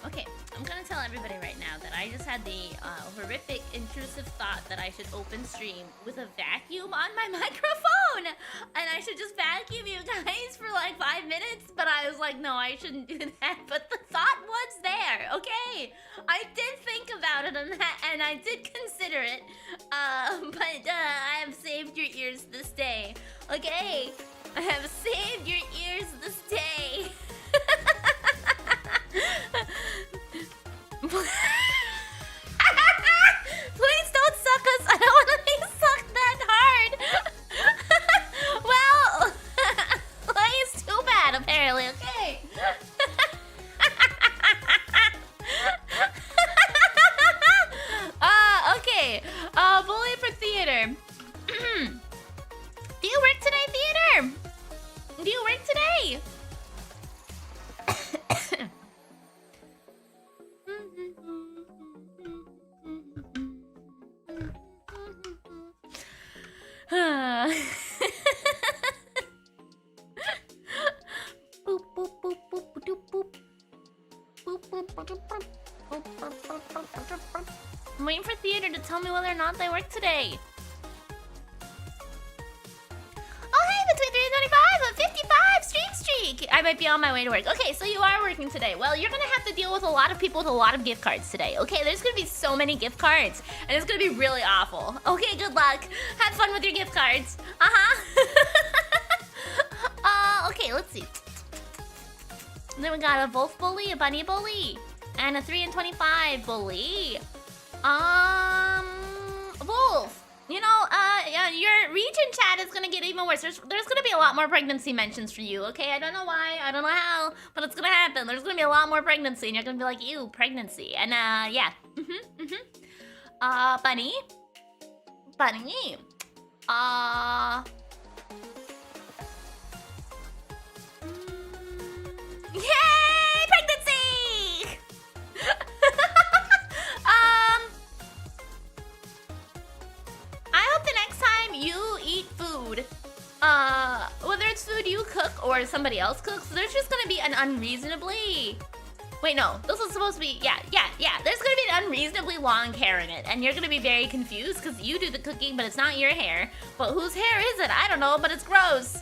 Okay, I'm gonna tell everybody right now that I just had the horrific, intrusive thought that I should open stream with a vacuum on my microphone! And I should just vacuum you guys for like 5 minutes, but I was like, no, I shouldn't do that. But the thought was there, okay? I did think about it and I did consider it, but I have saved your ears this day, okay? I have saved your ears this day. Please don't suck us. I don't want to be sucked that hard. Well, it's too bad apparently, okay? Okay. Bully for theater. Do you work today, theater? Do you work today? I'm waiting for theater to tell me whether or not they work today. Oh, hey, between 3 and 25, a 55 stream streak. I might be on my way to work. Okay, so you are working today. Well, you're gonna have to deal with a lot of people with a lot of gift cards today. Okay, there's gonna be so many gift cards, and it's gonna be really awful. Okay, good luck. Have fun with your gift cards. Okay, let's see. Then we got a Wolf bully, a Bunny bully, and a 3 and 25 bully. Wolf. You know, your region chat is gonna get even worse. There's gonna be a lot more pregnancy mentions for you, okay? I don't know why, I don't know how, but it's gonna happen. There's gonna be a lot more pregnancy, and you're gonna be like, ew, pregnancy. And, yeah. Bunny. Bunny. Yay! Pregnancy! I hope the next time you eat food, whether it's food you cook or somebody else cooks, there's just gonna be an unreasonably... Wait, no, this is supposed to be... Yeah. There's gonna be an unreasonably long hair in it, and you're gonna be very confused because you do the cooking, but it's not your hair. But whose hair is it? I don't know, but it's gross.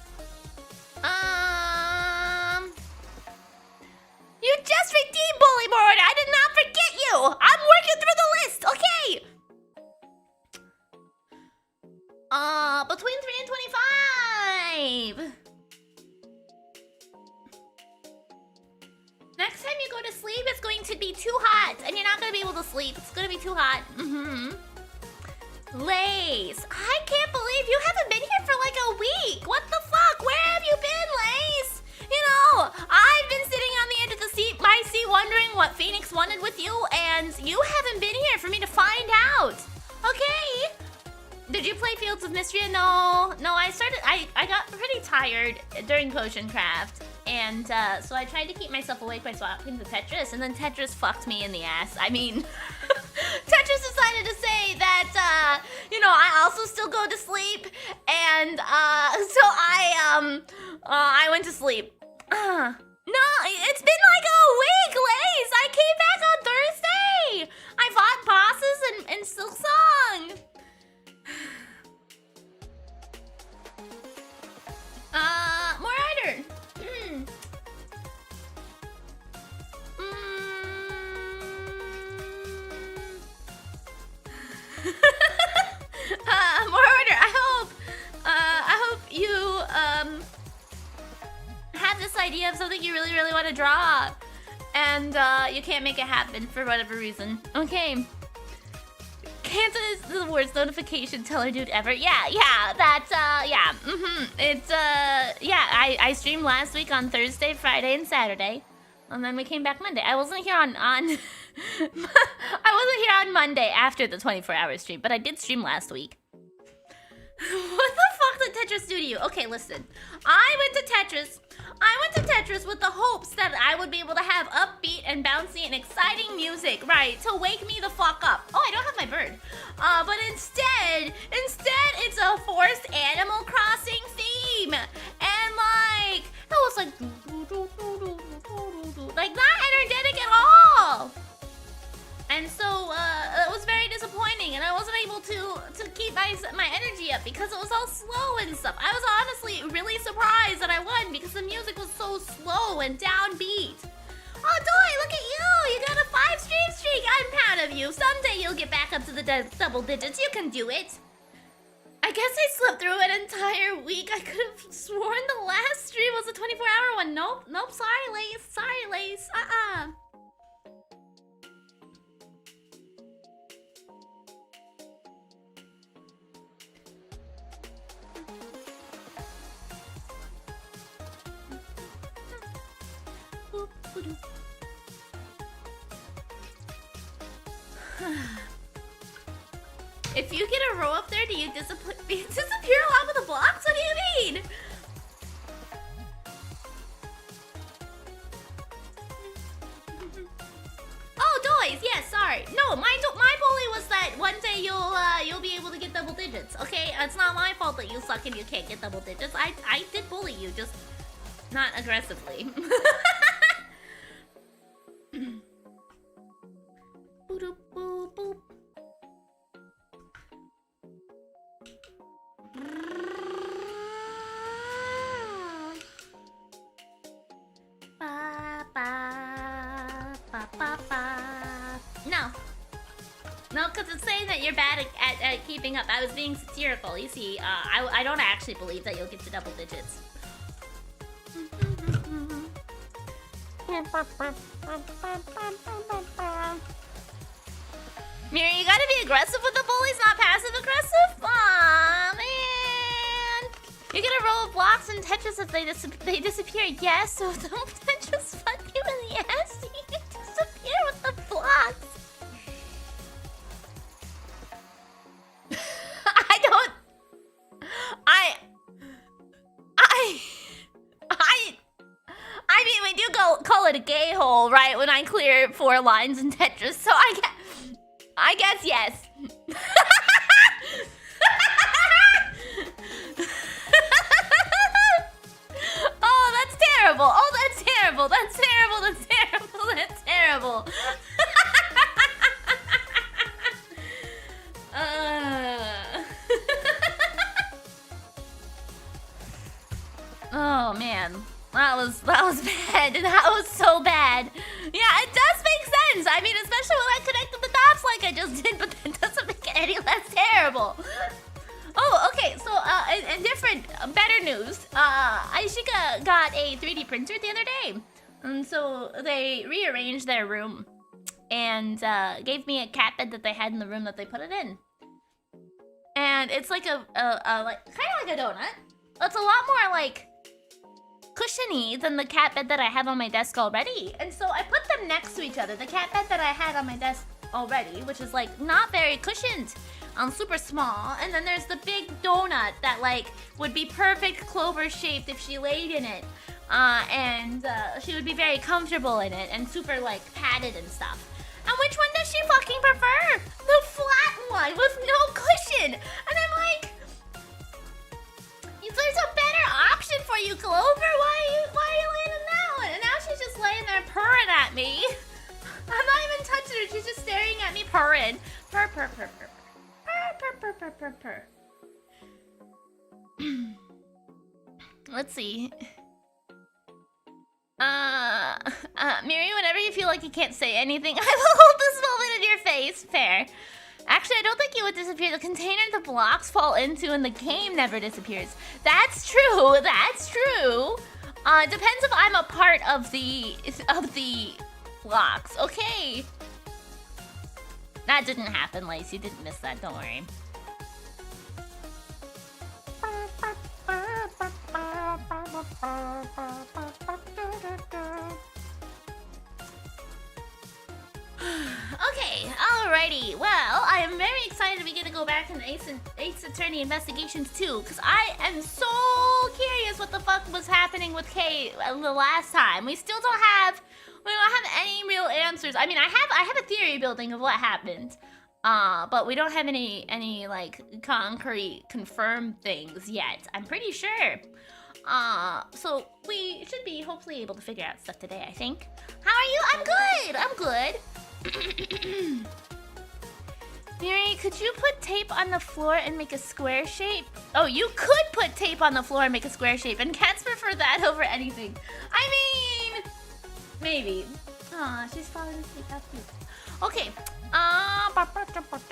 You just redeemed Bully Board! I did not forget you! I'm working through the list, okay? Between 3 and 25! Next time you go to sleep, it's going to be too hot, and you're not gonna be able to sleep. It's gonna be too hot. Lace. I can't believe you haven't been here for like a week. What the fuck? Where have you been, Lace? You know, I've been sitting on the edge of my seat wondering what Phoenix wanted with you, and you haven't been here for me to find out. Okay. Did you play Fields of Mystery? No, I got pretty tired during Potion Craft, and so I tried to keep myself awake by swapping to Tetris, and then Tetris fucked me in the ass. I mean, Tetris decided to say that, you know, I also still go to sleep, and so I went to sleep. No, it's been like a week, Lace. I came back on Thursday. I fought bosses and Silk Song. More Rider. More Rider. I hope you have this idea of something you really want to draw, and you can't make it happen for whatever reason. Okay. Cancel is the worst notification teller dude ever. Yeah, that's, yeah, It's, yeah, I streamed last week on Thursday, Friday, and Saturday, and then we came back Monday. I wasn't here on I wasn't here on Monday after the 24-hour stream, but I did stream last week. What the fuck did Tetris do to you? Okay, listen. I went to Tetris with the hopes that I would be able to have upbeat and bouncy and exciting music, right, to wake me the fuck up. Oh, I don't have my bird. But instead, it's a forced Animal Crossing theme. And like, it was like not energetic at all. And so, it was very disappointing, and I wasn't able to keep my energy up because it was all slow and stuff. I was honestly really surprised that I won because the music was so slow and downbeat. Oh, Doi, look at you! You got a 5 stream streak! I'm proud of you. Someday you'll get back up to the double digits. You can do it. I guess I slept through an entire week. I could have sworn the last stream was a 24-hour one. Nope, sorry, Lace. If you get a row up there, do you disappear along with the blocks? What do you mean? Oh, Doys, yes, sorry. No, my bully was that one day you'll be able to get double digits. Okay, it's not my fault that you suck and you can't get double digits. I did bully you, just not aggressively. No. No, because it's saying that you're bad at keeping up. I was being satirical. You see, I don't actually believe that you'll get to double digits. Miri, you gotta be aggressive with the bullies, not passive aggressive? Aw, man. You're gonna roll blocks in Tetris if they disappear. Yes, so don't Tetris fuck you in the ass. You can disappear with the blocks. I mean, we do call it a gay hole, right? When I clear 4 lines in Tetris, so I guess yes. Oh, that's terrible. Oh, that's terrible. That's terrible. That's terrible. That's terrible. Oh man, that was bad. That was so bad. Yeah, it does make sense. I mean, especially when I connected the dots like I just did, but that doesn't make it any less terrible. Oh, okay. So, in different, better news, Aishika got a 3D printer the other day, and so they rearranged their room and gave me a cat bed that they had in the room that they put it in. And it's like kind of like a donut. It's a lot more like cushiony than the cat bed that I have on my desk already. And so I put them next to each other. The cat bed that I had on my desk already, which is like not very cushioned, super small. And then there's the big donut that like would be perfect clover shaped if she laid in it. And she would be very comfortable in it and super like padded and stuff. And which one does she fucking prefer? The flat one with no cushion. And I'm like, there's a better option for you, Clover. Why are you laying in that one? And now she's just laying there purring at me. I'm not even touching her. She's just staring at me purring. Purr, purr, purr, purr. Purr, purr, purr, purr, purr, purr. Let's see. Miri, whenever you feel like you can't say anything, I will hold this moment in your face. Fair. Actually, I don't think you would disappear. The container the blocks fall into in the game never disappears. That's true. That's true. It depends if I'm a part of the blocks. Okay. That didn't happen, Lace. You didn't miss that. Don't worry. Okay, alrighty. Well, I am very excited we get to go back in Ace Attorney Investigations 2, because I am so curious what the fuck was happening with Kay the last time. We don't have any real answers. I mean, I have a theory building of what happened. But we don't have any like concrete confirmed things yet. I'm pretty sure. So we should be hopefully able to figure out stuff today, I think. How are you? I'm good. I'm good. Miri, could you put tape on the floor and make a square shape? Oh, you could put tape on the floor and make a square shape, and cats prefer that over anything. I mean, maybe. Aw, she's falling asleep. How cute. Okay. Luxembourg,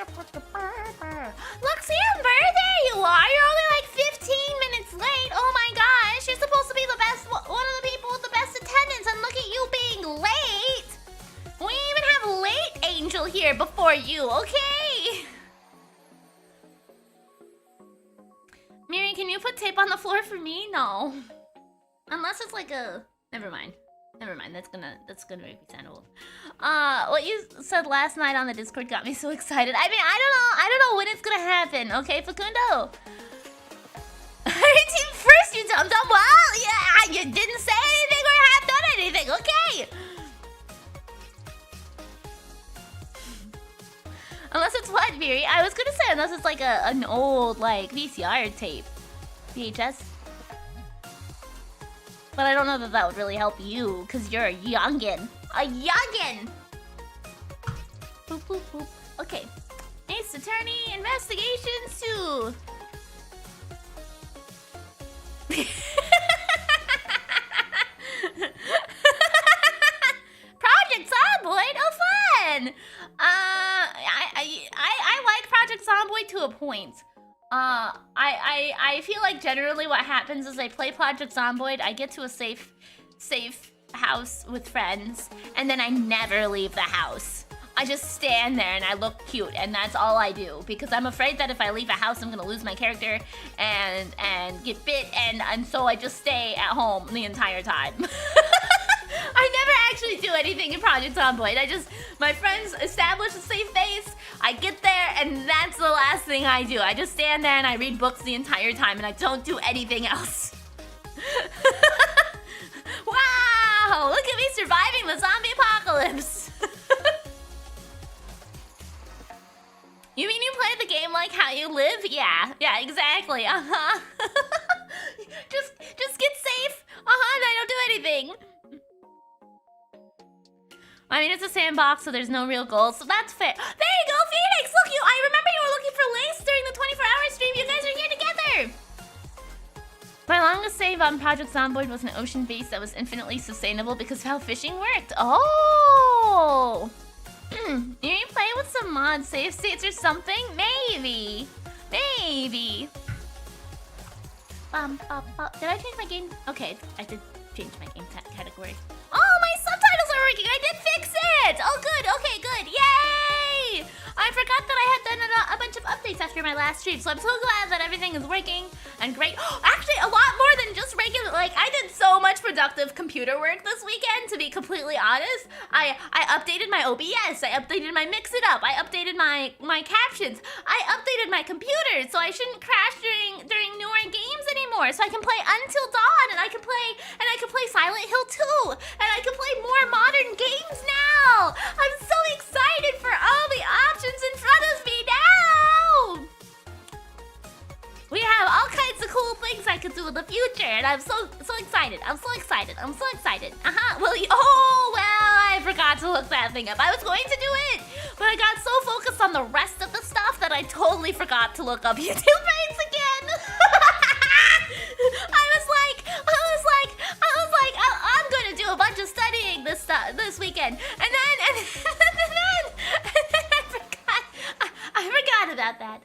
there you are. You're only like 15 minutes late. Oh my gosh, you're supposed to be the best, one of the people with the best attendance, and look at you being late. We even have late Angel here before you, okay? Miri, can you put tape on the floor for me? No. Unless it's like a... Never mind. Never mind. That's gonna make me sound old. What you said last night on the Discord got me so excited. I mean, I don't know when it's gonna happen. Okay, Facundo. First you dum. Well, yeah, you didn't say anything or have done anything. Okay. Unless it's what, Miri? I was gonna say unless it's like an old like VCR tape, VHS. But I don't know that would really help you, because you're a youngin'. A youngin'! Boop, boop, boop. Okay. Ace Attorney Investigations 2. point. I feel like generally what happens is I play Project Zomboid, I get to a safe house with friends, and then I never leave the house. I just stand there and I look cute, and that's all I do, because I'm afraid that if I leave a house, I'm gonna lose my character and get bit, and so I just stay at home the entire time. I never actually do anything in Project Zomboid. My friends establish a safe base, I get there, and that's the last thing I do. I just stand there and I read books the entire time, and I don't do anything else. Wow, look at me surviving the zombie apocalypse. You mean you play the game like how you live? Yeah, exactly, Just get safe, and I don't do anything. I mean, it's a sandbox, so there's no real goals, so that's fair. There you go, Phoenix! Look, I remember you were looking for links during the 24-hour stream. You guys are here together! My longest save on Project Zomboid was an ocean base that was infinitely sustainable because of how fishing worked. Oh! You mean play with some mod save states or something? Maybe. Maybe. Did I change my game? Okay, I did change my game category. Oh, my subtitles are working! I did fix it! Oh, good. Okay, good. Yay! I forgot that I had done a bunch of updates after my last stream, so I'm so glad that everything is working and great. Actually, a lot more than just regular. Like, I did so much productive computer work this weekend, to be completely honest. I updated my OBS. I updated my Mix It Up. I updated my captions. I updated my computer, so I shouldn't crash during newer games anymore. So I can play Until Dawn, and I can play Silent Hill 2, and I can play more modern games now. I'm so excited for all the options in front of me now. We have all kinds of cool things I could do in the future, and I'm so excited. I'm so excited. Well, I forgot to look that thing up. I was going to do it, but I got so focused on the rest of the stuff that I totally forgot to look up YouTube rates again. I was like, I'm gonna do a bunch of studying this weekend, and then I forgot about that.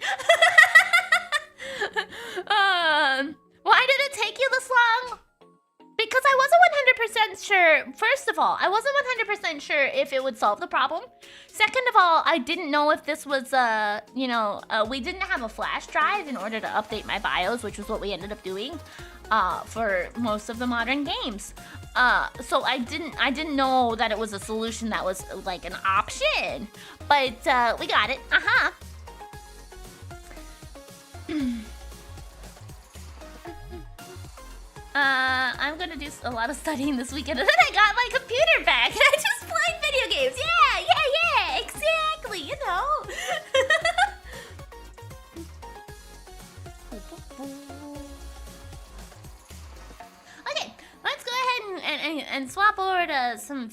Why did it take you this long? Because I wasn't 100% sure. First of all, I wasn't 100% sure if it would solve the problem. Second of all, I didn't know if this was, we didn't have a flash drive in order to update my BIOS, which was what we ended up doing for most of the modern games. So I didn't know that it was a solution that was like an option. But we got it. I'm gonna do a lot of studying this weekend, and then I got my computer back, and I just played video games. Yeah, exactly, you know. Okay, let's go ahead and swap over to some,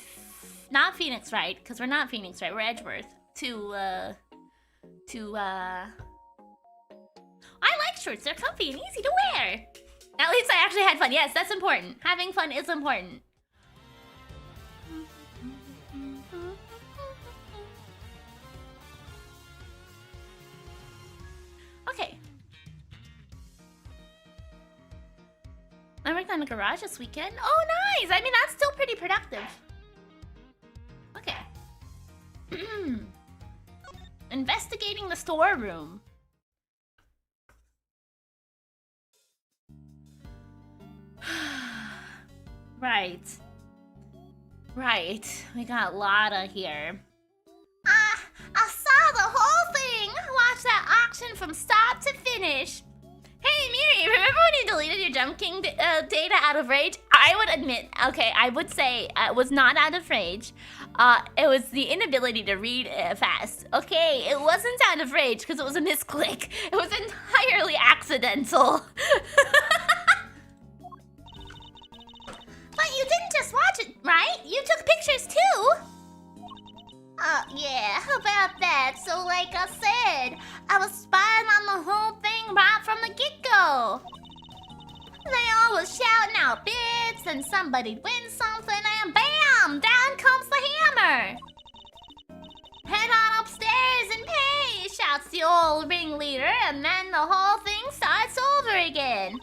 not Phoenix Wright, because we're not Phoenix Wright, we're Edgeworth, I like shorts, they're comfy and easy to wear. At least I actually had fun. Yes, that's important. Having fun is important. Okay. I worked on the garage this weekend. Oh, nice! I mean, that's still pretty productive. Okay. Investigating the storeroom. Right. We got Lotta here. I saw the whole thing. Watched that auction from start to finish. Hey, Miri, remember when you deleted your Jump King data out of rage? I would admit, okay, I would say it was not out of rage. It was the inability to read fast. Okay, it wasn't out of rage because it was a misclick. It was entirely accidental. But you didn't just watch it, right? You took pictures too. Yeah, how about that? So like I said, I was spying on the whole thing right from the get-go. They all was shouting out bids, and somebody'd win something, and bam! Down comes the hammer. Head on upstairs and pay, shout shouts the old ringleader, and then the whole thing starts over again.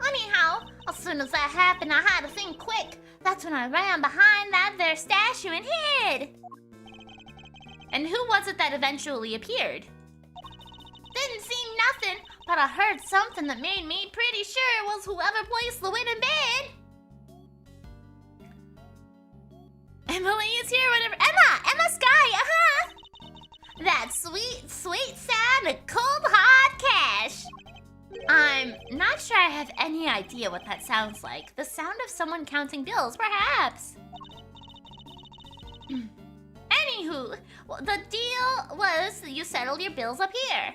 Anyhow, as soon as that happened, I had to think quick. That's when I ran behind that there statue and hid. And who was it that eventually appeared? Didn't see nothing, but I heard something that made me pretty sure it was whoever placed the winning bid. Emily is here, whatever. Emma Sky, That sweet, sweet sound of cold hard cash. I'm not sure I have any idea what that sounds like. The sound of someone counting bills, perhaps. Anywho, the deal was you settled your bills up here.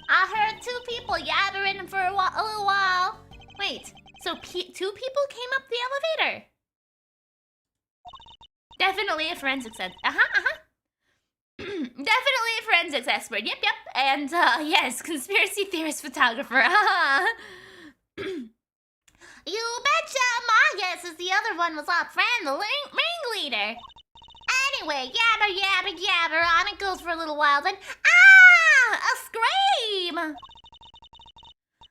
I heard two people yabbering for a little while. Wait, so two people came up the elevator? Definitely a forensics Definitely a forensics expert. Yep. And, yes, conspiracy theorist photographer. You betcha! My guess is the other one was our friend, the ringleader. Anyway, yabber, on it goes for a little while, then, a scream!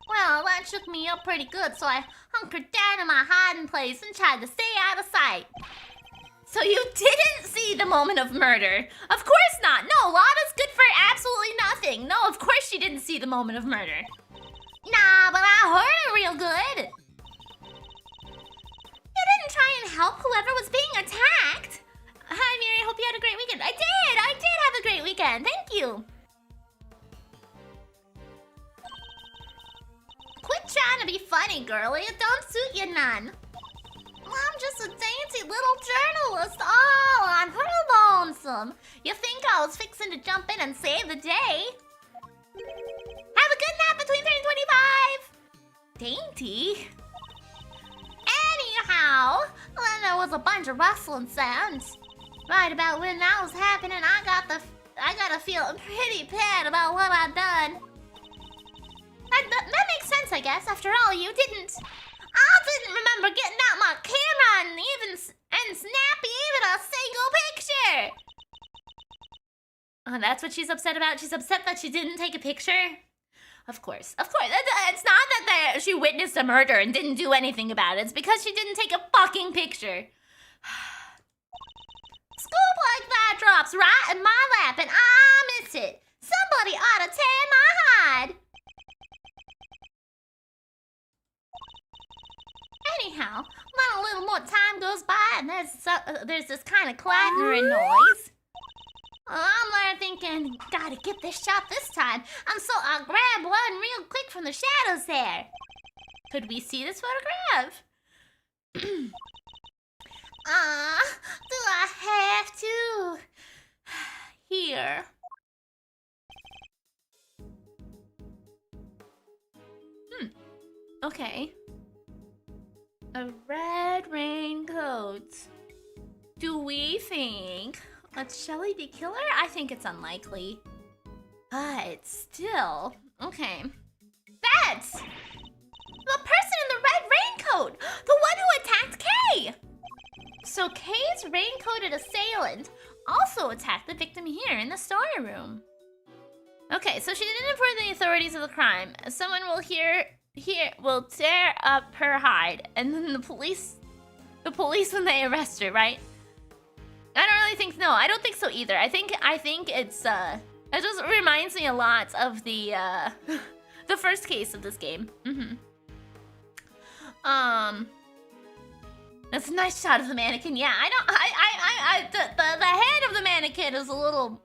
Well, that shook me up pretty good, so I hunkered down in my hiding place and tried to stay out of sight. So you didn't see the moment of murder? Of course not. No, Lana's good for absolutely nothing. No, of course she didn't see the moment of murder. Nah, but I heard it real good. You didn't try and help whoever was being attacked. Hi, Miri. Hope you had a great weekend. I did have a great weekend. Thank you. Quit trying to be funny, girlie. It don't suit you none. I'm just a dainty little journalist all on her lonesome. You think I was fixing to jump in and save the day? Have a good nap between 3 and 25. Dainty? Anyhow, then there was a bunch of rustling sounds. Right about when that was happening, I got to feeling pretty bad about what I'd done. That makes sense, I guess. After all, you didn't... I didn't remember getting out my camera and snapping even a single picture. Oh, that's what she's upset about? She's upset that she didn't take a picture? Of course. It's not that she witnessed a murder and didn't do anything about it. It's because she didn't take a fucking picture. Scoop like that drops right in my lap and I miss it. Somebody ought to tear my hide. Anyhow, then a little more time goes by and there's this kind of clattering noise. I'm there thinking, gotta get this shot this time. And so I grab one real quick from the shadows there. Could we see this photograph? Do I have to? Here. Okay. A red raincoat. Do we think that's Shelly the killer? I think it's unlikely. But still, okay. That's the person in the red raincoat! The one who attacked Kay! So Kay's raincoated assailant also attacked the victim here in the storeroom. Okay, so she didn't inform the authorities of the crime. Someone will will tear up her hide, and then the police when they arrest her, right? I don't really think, no, I don't think so either. I think it's, it just reminds me a lot of the the first case of this game. That's a nice shot of the mannequin. Yeah, the head of the mannequin is a little,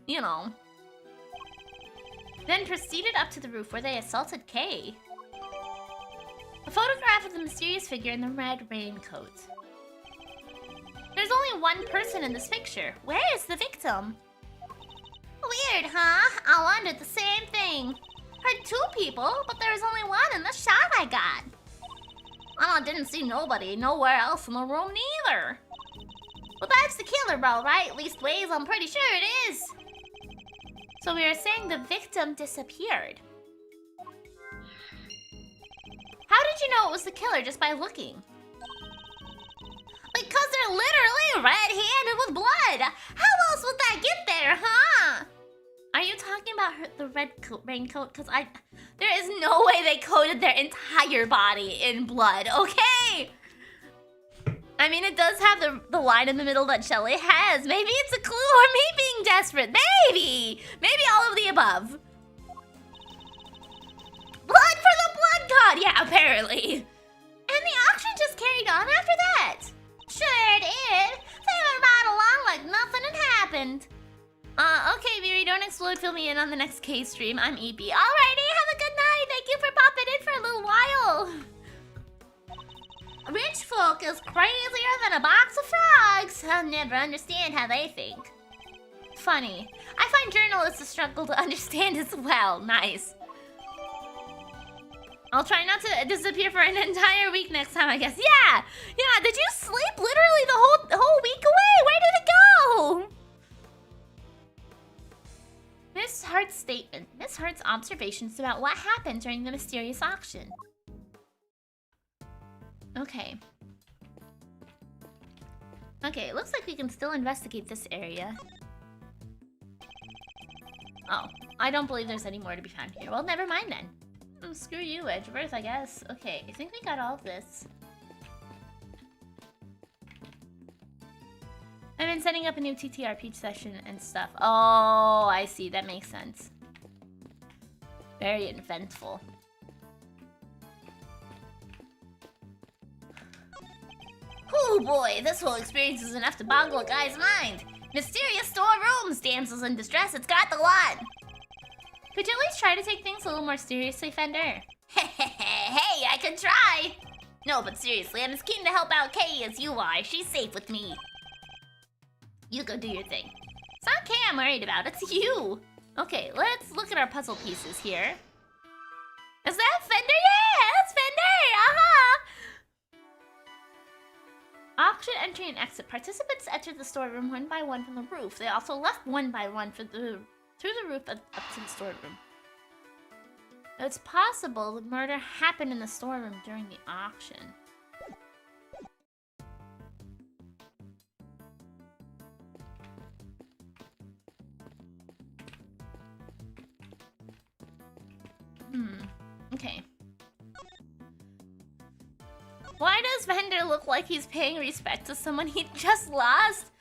you know. Then proceeded up to the roof where they assaulted Kay. A photograph of the mysterious figure in the red raincoat. There's only one person in this picture. Where is the victim? Weird, huh? I wondered the same thing. Heard two people, but there was only one in the shot I got. I didn't see nobody nowhere else in the room neither. Well, that's the killer, bro, right? At least ways I'm pretty sure it is. So we were saying the victim disappeared. How did you know it was the killer just by looking? Because they're literally red-handed with blood. How else would that get there, huh? Are you talking talking about the red raincoat? Because there is no way they coated their entire body in blood, okay? I mean, it does have the line in the middle that Shelly has. Maybe it's a clue or me being desperate. Maybe! Maybe all of the above. Blood for the blood god! Yeah, apparently. And the auction just carried on after that. Sure did. They went right along like nothing had happened. Okay, Miri, don't explode. Fill me in on the next K stream. I'm EP. Alrighty, have a good night. Thank you for popping in for a little while. Rich folk is crazier than a box of frogs. I'll never understand how they think. Funny. I find journalists a struggle to understand as well. Nice. I'll try not to disappear for an entire week next time, I guess. Yeah! Yeah, did you sleep literally the whole week away? Where did it go? Miss Hart's statement. Miss Hart's observations about what happened during the mysterious auction. Okay. Okay, it looks like we can still investigate this area. Oh, I don't believe there's any more to be found here. Well, never mind then. Screw you, Edgeworth, I guess. Okay, I think we got all of this. I've been setting up a new TTRP session and stuff. Oh, I see. That makes sense. Very eventful. Oh boy, this whole experience is enough to boggle a guy's mind. Mysterious storerooms, damsels in distress, it's got the lot. Could you at least try to take things a little more seriously, Fender? Hey, I could try. No, but seriously, I'm as keen to help out Kay as you are. She's safe with me. You go do your thing. It's not Kay I'm worried about, it's you. Okay, let's look at our puzzle pieces here. Is that Fender? Yeah, that's Fender! Auction entry and exit. Participants entered the storeroom one by one from the roof. They also left one by one through the roof up to the storeroom. It's possible the murder happened in the storeroom during the auction. Okay. Why does Vender look like he's paying respect to someone he just lost?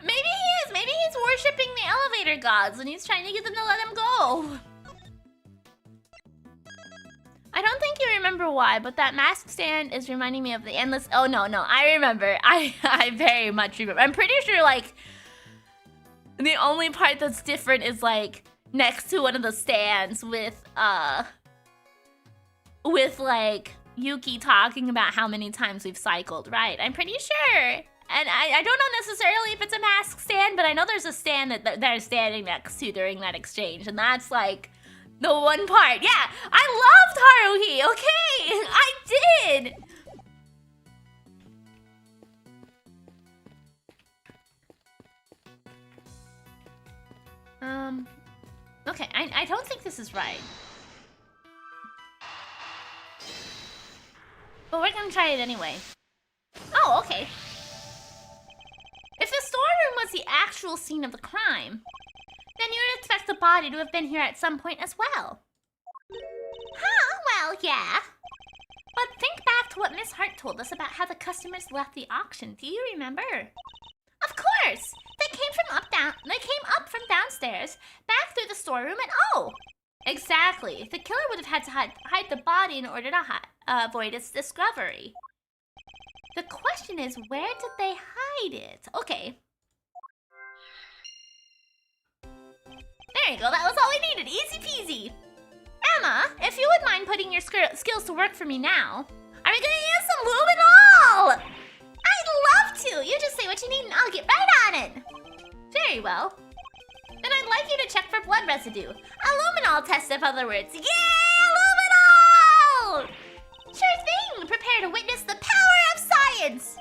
Maybe he is. Maybe he's worshipping the elevator gods and he's trying to get them to let him go. I don't think you remember why, but that mask stand is reminding me of the endless... Oh, no. I remember. I very much remember. I'm pretty sure, like, the only part that's different is, like, next to one of the stands with, like, Yuki talking about how many times we've cycled, right? I'm pretty sure. And I don't know necessarily if it's a mask stand, but I know there's a stand that they're standing next to during that exchange. And that's like the one part. Yeah, I loved Haruhi, okay? I did. Okay, I don't think this is right. But we're gonna try it anyway. Oh, okay. If the storeroom was the actual scene of the crime, then you would expect the body to have been here at some point as well. Huh, well, yeah. But think back to what Miss Hart told us about how the customers left the auction. Do you remember? Of course! They came up from downstairs, back through the storeroom, and oh! Exactly. The killer would have had to hide the body in order to avoid its discovery. The question is, where did they hide it? Okay. There you go, that was all we needed. Easy peasy. Emma, if you would mind putting your skills to work for me now. Are we gonna use some luminol? I'd love to. You just say what you need and I'll get right on it. Very well. Then I'd like you to check for blood residue. A luminol test, in other words. Yeah, luminol! Sure thing. Prepare to witness the power of science.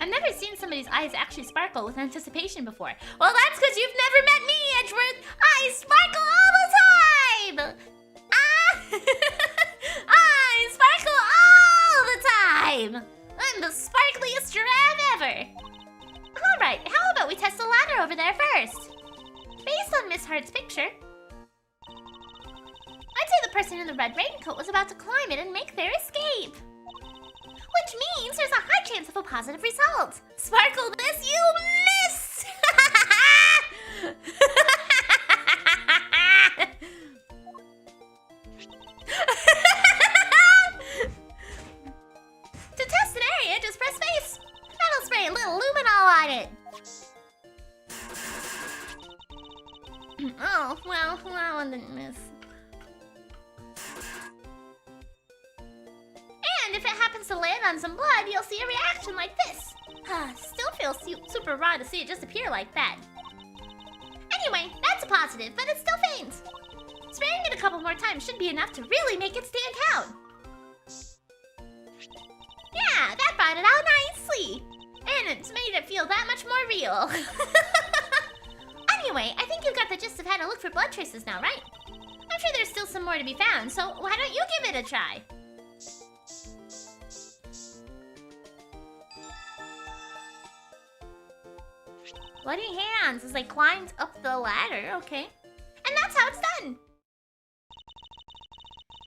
I've never seen somebody's eyes actually sparkle with anticipation before. Well, that's because you've never met me, Edgeworth. I sparkle all the time. I sparkle all the time. I'm the sparkliest giraffe ever. All right, how about we test the ladder over there first? Based on Miss Hart's picture, person in the red raincoat was about to climb it and make their escape. Which means there's a high chance of a positive result. Sparkle this, you miss! To test an area, just press space. That'll spray a little luminol on it. Oh, well, that one didn't miss. And if it happens to land on some blood, you'll see a reaction like this. Still feels super raw to see it just appear like that. Anyway, that's a positive, but it's still faint. Spraying it a couple more times should be enough to really make it stand out. Yeah, that brought it out nicely. And it's made it feel that much more real. Anyway, I think you've got the gist of how to look for blood traces now, right? I'm sure there's still some more to be found, so why don't you give it a try? Bloody hands as they climbed up the ladder, okay. And that's how it's done.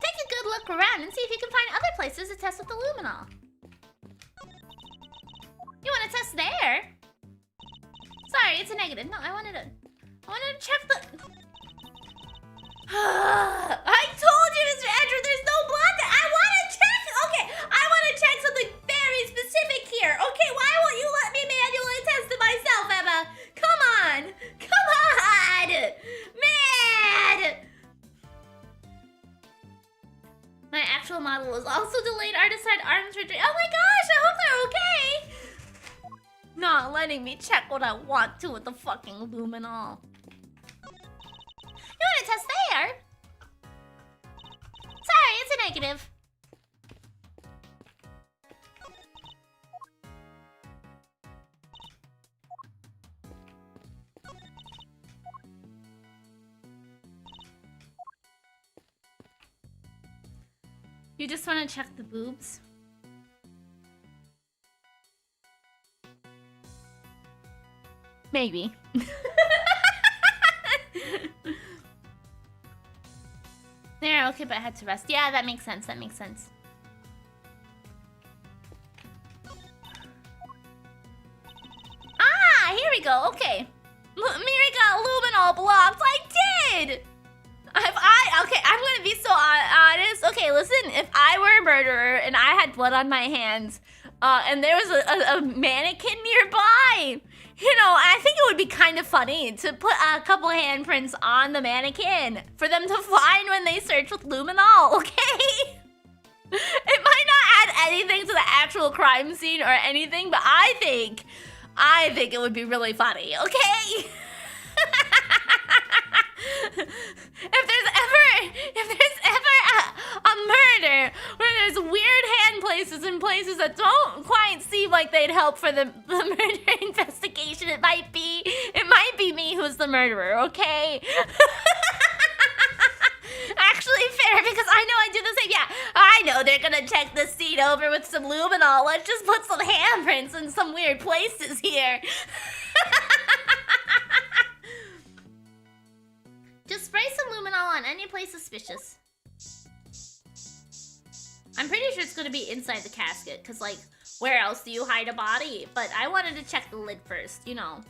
Take a good look around and see if you can find other places to test with the luminol. You want to test there? Sorry, it's a negative. No, I wanted to check the... I told you, Mr. Andrew, there's no blood there. I want to check. Okay, I want to check something very specific here. Okay, why won't you let me manually test it myself, Emma? Come on. Come on. Man. My actual model is also delayed. Artist had arm surgery. Oh my gosh, I hope they're okay. Not letting me check what I want to with the fucking luminol. You want to test there? Sorry, it's a negative. You just want to check the boobs? Maybe. There, okay, but I had to rest. Yeah, that makes sense, that makes sense. Ah, here we go, okay. Miri got luminol blocked. I did! Okay, I'm gonna be so honest. Okay, listen, if I were a murderer and I had blood on my hands, and there was a mannequin nearby, you know, I think it would be kind of funny to put a couple handprints on the mannequin for them to find when they search with luminol, okay? It might not add anything to the actual crime scene or anything, but I think it would be really funny, okay? If there's ever a murder where there's weird hand places in places that don't quite seem like they'd help for the murder investigation, it might be me who's the murderer, okay? Actually fair, because I know I do the same. Yeah, I know they're gonna check the scene over with some luminol. Let's just put some handprints in some weird places here. Just spray some luminol on any place suspicious. I'm pretty sure it's gonna be inside the casket, because, like, where else do you hide a body? But I wanted to check the lid first, you know.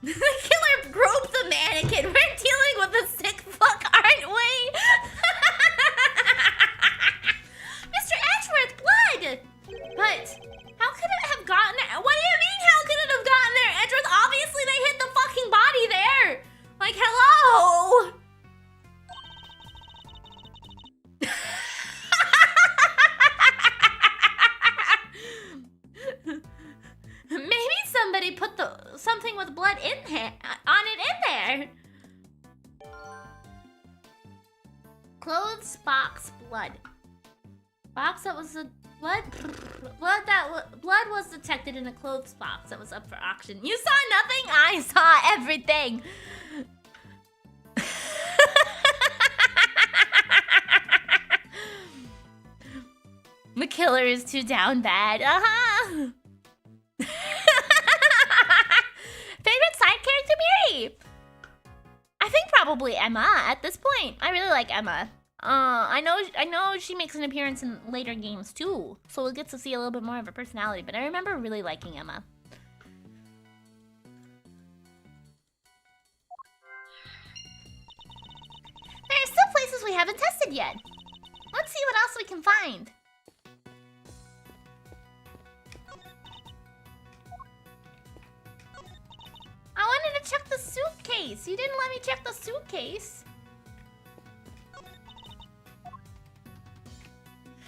The killer groped the mannequin. We're dealing with a sick fuck, aren't we? Mr. Edgeworth, blood! But how could it have gotten there? What do you mean, how could it have gotten there, Edgeworth? Obviously, they hit the fucking body there. Like, hello? Maybe somebody put something with blood on it in there. Clothes box blood. Box that was a blood was detected in a clothes box that was up for auction. You saw nothing? I saw everything. The killer is too down bad. Favorite side character, Miri? I think probably Emma at this point. I really like Emma. I know she makes an appearance in later games too, so we'll get to see a little bit more of her personality, but I remember really liking Emma. There are still places we haven't tested yet. Let's see what else we can find. I wanted to check the suitcase. You didn't let me check the suitcase.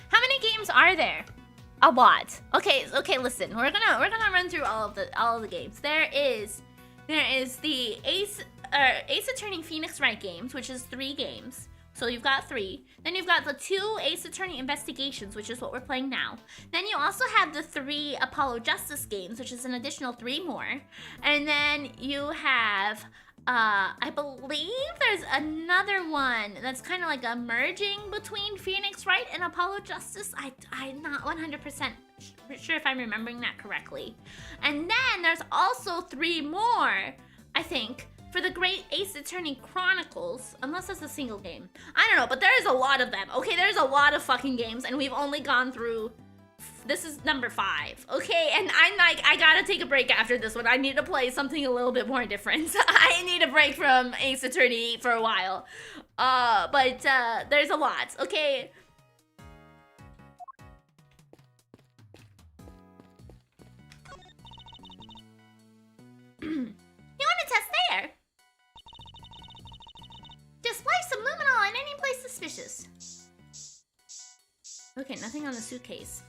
How many games are there? A lot. Okay, listen. We're gonna run through all of the games. There is the Ace Attorney Phoenix Wright games, which is 3 games. So you've got 3. Then you've got the 2 Ace Attorney Investigations, which is what we're playing now. Then you also have the 3 Apollo Justice games, which is an additional 3 more. And then you have, I believe there's another one that's kind of like a merging between Phoenix Wright and Apollo Justice. I'm not 100% sure if I'm remembering that correctly. And then there's also 3 more, I think, for the Great Ace Attorney Chronicles, unless it's a single game. I don't know, but there is a lot of them. Okay, there's a lot of fucking games, and we've only gone through... This is number 5, okay? And I'm like, I gotta take a break after this one. I need to play something a little bit more different. I need a break from Ace Attorney for a while. But there's a lot, okay? You want to test there? Display subliminal in any place suspicious. Okay, nothing on the suitcase.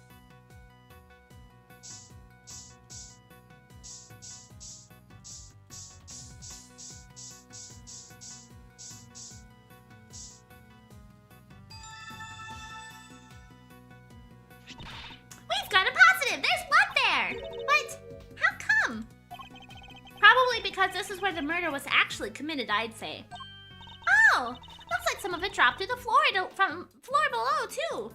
We've got a positive! There's blood there! But how come? Probably because this is where the murder was actually committed, I'd say. Oh! Looks like some of it dropped to the floor from floor below, too.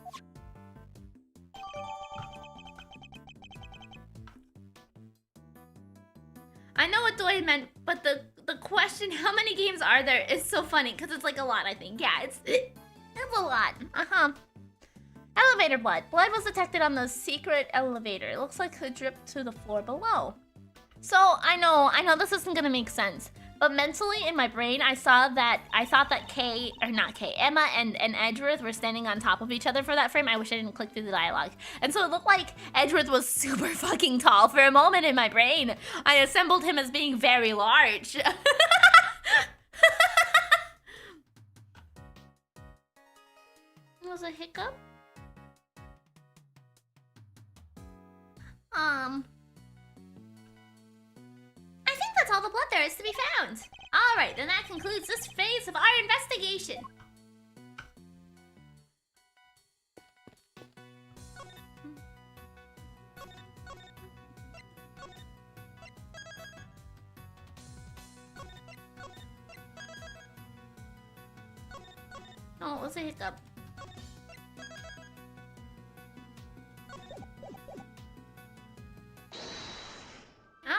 I know what Doy meant, but the question, how many games are there, is so funny, because it's like a lot, I think. Yeah, it's a lot. Uh-huh. Elevator blood. Blood was detected on the secret elevator. It looks like it dripped to the floor below. So, I know this isn't gonna make sense. But mentally, in my brain, I thought that Emma and Edgeworth were standing on top of each other for that frame. I wish I didn't click through the dialogue. And so it looked like Edgeworth was super fucking tall for a moment in my brain. I assembled him as being very large. Was a hiccup? I think that's all the blood there is to be found. Alright, then that concludes this phase of our investigation. Oh, it was a hiccup.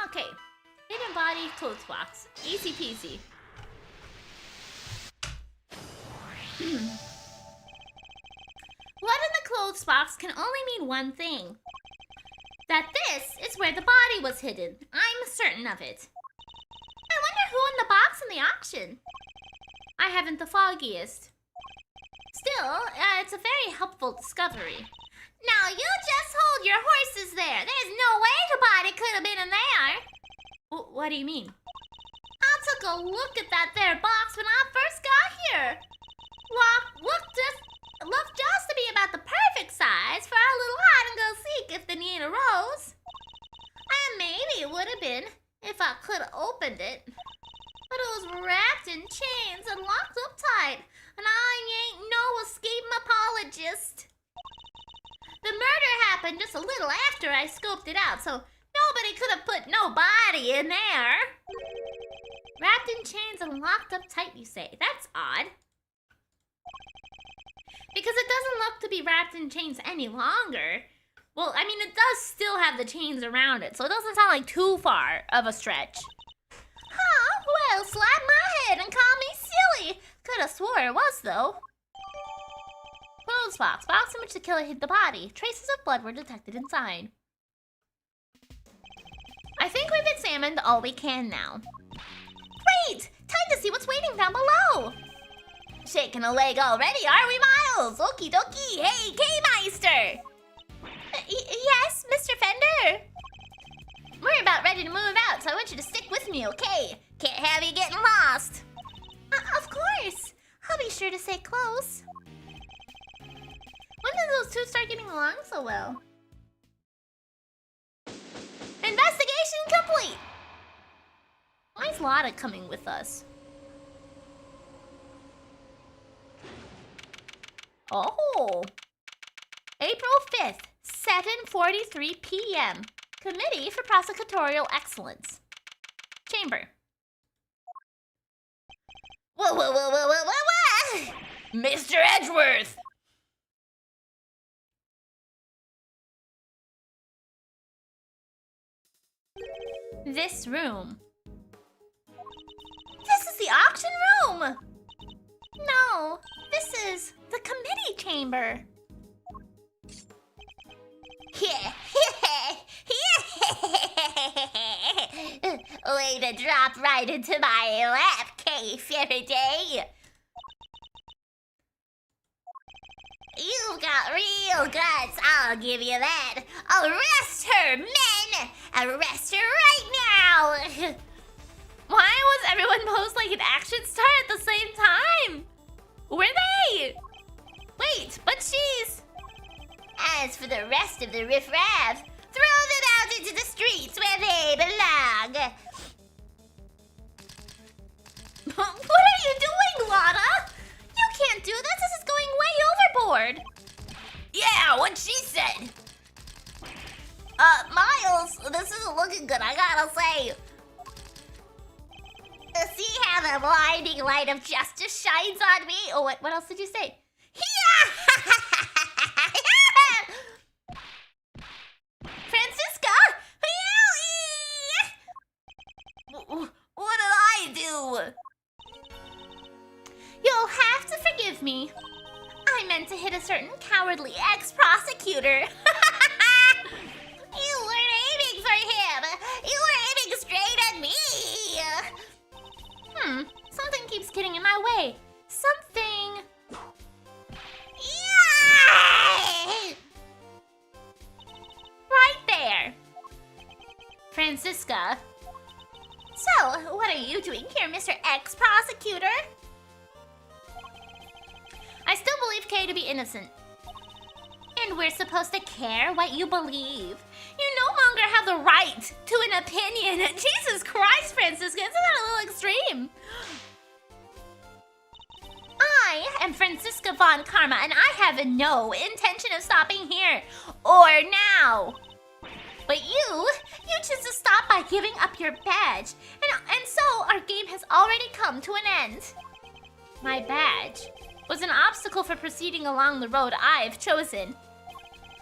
Okay. Hidden body, clothes box. Easy peasy. Blood in the clothes box can only mean one thing. That this is where the body was hidden. I'm certain of it. I wonder who in the box in the auction. I haven't the foggiest. Still, it's a very helpful discovery. Now, you just hold your horses there. There's no way the body could have been in there. What do you mean? I took a look at that there box when I first got here. Looked just to be about the perfect size for our little hide-and-go-seek if the need arose. And maybe it would have been if I could have opened it. But it was wrapped in chains and locked up tight, and I ain't no escape apologist. The murder happened just a little after I scoped it out, so nobody could have put no body in there. Wrapped in chains and locked up tight, you say? That's odd. Because it doesn't look to be wrapped in chains any longer. Well, I mean, it does still have the chains around it, so it doesn't sound like too far of a stretch. Huh? Well, slap my head and call me Really? Could have swore it was, though. Clothes box. Box in which the killer hid the body. Traces of blood were detected inside. I think we've examined all we can now. Great! Time to see what's waiting down below! Shaking a leg already, are we, Miles? Okie dokie. Hey, K-Meister! Yes, Mr. Fender? We're about ready to move out, so I want you to stick with me, okay? Can't have you getting lost. Of course. I'll be sure to stay close. When did those two start getting along so well? Investigation complete! Why is Lotta coming with us? Oh! April 5th, 7:43 p.m. Committee for Prosecutorial Excellence. Chamber. Whoa! Mr. Edgeworth! This room. This is the auction room! No, this is the committee chamber. Way to drop right into my lap, K. Faraday. You've got real guts, I'll give you that. Arrest her, men! Arrest her right now! Why was everyone posed like an action star at the same time? Were they? Wait, but she's... As for the rest of the riffraff, throw them out into the streets where they belong. What are you doing, Lotta? You can't do this. This is going way overboard. Yeah, what she said. Miles, this isn't looking good, I gotta say. See how the blinding light of justice shines on me? Oh, what else did you say? Francisca? What did I do? You'll have to forgive me. I meant to hit a certain cowardly ex-prosecutor. You weren't aiming for him. You were aiming straight at me. Something keeps getting in my way. Something... Yeah! Right there. Francisca. So, what are you doing here, Mr. Ex-Prosecutor? I still believe Kay to be innocent. And we're supposed to care what you believe. You no longer have the right to an opinion. Jesus Christ, Francisca, isn't that a little extreme? I am Francisca Von Karma, and I have no intention of stopping here or now. But you choose to stop by giving up your badge, and so our game has already come to an end. My badge was an obstacle for proceeding along the road I've chosen.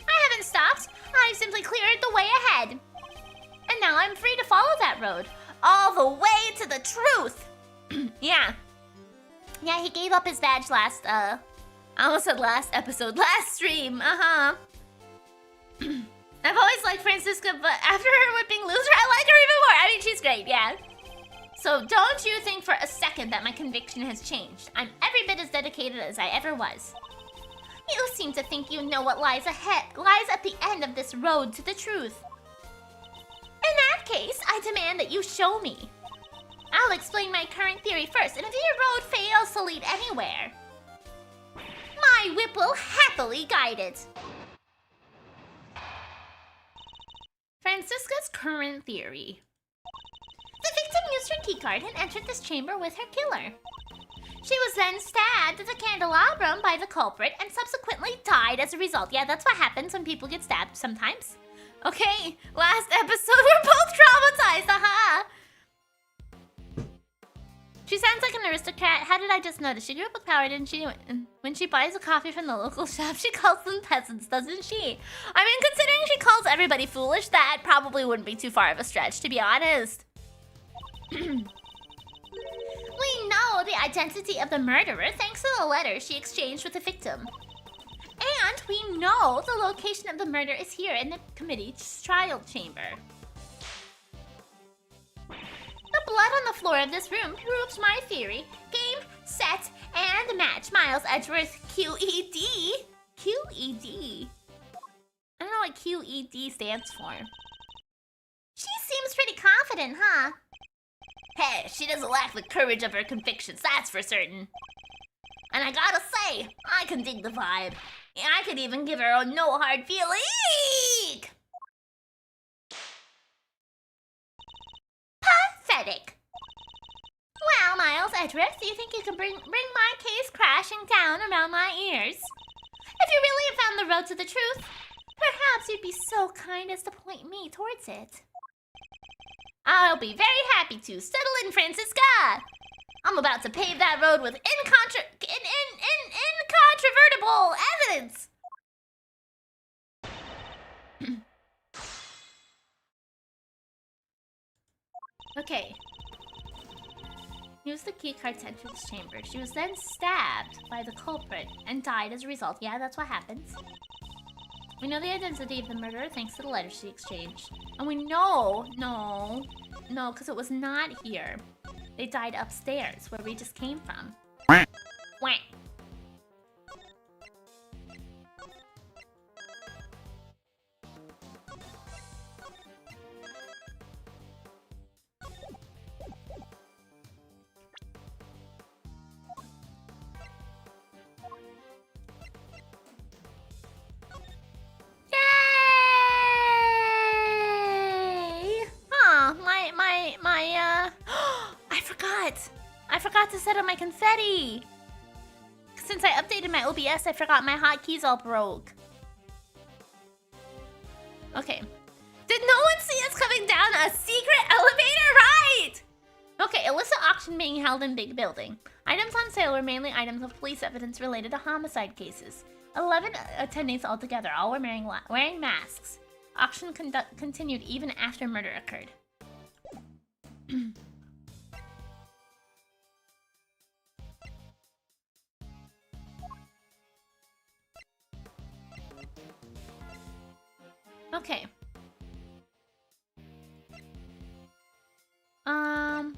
I haven't stopped. I've simply cleared the way ahead. And now I'm free to follow that road, all the way to the truth. Yeah, he gave up his badge last, I almost said last episode, last stream, I've always liked Francisca, but after her whipping loser, I like her even more. I mean, she's great, yeah. So don't you think for a second that my conviction has changed. I'm every bit as dedicated as I ever was. You seem to think you know what lies at the end of this road to the truth. In that case, I demand that you show me. I'll explain my current theory first, and if your road fails to lead anywhere, my whip will happily guide it. Francisca's current theory. The victim used her keycard and entered this chamber with her killer. She was then stabbed at the candelabrum by the culprit and subsequently died as a result. Yeah, that's what happens when people get stabbed sometimes. Okay, last episode we're both traumatized, aha! She sounds like an aristocrat. How did I just notice? She grew up with power, didn't she? When she buys a coffee from the local shop, she calls them peasants, doesn't she? I mean, considering she calls everybody foolish, that probably wouldn't be too far of a stretch, to be honest. We know the identity of the murderer thanks to the letter she exchanged with the victim. And we know the location of the murder is here in the committee's trial chamber. The blood on the floor of this room proves my theory. Game, set, and match. Miles Edgeworth, QED. QED? I don't know what QED stands for. She seems pretty confident, huh? Hey, she doesn't lack the courage of her convictions, that's for certain. And I gotta say, I can dig the vibe. I could even give her a no hard feeling. Pathetic. Well, Miles Edgeworth, do you think you can bring my case crashing down around my ears? If you really have found the road to the truth, perhaps you'd be so kind as to point me towards it. I'll be very happy to. Settle in, Francisca. I'm about to pave that road with incontrovertible evidence. Okay. Use the key card to enter this chamber. She was then stabbed by the culprit and died as a result. Yeah, that's what happens. We know the identity of the murderer thanks to the letter she exchanged. And we know... No, because it was not here. They died upstairs, where we just came from. Wah. I forgot to set up my confetti. Since I updated my OBS, I forgot my hotkeys all broke. Okay. Did no one see us coming down a secret elevator ride? Okay, illicit auction being held in big building. Items on sale were mainly items of police evidence related to homicide cases. 11 attendees altogether, all were wearing masks. Auction continued even after murder occurred. Okay. I'm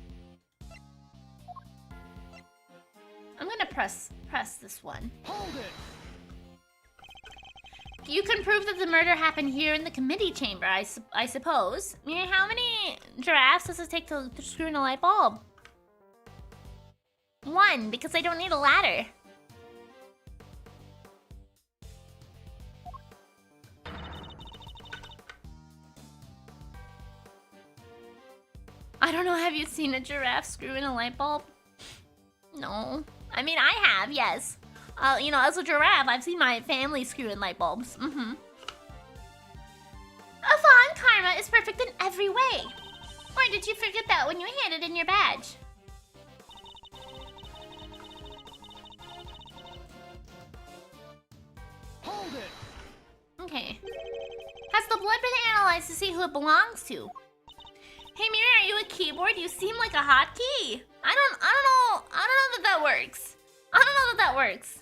gonna press this one. Hold it. You can prove that the murder happened here in the committee chamber, I suppose. I mean, how many giraffes does it take to screw in a light bulb? 1, because I don't need a ladder. I don't know, have you seen a giraffe screw in a light bulb? No. I mean, I have, yes. You know, as a giraffe, I've seen my family screw in light bulbs. Yvonne Karma is perfect in every way. Or did you forget that when you handed in your badge? Hold it. Okay. Has the blood been analyzed to see who it belongs to? Hey Miri, are you a keyboard? You seem like a hotkey. I don't know that works. I don't know that works.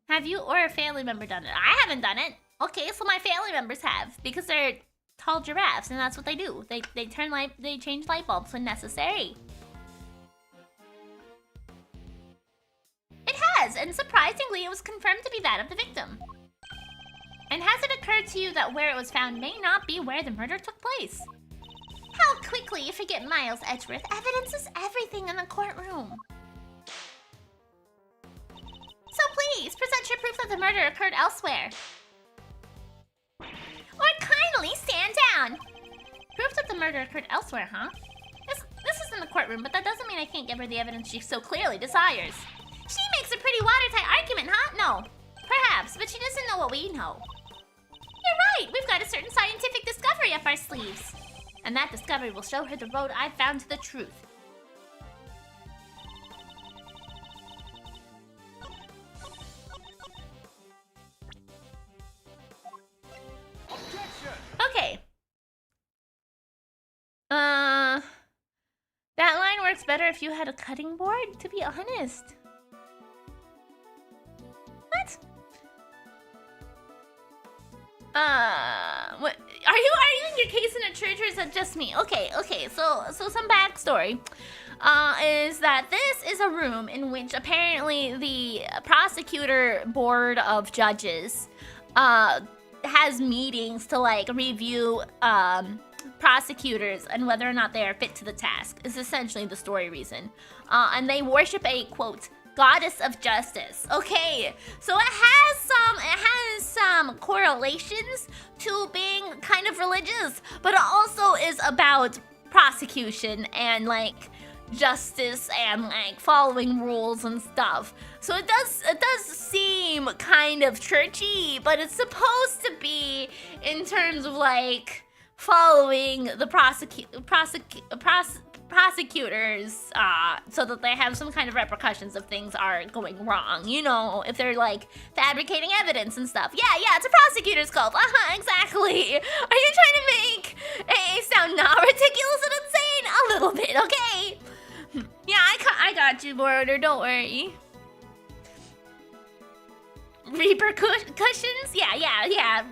Have you or a family member done it? I haven't done it. Okay, so my family members have, because they're tall giraffes and that's what they do. They change light bulbs when necessary. It has, and surprisingly, it was confirmed to be that of the victim. And has it occurred to you that where it was found may not be where the murder took place? How quickly you forget Miles Edgeworth. Evidence is everything in the courtroom. So please, present your proof that the murder occurred elsewhere. Or kindly stand down. Proof that the murder occurred elsewhere, huh? This is in the courtroom, but that doesn't mean I can't give her the evidence she so clearly desires. She makes a pretty watertight argument, huh? No. Perhaps, but she doesn't know what we know. You're right, we've got a certain scientific discovery up our sleeves. And that discovery will show her the road I've found to the truth. Objection. Okay. That line works works better if you had a cutting board, to be honest. What? What? Are you arguing your case in a church, or is that just me? Okay, so some backstory. Is that this is a room in which apparently the prosecutor board of judges has meetings to like review prosecutors and whether or not they are fit to the task is essentially the story reason. And they worship a quote goddess of justice. Okay, so it has some correlations to being kind of religious, but it also is about prosecution and like justice and like following rules and stuff. So it does seem kind of churchy, but it's supposed to be in terms of like following the prosecutors so that they have some kind of repercussions if things are going wrong. You know, if they're like fabricating evidence and stuff. Yeah, it's a prosecutor's cult. Exactly. Are you trying to make AA sound not ridiculous and insane? A little bit, okay? Yeah, I got you, Border, don't worry. Repercussions? Yeah,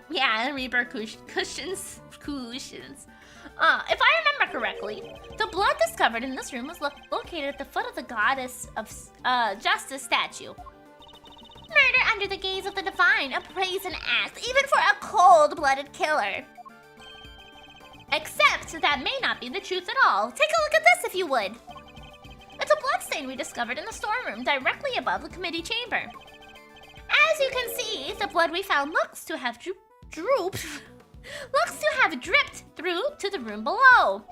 repercussions. If I remember correctly, the blood discovered in this room was located at the foot of the goddess of justice statue. Murder under the gaze of the divine, a brazen act, even for a cold-blooded killer. Except that may not be the truth at all. Take a look at this if you would. It's a bloodstain we discovered in the storeroom directly above the committee chamber. As you can see, the blood we found looks to have dripped through to the room below.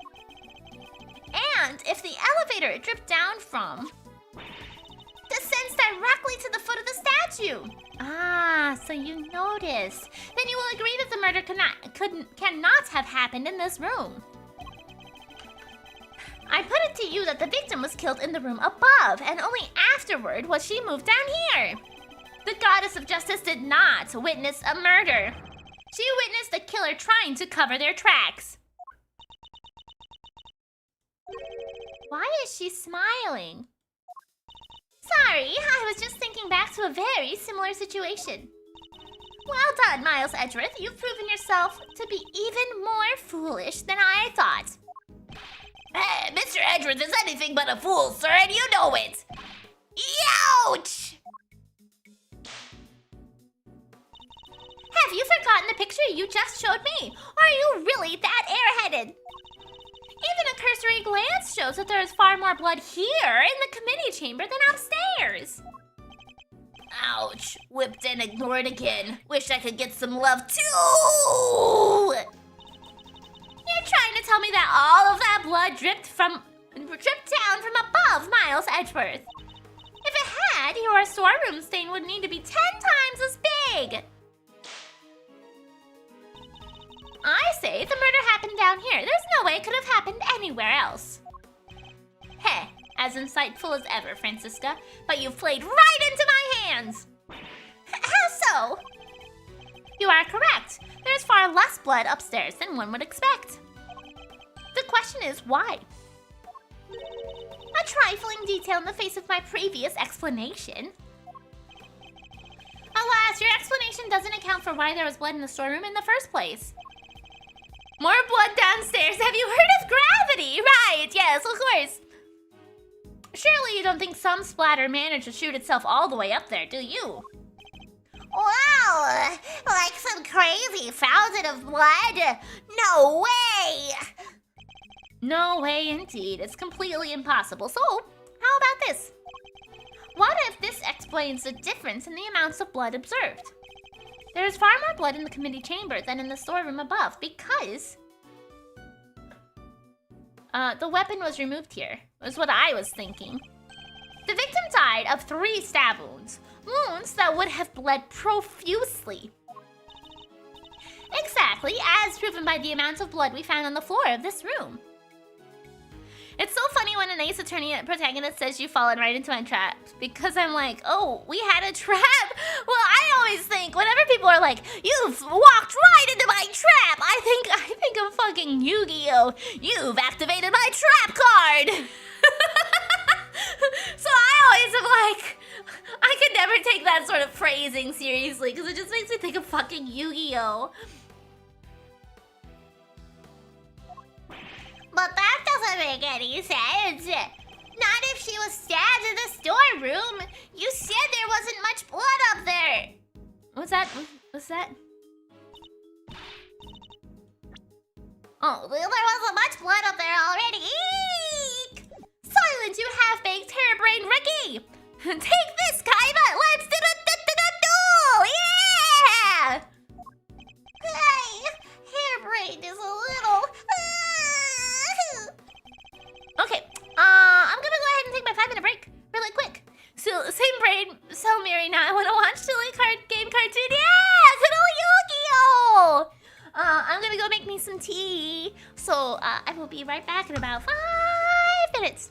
And if the elevator it dripped down from descends directly to the foot of the statue. So you noticed. Then you will agree that the murder cannot have happened in this room. I put it to you that the victim was killed in the room above, and only afterward was she moved down here. The goddess of justice did not witness a murder. She witnessed the killer trying to cover their tracks. Why is she smiling? Sorry, I was just thinking back to a very similar situation. Well done, Miles Edgeworth. You've proven yourself to be even more foolish than I thought. Mr. Edgeworth is anything but a fool, sir, and you know it! Ouch! Have you forgotten the picture you just showed me? Or are you really that airheaded? Even a cursory glance shows that there is far more blood here in the committee chamber than upstairs. Ouch. Whipped and ignored again. Wish I could get some love too! You're trying to tell me that all of that blood dripped down from above, Miles Edgeworth. If it had, your storeroom stain would need to be 10 times as big. I say the murder happened down here. There's no way it could have happened anywhere else. Heh, as insightful as ever, Francisca, but you've played right into my hands. How so? You are correct. There's far less blood upstairs than one would expect. The question is, why? A trifling detail in the face of my previous explanation. Alas, your explanation doesn't account for why there was blood in the storeroom in the first place. More blood downstairs. Have you heard of gravity? Right, yes, of course. Surely you don't think some splatter managed to shoot itself all the way up there, do you? Wow, like some crazy fountain of blood? No way! No way indeed. It's completely impossible. So, how about this? What if this explains the difference in the amounts of blood observed? There is far more blood in the committee chamber than in the storeroom above because the weapon was removed here, was what I was thinking. The victim died of 3 stab wounds, wounds that would have bled profusely. Exactly, as proven by the amounts of blood we found on the floor of this room. It's so funny when an Ace Attorney protagonist says you've fallen right into my trap, because I'm like, oh, we had a trap? Well, I always think, whenever people are like, you've walked right into my trap, I think of fucking Yu-Gi-Oh! You've activated my trap card! So I always am like, I could never take that sort of phrasing seriously because it just makes me think of fucking Yu-Gi-Oh! But that doesn't make any sense. Not if she was stabbed in the storeroom. You said there wasn't much blood up there. What's that? What's that? Oh, well, there wasn't much blood up there already. Eek! Silence, you half-baked harebrained Ricky! Take this, Kaiba! Let's do-do-do-do-do! Yeah! Hey, harebrained is a little... Okay, I'm gonna go ahead and take my 5-minute break really quick. So, same brain, so Miri, now I wanna watch silly game cartoon. Yeah! Little Yu-Gi-Oh! I'm gonna go make me some tea. So, I will be right back in about 5 minutes.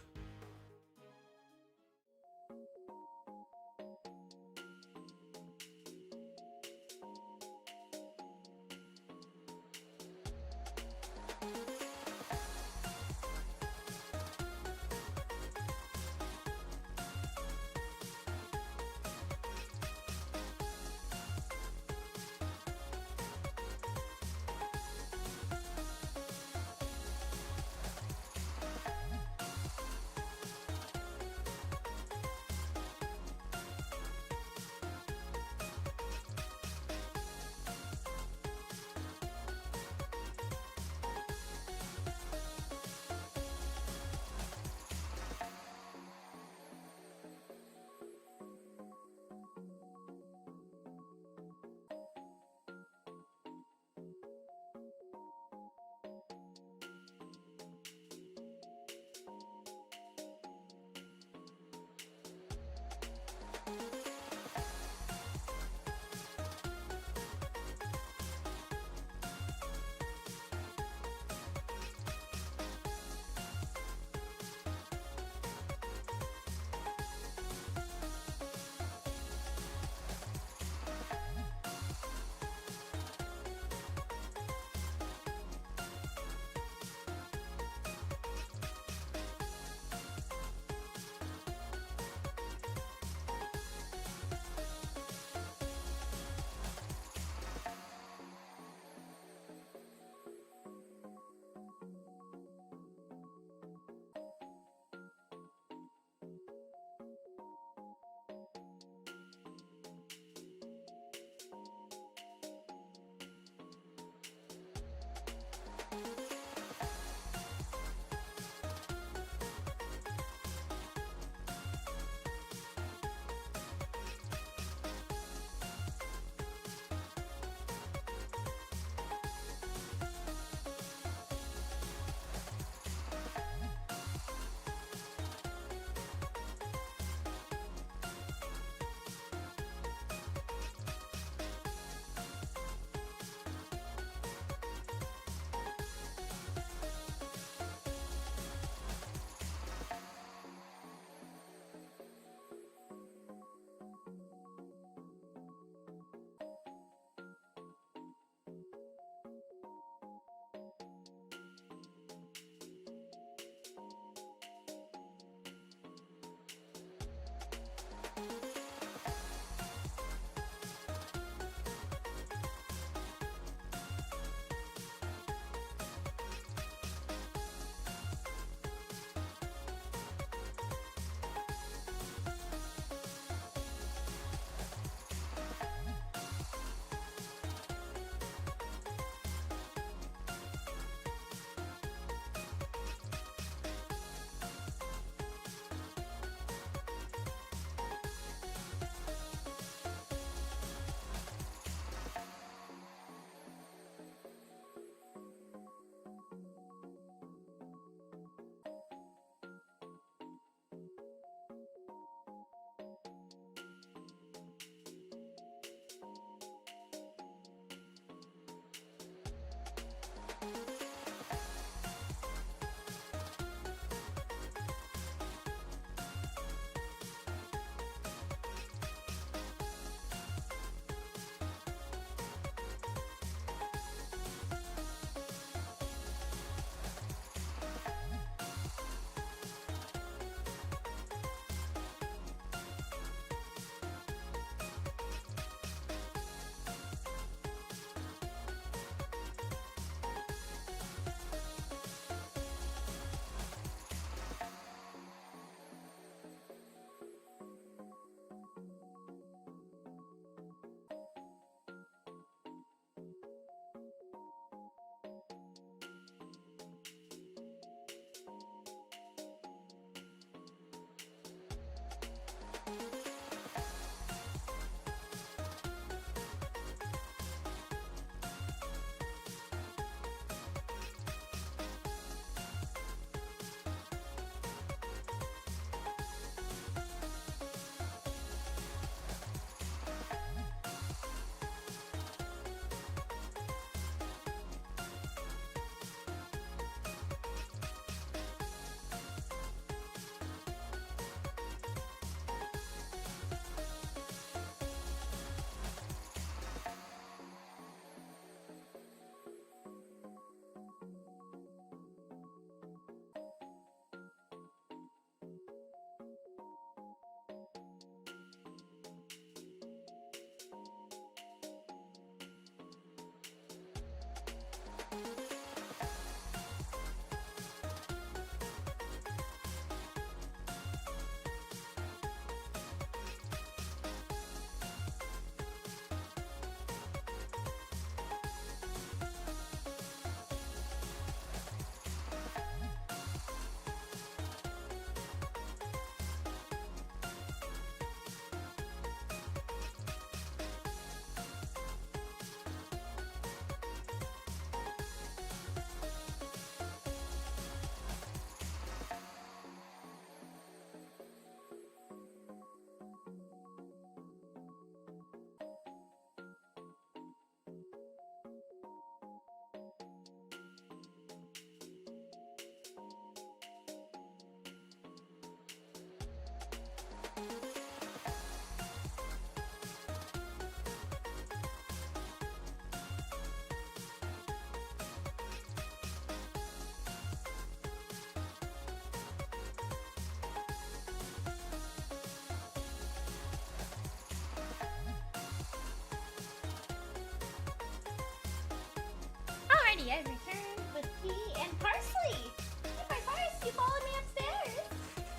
Alrighty, I returned with tea and parsley. Hey, my Pars, you followed me upstairs.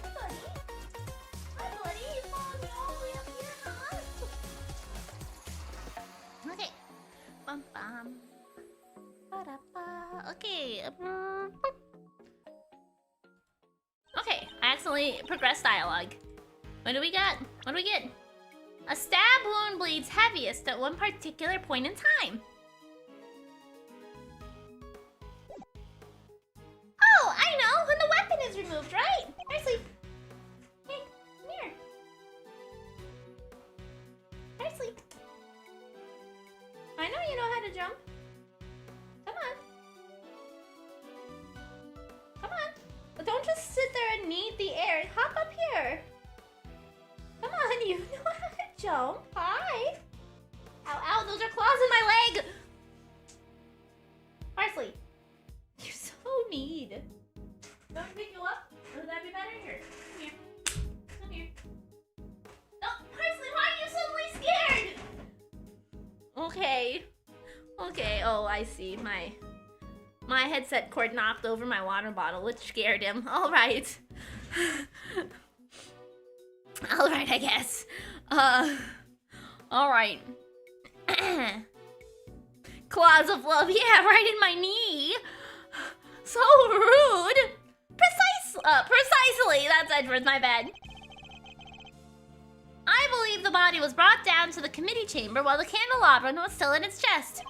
Hi, buddy. Hi, buddy. You followed me all the way up here, huh? Okay. Bum bum. Ba-da-ba. Okay. Okay, I accidentally progressed dialogue. What do we got? What do we get? A stab wound bleeds heaviest at one particular point in time. Oh, I know! When the weapon is removed, right? Parsley! Hey, come here. Parsley. I know you know how to jump. Come on. Come on. But don't just sit there and knead the air. Hop up here. Come on, you know how to jump. Hi. Ow, ow, those are claws in my leg. Parsley. You're so neat. Don't pick you up? Would that be better? Here. Come here. Come here. No, Parsley, why are you suddenly scared? Okay. Okay, oh, I see. My headset cord knocked over my water bottle, which scared him. Alright. Alright, I guess. Alright. Claws of love, yeah, right in my knee. So rude. Precisely, that's Edward, my bad. I believe the body was brought down to the committee chamber while the candelabra was still in its chest.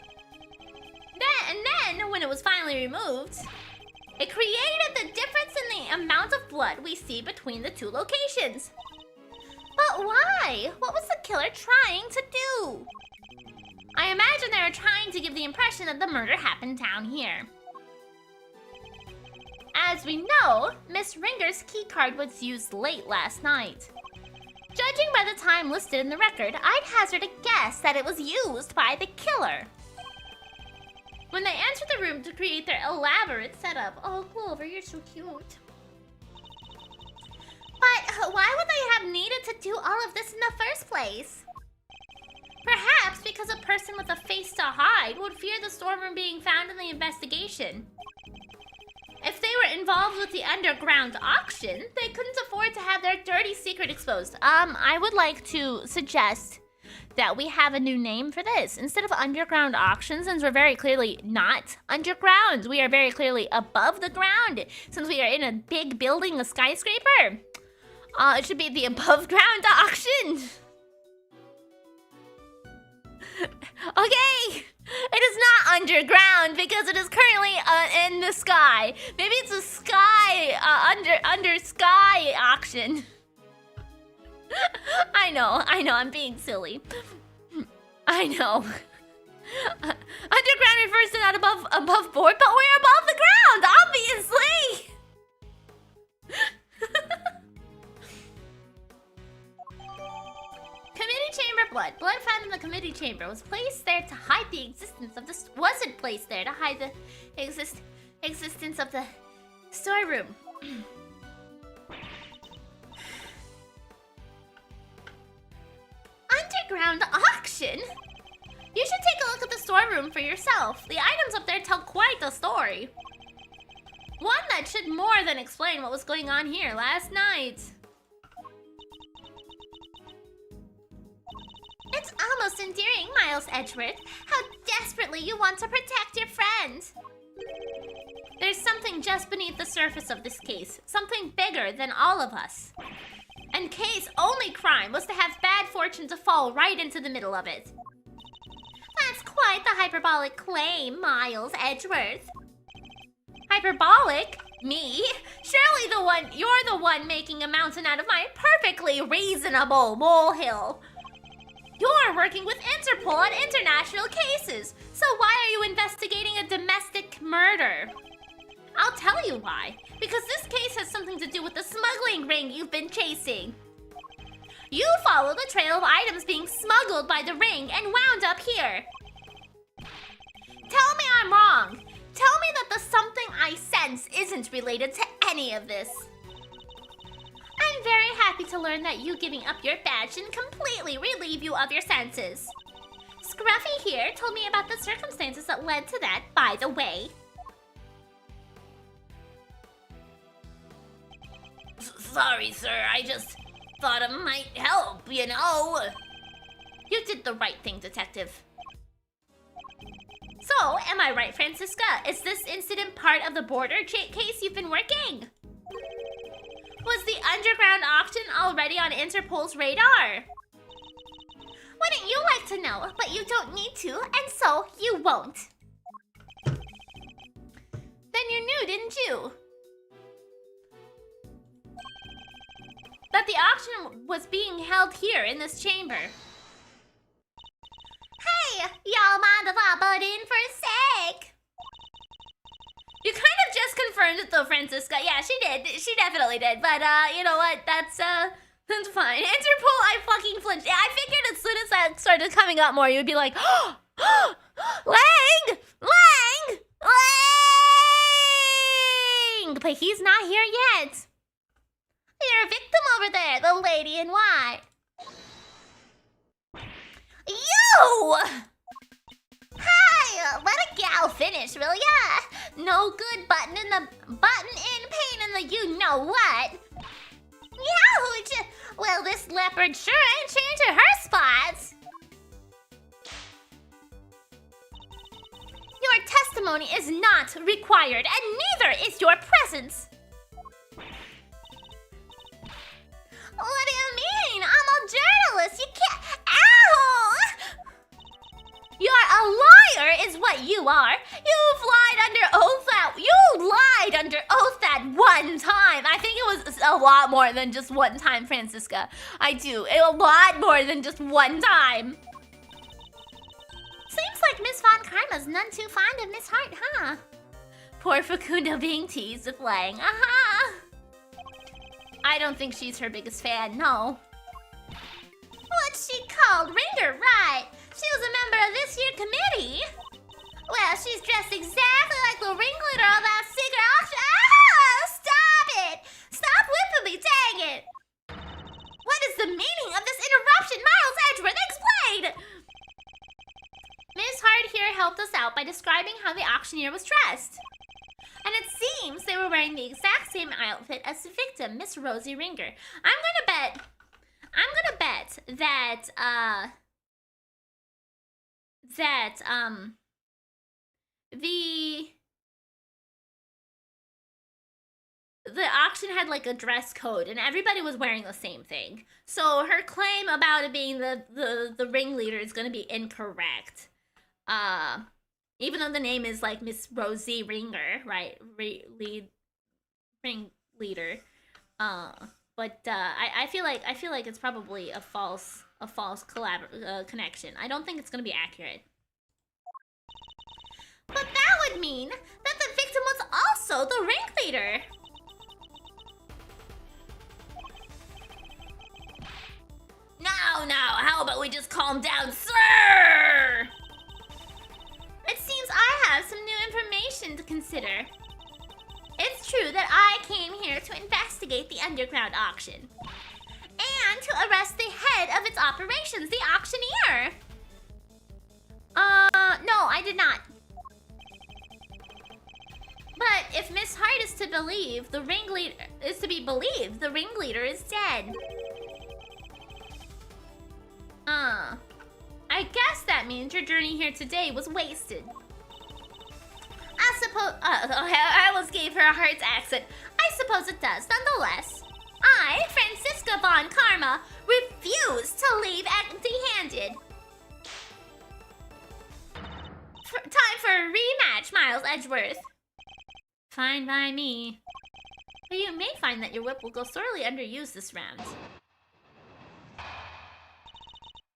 Then, when it was finally removed, it created the difference in the amount of blood we see between the two locations. But why? What was the killer trying to do? I imagine they were trying to give the impression that the murder happened down here. As we know, Miss Ringer's keycard was used late last night. Judging by the time listed in the record, I'd hazard a guess that it was used by the killer. When they entered the room to create their elaborate setup. Oh, Clover, you're so cute. But why would they have needed to do all of this in the first place? Perhaps because a person with a face to hide would fear the storeroom being found in the investigation. If they were involved with the underground auction, they couldn't afford to have their dirty secret exposed. I would like to suggest that we have a new name for this. Instead of underground auction, since we're very clearly not underground, we are very clearly above the ground. Since we are in a big building, a skyscraper, it should be the above ground auction. Okay, it is not underground because it is currently in the sky. Maybe it's a sky, under sky auction. I know, I'm being silly. I know. Underground refers to not above board, but we're above the ground, obviously! Committee chamber blood. Blood found in the committee chamber was placed there to hide the existence of this. Wasn't placed there to hide the existence of the storeroom. Underground auction? You should take a look at the storeroom for yourself. The items up there tell quite a story. One that should more than explain what was going on here last night. It's almost endearing, Miles Edgeworth. How desperately you want to protect your friend. There's something just beneath the surface of this case. Something bigger than all of us. And Kay's only crime was to have bad fortune to fall right into the middle of it. That's quite the hyperbolic claim, Miles Edgeworth. Hyperbolic? Me? Surely you're the one making a mountain out of my perfectly reasonable molehill. You're working with Interpol on international cases, so why are you investigating a domestic murder? I'll tell you why. Because this case has something to do with the smuggling ring you've been chasing. You follow the trail of items being smuggled by the ring and wound up here. Tell me I'm wrong. Tell me that the something I sense isn't related to any of this. I'm very happy to learn that you giving up your badge didn't completely relieve you of your senses. Scruffy here told me about the circumstances that led to that, by the way. Sorry, sir. I just thought it might help, you know. You did the right thing, Detective. So, am I right, Francisca? Is this incident part of the border case you've been working? Was the underground auction already on Interpol's radar? Wouldn't you like to know, but you don't need to, and so you won't. Then you knew, didn't you? That the auction was being held here in this chamber. Hey, y'all mind if I butt in for a sec? You kind of just confirmed it though, Francisca. Yeah, she did. She definitely did. But, you know what? That's fine. Interpol, I fucking flinched. I figured as soon as that started coming up more, you'd be like, oh, Lang! Lang! Lang! But he's not here yet. You're a victim over there, the lady in white. You! Hey, let a gal finish, will ya? No good button in pain in the you know what. Youch! Well, this leopard sure ain't changing her spots. Your testimony is not required, and neither is your presence. What do you mean? I'm a journalist. You can't. Ow! You're a liar, is what you are. You've lied under oath you lied under oath that one time. I think it was a lot more than just one time, Francisca. I do. A lot more than just one time. Seems like Miss Von Karma's none too fond of Miss Hart, huh? Poor Facundo being teased with Lang. I don't think she's her biggest fan, no. What's she called? Ringer, right. She was a member of this here committee. Well, she's dressed exactly like the ringleader of that secret auction. Stop it! Stop whipping me, dang it! What is the meaning of this interruption? Miles Edgeworth, explain! Ms. Hart here helped us out by describing how the auctioneer was dressed. And it seems they were wearing the exact same outfit as the victim, Miss Rosie Ringer. I'm gonna bet that, the auction had like a dress code and everybody was wearing the same thing. So her claim about it being the ringleader is gonna be incorrect. Even though the name is like Miss Rosie Ringer, right? Ringleader. But I feel like it's probably a false connection. I don't think it's gonna be accurate. But that would mean that the victim was also the ringleader. Now, how about we just calm down, sir? It seems I have some new information to consider. It's true that I came here to investigate the underground auction. And to arrest the head of its operations, the auctioneer. No, I did not. But if Miss Hart is to believe, the ringleader is dead. I guess that means your journey here today was wasted. I suppose... I almost gave her a Heart's accent. I suppose it does, nonetheless. I, Francisca Von Karma, refuse to leave empty-handed. Time for a rematch, Miles Edgeworth. Fine by me. But you may find that your whip will go sorely underused this round.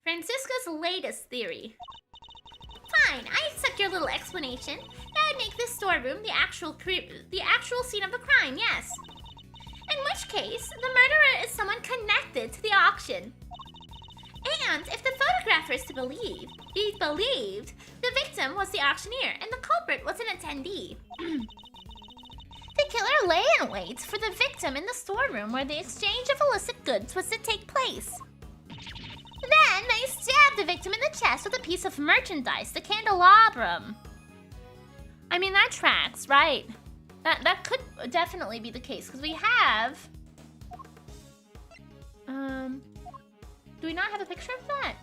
Francisca's latest theory. Fine, I accept your little explanation. That would make this storeroom the actual scene of the crime, yes. In which case, the murderer is someone connected to the auction. And if the photographer is to be believed, the victim was the auctioneer and the culprit was an attendee. The killer lay in wait for the victim in the storeroom where the exchange of illicit goods was to take place. Then they stabbed the victim in the chest with a piece of merchandise, the candelabrum. I mean, that tracks, right? That could definitely be the case, because we have... Do we not have a picture of that?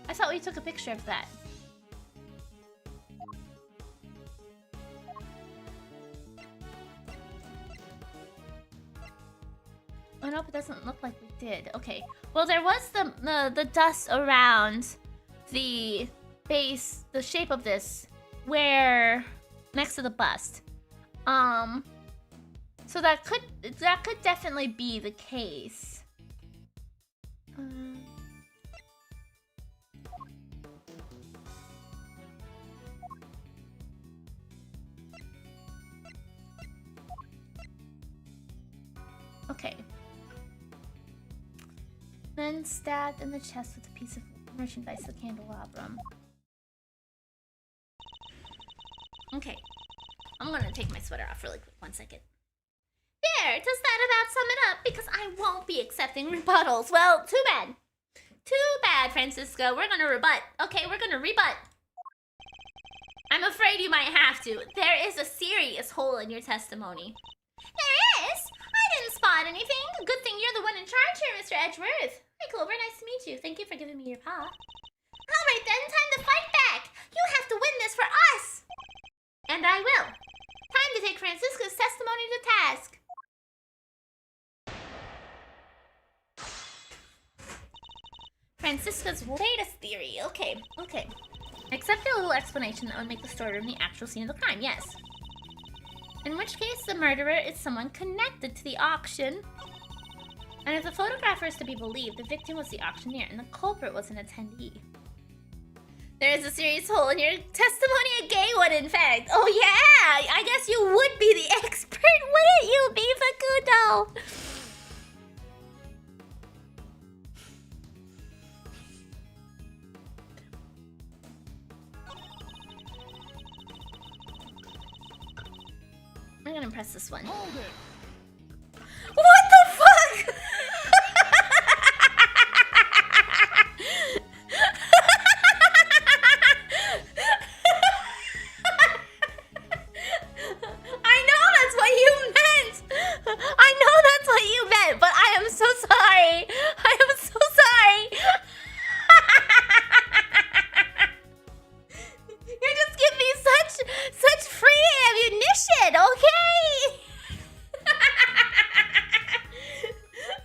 I thought we took a picture of that. Oh, nope, it doesn't look like we did. Okay. Well, there was the dust around the base, the shape of this, where next to the bust. So that could definitely be the case. Okay. Then stabbed in the chest with a piece of merchandise, the candelabrum. Okay. I'm gonna take my sweater off really quick. 1 second. There! Does that about sum it up? Because I won't be accepting rebuttals. Well, too bad. Too bad, Francisco. We're gonna rebut. Okay, we're gonna rebut. I'm afraid you might have to. There is a serious hole in your testimony. There is? I didn't spot anything. Good thing you're the one in charge here, Mr. Edgeworth. Hi, Clover. Nice to meet you. Thank you for giving me your paw. All right, then. Time to fight back. You have to win this for us. And I will. Time to take Francisco's testimony to task. Francisco's latest theory. Okay. Accept a little explanation that would make the storeroom the actual scene of the crime. Yes. In which case, the murderer is someone connected to the auction. And if the photographer is to be believed, the victim was the auctioneer and the culprit was an attendee. There is a serious hole in your testimony, a gay one, in fact. Oh yeah, I guess you would be the expert, wouldn't you be, Facundo? I'm gonna press this one. Hold it. What the fuck? I know that's what you meant, but I am so sorry. I am so sorry. You just give me such free ammunition, okay?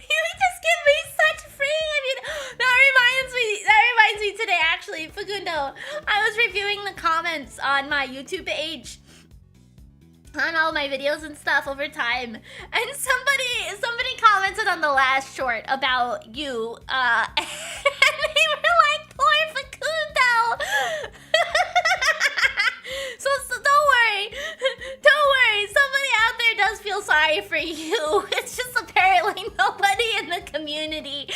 You just give me such free ammunition. That reminds me today, actually, Facundo. I was reviewing the comments on my YouTube page on all my videos and stuff over time, and somebody commented on the last short about you, and they were like, poor Facundo. So don't worry, somebody out there does feel sorry for you. It's just apparently nobody in the community.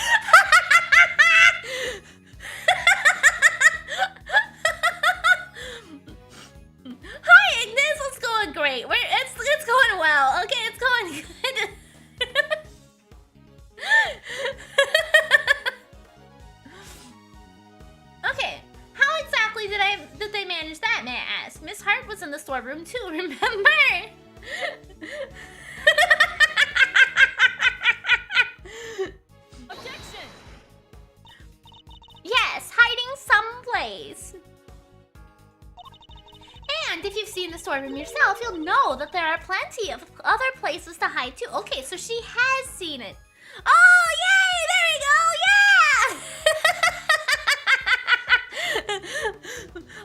Hi, Ignis. It's going great. It's going well. Okay, it's going good. Okay, how exactly did they manage that, may I ask? Miss Hart was in the storeroom too, remember? Objection! Yes, hiding someplace. And if you've seen the storeroom yourself, you'll know that there are plenty of other places to hide too. Okay, so she has seen it. Oh, yay! There we go! Yeah!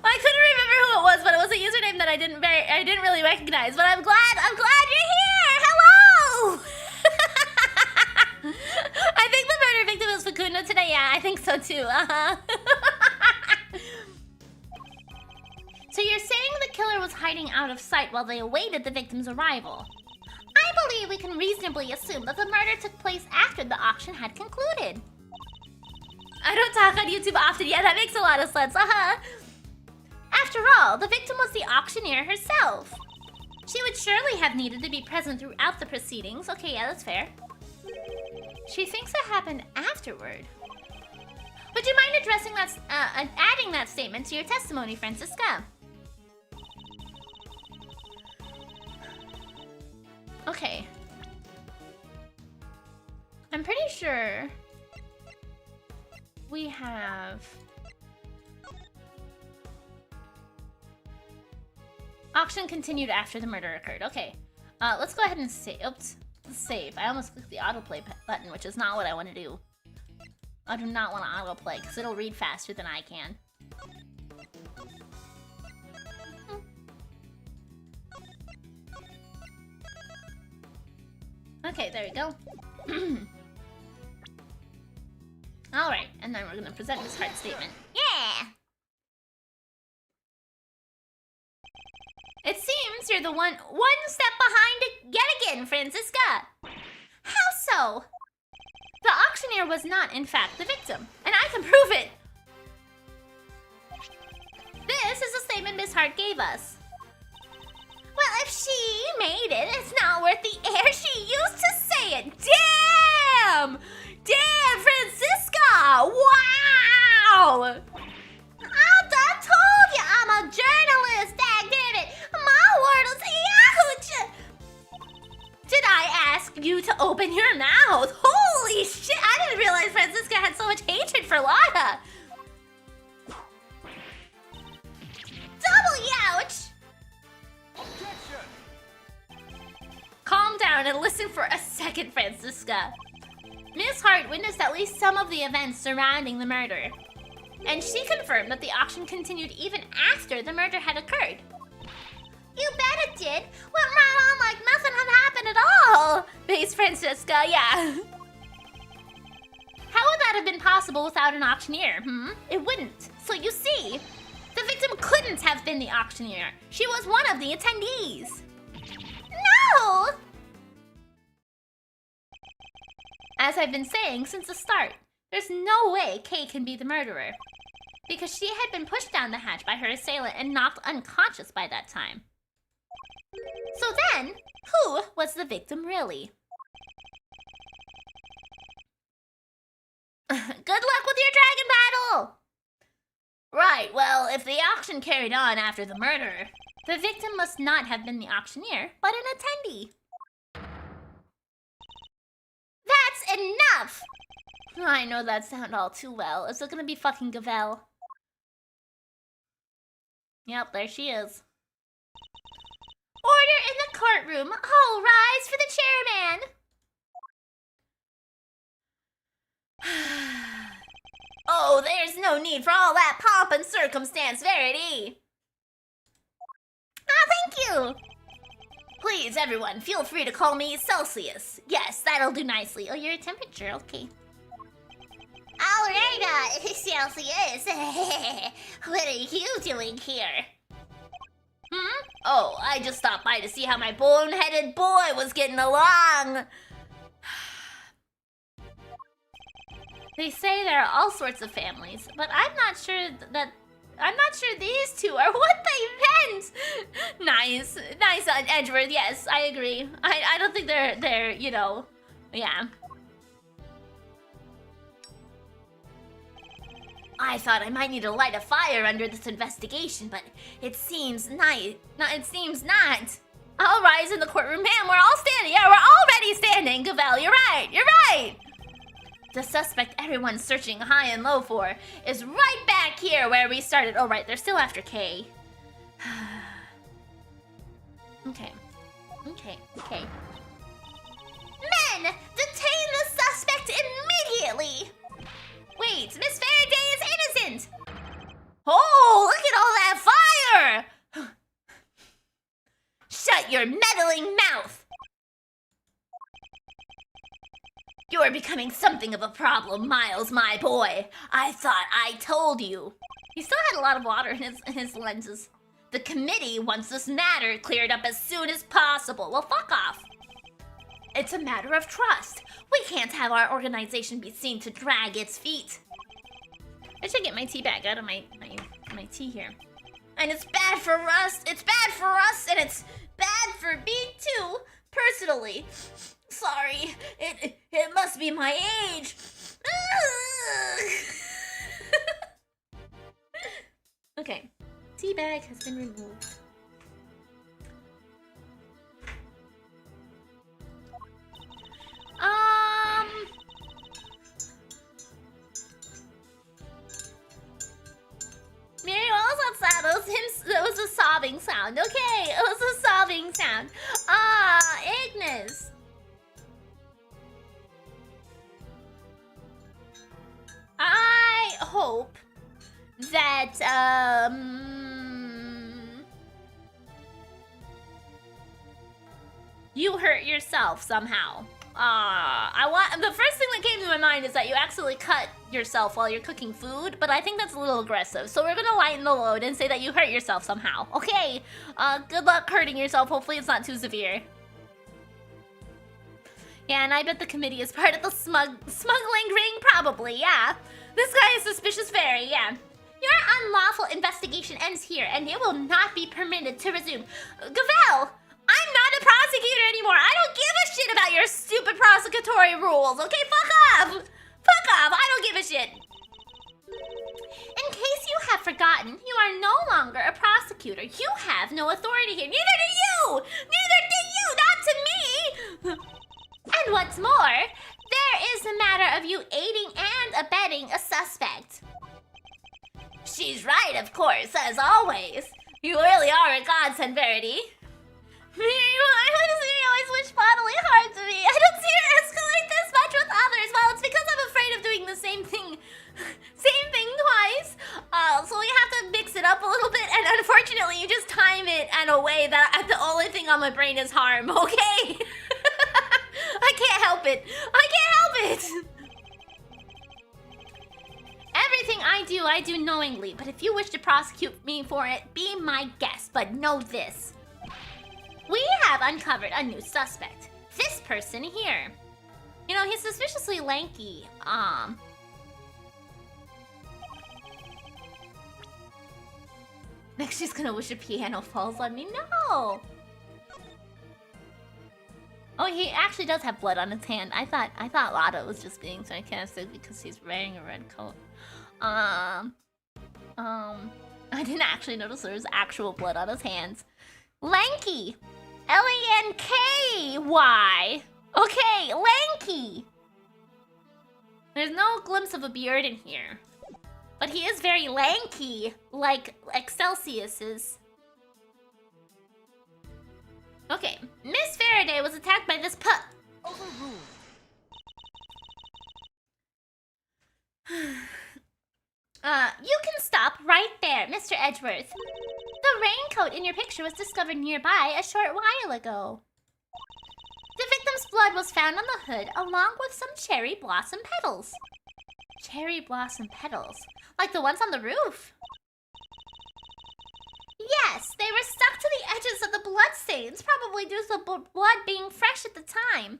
I couldn't remember who it was, but it was a username that I didn't really recognize. But I'm glad you're here. Hello! I think the murder victim is Facundo today. Yeah, I think so too. So you're saying the killer was hiding out of sight while they awaited the victim's arrival? I say we can reasonably assume that the murder took place after the auction had concluded. I don't talk on YouTube often. Yeah, that makes a lot of sense. After all, the victim was the auctioneer herself. She would surely have needed to be present throughout the proceedings. Okay, yeah, that's fair. She thinks it happened afterward. Would you mind addressing that, adding that statement to your testimony, Francisca? Okay. I'm pretty sure we have auction continued after the murder occurred. Okay. Let's go ahead and save. Oops. Save. I almost clicked the autoplay button, which is not what I want to do. I do not want to autoplay because it'll read faster than I can. Okay, there we go. Alright, and then we're gonna present this hard statement. Yeah! It seems you're the one step behind it yet again, Francisca. How so? The auctioneer was not, in fact, the victim, and I can prove it. This is a statement Miss Hart gave us. Well, if she made it, it's not worth the air she used to say it. Damn! Damn, Francisca! Wow! I told you I'm a journalist, dagnabbit! My word is huge! Did I ask you to open your mouth? Holy shit! I didn't realize Francisca had so much hatred for Lara! Double youch! Objection! Calm down and listen for a second, Francisca. Miss Hart witnessed at least some of the events surrounding the murder. And she confirmed that the auction continued even after the murder had occurred. You bet it did. Went right on like nothing had happened at all. Based Francisca, yeah. How would that have been possible without an auctioneer, It wouldn't. So you see, the victim couldn't have been the auctioneer. She was one of the attendees. No! As I've been saying since the start, there's no way Kay can be the murderer. Because she had been pushed down the hatch by her assailant and knocked unconscious by that time. So then, who was the victim really? Good luck with your dragon battle! Right, well, if the auction carried on after the murder, the victim must not have been the auctioneer, but an attendee. That's enough! I know that sound all too well. Is it gonna be fucking Gavel? Yep, there she is. Order in the courtroom. All rise for the chairman. Oh, there's no need for all that pomp and circumstance, Verity. Ah, thank you. Please, everyone, feel free to call me Celsius. Yes, that'll do nicely. Oh, your temperature, okay. All right, Celsius. What are you doing here? Oh, I just stopped by to see how my bone-headed boy was getting along. They say there are all sorts of families, but I'm not sure these two are what they meant. Nice, Edward. Yes, I agree. I don't think they're you know, yeah. I thought I might need to light a fire under this investigation, but it seems not. I'll rise in the courtroom, ma'am. We're all standing. Yeah, we're already standing, Gavel. You're right. The suspect everyone's searching high and low for is right back here where we started. Oh, right, they're still after Kay. Okay. Men, detain the suspect immediately! Wait, Miss Faraday is innocent! Oh, look at all that fire! Shut your meddling mouth! You're becoming something of a problem, Miles, my boy. I thought I told you. He still had a lot of water in his lenses. The committee wants this matter cleared up as soon as possible. Well, fuck off. It's a matter of trust. We can't have our organization be seen to drag its feet. I should get my tea bag out of my tea here. And it's bad for us. It's bad for us, and it's bad for me too, personally. Sorry. It must be my age. Okay. Tea bag has been removed. Mary, what was that sound? It was a sobbing sound. Okay, it was a sobbing sound. Ignis. I hope that, you hurt yourself somehow. The first thing that came to my mind is that you accidentally cut yourself while you're cooking food, but I think that's a little aggressive. So we're gonna lighten the load and say that you hurt yourself somehow. Okay, good luck hurting yourself. Hopefully it's not too severe. Yeah, and I bet the committee is part of the smuggling ring, probably, yeah. This guy is suspicious fairy, yeah. Your unlawful investigation ends here, and it will not be permitted to resume. Gavel! I'm not a prosecutor anymore. I don't give a shit about your stupid prosecutory rules, okay? Fuck off! Fuck off! I don't give a shit. In case you have forgotten, you are no longer a prosecutor. You have no authority here. Neither do you! Neither do you! Not to me! And what's more, there is a matter of you aiding and abetting a suspect. She's right, of course, as always. You really are a godsend, Verity. Why does he always wish bodily harm to me? I don't see her escalate this much with others. Well, it's because I'm afraid of doing the same thing twice. So we have to mix it up a little bit, and unfortunately, you just time it in a way that the only thing on my brain is harm, okay? I can't help it. I can't help it. Everything I do knowingly, but if you wish to prosecute me for it, be my guest. But know this. We have uncovered a new suspect. This person here. You know, he's suspiciously lanky. Next she's gonna wish a piano falls on me. No! Oh, he actually does have blood on his hand. I thought Lada was just being sarcastic because he's wearing a red coat. I didn't actually notice there was actual blood on his hands. Lanky! L-E-N-K-Y! Okay, lanky! There's no glimpse of a beard in here. But he is very lanky, like Excelsius is. Okay, Miss Faraday was attacked by this pup. Overruled. You can stop right there, Mr. Edgeworth. The raincoat in your picture was discovered nearby a short while ago. The victim's blood was found on the hood along with some cherry blossom petals. Cherry blossom petals? Like the ones on the roof? Yes, they were stuck to the edges of the bloodstains, probably due to the blood being fresh at the time.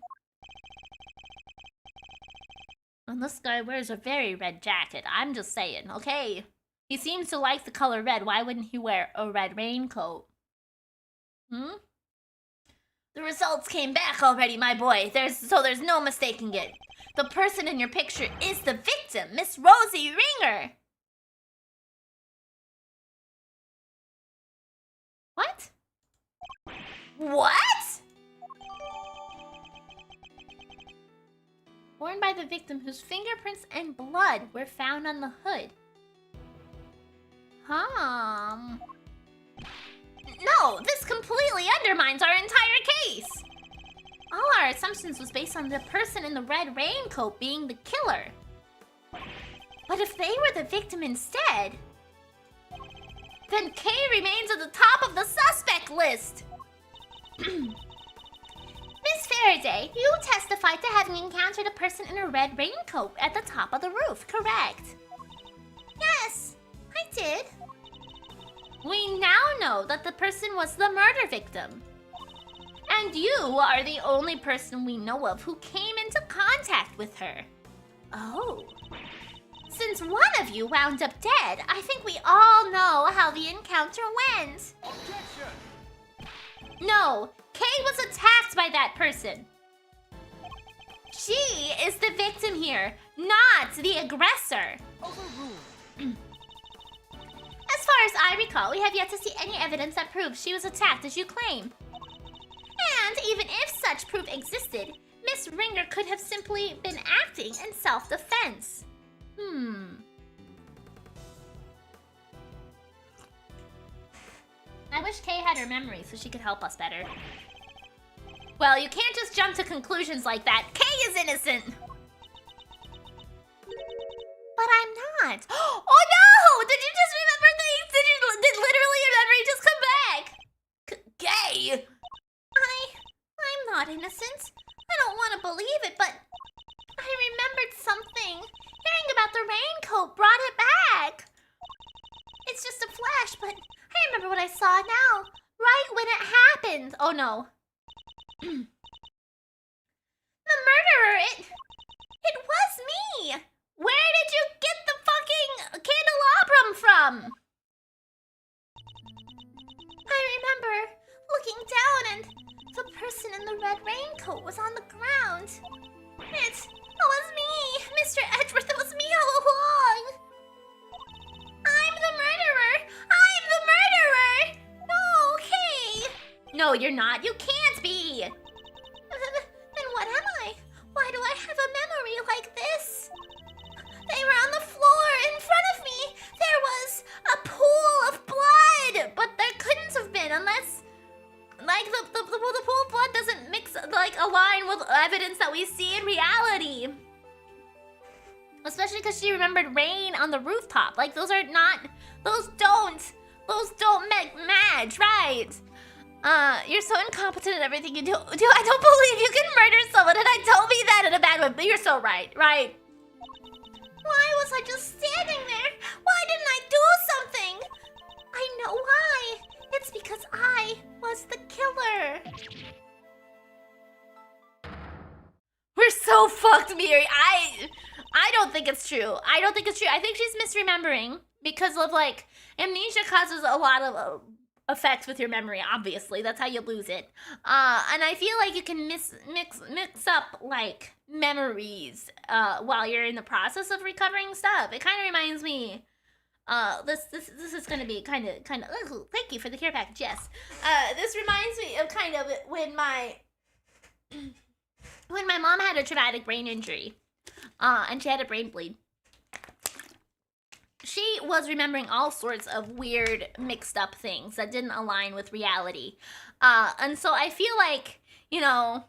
And this guy wears a very red jacket, I'm just saying, okay? He seems to like the color red, why wouldn't he wear a red raincoat? The results came back already, my boy. There's no mistaking it. The person in your picture is the victim, Miss Rosie Ringer. What? What? Worn by the victim whose fingerprints and blood were found on the hood. No, this completely undermines our entire case. All our assumptions was based on the person in the red raincoat being the killer. But if they were the victim instead, then Kay remains at the top of the suspect list. Miss Faraday, you testified to having encountered a person in a red raincoat at the top of the roof, correct? Yes, I did. We now know that the person was the murder victim. And you are the only person we know of who came into contact with her. Oh. Since one of you wound up dead, I think we all know how the encounter went. Objection! No, Kay was attacked by that person. She is the victim here, not the aggressor. Overruled. As far as I recall, we have yet to see any evidence that proves she was attacked as you claim. And even if such proof existed, Miss Ringer could have simply been acting in self-defense. I wish Kay had her memory so she could help us better. Well, you can't just jump to conclusions like that. Kay is innocent! But I'm not. Oh no! Did you just remember things? Did literally your memory just come back? Kay! I'm not innocent. I don't want to believe it, but I remembered something. Hearing about the raincoat brought it back. It's just a flash, but I remember what I saw now. Right when it happened. Oh no. The murderer, it was me. Where did you get the fucking candelabrum from? I remember looking down and the person in the red raincoat was on the ground. It was me, Mr. Edgeworth. It was me all along. I'm the murderer. I'm the murderer. No, Kay. No, you're not. You can't be. Then what am I? Why do I have a memory like this? They were on the floor in front of me. There was a pool of blood, but there couldn't have been unless, like, the pool of blood doesn't align with evidence that we see in reality. Especially because she remembered rain on the rooftop. Like, those don't match, right? You're so incompetent at everything you do. I don't believe you can murder someone, and I don't mean that in a bad way, but you're so right? Why was I just standing there? Why didn't I do something? I know why. It's because I was the killer. We're so fucked, Miri. I don't think it's true. I don't think it's true. I think she's misremembering because of, like, amnesia causes a lot of effects with your memory, obviously. That's how you lose it. And I feel like you can mix up, like, memories while you're in the process of recovering stuff. It kind of reminds me... this is gonna be kind of. Oh, thank you for the care package. Yes. This reminds me of kind of when my mom had a traumatic brain injury, and she had a brain bleed. She was remembering all sorts of weird, mixed up things that didn't align with reality, and so I feel like, you know,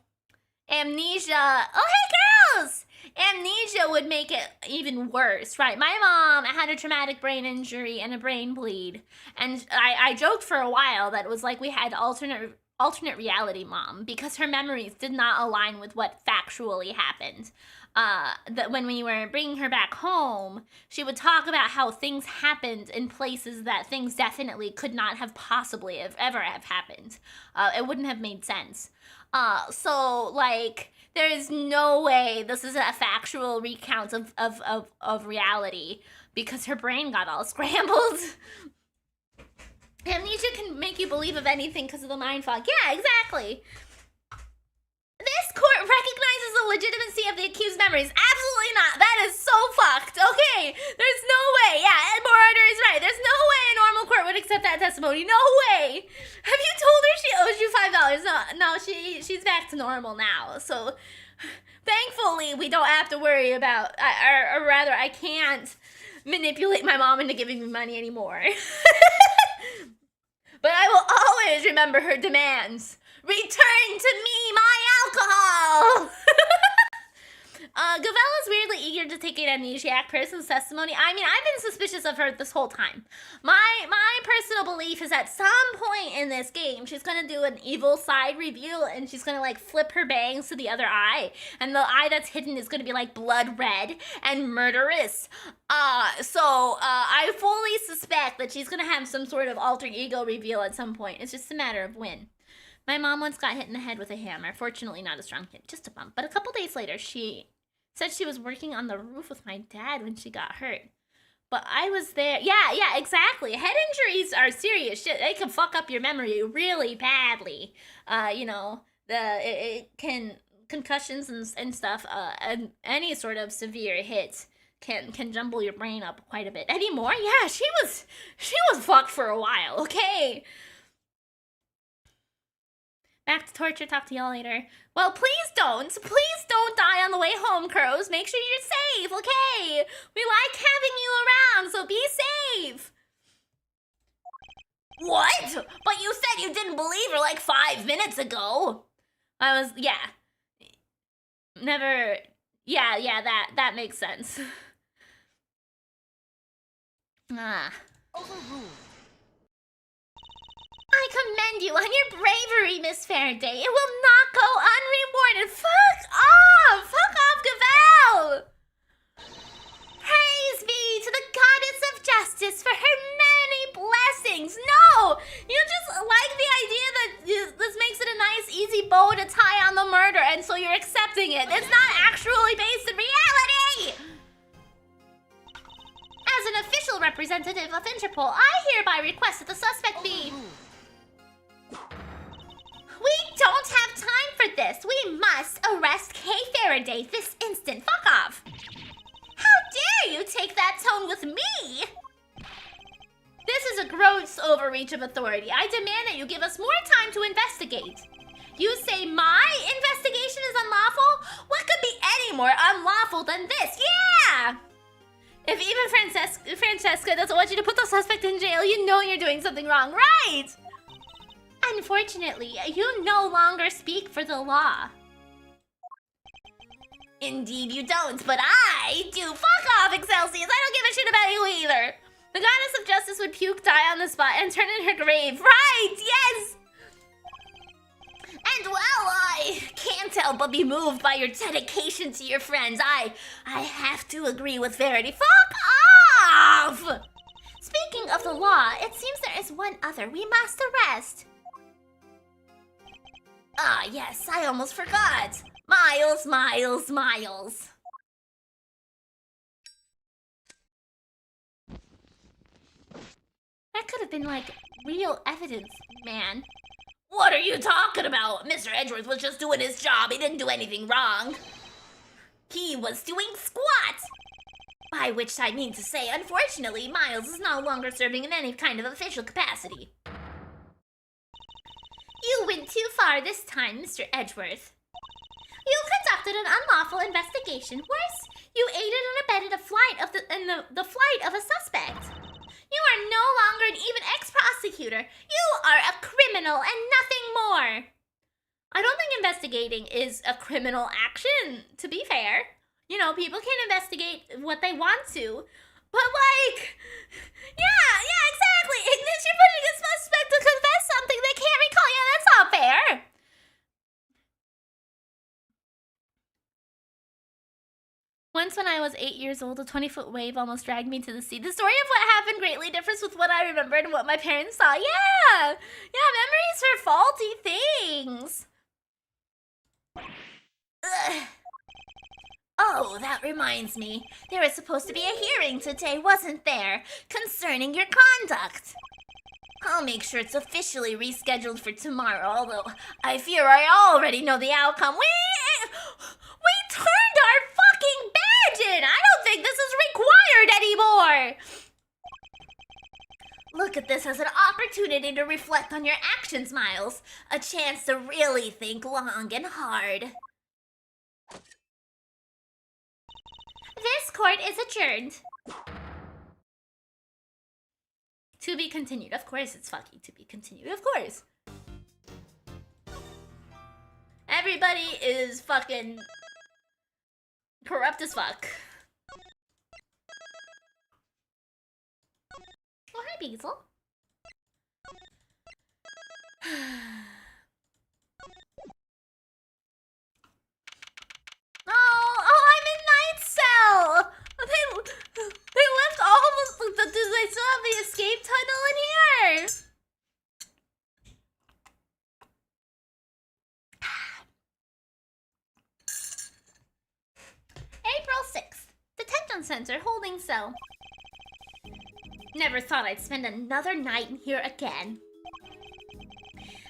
amnesia. Oh, hey, girls! Amnesia would make it even worse, right? My mom had a traumatic brain injury and a brain bleed, and I joked for a while that it was like we had alternate reality mom because her memories did not align with what factually happened. That when we were bringing her back home, she would talk about how things happened in places that things definitely could not have possibly ever have happened. It wouldn't have made sense. So, like, there is no way this is a factual recount of reality because her brain got all scrambled. Amnesia can make you believe of anything because of the mind fog. Yeah, exactly. This court recognizes the legitimacy of the accused's memories. Absolutely not. That is so fucked. Okay, there's no way. Yeah, Ed Moroder is right. There's no way a normal court would accept that testimony. No way. Have you told her she owes you $5? No, she's back to normal now. So, thankfully, we don't have to worry about, or rather, I can't manipulate my mom into giving me money anymore. But I will always remember her demands. Return to me my alcohol! Gavella's weirdly eager to take an amnesiac person's testimony. I mean, I've been suspicious of her this whole time. My personal belief is at some point in this game, she's gonna do an evil side reveal and she's gonna, like, flip her bangs to the other eye. And the eye that's hidden is gonna be, like, blood red and murderous. So I fully suspect that she's gonna have some sort of alter ego reveal at some point. It's just a matter of when. My mom once got hit in the head with a hammer. Fortunately, not a strong hit, just a bump. But a couple days later, she said she was working on the roof with my dad when she got hurt. But I was there. Yeah, exactly. Head injuries are serious shit. They can fuck up your memory really badly. It can concussions and stuff. And any sort of severe hit can jumble your brain up quite a bit. Anymore? Yeah, she was fucked for a while. Okay. Back to torture. Talk to y'all later. Well, please don't die on the way home, crows. Make sure you're safe, okay? We like having you around, so be safe. What? But you said you didn't believe her like 5 minutes ago. Never, that makes sense. Overruled. I commend you on your bravery, Miss Faraday. It will not go unrewarded. Fuck off! Fuck off, Gavel! Praise be to the goddess of justice for her many blessings. No! You just like the idea that this makes it a nice, easy bow to tie on the murder, and so you're accepting it. It's not actually based in reality! As an official representative of Interpol, I hereby request that the suspect be... We don't have time for this. We must arrest Kay Faraday this instant. Fuck off. How dare you take that tone with me? This is a gross overreach of authority. I demand that you give us more time to investigate. You say my investigation is unlawful? What could be any more unlawful than this? Yeah! If even Francesca doesn't want you to put the suspect in jail, you know you're doing something wrong, right? Unfortunately, you no longer speak for the law. Indeed you don't, but I do. Fuck off, Excelsius. I don't give a shit about you either. The goddess of justice would puke, die on the spot, and turn in her grave. Right, yes! And well, I can't help but be moved by your dedication to your friends. I have to agree with Verity. Fuck off! Speaking of the law, it seems there is one other we must arrest. Ah, yes, I almost forgot. Miles. That could have been, like, real evidence, man. What are you talking about? Mr. Edgeworth was just doing his job. He didn't do anything wrong. He was doing squat. By which I mean to say, unfortunately, Miles is no longer serving in any kind of official capacity. You went too far this time, Mr. Edgeworth. You conducted an unlawful investigation. Worse, you aided and abetted the flight of a suspect. You are no longer an even ex-prosecutor. You are a criminal and nothing more. I don't think investigating is a criminal action, to be fair. You know, people can investigate what they want to. But like, yeah, exactly. Ignis, you're putting a suspect to confess something they can't recall. Yeah, that's not fair. Once when I was 8 years old, a 20-foot wave almost dragged me to the sea. The story of what happened greatly differs with what I remembered and what my parents saw. Yeah, memories are faulty things. Ugh. Oh, that reminds me. There was supposed to be a hearing today, wasn't there? Concerning your conduct. I'll make sure it's officially rescheduled for tomorrow, although I fear I already know the outcome. We turned our fucking badge in! I don't think this is required anymore! Look at this as an opportunity to reflect on your actions, Miles. A chance to really think long and hard. This court is adjourned. To be continued. Of course it's fucking to be continued. Of course. Everybody is fucking corrupt as fuck. Oh, hi, Beazle. Oh, I'm in night cell. They left all of the. Do they still have the escape tunnel in here? detention center holding cell. Never thought I'd spend another night in here again.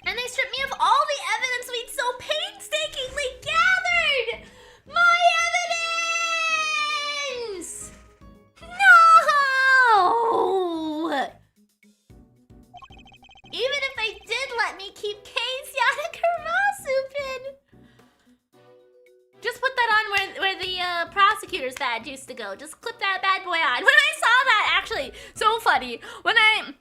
And they stripped me of all the evidence we'd so painstakingly gathered! My evidence! No! Even if they did let me keep Case Yanakarasupin. Just put that on where the prosecutor's badge used to go. Just clip that bad boy on. When I saw that, actually, so funny. When I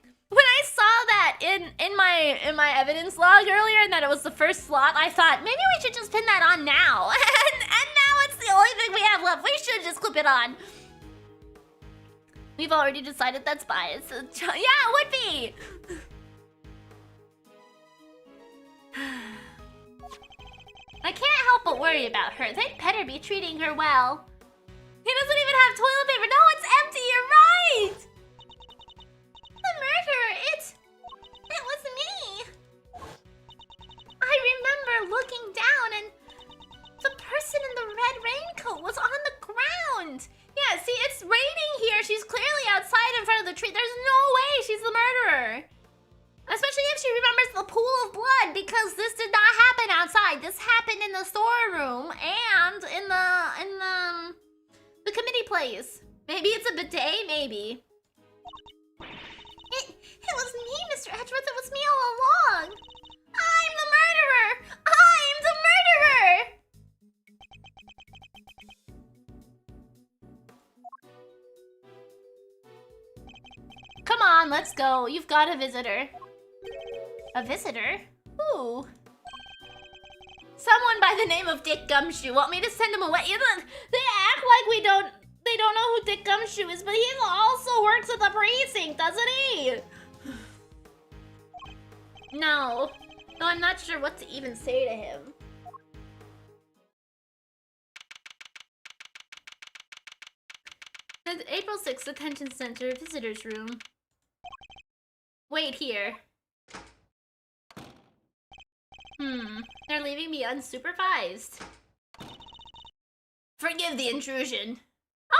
saw that in my evidence log earlier and that it was the first slot, I thought maybe we should just pin that on now. and now it's the only thing we have left. We should just clip it on. We've already decided that's bias. Yeah, it would be. I can't help but worry about her. They'd better be treating her well. He doesn't even have toilet paper. No, it's empty. You're right. The murderer, it was me. I remember looking down and the person in the red raincoat was on the ground. Yeah, see, it's raining here. She's clearly outside in front of the tree. There's no way she's the murderer. Especially if she remembers the pool of blood, because this did not happen outside. This happened in the storeroom and in the committee place. Maybe it's a bidet, maybe. It was me, Mr. Edgeworth. It was me all along. I'm the murderer. I'm the murderer. Come on, let's go. You've got a visitor. A visitor? Who? Someone by the name of Dick Gumshoe. Want me to send him away? They act like they don't know who Dick Gumshoe is, but he also works at the precinct, doesn't he? No. No, I'm not sure what to even say to him. The April 6th Detention Center Visitors Room. Wait here. They're leaving me unsupervised. Forgive the intrusion.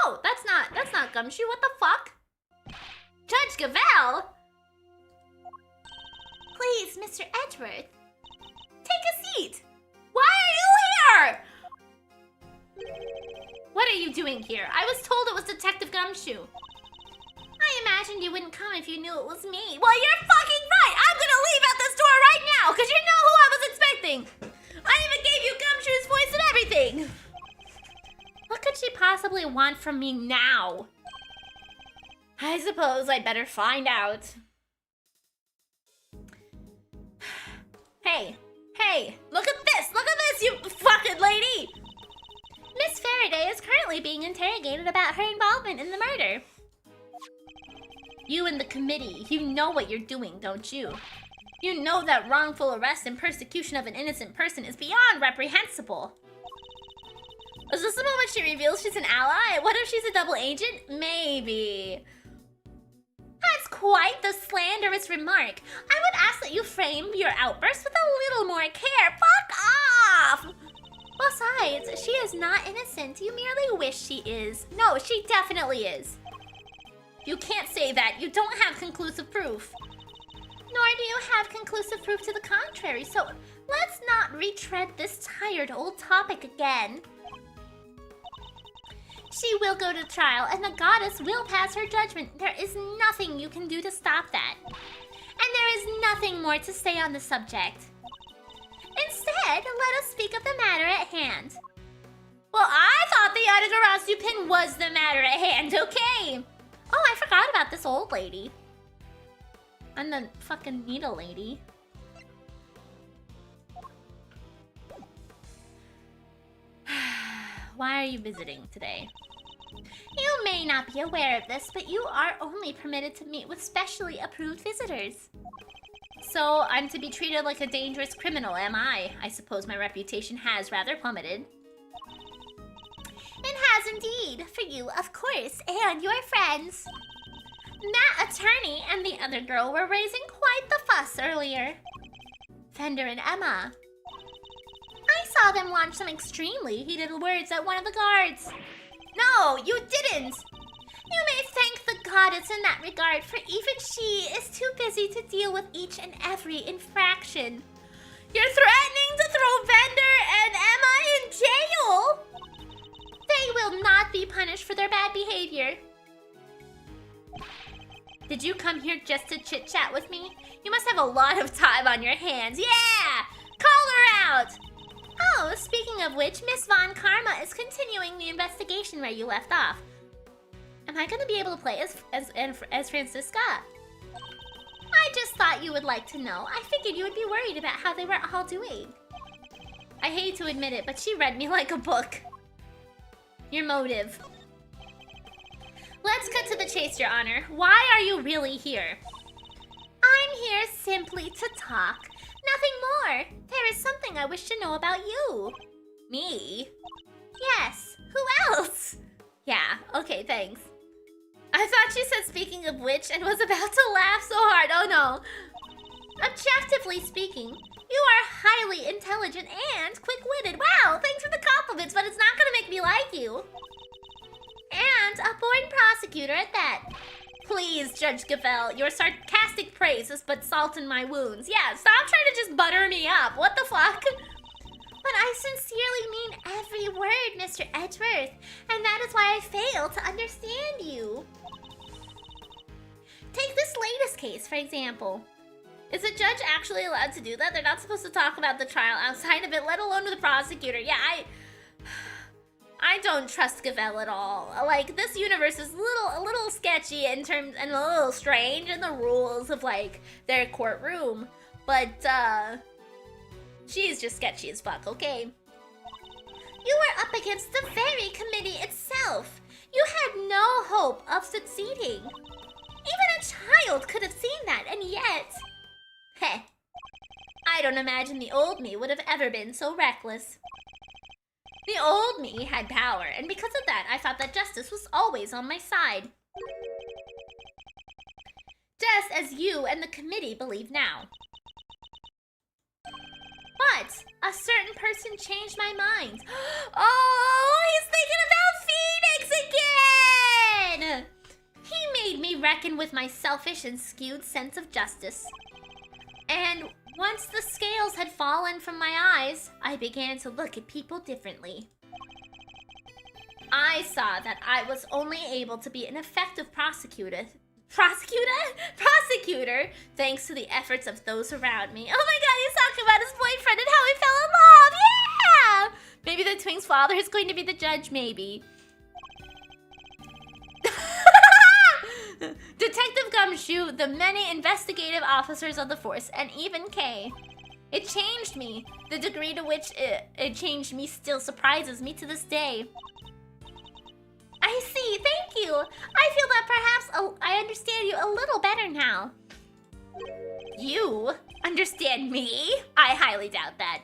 Oh, that's not Gumshoe. What the fuck? Judge Gavelle? Please, Mr. Edgeworth. Take a seat. Why are you here? What are you doing here? I was told it was Detective Gumshoe. I imagined you wouldn't come if you knew it was me. Well, you're fucking right. I'm gonna leave out this door right now, because you know who I was expecting. I even gave you Gumshoe's voice and everything. What could she possibly want from me now? I suppose I'd better find out. Hey, look at this, you fucking lady. Miss Faraday is currently being interrogated about her involvement in the murder. You and the committee, you know what you're doing, don't you? You know that wrongful arrest and persecution of an innocent person is beyond reprehensible. Is this the moment she reveals she's an ally? What if she's a double agent? Maybe. That's quite the slanderous remark. I would ask that you frame your outburst with a little more care. Fuck off! Besides, she is not innocent. You merely wish she is. No, she definitely is. You can't say that. You don't have conclusive proof. Nor do you have conclusive proof to the contrary, so let's not retread this tired old topic again. She will go to trial, and the goddess will pass her judgment. There is nothing you can do to stop that. And there is nothing more to say on the subject. Instead, let us speak of the matter at hand. Well, I thought the Yanagarasyu pin was the matter at hand, okay? Oh, I forgot about this old lady. And the fucking needle lady. Why are you visiting today? You may not be aware of this, but you are only permitted to meet with specially approved visitors. So I'm to be treated like a dangerous criminal, am I? I suppose my reputation has rather plummeted. It has indeed, for you, of course, and your friends. That attorney and the other girl were raising quite the fuss earlier. Fender and Emma. I saw them launch some extremely heated words at one of the guards. No, you didn't! You may thank the goddess in that regard, for even she is too busy to deal with each and every infraction. You're threatening to throw Bender and Emma in jail! They will not be punished for their bad behavior. Did you come here just to chit-chat with me? You must have a lot of time on your hands. Yeah! Call her out! Oh, speaking of which, Miss Von Karma is continuing the investigation where you left off. Am I gonna be able to play as Francisca? I just thought you would like to know. I figured you would be worried about how they were all doing. I hate to admit it, but she read me like a book. Your motive. Let's cut to the chase, Your Honor. Why are you really here? I'm here simply to talk. Nothing more. There is something I wish to know about you. Me? Yes. Who else? Yeah, okay, thanks. I thought she said speaking of which and was about to laugh so hard. Oh no. Objectively speaking, you are highly intelligent and quick-witted. Wow, thanks for the compliments, but it's not gonna make me like you. And a born prosecutor at that. Please, Judge Gavelle, your sarcastic praise is but salt in my wounds. Yeah, stop trying to just butter me up. What the fuck? But I sincerely mean every word, Mr. Edgeworth, and that is why I fail to understand you. Take this latest case, for example. Is a judge actually allowed to do that? They're not supposed to talk about the trial outside of it, let alone with the prosecutor. Yeah, I don't trust Gavelle at all. Like, this universe is a little sketchy in terms, and a little strange in the rules of, like, their courtroom. But, she's just sketchy as fuck, okay? You were up against the very committee itself. You had no hope of succeeding. Even a child could have seen that, and yet... Heh. I don't imagine the old me would have ever been so reckless. The old me had power, and because of that, I thought that justice was always on my side. Just as you and the committee believe now. But a certain person changed my mind. Oh, he's thinking about Phoenix again! He made me reckon with my selfish and skewed sense of justice. And once the scales had fallen from my eyes, I began to look at people differently. I saw that I was only able to be an effective prosecutor thanks to the efforts of those around me. Oh my god, he's talking about his boyfriend and how he fell in love! Yeah! Maybe the twins' father is going to be the judge, maybe. Detective Gumshoe, the many investigative officers of the force, and even Kay. It changed me. The degree to which it changed me still surprises me to this day. I see, thank you. I feel that perhaps I understand you a little better now. You understand me? I highly doubt that.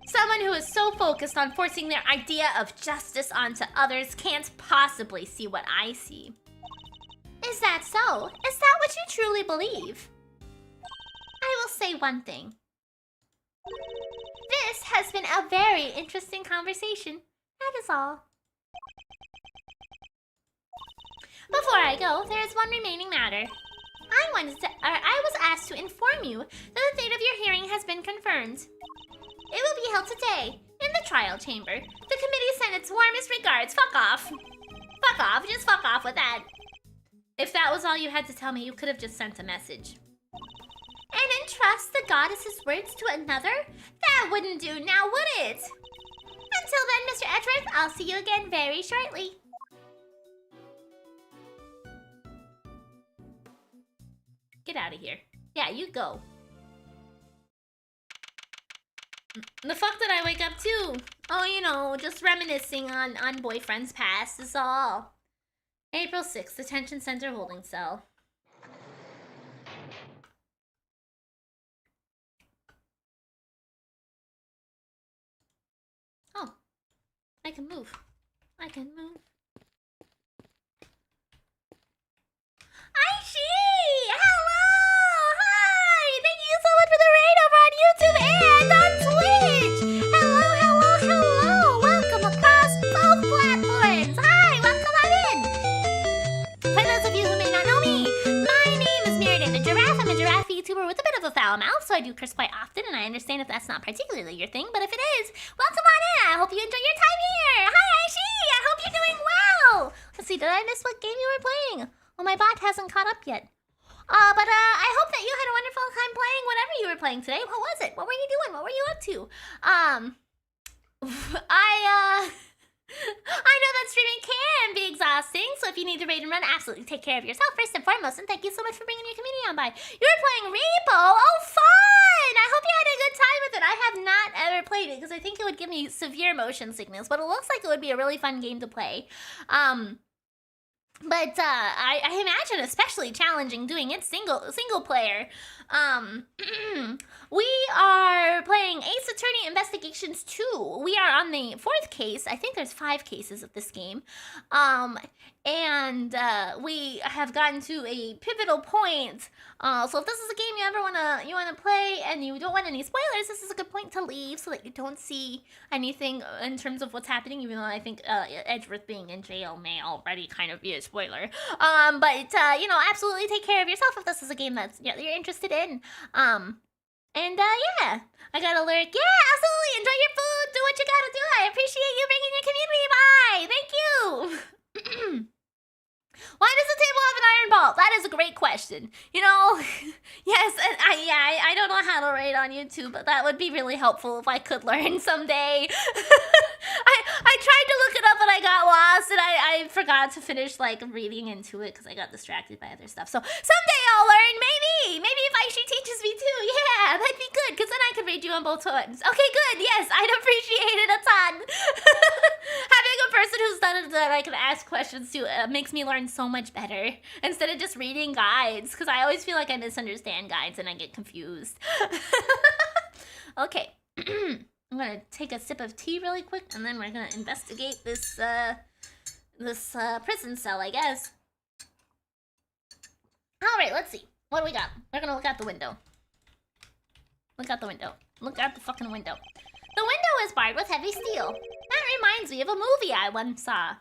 Someone who is so focused on forcing their idea of justice onto others can't possibly see what I see. Is that so? Is that what you truly believe? I will say one thing. This has been a very interesting conversation. That is all. Before I go, there is one remaining matter. I was asked to inform you that the date of your hearing has been confirmed. It will be held today, in the trial chamber. The committee sent its warmest regards. Fuck off. Fuck off. Just fuck off with that. If that was all you had to tell me, you could have just sent a message. And entrust the goddess's words to another? That wouldn't do now, would it? Until then, Mr. Edgeworth, I'll see you again very shortly. Get out of here. Yeah, you go. The fuck did I wake up to? Oh, you know, just reminiscing on boyfriend's past is all. April 6th, Detention Center Holding Cell. Oh, I can move. I can move. Aishi! Hello! Hi! Thank you so much for the raid over on YouTube and on Twitch! Hello, hello, hello! Welcome across both platforms! foul mouth, so I do curse quite often, and I understand if that's not particularly your thing, but if it is, welcome on in. I hope you enjoy your time here. Hi, Aishi. I hope you're doing well. Let's see, did I miss what game you were playing? Well, my bot hasn't caught up yet. But I hope that you had a wonderful time playing whatever you were playing today. What was it? What were you doing? What were you up to? I know that streaming can be exhausting, so if you need to raid and run, absolutely take care of yourself first and foremost, and thank you so much for bringing your community on by. You were playing Repo! Oh, fun! I hope you had a good time with it. I have not ever played it, because I think it would give me severe motion sickness, but it looks like it would be a really fun game to play. But I imagine especially challenging doing it single player. We are playing Ace Attorney Investigations 2. We are on the 4th case. I think there's 5 cases of this game. And we have gotten to a pivotal point. So if this is a game you ever wanna play and you don't want any spoilers, this is a good point to leave so that you don't see anything in terms of what's happening, even though I think Edgeworth being in jail may already kind of be a spoiler. But you know, absolutely take care of yourself if this is a game that's you're interested in. Yeah, I got a lurk. Yeah, absolutely. Enjoy your food. Do what you gotta do. I appreciate you bringing your community by. Thank you. Why does the table have an iron ball? That is a great question. You know, yes, and I don't know how to rate on YouTube, but that would be really helpful if I could learn someday. I tried to look it up, but I got lost, and I forgot to finish, like, reading into it because I got distracted by other stuff. So someday I'll learn, maybe. Maybe if Aishi teaches me too. Yeah, that'd be good, because then I could read you on both ends. Okay, good. Yes, I'd appreciate it a ton. Having a person who's done it that I can ask questions to makes me learn so much better instead of just reading guides, because I always feel like I misunderstand guides and I get confused. Okay. I'm gonna take a sip of tea really quick, and then we're gonna investigate this prison cell, I guess. Alright, let's see. What do we got? We're gonna look out the window. Look out the window. Look out the fucking window. The window is barred with heavy steel. That reminds me of a movie I once saw.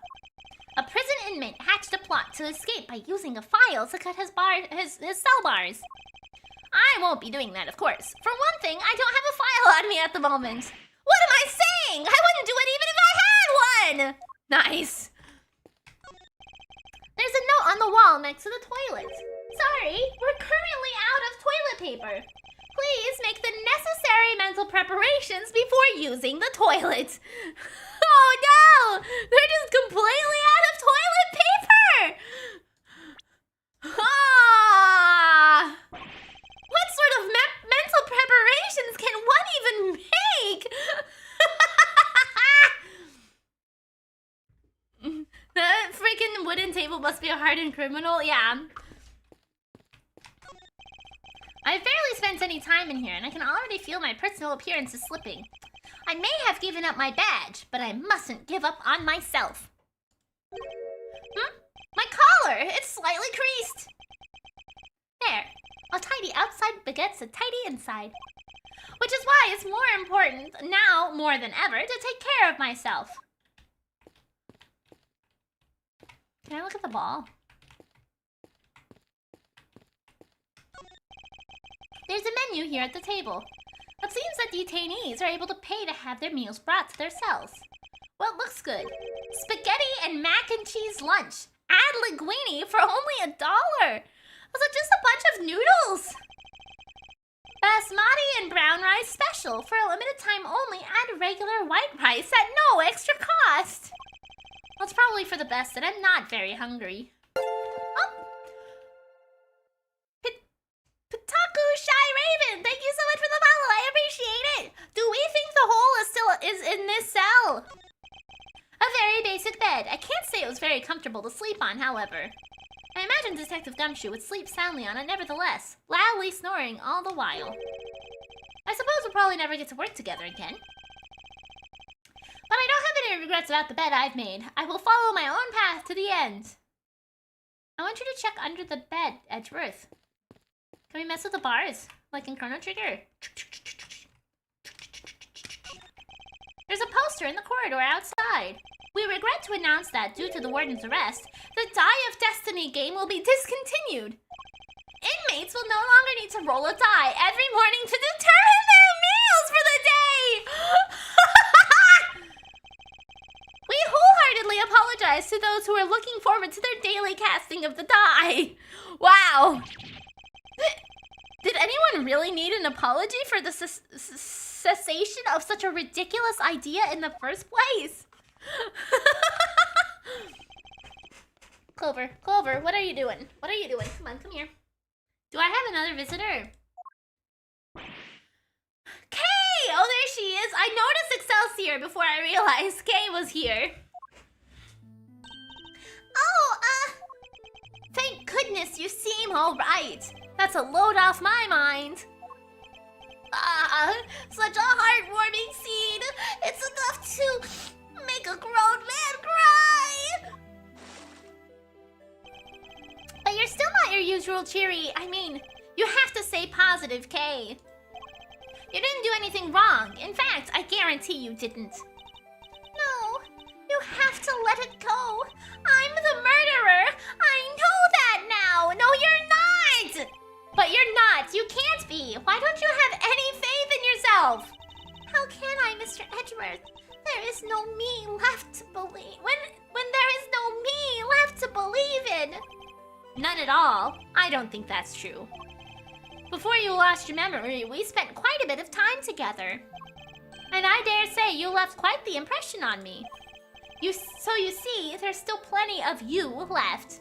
A prison inmate hatched a plot to escape by using a file to cut his cell bars. I won't be doing that, of course. For one thing, I don't have a file on me at the moment. What am I saying? I wouldn't do it even if I had one! Nice. There's a note on the wall next to the toilet. Sorry, we're currently out of toilet paper. Please make the necessary mental preparations before using the toilet. Oh no! They're just completely out of toilet paper! Ah! What sort of mental preparations can one even make? That freaking wooden table must be a hardened criminal. Yeah. I've barely spent any time in here, and I can already feel my personal appearance is slipping. I may have given up my badge, but I mustn't give up on myself. My collar! It's slightly creased. There. A tidy outside begets a tidy inside. Which is why it's more important, now more than ever, to take care of myself. Can I look at the ball? There's a menu here at the table. It seems that detainees are able to pay to have their meals brought to their cells. Well, it looks good. Spaghetti and mac and cheese lunch. Add linguine for only $1. Was it just a bunch of noodles? Basmati and brown rice special. For a limited time only, add regular white rice at no extra cost. Well, it's probably for the best that I'm not very hungry. Oh! Pitaku Shy Raven, thank you so much for the follow. I appreciate it. Do we think the hole is in this cell? A very basic bed. I can't say it was very comfortable to sleep on, however. I imagine Detective Gumshoe would sleep soundly on it nevertheless, loudly snoring all the while. I suppose we'll probably never get to work together again. But I don't have any regrets about the bed I've made. I will follow my own path to the end. I want you to check under the bed, Edgeworth. Can we mess with the bars? Like in Chrono Trigger? There's a poster in the corridor outside. We regret to announce that, due to the warden's arrest, the Die of Destiny game will be discontinued. teammates will no longer need to roll a die every morning to determine their meals for the day. We wholeheartedly apologize to those who are looking forward to their daily casting of the die. Wow. Did anyone really need an apology for the cessation of such a ridiculous idea in the first place? Clover, Clover, what are you doing? What are you doing? Come on, come here. Do I have another visitor? Kay! Oh, there she is. I noticed Excelsior before I realized Kay was here. Oh, thank goodness you seem all right. That's a load off my mind. Such a heartwarming scene. It's enough to make a grown man cry. But you're still not your usual cheery. I mean, you have to stay positive, Kay. You didn't do anything wrong. In fact, I guarantee you didn't. No, you have to let it go. I'm the murderer. I know that now. No, you're not. But you're not. You can't be. Why don't you have any faith in yourself? How can I, Mr. Edgeworth? There is no me left to believe. When there is no me left to believe in. None at all. I don't think that's true. Before you lost your memory, we spent quite a bit of time together. And I dare say you left quite the impression on me. So you see, there's still plenty of you left.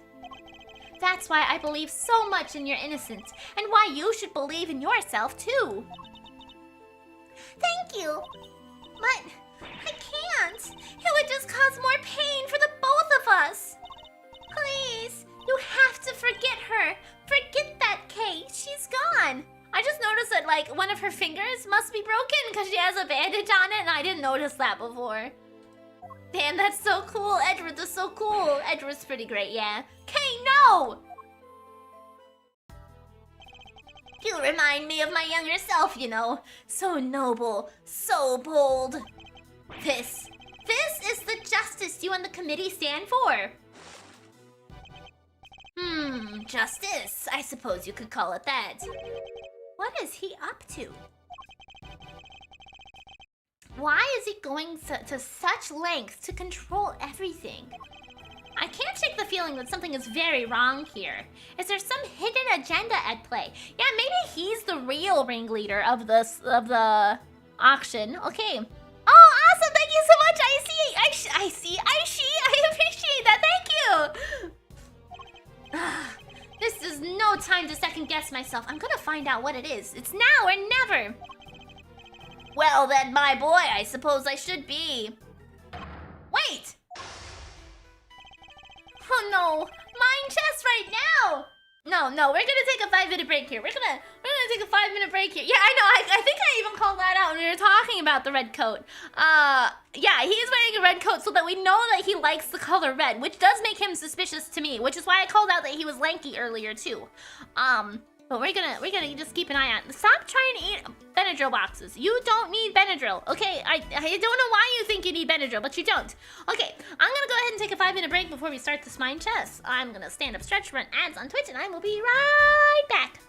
That's why I believe so much in your innocence, and why you should believe in yourself too. Thank you. But I can't. It would just cause more pain for the both of us. Please, you have to forget her. Forget that Kay. She's gone. I just noticed that, like, one of her fingers must be broken because she has a bandage on it, and I didn't notice that before. Damn, that's so cool. Edward is so cool. Edward's pretty great, yeah. Kay, no! You remind me of my younger self, you know. So noble, so bold. This is the justice you and the committee stand for. Justice. I suppose you could call it that. What is he up to? Why is he going to such lengths to control everything? I can't shake the feeling that something is very wrong here. Is there some hidden agenda at play? Yeah, maybe he's the real ringleader of the auction. Okay. Oh, awesome! Thank you so much. I appreciate that. Thank you. This is no time to second guess myself. I'm gonna find out what it is. It's now or never. Well then, my boy, I suppose I should be. Wait! Oh no, mine chest right now! No, we're gonna take a 5-minute break here. We're gonna take a 5-minute break here. Yeah, I know, I think I even called that out when we were talking about the red coat. Yeah, he's wearing a red coat so that we know that he likes the color red, which does make him suspicious to me, which is why I called out that he was lanky earlier too. But we're gonna just keep an eye on. Stop trying to eat Benadryl boxes. You don't need Benadryl, okay? I don't know why you think you need Benadryl, but you don't. Okay, I'm gonna go ahead and take a 5-minute break before we start this mine chest. I'm gonna stand up, stretch, run ads on Twitch, and I will be right back.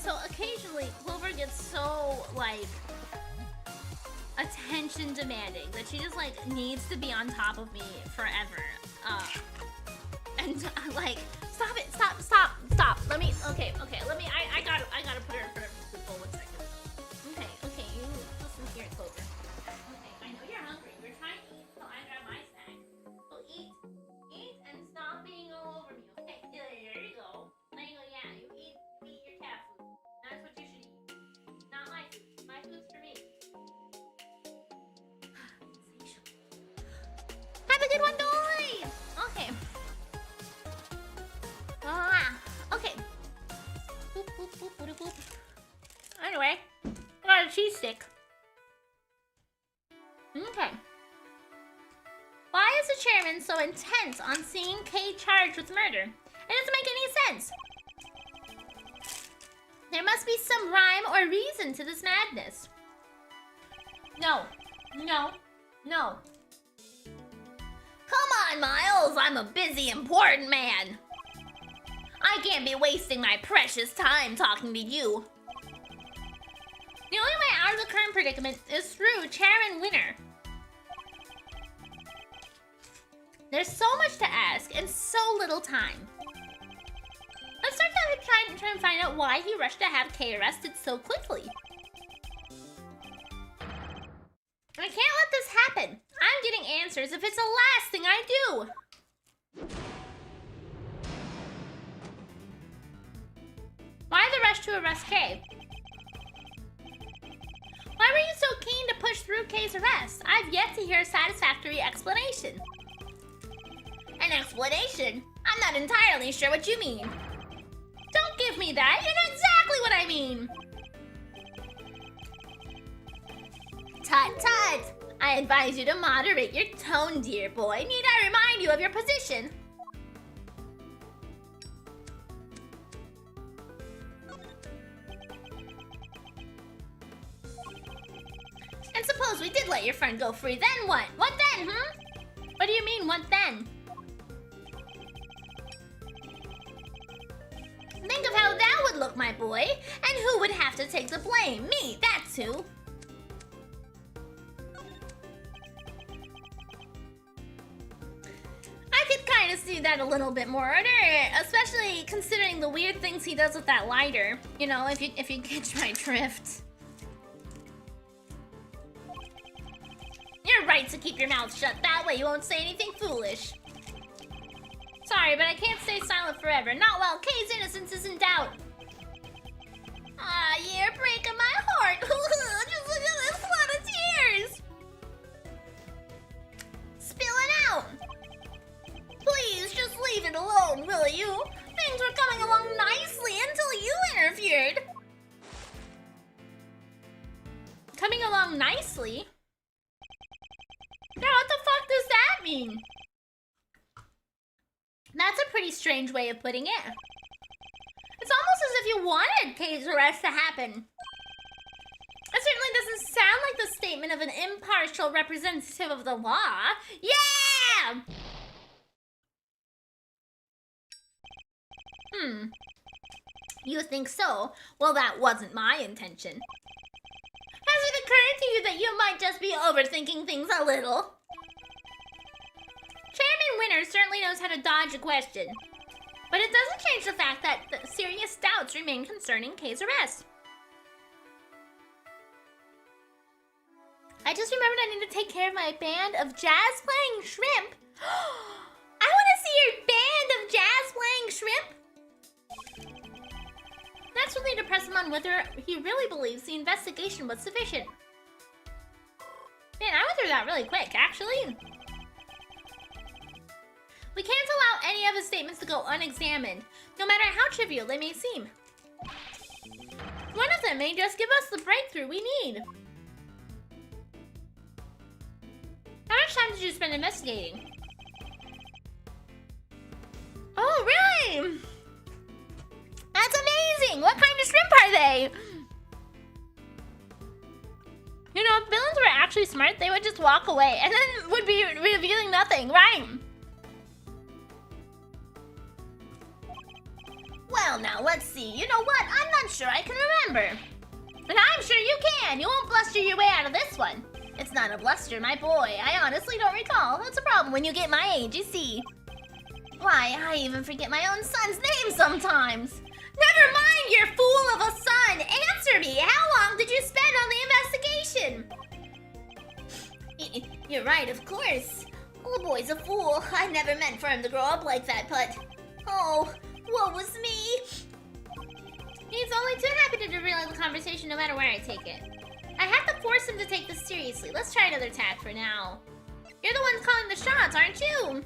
So occasionally, Clover gets so, like, attention demanding that she just, like, needs to be on top of me forever. And, like, stop it, stop. Let me, okay, let me, I gotta put her in front of people 1 second. Okay, you listen here, Clover. Okay, I know you're hungry. We're trying to eat until I grab my snack. So eat, and stop being all over me, okay? There you go. There you go, yeah, you eat your cat food. That's what you should eat. Not my food. My food's for me. Have a good one, Dolly! Okay. Okay. Boop, boop, boop, boop, boop. Anyway, I got a cheese stick. Okay. Why is the chairman so intent on seeing Kay charged with murder? It doesn't make any sense. There must be some rhyme or reason to this madness. No. Come on, Miles. I'm a busy, important man. I can't be wasting my precious time talking to you. The only way out of the current predicament is through Chairman Winner. There's so much to ask and so little time. Let's start out trying to find out why he rushed to have Kay arrested so quickly. I can't let this happen. I'm getting answers if it's the last thing I do. Why the rush to arrest Kay? Why were you so keen to push through Kay's arrest? I've yet to hear a satisfactory explanation. An explanation? I'm not entirely sure what you mean. Don't give me that. You know exactly what I mean. Tut. I advise you to moderate your tone, dear boy. Need I remind you of your position? And suppose we did let your friend go free, then what? What then, What do you mean, what then? Think of how that would look, my boy. And who would have to take the blame? Me, that's who. I could kind of see that a little bit more, especially considering the weird things he does with that lighter. You know, if you catch my drift. You're right to keep your mouth shut. That way you won't say anything foolish. Sorry, but I can't stay silent forever. Not while Kay's innocence is in doubt. Ah, you're breaking my heart. Just look at this flood of tears. Spill it out. Please, just leave it alone, will you? Things were coming along nicely until you interfered. Coming along nicely? Now, what the fuck does that mean? That's a pretty strange way of putting it. It's almost as if you wanted Kay's arrest to happen. It certainly doesn't sound like the statement of an impartial representative of the law. Yeah! You think so? Well, that wasn't my intention. Has it occurred to you that you might just be overthinking things a little? Chairman Winner certainly knows how to dodge a question. But it doesn't change the fact that serious doubts remain concerning Kay's arrest. I just remembered I need to take care of my band of jazz-playing shrimp. I want to see your band of jazz-playing shrimp. Next, we'll need to press him on whether he really believes the investigation was sufficient. Man, I went through that really quick, actually. We can't allow any of his statements to go unexamined, no matter how trivial they may seem. One of them may just give us the breakthrough we need. How much time did you spend investigating? Oh, really? That's amazing! What kind of shrimp are they? You know, if villains were actually smart, they would just walk away and then would be revealing nothing, right? Well, now, let's see. You know what? I'm not sure I can remember. And I'm sure you can. You won't bluster your way out of this one. It's not a bluster, my boy. I honestly don't recall. That's a problem when you get my age, you see. Why, I even forget my own son's name sometimes. Never mind your fool of a son. Answer me. How long did you spend on the investigation? You're right, of course. Oh, boy's a fool. I never meant for him to grow up like that, but... Oh, what was me? He's only too happy to derail the conversation no matter where I take it. I have to force him to take this seriously. Let's try another tack for now. You're the ones calling the shots, aren't you?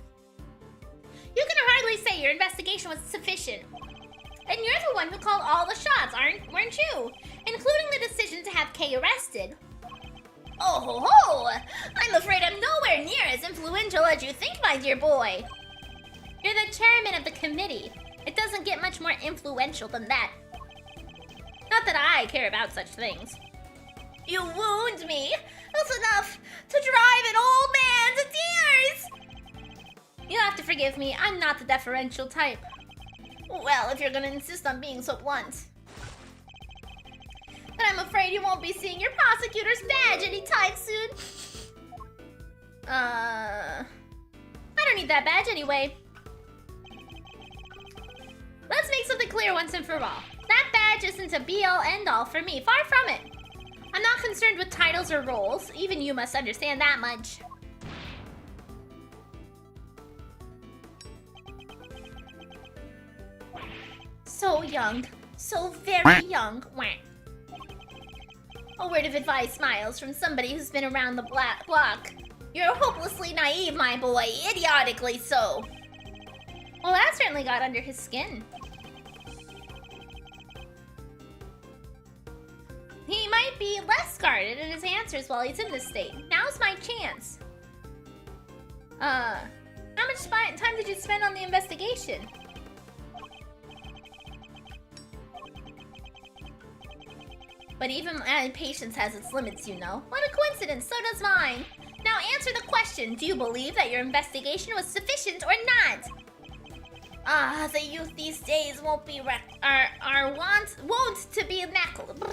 You can hardly say your investigation was sufficient. And you're the one who called all the shots, weren't you? Including the decision to have Kay arrested. Oh ho ho! I'm afraid I'm nowhere near as influential as you think, my dear boy. You're the chairman of the committee. It doesn't get much more influential than that. Not that I care about such things. You wound me. That's enough to drive an old man to tears. You'll have to forgive me. I'm not the deferential type. Well, if you're gonna insist on being so blunt. Then I'm afraid you won't be seeing your prosecutor's badge anytime soon. I don't need that badge anyway. Let's make something clear once and for all. That badge isn't a be-all, end-all for me. Far from it. I'm not concerned with titles or roles. Even you must understand that much. So young. So very young. Wah. A word of advice smiles from somebody who's been around the block. You're hopelessly naive, my boy. Idiotically so. Well, that certainly got under his skin. He might be less guarded in his answers while he's in this state. Now's my chance. How much time did you spend on the investigation? But even my patience has its limits, you know. What a coincidence, so does mine. Now answer the question. Do you believe that your investigation was sufficient or not? The youth these days won't be wont to be knuckled.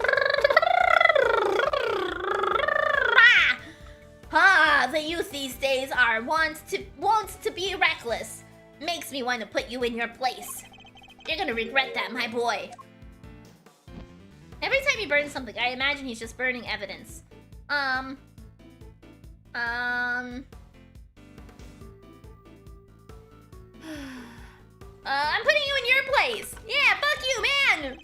The youth these days are wont to be reckless. Makes me want to put you in your place. You're gonna regret that, my boy. Every time he burns something, I imagine he's just burning evidence. I'm putting you in your place. Yeah, fuck you, man.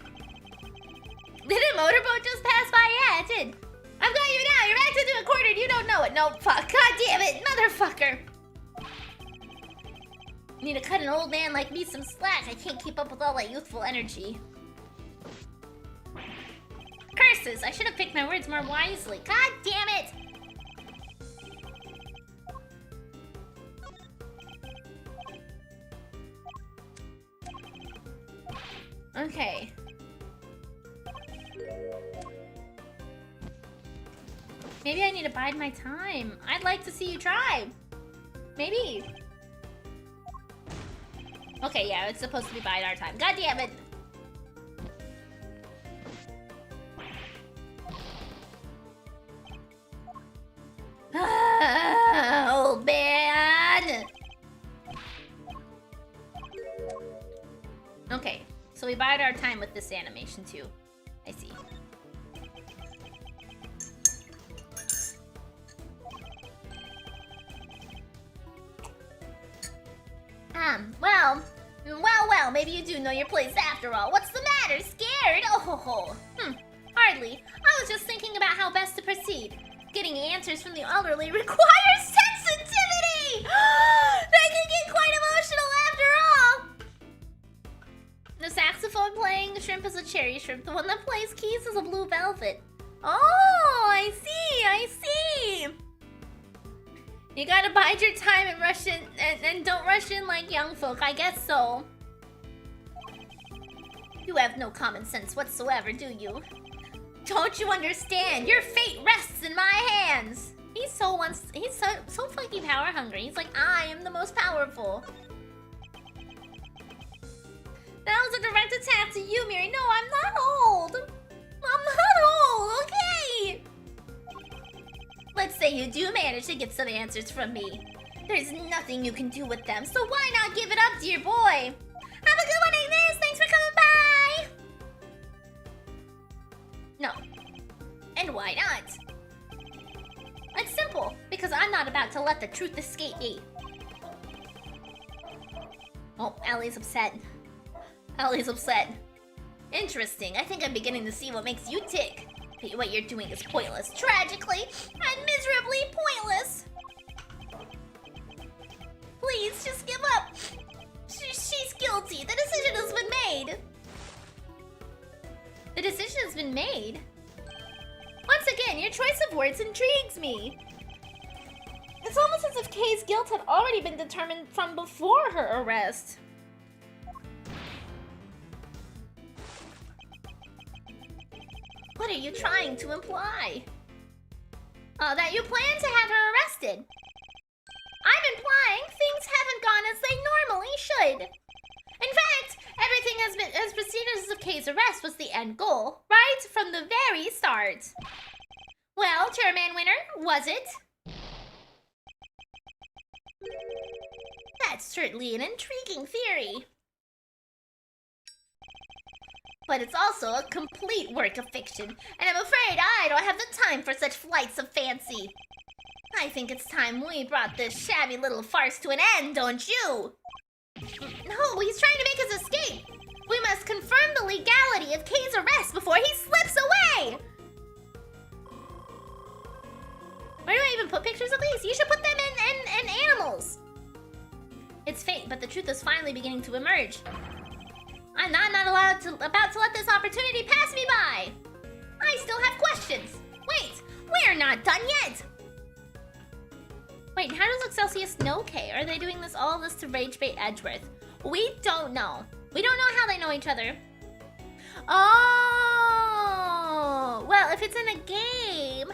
Did a motorboat just pass by? Yeah, it did. I've got you now. You're back into a corner and you don't know it. No, fuck. God damn it, motherfucker. Need to cut an old man like me some slack. I can't keep up with all that youthful energy. Curses! I should have picked my words more wisely. God damn it! Okay. Maybe I need to bide my time. I'd like to see you try. Maybe. Okay, yeah, it's supposed to be bide our time. God damn it! Old man! Okay, so we bide our time with this animation too. I see. Well, maybe you do know your place after all. What's the matter? Scared? Oh ho ho. Hardly. I was just thinking about how best to proceed. Getting answers from the elderly requires sensitivity! They can get quite emotional after all! The saxophone playing shrimp is a cherry shrimp. The one that plays keys is a blue velvet. Oh, I see. You gotta bide your time and rush in, and don't rush in like young folk, I guess so. You have no common sense whatsoever, do you? Don't you understand? Your fate rests in my hands. He's so fucking power hungry. He's like, I am the most powerful. Now that was a direct attack to you, Miri. No, I'm not old. I'm not old, okay? Let's say you do manage to get some answers from me. There's nothing you can do with them, so why not give it up, dear boy? Have a good one, Ignis. Thanks for coming by. No. And why not? It's simple, because I'm not about to let the truth escape me. Oh, Allie's upset. Allie's upset. Interesting. I think I'm beginning to see what makes you tick. But what you're doing is pointless. Tragically and miserably pointless. Please, just give up. She's guilty. The decision has been made. The decision has been made? Once again, your choice of words intrigues me. It's almost as if Kay's guilt had already been determined from before her arrest. What are you trying to imply? That you plan to have her arrested. I'm implying things haven't gone as they normally should. In fact, everything has been as proceeded as if Kay's arrest was the end goal, right from the very start. Well, Chairman Winner, was it? That's certainly an intriguing theory. But it's also a complete work of fiction, and I'm afraid I don't have the time for such flights of fancy. I think it's time we brought this shabby little farce to an end, don't you? No, he's trying to make us escape. We must confirm the legality of Kay's arrest before he slips away. Where do I even put pictures of these? You should put them in animals. It's fate, but the truth is finally beginning to emerge. I'm not about to let this opportunity pass me by. I still have questions. Wait, we're not done yet. Wait, how does Excelsius know Kay? Are they doing all this to rage bait Edgeworth? We don't know. We don't know how they know each other. Oh, well, if it's in a game,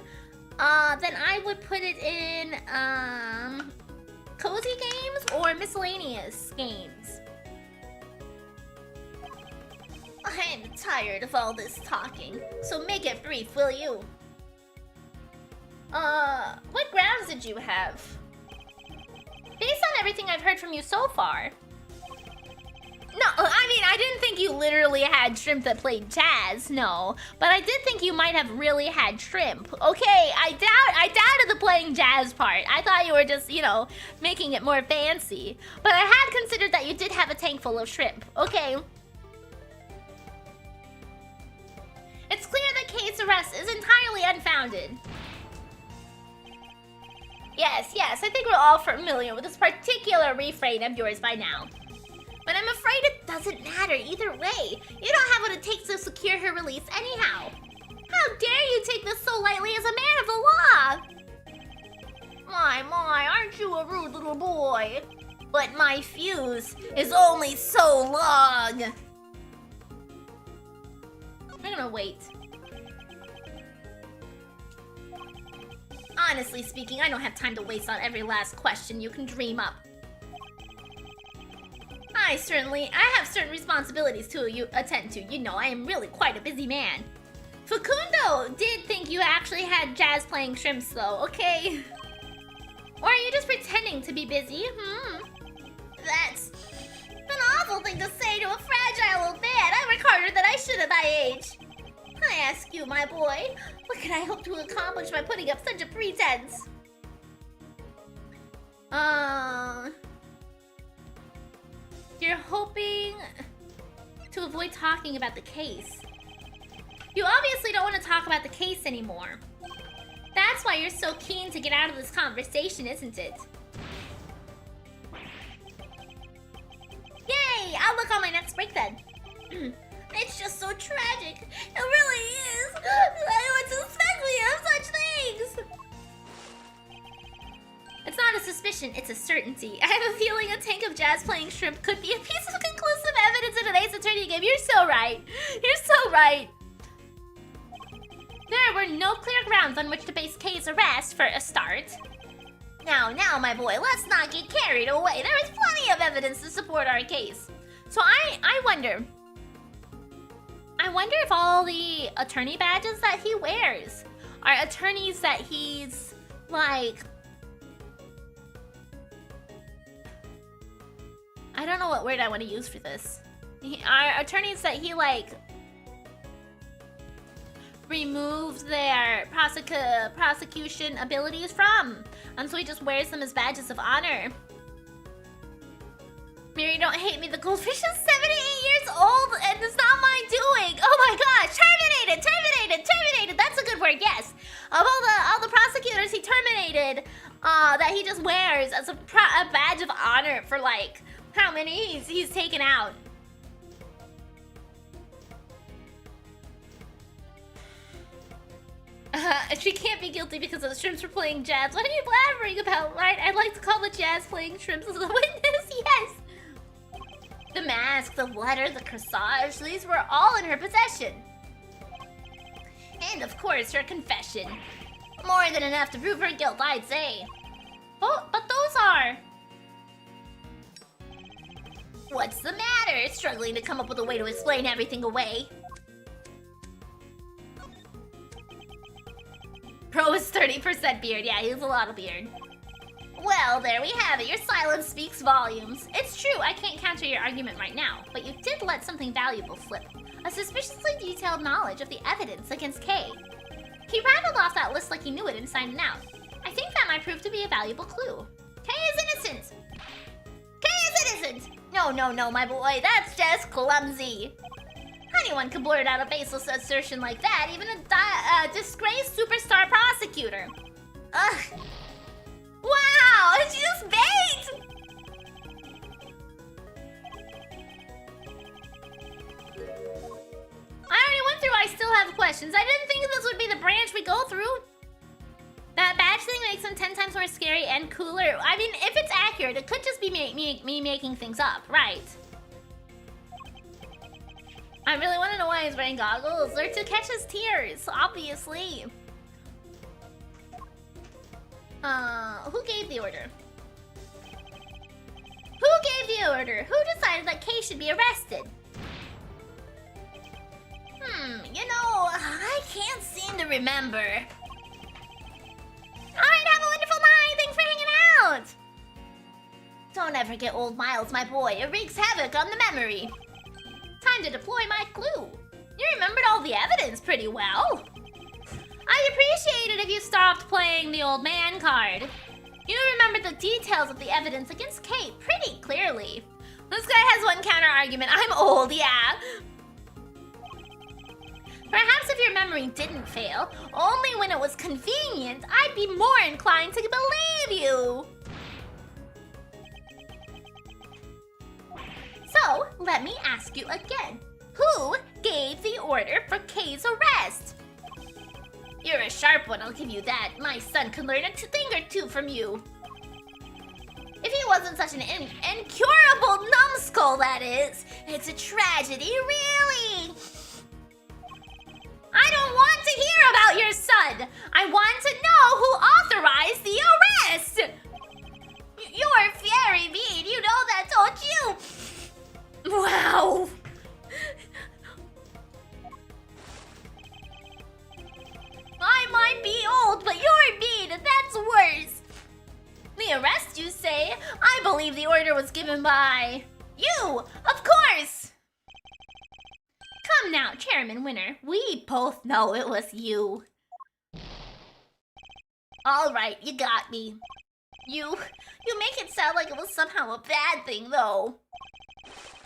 then I would put it in cozy games or miscellaneous games. I'm tired of all this talking, so make it brief, will you? What grounds did you have? Based on everything I've heard from you so far. No, I mean, I didn't think you literally had shrimp that played jazz, no. But I did think you might have really had shrimp. Okay, I doubted the playing jazz part. I thought you were just, you know, making it more fancy. But I had considered that you did have a tank full of shrimp, okay? It's clear that Kate's arrest is entirely unfounded. Yes, I think we're all familiar with this particular refrain of yours by now. But I'm afraid it doesn't matter either way. You don't have what it takes to secure her release anyhow. How dare you take this so lightly as a man of the law? My, aren't you a rude little boy? But my fuse is only so long. I'm gonna wait. Honestly speaking, I don't have time to waste on every last question you can dream up. I have certain responsibilities to attend to. You know, I am really quite a busy man. Facundo did think you actually had jazz playing shrimps though, okay? Or are you just pretending to be busy? That's an awful thing to say to a fragile old man. I work harder than I should at my age. I ask you, my boy, what can I hope to accomplish by putting up such a pretense? You're hoping to avoid talking about the case. You obviously don't want to talk about the case anymore. That's why you're so keen to get out of this conversation, isn't it? Yay! I'll look on my next break then. It's just so tragic. It really is. I would suspect me of such things. It's not a suspicion, it's a certainty. I have a feeling a tank of jazz playing shrimp could be a piece of conclusive evidence in today's attorney game. You're so right. You're so right. There were no clear grounds on which to base Kay's arrest for a start. Now, my boy, let's not get carried away. There is plenty of evidence to support our case. So I wonder, wonder if all the attorney badges that he wears are attorneys that he's, like... I don't know what word I want to use for this. Are attorneys that he, like... removed their prosecution abilities from. And so he just wears them as badges of honor. Miri, don't hate me. The goldfish is 78 years old and it's not my doing. Oh my gosh, terminated, terminated, terminated. That's a good word, yes. Of all the prosecutors he terminated, that he just wears as a badge of honor for like how many he's taken out. She can't be guilty because the shrimps were playing jazz. What are you blabbering about, right? I'd like to call the jazz playing shrimps as a witness, yes! The mask, the letter, the corsage, these were all in her possession. And of course, her confession. More than enough to prove her guilt, I'd say. Oh, but those are... What's the matter? Struggling to come up with a way to explain everything away. Pro is 30% beard. Yeah, he has a lot of beard. Well, there we have it. Your silence speaks volumes. It's true, I can't counter your argument right now, but you did let something valuable slip. A suspiciously detailed knowledge of the evidence against Kay. He rattled off that list like he knew it inside and out. I think that might prove to be a valuable clue. Kay is innocent. Kay is innocent. No, my boy. That's just clumsy. Anyone could blurt out a baseless assertion like that, even a disgraced superstar prosecutor. Ugh. Wow, it's just bait! I already went through, I still have questions. I didn't think this would be the branch we go through. That badge thing makes him 10 times more scary and cooler. I mean, if it's accurate, it could just be me making things up, right? I really want to know why he's wearing goggles. They're to catch his tears, obviously. Who gave the order? Who gave the order? Who decided that Kay should be arrested? You know, I can't seem to remember. Alright, have a wonderful night. Thanks for hanging out. Don't ever get old, Miles, my boy. It wreaks havoc on the memory. Time to deploy my clue. You remembered all the evidence pretty well. I'd appreciate it if you stopped playing the old man card. You remembered the details of the evidence against Kate pretty clearly. This guy has one counter argument. I'm old, yeah. Perhaps if your memory didn't fail, only when it was convenient, I'd be more inclined to believe you. So, let me ask you again. Who gave the order for Kay's arrest? You're a sharp one, I'll give you that. My son could learn a thing or two from you. If he wasn't such an incurable numbskull, that is. It's a tragedy, really. I don't want to hear about your son. I want to know who authorized the arrest. You're very mean, you know that, don't you? Wow. I might be old, but you're mean, and that's worse. The arrest, you say? I believe the order was given by... you, of course. Come now, Chairman Winner. We both know it was you. All right, you got me. You make it sound like it was somehow a bad thing, though.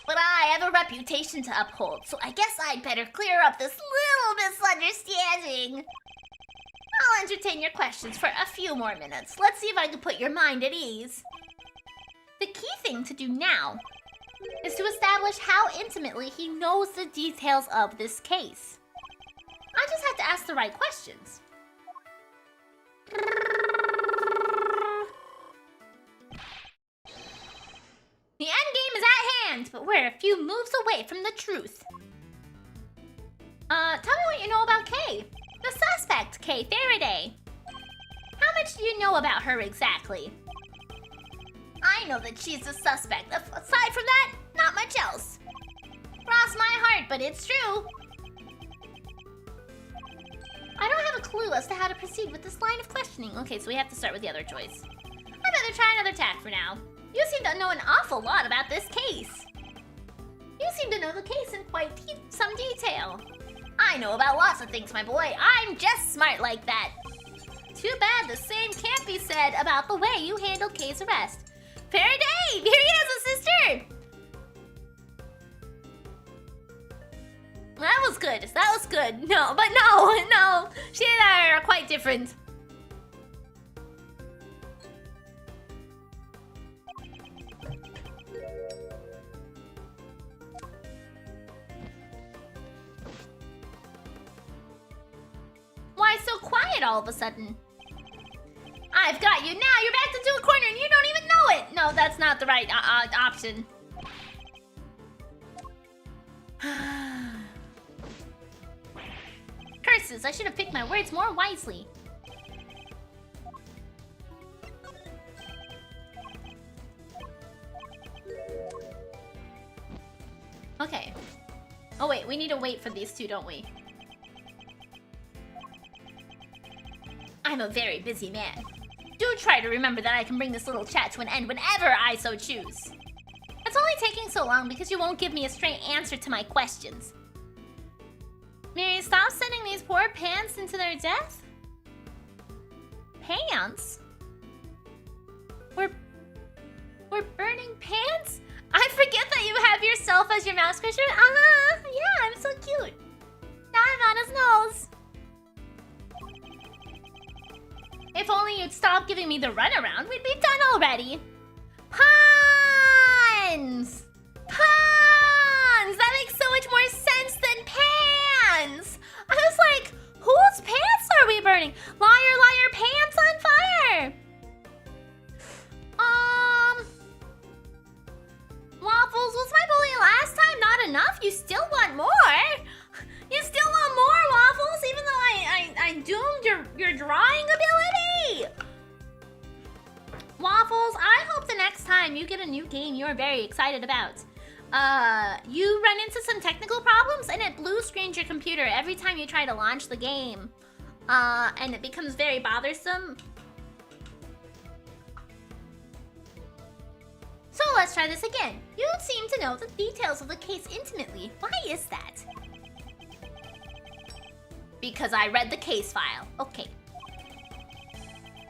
But I have a reputation to uphold, so I guess I'd better clear up this little misunderstanding. I'll entertain your questions for a few more minutes. Let's see if I can put your mind at ease. The key thing to do now is to establish how intimately he knows the details of this case. I just have to ask the right questions. The endgame is at hand, but we're a few moves away from the truth. Tell me what you know about Kay. The suspect, Kay Faraday. How much do you know about her exactly? I know that she's the suspect. Aside from that, not much else. Cross my heart, but it's true. clue as to how to proceed with this line of questioning. Okay, so we have to start with the other choice. I'd better try another tack for now. You seem to know an awful lot about this case. You seem to know the case in quite some detail. I know about lots of things, my boy. I'm just smart like that. Too bad the same can't be said about the way you handle case arrest. Miridae! Miridae's a sister! That was good. That was good. No, but no. She and I are quite different. Why so quiet all of a sudden? I've got you now. You're backed into a corner and you don't even know it. No, that's not the right option. Curses, I should have picked my words more wisely. Okay. Oh wait, we need to wait for these two, don't we? I'm a very busy man. Do try to remember that I can bring this little chat to an end whenever I so choose. It's only taking so long because you won't give me a straight answer to my questions. Miri, stop sending these poor pants into their death? Pants? We're burning pants? I forget that you have yourself as your mouse crusher. Yeah, I'm so cute. Now I'm on his nose. If only you'd stop giving me the runaround, we'd be done already. Puns! Puns! That makes so much more sense than pans! I was like, whose pants are we burning? Liar, liar, pants on fire! Waffles, was my bully last time not enough? You still want more? You still want more, Waffles, even though I doomed your drawing ability? Waffles, I hope the next time you get a new game you're very excited about. You run into some technical problems and it blue screens your computer every time you try to launch the game. And it becomes very bothersome. So let's try this again. You seem to know the details of the case intimately. Why is that? Because I read the case file. Okay.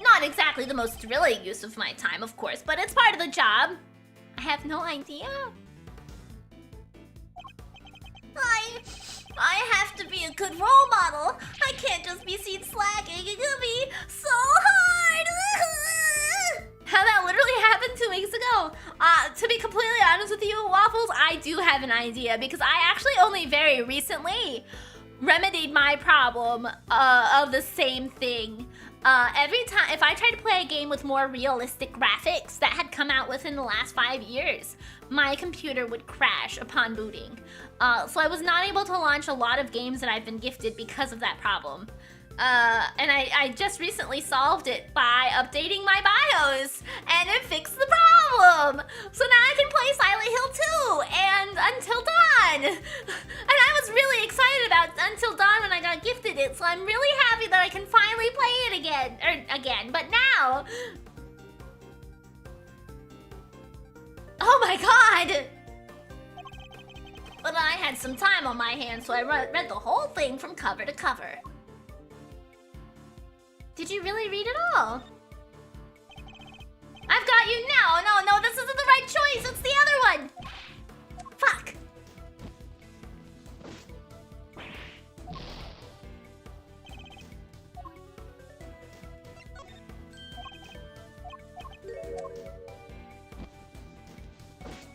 Not exactly the most thrilling use of my time, of course, but it's part of the job. I have no idea. I have to be a good role model. I can't just be seen slacking. It could be so hard. How that literally happened 2 weeks ago. To be completely honest with you, Waffles, I do have an idea because I actually only very recently remedied my problem of the same thing. Every time, if I tried to play a game with more realistic graphics that had come out within the last 5 years, my computer would crash upon booting. So I was not able to launch a lot of games that I've been gifted because of that problem. And I just recently solved it by updating my BIOS, and it fixed the problem! So now I can play Silent Hill 2 and Until Dawn! And I was really excited about Until Dawn when I got gifted it, so I'm really happy that I can finally play it again. But now... Oh my god! But I had some time on my hands, so I read the whole thing from cover to cover. Did you really read it all? I've got you now! No, this isn't the right choice! It's the other one! Fuck!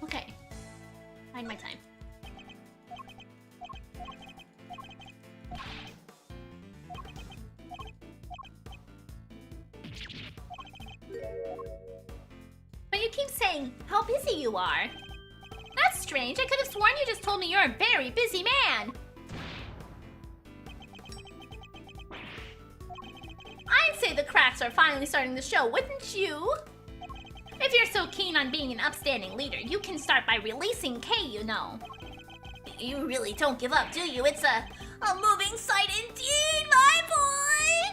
Okay. Find my time. But you keep saying how busy you are. That's strange. I could have sworn you just told me you're a very busy man. I'd say the cracks are finally starting to show, wouldn't you? If you're so keen on being an upstanding leader, you can start by releasing K, you know. You really don't give up, do you? It's a moving sight indeed, my boy!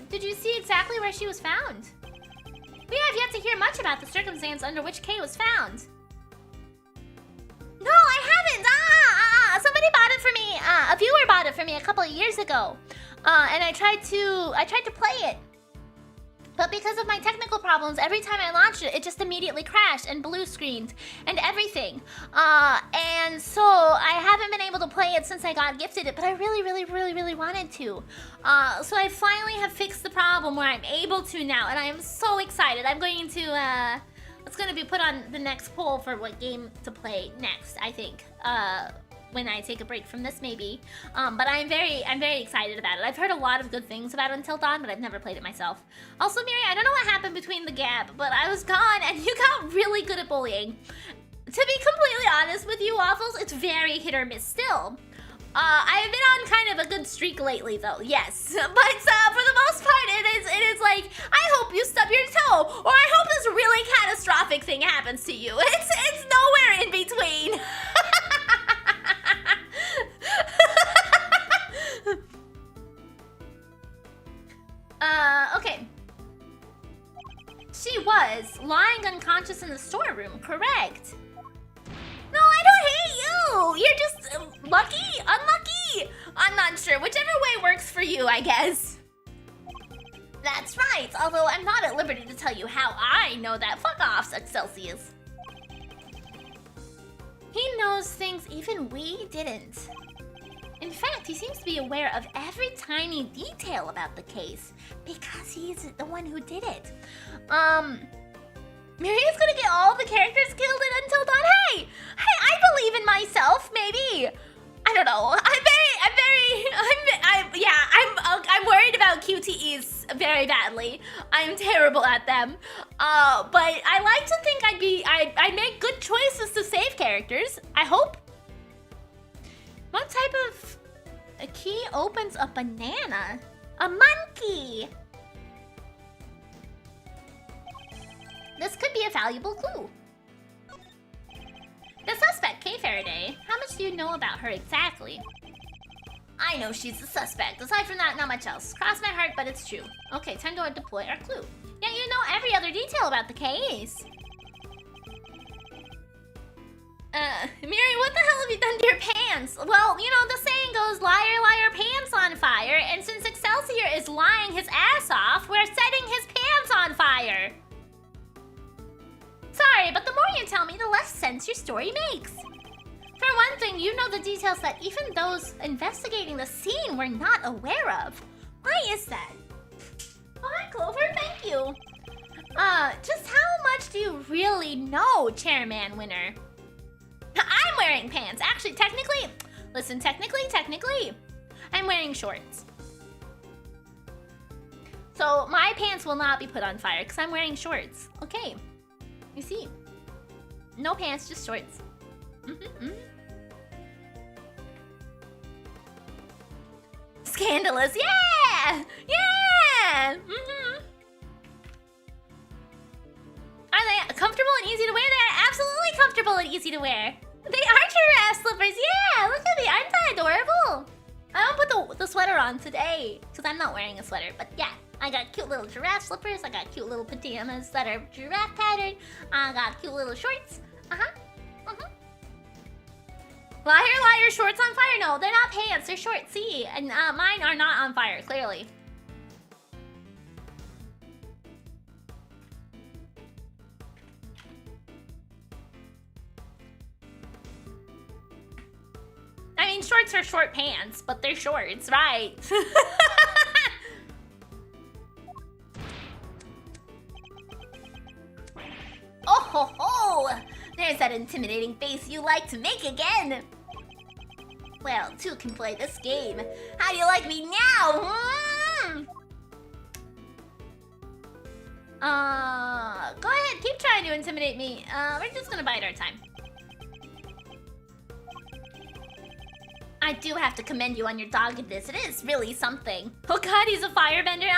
Did you see exactly where she was found? We have yet to hear much about the circumstance under which Kay was found. No, I haven't! Somebody bought it for me. A viewer bought it for me a couple of years ago. And I tried to play it. But because of my technical problems, every time I launched it, it just immediately crashed and blue screened and everything. And so I haven't been able to play it since I got gifted it, but I really wanted to. So I finally have fixed the problem where I'm able to now, and I am so excited. I'm going to, it's going to be put on the next poll for what game to play next, I think. When I take a break from this, maybe. But I'm very excited about it. I've heard a lot of good things about Until Dawn, but I've never played it myself. Also, Miri, I don't know what happened between the gap, but I was gone and you got really good at bullying. To be completely honest with you, Waffles, it's very hit or miss still. I've been on kind of a good streak lately, though, yes. But for the most part, it is like, I hope you stub your toe, or I hope this really catastrophic thing happens to you. It's nowhere in between. Okay. She was lying unconscious in the storeroom, correct? No, I don't hate you! You're just lucky? Unlucky? I'm not sure. Whichever way works for you, I guess. That's right, although I'm not at liberty to tell you how I know that. Fuck off, Excelsius. He knows things even we didn't. In fact, he seems to be aware of every tiny detail about the case because he's the one who did it. Miriam's gonna get all the characters killed in Until Dawn. Hey, I believe in myself. Maybe. I don't know. I'm worried about QTEs very badly. I'm terrible at them. But I like to think I make good choices to save characters. I hope. What type of a key opens a banana? A monkey! This could be a valuable clue. The suspect, Kay Faraday. How much do you know about her exactly? I know she's the suspect. Aside from that, not much else. Cross my heart, but it's true. Okay, time to deploy our clue. Yeah, you know every other detail about the case. Miri, what the hell have you done to your pants? Well, you know, the saying goes, liar, liar, pants on fire. And since Excelsior is lying his ass off, we're setting his pants on fire. Sorry, but the more you tell me, the less sense your story makes. For one thing, you know the details that even those investigating the scene were not aware of. Why is that? Oh, hi, Clover, thank you. Just how much do you really know, Chairman Winner? I'm wearing pants. Actually, technically, I'm wearing shorts. So my pants will not be put on fire because I'm wearing shorts. Okay, you see. No pants, just shorts. Scandalous, yeah! Yeah! Are they comfortable and easy to wear? They are absolutely comfortable and easy to wear. They are giraffe slippers, yeah! Look at me, aren't they adorable? I don't put the sweater on today, because I'm not wearing a sweater, but yeah. I got cute little giraffe slippers, I got cute little pajamas that are giraffe patterned, I got cute little shorts. Liar, liar, shorts on fire? No, they're not pants, they're shorts, see? And mine are not on fire, clearly. I mean, shorts are short pants, but they're shorts, right? Oh ho ho! There's that intimidating face you like to make again! Well, two can play this game. How do you like me now? Go ahead, keep trying to intimidate me. We're just gonna bide our time. I do have to commend you on your doggedness. It is really something. Oh god, he's a firebender,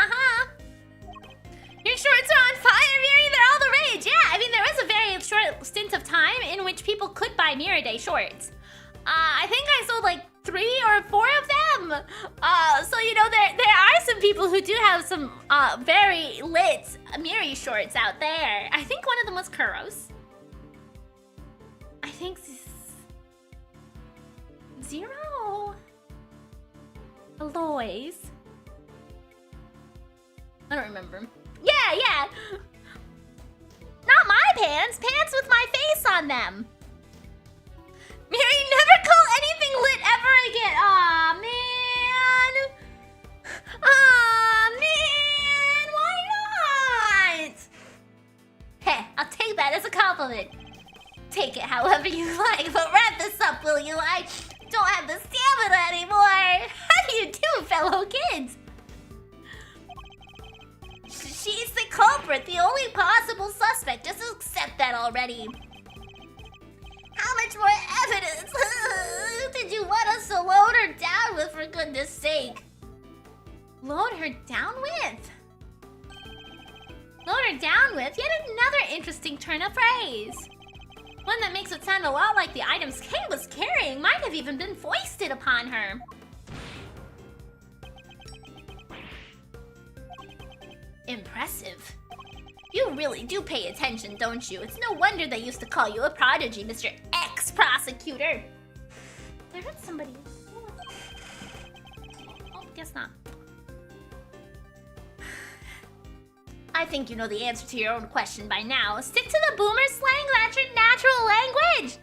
Your shorts are on fire, Miri! They're all the rage! Yeah, I mean, there was a very short stint of time in which people could buy Miridae shorts. I think I sold like 3 or 4 of them. So, you know, there are some people who do have some very lit Miri shorts out there. I think one of them was Kuro's. I think Zero. Aloy's. I don't remember. Yeah. Not my pants. Pants with my face on them. Miri, never call anything lit ever again. Aw, man. Aw, man. Why not? Hey, I'll take that as a compliment. Take it however you like, but wrap this up, will you? I don't have the stamina anymore. How do you do, fellow kids? She's the culprit, the only possible suspect. Just accept that already. How much more evidence did you want us to load her down with, for goodness sake? Load her down with? Load her down with? Yet another interesting turn of phrase. One that makes it sound a lot like the items Kay was carrying might have even been foisted upon her. Impressive. You really do pay attention, don't you? It's no wonder they used to call you a prodigy, Mr. Ex-Prosecutor. I heard somebody... Oh, guess not. I think you know the answer to your own question by now. Stick to the boomer slang, that's your natural language.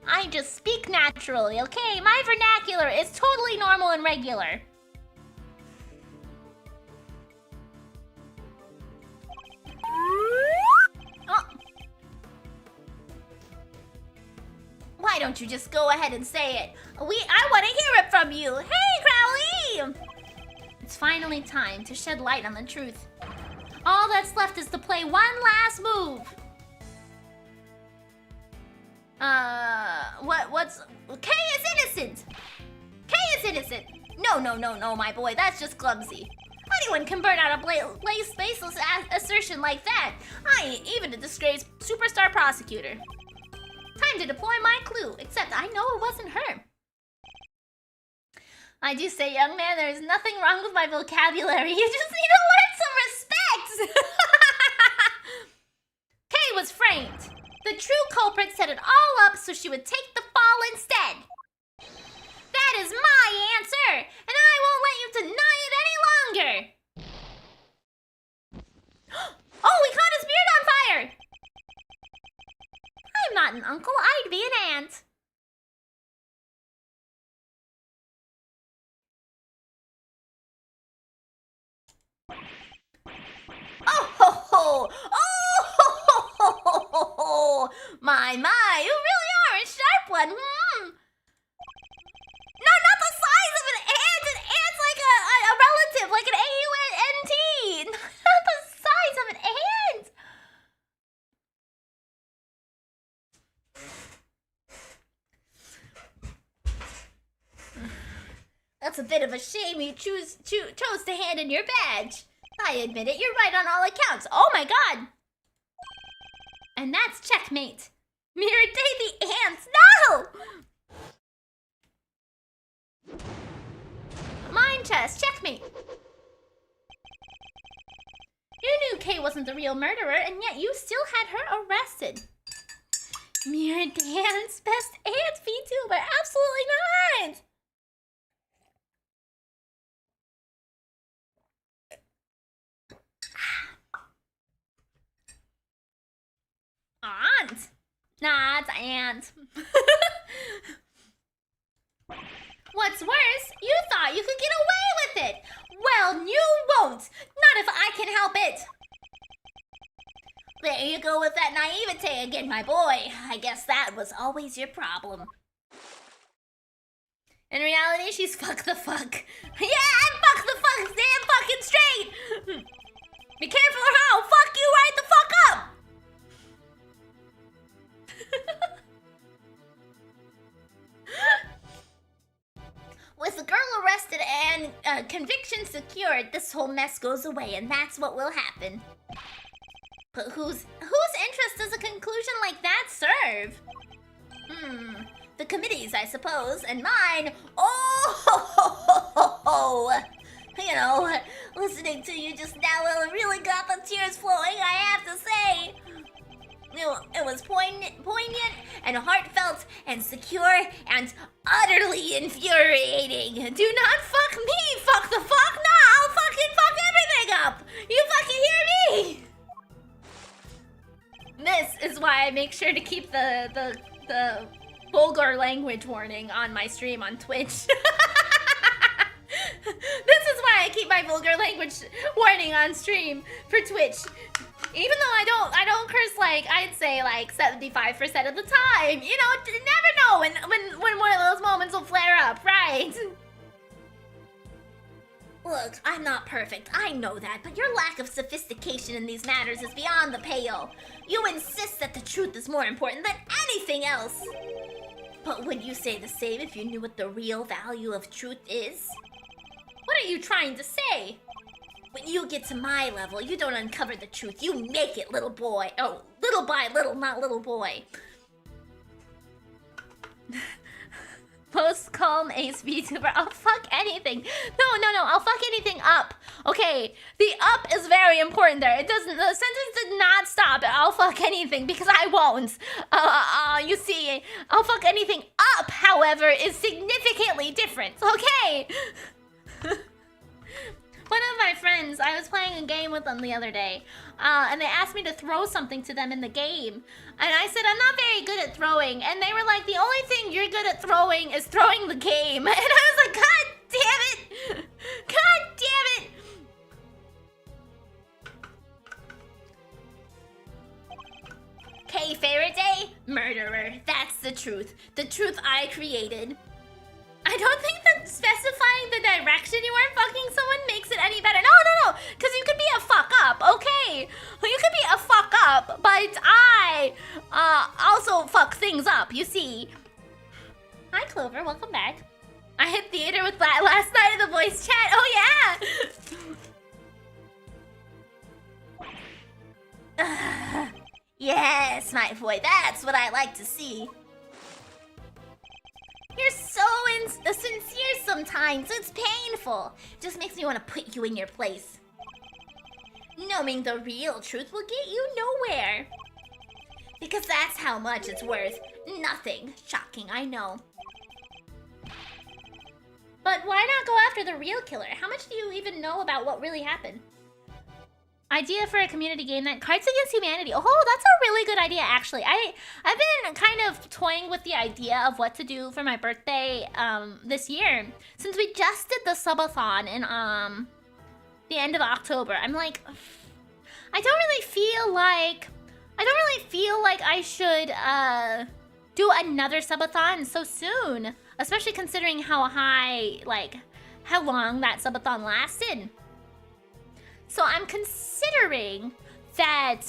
I just speak naturally, okay? My vernacular is totally normal and regular. Oh. Why don't you just go ahead and say it? I want to hear it from you. Hey, Crowley! It's finally time to shed light on the truth. All that's left is to play one last move. What's... Kay is innocent! Kay is innocent! No, my boy, that's just clumsy. Anyone can burn out a baseless assertion like that. I ain't even a disgraced superstar prosecutor. Time to deploy my clue, except I know it wasn't her. I do say, young man, there's nothing wrong with my vocabulary. You just need to learn some respect! Kay was framed. The true culprit set it all up so she would take the fall instead. That is my answer, and I won't let you deny it any longer. Oh, we caught his beard on fire! I'm not an uncle, I'd be an aunt. Oh ho ho! Oh ho ho ho ho ho! My, you really are a sharp one, hmm? No, not the size of an ant! An ant's like a relative, like an AUNT! Not the size of an ant! That's a bit of a shame you chose to hand in your badge. I admit it, you're right on all accounts. Oh my god! And that's checkmate. Miridae the ants, no! Mine chest, checkmate. You knew Kay wasn't the real murderer, and yet you still had her arrested. Miridae's best ant VTuber, absolutely not! Aunt? Nah, it's aunt. What's worse, you thought you could get away with it. Well, you won't. Not if I can help it. There you go with that naivete again, my boy. I guess that was always your problem. In reality, she's fuck the fuck. Yeah, I'm fuck the fuck, damn fucking straight. Be careful or I'll fuck you right the fuck up. With the girl arrested and conviction secured, this whole mess goes away, and that's what will happen. But whose interest does a conclusion like that serve? The committee's, I suppose, and mine. Oh, You know, listening to you just now, well, it really got the tears flowing, I have to say. It was poignant and heartfelt and secure and utterly infuriating. Do not fuck me, fuck the fuck, no, I'll fucking fuck everything up. You fucking hear me? This is why I make sure to keep the vulgar language warning on my stream on Twitch. This is why I keep my vulgar language warning on stream for Twitch. Even though I don't curse like, I'd say like 75% of the time. You know, you never know when one of those moments will flare up, right? Look, I'm not perfect, I know that, but your lack of sophistication in these matters is beyond the pale. You insist that the truth is more important than anything else. But would you say the same if you knew what the real value of truth is? What are you trying to say? When you get to my level, you don't uncover the truth, you make it, little boy. Oh, little by little, not little boy. Most calm ace VTuber. I'll fuck anything. No, I'll fuck anything up. Okay, the up is very important there. It doesn't, the sentence did not stop at I'll fuck anything because I won't. You see, I'll fuck anything up, however, is significantly different. Okay. One of my friends, I was playing a game with them the other day, and they asked me to throw something to them in the game. And I said, I'm not very good at throwing. And they were like, the only thing you're good at throwing is throwing the game. And I was like, God damn it! God damn it! Okay, Faraday, murderer. That's the truth. The truth I created. I don't think that specifying the direction you are fucking someone makes it any better. No, because you could be a fuck up, okay? You could be a fuck up, but I also fuck things up, you see. Hi, Clover, welcome back. I hit theater with that last night in the voice chat. Oh, yeah! Yes, my boy, that's what I like to see. You're so sincere sometimes, it's painful. Just makes me want to put you in your place. Knowing the real truth will get you nowhere. Because that's how much it's worth. Nothing. Shocking, I know. But why not go after the real killer? How much do you even know about what really happened? Idea for a community game that Cards Against Humanity. Oh, that's a really good idea, actually. I've been kind of toying with the idea of what to do for my birthday this year. Since we just did the subathon in the end of October, I'm like, I don't really feel like I should do another subathon so soon, especially considering how long that subathon lasted. So I'm considering that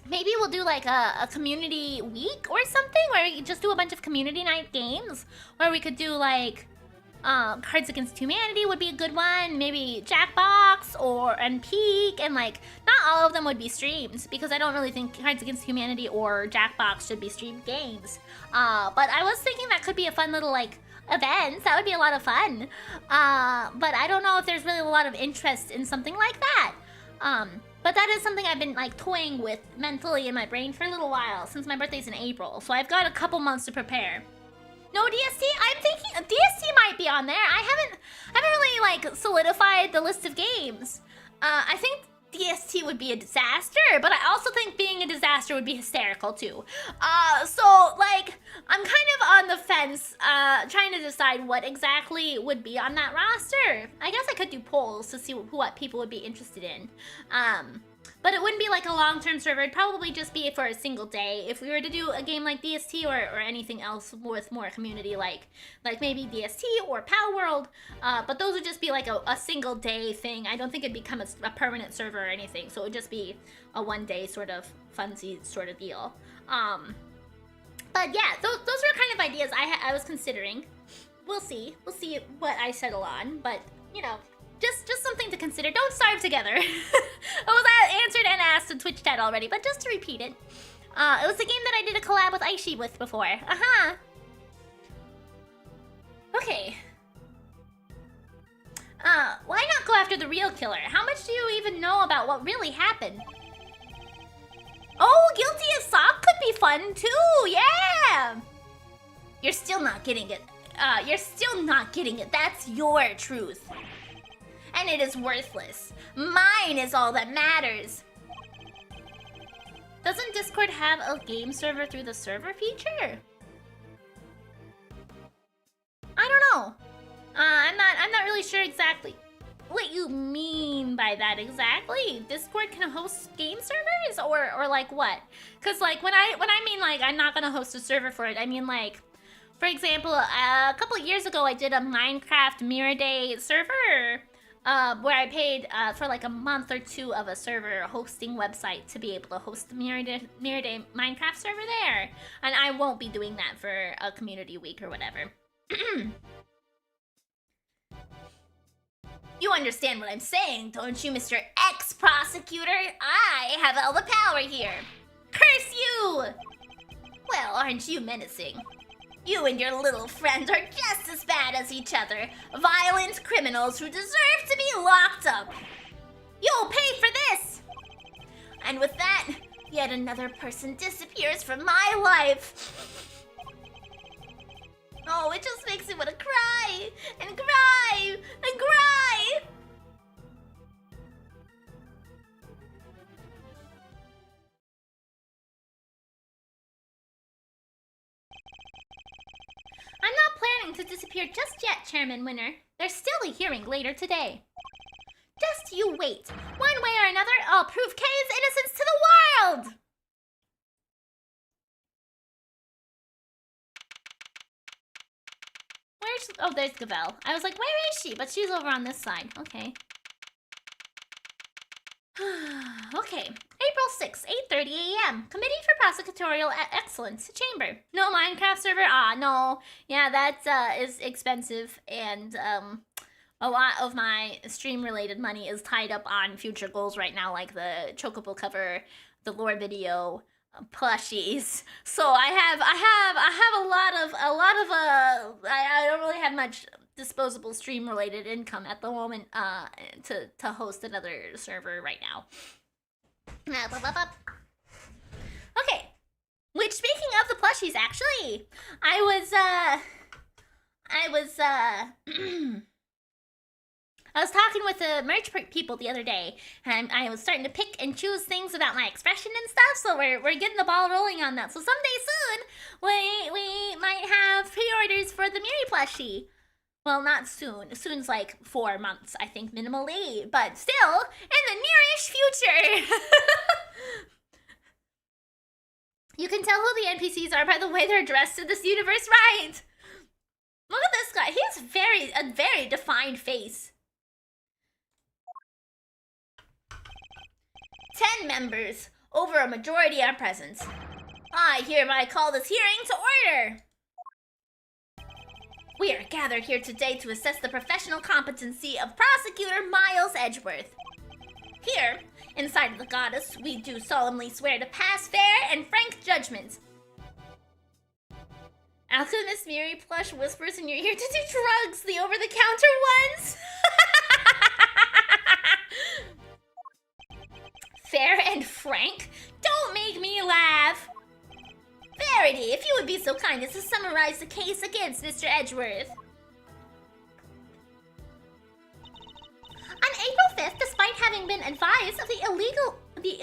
maybe we'll do like a community week or something where we just do a bunch of community night games, where we could do like Cards Against Humanity would be a good one, maybe Jackbox and Peak, and like not all of them would be streamed because I don't really think Cards Against Humanity or Jackbox should be streamed games. But I was thinking that could be a fun little like events. That would be a lot of fun. But I don't know if there's really a lot of interest in something like that. But that is something I've been like toying with mentally in my brain for a little while since my birthday's in April. So I've got a couple months to prepare. No DST? I'm thinking DST might be on there. I haven't really like solidified the list of games. I think DST would be a disaster, but I also think being a disaster would be hysterical too. So like I'm kind of on the fence, trying to decide what exactly would be on that roster. I guess I could do polls to see what people would be interested in. But it wouldn't be like a long-term server. It'd probably just be for a single day. If we were to do a game like DST or anything else with more community, like maybe DST or Pal World, but those would just be like a single day thing. I don't think it'd become a permanent server or anything. So it would just be a one-day sort of funsy sort of deal. But yeah, those were kind of ideas I was considering. We'll see what I settle on, but you know. Just something to consider. Don't starve together. It was answered and asked in Twitch chat already, but just to repeat it. It was a game that I did a collab with Aishi with before. Okay. Why not go after the real killer? How much do you even know about what really happened? Oh, guilty as sock could be fun too, yeah! You're still not getting it. You're still not getting it. That's your truth. And it is worthless. Mine is all that matters. Doesn't Discord have a game server through the server feature? I don't know. I'm not really sure exactly what you mean by that exactly. Discord can host game servers or like what? Cause like when I mean like I'm not gonna host a server for it, I mean like, for example, a couple years ago I did a Minecraft Miridae server where I paid for like a month or two of a server hosting website to be able to host the Miridae Minecraft server there. And I won't be doing that for a community week or whatever. You understand what I'm saying, don't you, Mr. Ex-Prosecutor? I have all the power here. Curse you! Well, aren't you menacing? You and your little friend are just as bad as each other. Violent criminals who deserve to be locked up. You'll pay for this! And with that, yet another person disappears from my life. Oh, it just makes me want to cry and cry and cry. I'm not planning to disappear just yet, Chairman Winner. There's still a hearing later today. Just you wait. One way or another, I'll prove Kay's innocence to the world! Where's... Oh, there's Gavel. I was like, where is she? But she's over on this side. Okay. Okay. April 6, 8:30 a.m. Committee for Prosecutorial Excellence Chamber. No Minecraft server? Ah, no. Yeah, that is expensive, and a lot of my stream-related money is tied up on future goals right now, like the Chocobo cover, the lore video, plushies. So I have a lot of I don't really have much disposable stream-related income at the moment to host another server right now. Okay, which, speaking of the plushies, actually, I was talking with the merch people the other day, and I was starting to pick and choose things about my expression and stuff, so we're getting the ball rolling on that. So someday soon, we might have pre-orders for the Miri plushie. Well, not soon. Soon's like 4 months, I think, minimally, but still, in the nearish future. You can tell who the NPCs are by the way they're dressed in this universe, right? Look at this guy. He has a very defined face. 10 members. Over a majority are present. I hereby call this hearing to order. We are gathered here today to assess the professional competency of Prosecutor Miles Edgeworth. Here, inside of the goddess, we do solemnly swear to pass fair and frank judgment. Alchemist Miri plush whispers in your ear to do drugs, the over-the-counter ones. Fair and frank? Don't make me laugh. Verity, if you would be so kind as to summarize the case against Mr. Edgeworth. On April 5th, despite having been advised of the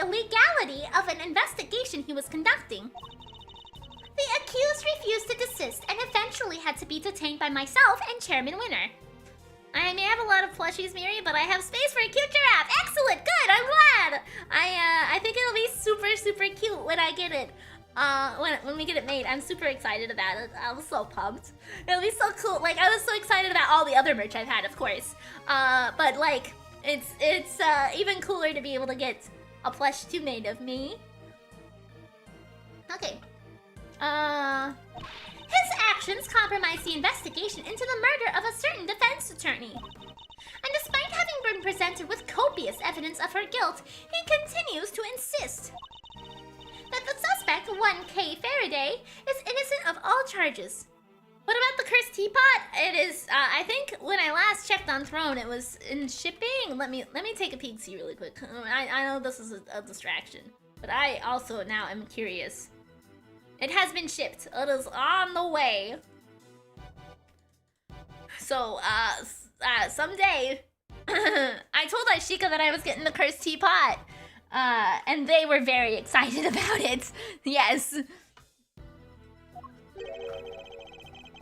illegality of an investigation he was conducting, the accused refused to desist and eventually had to be detained by myself and Chairman Winner. I may have a lot of plushies, Miri, but I have space for a cute giraffe. Excellent, good, I'm glad. I think it'll be super, super cute when I get it. When we get it made. I'm super excited about it. I was so pumped. It'll be so cool. Like, I was so excited about all the other merch I've had, of course. But like, it's even cooler to be able to get a plush too made of me. Okay. His actions compromised the investigation into the murder of a certain defense attorney. And despite having been presented with copious evidence of her guilt, he continues to insist that the suspect, 1K Faraday, is innocent of all charges. What about the cursed teapot? It is, I think when I last checked on Throne, it was in shipping. Let me take a peek, see really quick. I know this is a distraction, but I also now am curious. It has been shipped. It is on the way. So, someday, I told Ashika that I was getting the cursed teapot, and they were very excited about it. Yes.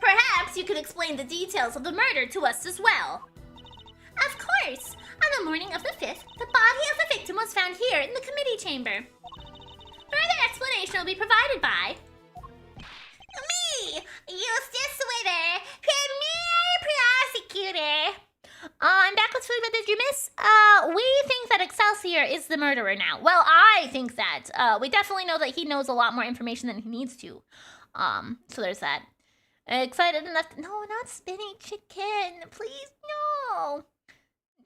Perhaps you could explain the details of the murder to us as well. Of course. On the morning of the 5th, the body of the victim was found here in the committee chamber. Further explanation will be provided by... Me, Eustace Wither, Premier Prosecutor. I'm back with food, what did you miss? We think that Excelsior is the murderer now. Well, I think that. We definitely know that he knows a lot more information than he needs to. So there's that. Excited enough to... No, not spinning chicken. Please, no.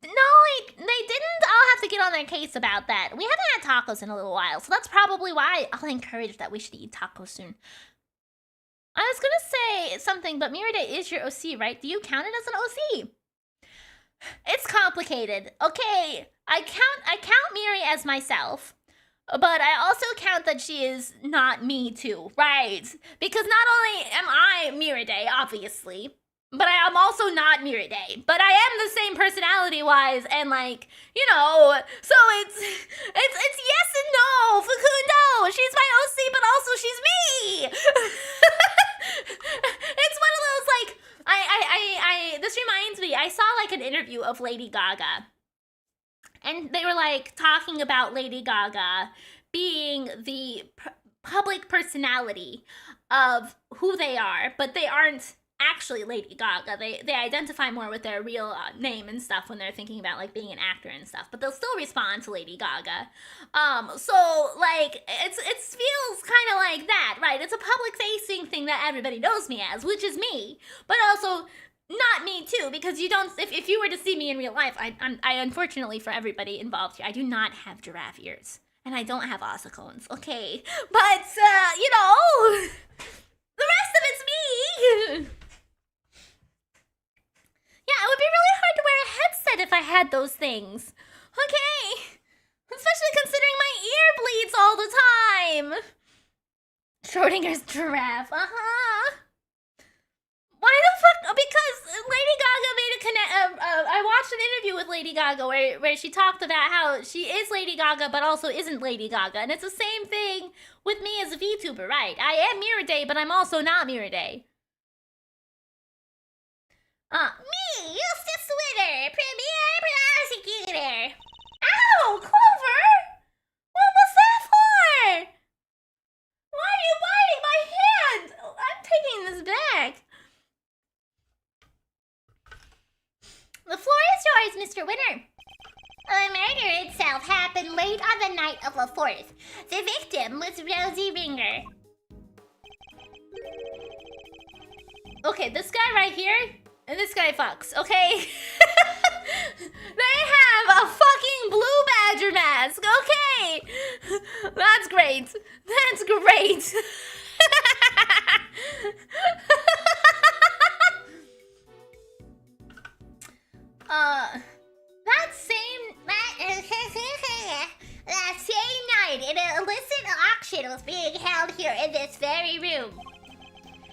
No, they didn't all have to get on their case about that. We haven't had tacos in a little while, so that's probably why I'll encourage that we should eat tacos soon. I was gonna say something, but Miridae is your OC, right? Do you count it as an OC? It's complicated. Okay, I count Miri as myself. But I also count that she is not me too, right? Because not only am I Miridae, obviously, but I am also not Miridae. But I am the same personality-wise, and like, you know, so it's yes and no. Facundo, she's my OC, but also she's me. It's one of those like, this reminds me, I saw like an interview of Lady Gaga. And they were like talking about Lady Gaga being the public personality of who they are, but they aren't actually Lady Gaga. They identify more with their real name and stuff when they're thinking about like being an actor and stuff, but they'll still respond to Lady Gaga. So like it feels kind of like that, right? It's a public facing thing that everybody knows me as, which is me, but also not me too, because you don't. If you were to see me in real life, I unfortunately for everybody involved here, I do not have giraffe ears, and I don't have ossicones. Okay, but you know, the rest of it's me. Yeah, it would be really hard to wear a headset if I had those things. Okay, especially considering my ear bleeds all the time. Schrodinger's giraffe. Why the fuck? Because Lady Gaga made a connect. I watched an interview with Lady Gaga where she talked about how she is Lady Gaga but also isn't Lady Gaga, and it's the same thing with me as a VTuber, right? I am Miridae, but I'm also not Miridae. Me, Eustace Wither, Premier Prosecutor. Ow, Clover! What was that for? Why are you biting my hand? I'm taking this back. The floor is yours, Mr. Winner. The murder itself happened late on the night of the 4th. The victim was Rosie Ringer. Okay, this guy right here, and this guy fucks, okay? They have a fucking blue badger mask, okay? That's great. That's great. That same night, an illicit auction was being held here in this very room.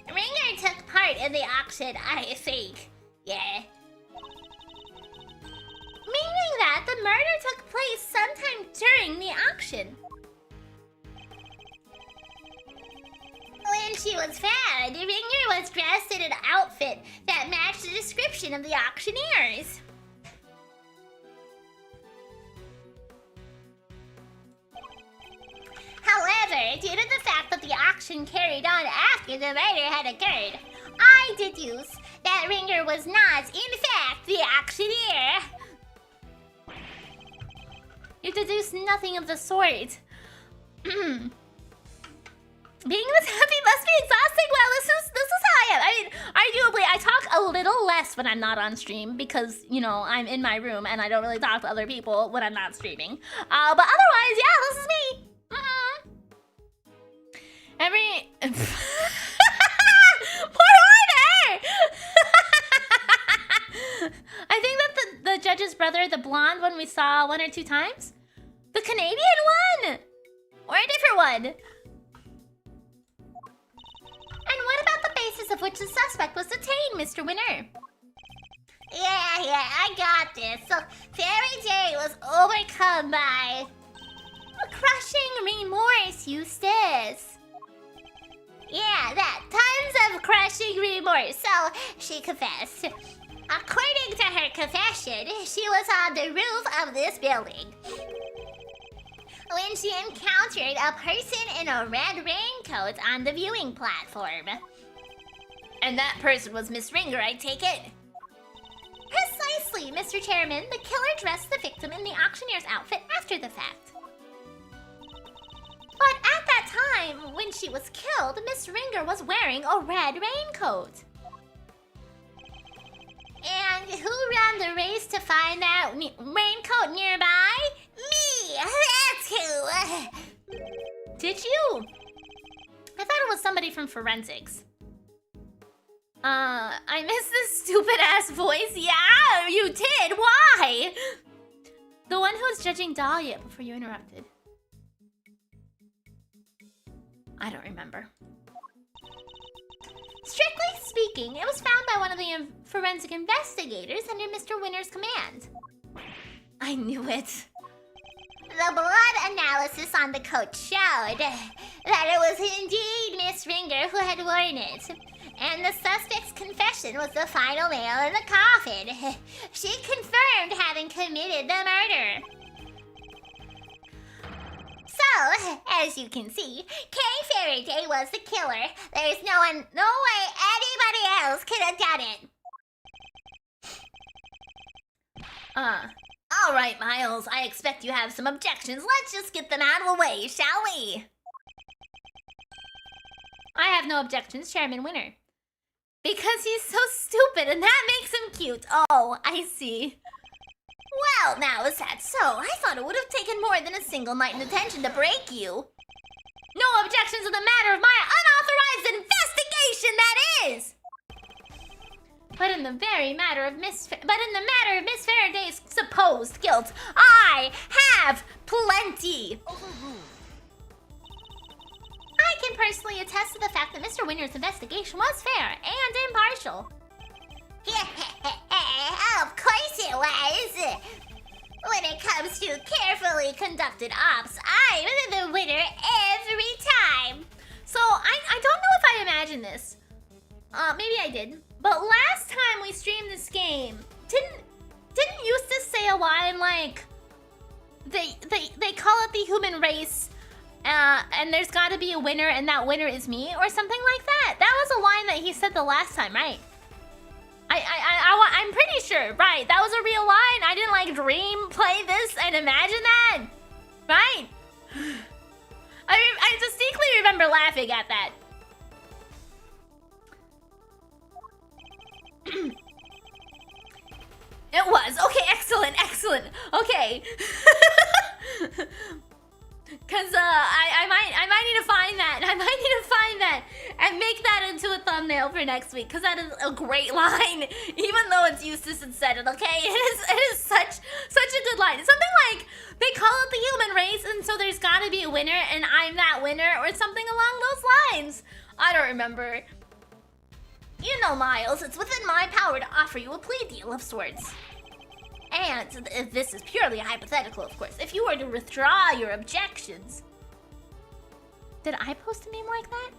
Ringer took part in the auction, I think. Yeah. Meaning that the murder took place sometime during the auction. When she was found, Ringer was dressed in an outfit that matched the description of the auctioneers. However, due to the fact that the auction carried on after the murder had occurred, I deduce that Ringer was not, in fact, the auctioneer. You deduce nothing of the sort. Being this happy must be exhausting. Well, this is how I am. I mean, arguably, I talk a little less when I'm not on stream because, you know, I'm in my room and I don't really talk to other people when I'm not streaming. But otherwise, yeah, this is me. Poor Hornet! I think that the judge's brother, the blonde one we saw 1 or 2 times? The Canadian one? Or a different one? And what about the basis of which the suspect was detained, Mr. Winner? Yeah, I got this. So, Fairy Day was overcome by A crushing remorse, Eustace. yeah, that. Tons of crushing remorse. So, she confessed. According to her confession, she was on the roof of this building when she encountered a person in a red raincoat on the viewing platform. And that person was Miss Ringer, I take it? Precisely, Mr. Chairman. The killer dressed the victim in the auctioneer's outfit after the fact. But at that time, when she was killed, Miss Ringer was wearing a red raincoat. And who ran the race to find that raincoat nearby? Me! That's who! Did you? I thought it was somebody from forensics. I missed this stupid ass voice. Yeah, you did. Why? The one who was judging Dahlia before you interrupted. I don't remember. Strictly speaking, it was found by one of the forensic investigators under Mr. Winner's command. I knew it. The blood analysis on the coat showed that it was indeed Miss Ringer who had worn it. And the suspect's confession was the final nail in the coffin. She confirmed having committed the murder. So, as you can see, Kay Fairy Day was the killer. There's no way anybody else could have done it. All right, Miles. I expect you have some objections. Let's just get them out of the way, shall we? I have no objections, Chairman Winner. Because he's so stupid and that makes him cute. Oh, I see. Well, now is that so? I thought it would have taken more than a single night in detention to break you. No objections in the matter of my unauthorized investigation, that is! But in the matter of Miss Faraday's supposed guilt, I have plenty. Overruled. I can personally attest to the fact that Mr. Winner's investigation was fair and impartial. Of course it was. When it comes to carefully conducted ops, I'm the winner every time. So I don't know if I imagined this. Maybe I did. But last time we streamed this game, didn't Eustace say a line like they call it the human race, and there's got to be a winner, and that winner is me, or something like that? That was a line that he said the last time, right? I'm pretty sure, right? That was a real line. I didn't like dream play this and imagine that, right? I distinctly remember laughing at that. It was. Okay, excellent. Okay. Cause I might need to find that. And make that into a thumbnail for next week. Cause that is a great line. Even though it's Eustace and said it, okay? It is such a good line. It's something like they call it the human race, and so there's gotta be a winner, and I'm that winner, or something along those lines. I don't remember. You know, Miles, it's within my power to offer you a plea deal of sorts. And this is purely hypothetical, of course. If you were to withdraw your objections... Did I post a meme like that?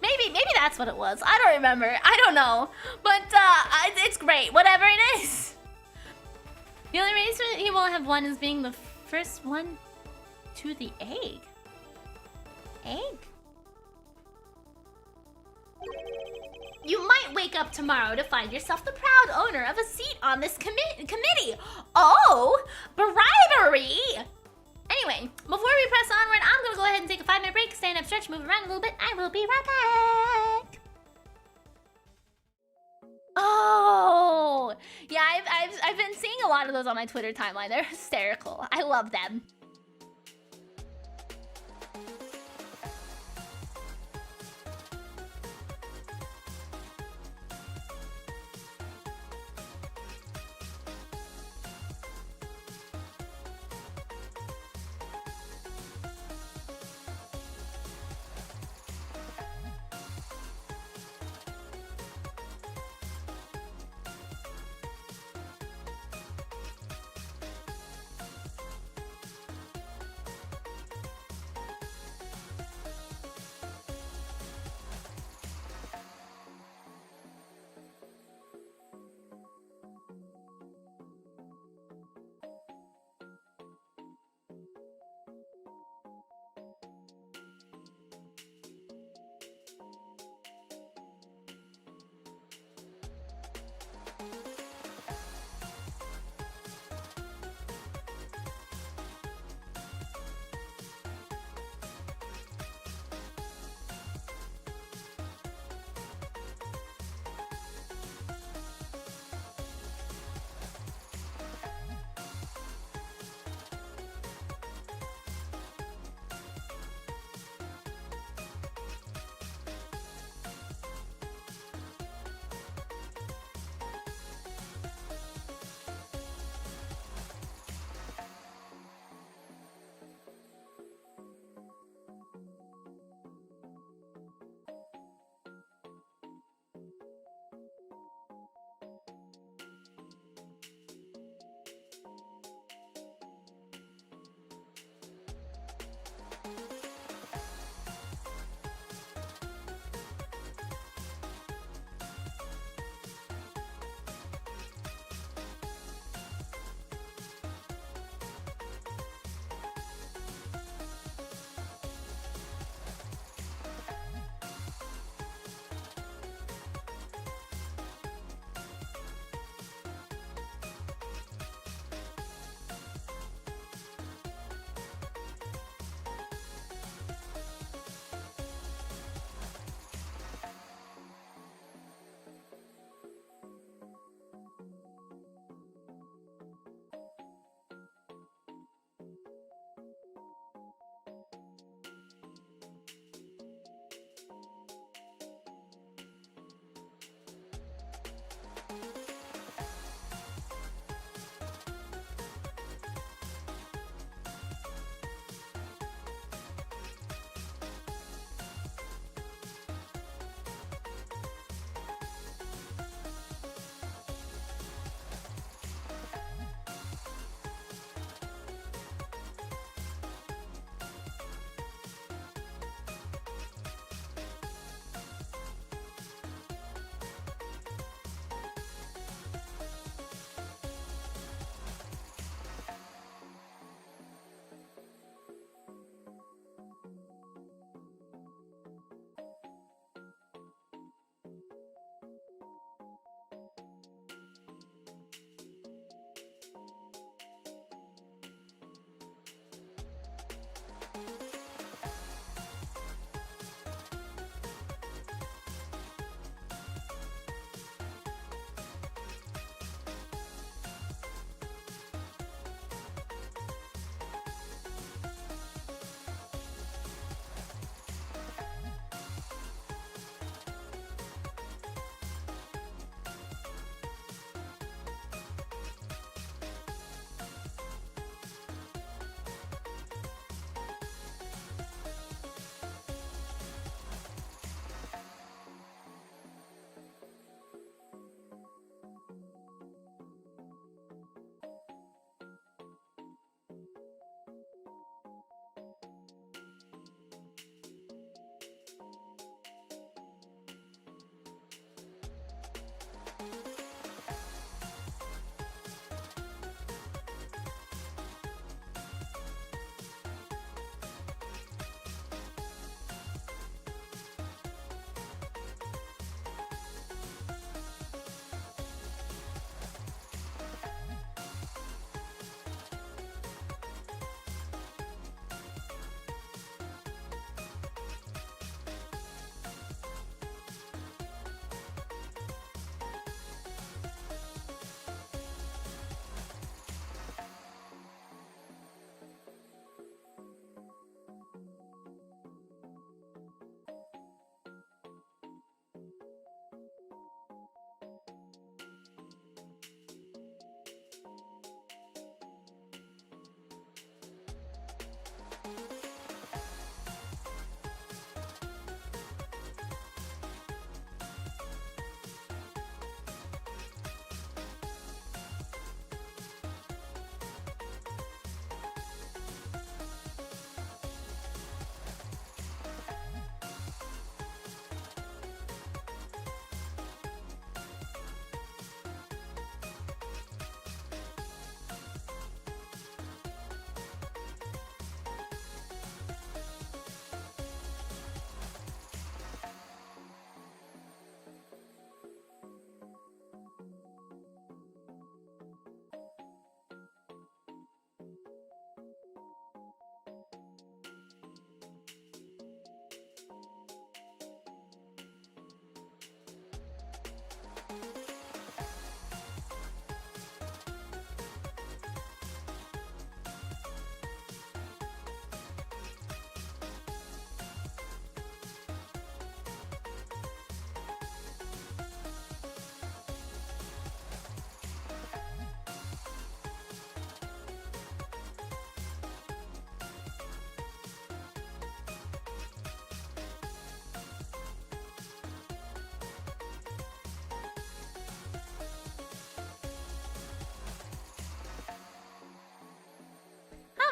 Maybe that's what it was. I don't remember. I don't know. But it's great. Whatever it is. The only reason he won't have won is being the first one to the egg. Egg? You might wake up tomorrow to find yourself the proud owner of a seat on this committee. Oh, bribery! Anyway, before we press onward, I'm gonna go ahead and take a 5-minute break, stand up, stretch, move around a little bit. I will be right back. Oh, yeah, I've been seeing a lot of those on my Twitter timeline. They're hysterical. I love them.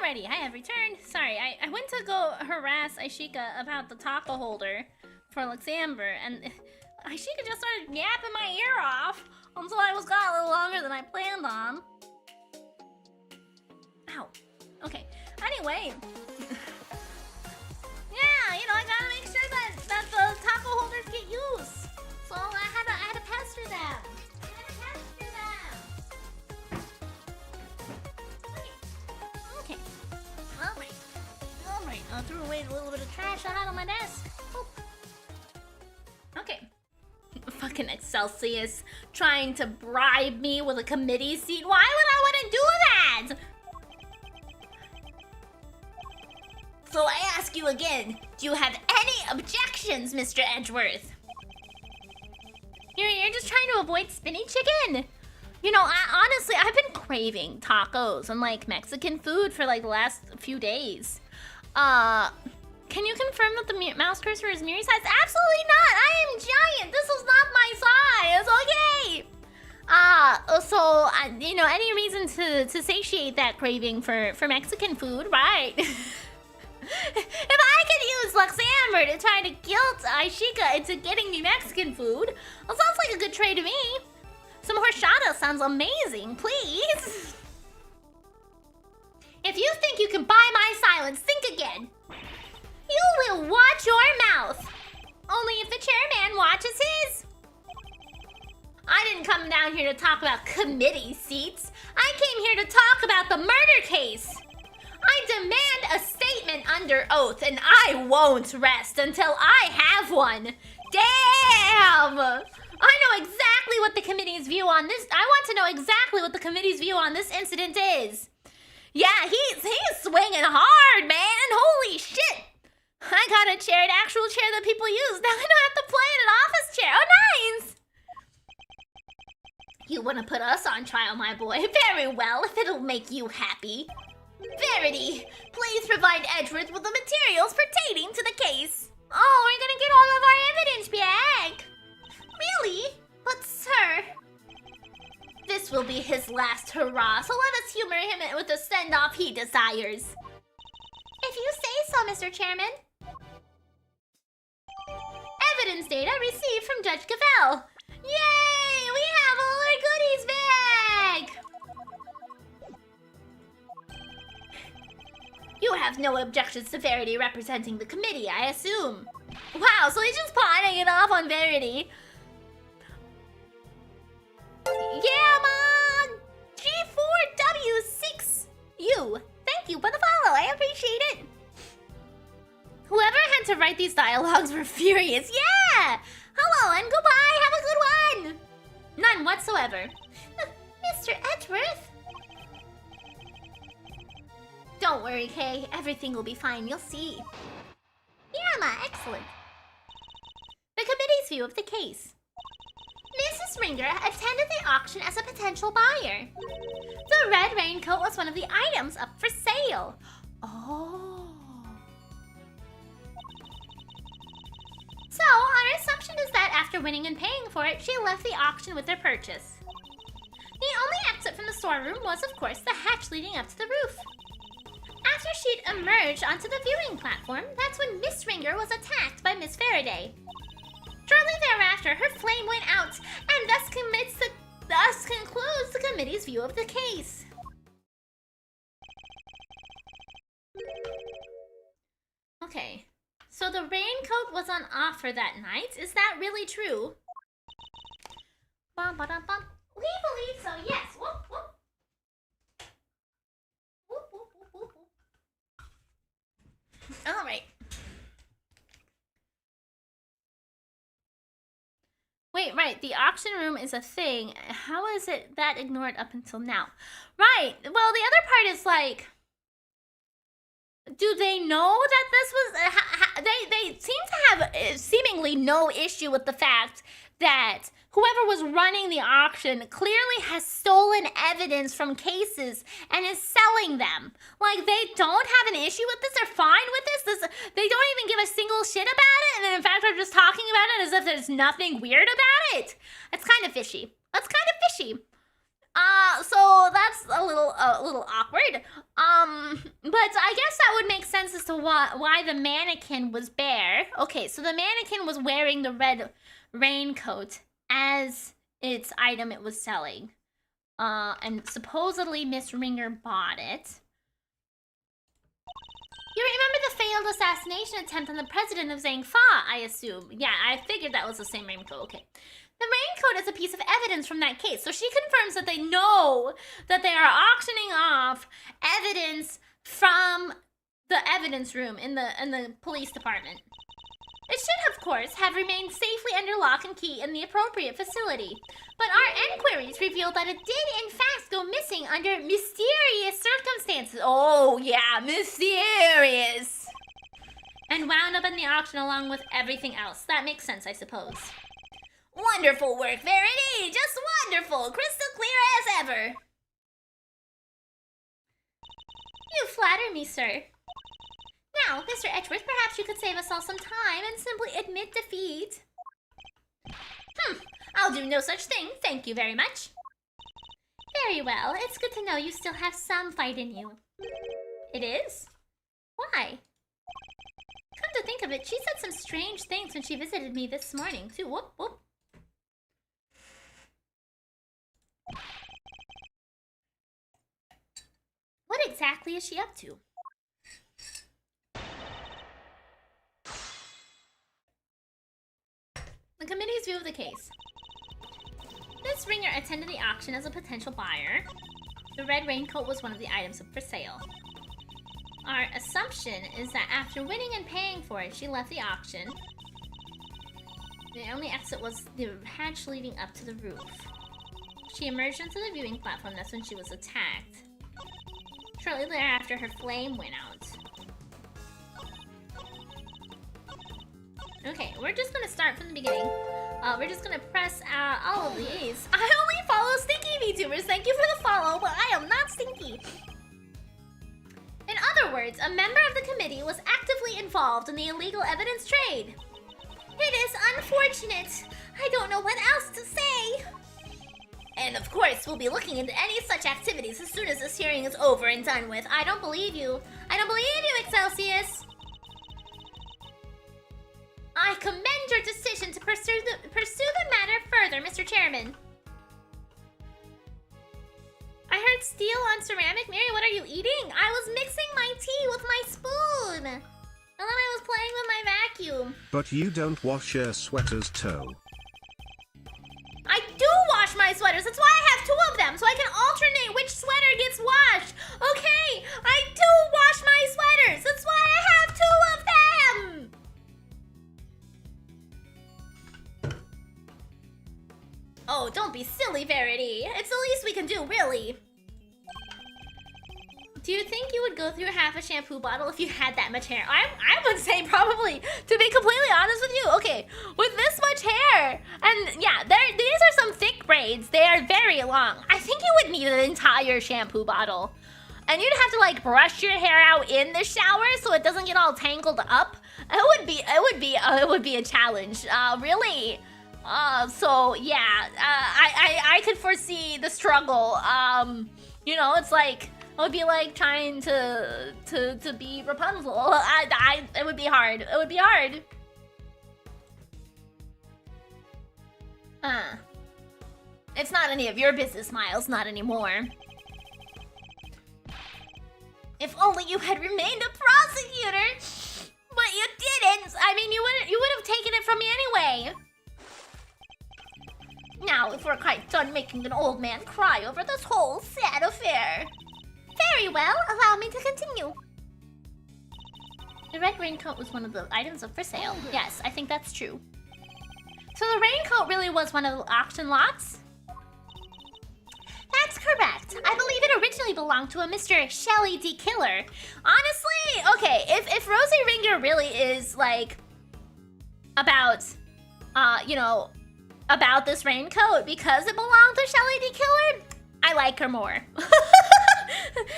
Alrighty, I have returned. Sorry, I went to go harass Aishika about the taco holder for Luxembourg, and Aishika just started yapping my ear off until I was gone a little longer than I planned on. Ow. Okay. Anyway. Yeah, you know, I gotta make sure that the taco holders get used. So I had to pester them. Okay. Alright. I threw away a little bit of trash I had on my desk. Oop. Okay. Fucking Excelsius trying to bribe me with a committee seat. Why would I want to do that? So I ask you again, do you have any objections, Mr. Edgeworth? You're just trying to avoid spinny chicken? You know, honestly, I've been craving tacos and, like, Mexican food for, like, the last few days. Can you confirm that the mouse cursor is Miri's size? Absolutely not! I am giant! This is not my size, okay? So, you know, any reason to satiate that craving for Mexican food, right? If I could use Luxembourg to try to guilt Aishika into getting me Mexican food, well, sounds like a good trade to me. Some horchata sounds amazing, please. If you think you can buy my silence, think again. You will watch your mouth. Only if the chairman watches his. I didn't come down here to talk about committee seats. I came here to talk about the murder case. I demand a statement under oath, and I won't rest until I have one. Damn! I know exactly what the committee's view on this. I want to know exactly what the committee's view on this incident is. Yeah, he's swinging hard, man. Holy shit! I got a chair, an actual chair that people use. Now I don't have to play in an office chair. Oh, nice! You want to put us on trial, my boy? Very well, if it'll make you happy. Verity, please provide Edgeworth with the materials pertaining to the case. Oh, we're gonna get all of our evidence back. Really? But sir... This will be his last hurrah, so let us humor him with the send-off he desires. If you say so, Mr. Chairman. Evidence data received from Judge Cavell. Yay! We have no objections to Verity representing the committee, I assume. Wow, so he's just pawning it off on Verity. Yeah, Mom! G4W6U. Thank you for the follow, I appreciate it. Whoever had to write these dialogues were furious. Yeah! Hello and goodbye, have a good one! None whatsoever. Mr. Edgeworth? Don't worry, Kay. Everything will be fine, you'll see. Yeah, Ma, excellent. The committee's view of the case. Mrs. Ringer attended the auction as a potential buyer. The red raincoat was one of the items up for sale. Oh. So, our assumption is that after winning and paying for it, she left the auction with her purchase. The only exit from the storeroom was, of course, the hatch leading up to the roof. After she'd emerged onto the viewing platform, that's when Miss Ringer was attacked by Miss Faraday. Shortly thereafter, her flame went out, and thus concludes the committee's view of the case. Okay, so the raincoat was on offer that night. Is that really true? Bum, ba, dum, bum. We believe so, yes. Whoop, whoop. Whoop, whoop, whoop, whoop, whoop. All right. Wait, right, the auction room is a thing. How is it that ignored up until now? Right, well, the other part is like, do they know that this was, they seem to have seemingly no issue with the fact that whoever was running the auction clearly has stolen evidence from cases and is selling them. Like, they don't have an issue with this. They're fine with this. They don't even give a single shit about it. And then, in fact, are just talking about it as if there's nothing weird about it. It's kind of fishy. That's kind of fishy. So that's a little awkward. But I guess that would make sense as to why the mannequin was bare. Okay, so the mannequin was wearing the red raincoat as its item it was selling. And supposedly Miss Ringer bought it. You remember the failed assassination attempt on the president of Zhangfa, I assume. Yeah, I figured that was the same raincoat. Okay. The raincoat is a piece of evidence from that case, so she confirms that they know that they are auctioning off evidence from the evidence room in the police department. It should, of course, have remained safely under lock and key in the appropriate facility. But our enquiries revealed that it did, in fact, go missing under mysterious circumstances. Oh, yeah, mysterious. And wound up in the auction along with everything else. That makes sense, I suppose. Wonderful work, Verity! Just wonderful! Crystal clear as ever! You flatter me, sir. Now, Mr. Edgeworth, perhaps you could save us all some time and simply admit defeat. I'll do no such thing, thank you very much. Very well, it's good to know you still have some fight in you. It is? Why? Come to think of it, she said some strange things when she visited me this morning, too. Whoop, whoop. What exactly is she up to? The committee's view of the case. Miss Ringer attended the auction as a potential buyer. The red raincoat was one of the items up for sale. Our assumption is that after winning and paying for it, she left the auction. The only exit was the hatch leading up to the roof. She emerged onto the viewing platform. That's when she was attacked. Shortly thereafter, her flame went out. Okay, we're just gonna start from the beginning. We're just gonna press all of these. I only follow stinky VTubers. Thank you for the follow, but I am not stinky. In other words, a member of the committee was actively involved in the illegal evidence trade. It is unfortunate. I don't know what else to say. And of course, we'll be looking into any such activities as soon as this hearing is over and done with. I don't believe you. I don't believe you, Excelsius. I commend your decision to pursue the matter further, Mr. Chairman. I heard steel on ceramic? Mary, what are you eating? I was mixing my tea with my spoon. And then I was playing with my vacuum. But you don't wash your sweater's toe. I do wash my sweaters. That's why I have 2 of them, so I can alternate which sweater gets washed. Okay, I do wash my sweaters. That's why I have 2 of them. Oh, don't be silly, Verity. It's the least we can do, really. Do you think you would go through half a shampoo bottle if you had that much hair? I would say probably, to be completely honest with you. Okay, with this much hair, and yeah, these are some thick braids. They are very long. I think you would need an entire shampoo bottle. And you'd have to like brush your hair out in the shower so it doesn't get all tangled up. It would be a challenge, really. So yeah, I could foresee the struggle. You know, it's like, it would be like trying to be Rapunzel. It would be hard. It would be hard. It's not any of your business, Miles. Not anymore. If only you had remained a prosecutor, but you didn't. I mean, you would have taken it from me anyway. Now, if we're quite done making an old man cry over this whole sad affair. Very well, allow me to continue. The red raincoat was one of the items up for sale. Yes, I think that's true. So the raincoat really was one of the auction lots? That's correct. I believe it originally belonged to a Mr. Shelly D. Killer. Honestly, okay, if Rosie Ringer really is, like, about, you know, about this raincoat because it belonged to Shelly D. Killer, I like her more.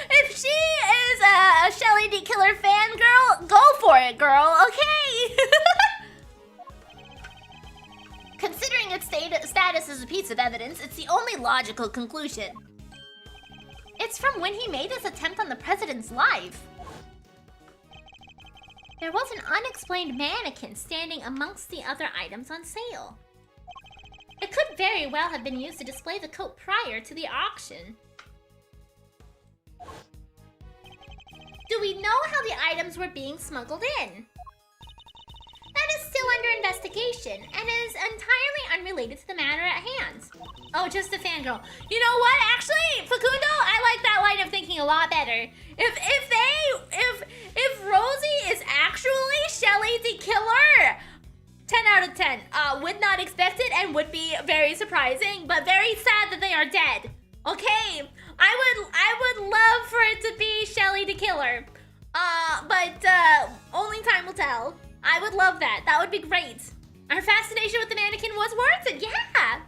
If she is a Shelly D. Killer fangirl, go for it, girl, okay? Considering its status as a piece of evidence, it's the only logical conclusion. It's from when he made his attempt on the president's life. There was an unexplained mannequin standing amongst the other items on sale. It could very well have been used to display the coat prior to the auction. Do we know how the items were being smuggled in? That is still under investigation and is entirely unrelated to the matter at hand. Oh, just a fangirl. You know what? Actually, Facundo, I like that line of thinking a lot better. If Rosie is actually Shelly the Killer, 10 out of 10. Would not expect it and would be very surprising, but very sad that they are dead. Okay, I would love for it to be Shelly the Killer. But only time will tell. I would love that. That would be great. Our fascination with the mannequin was worth it, yeah.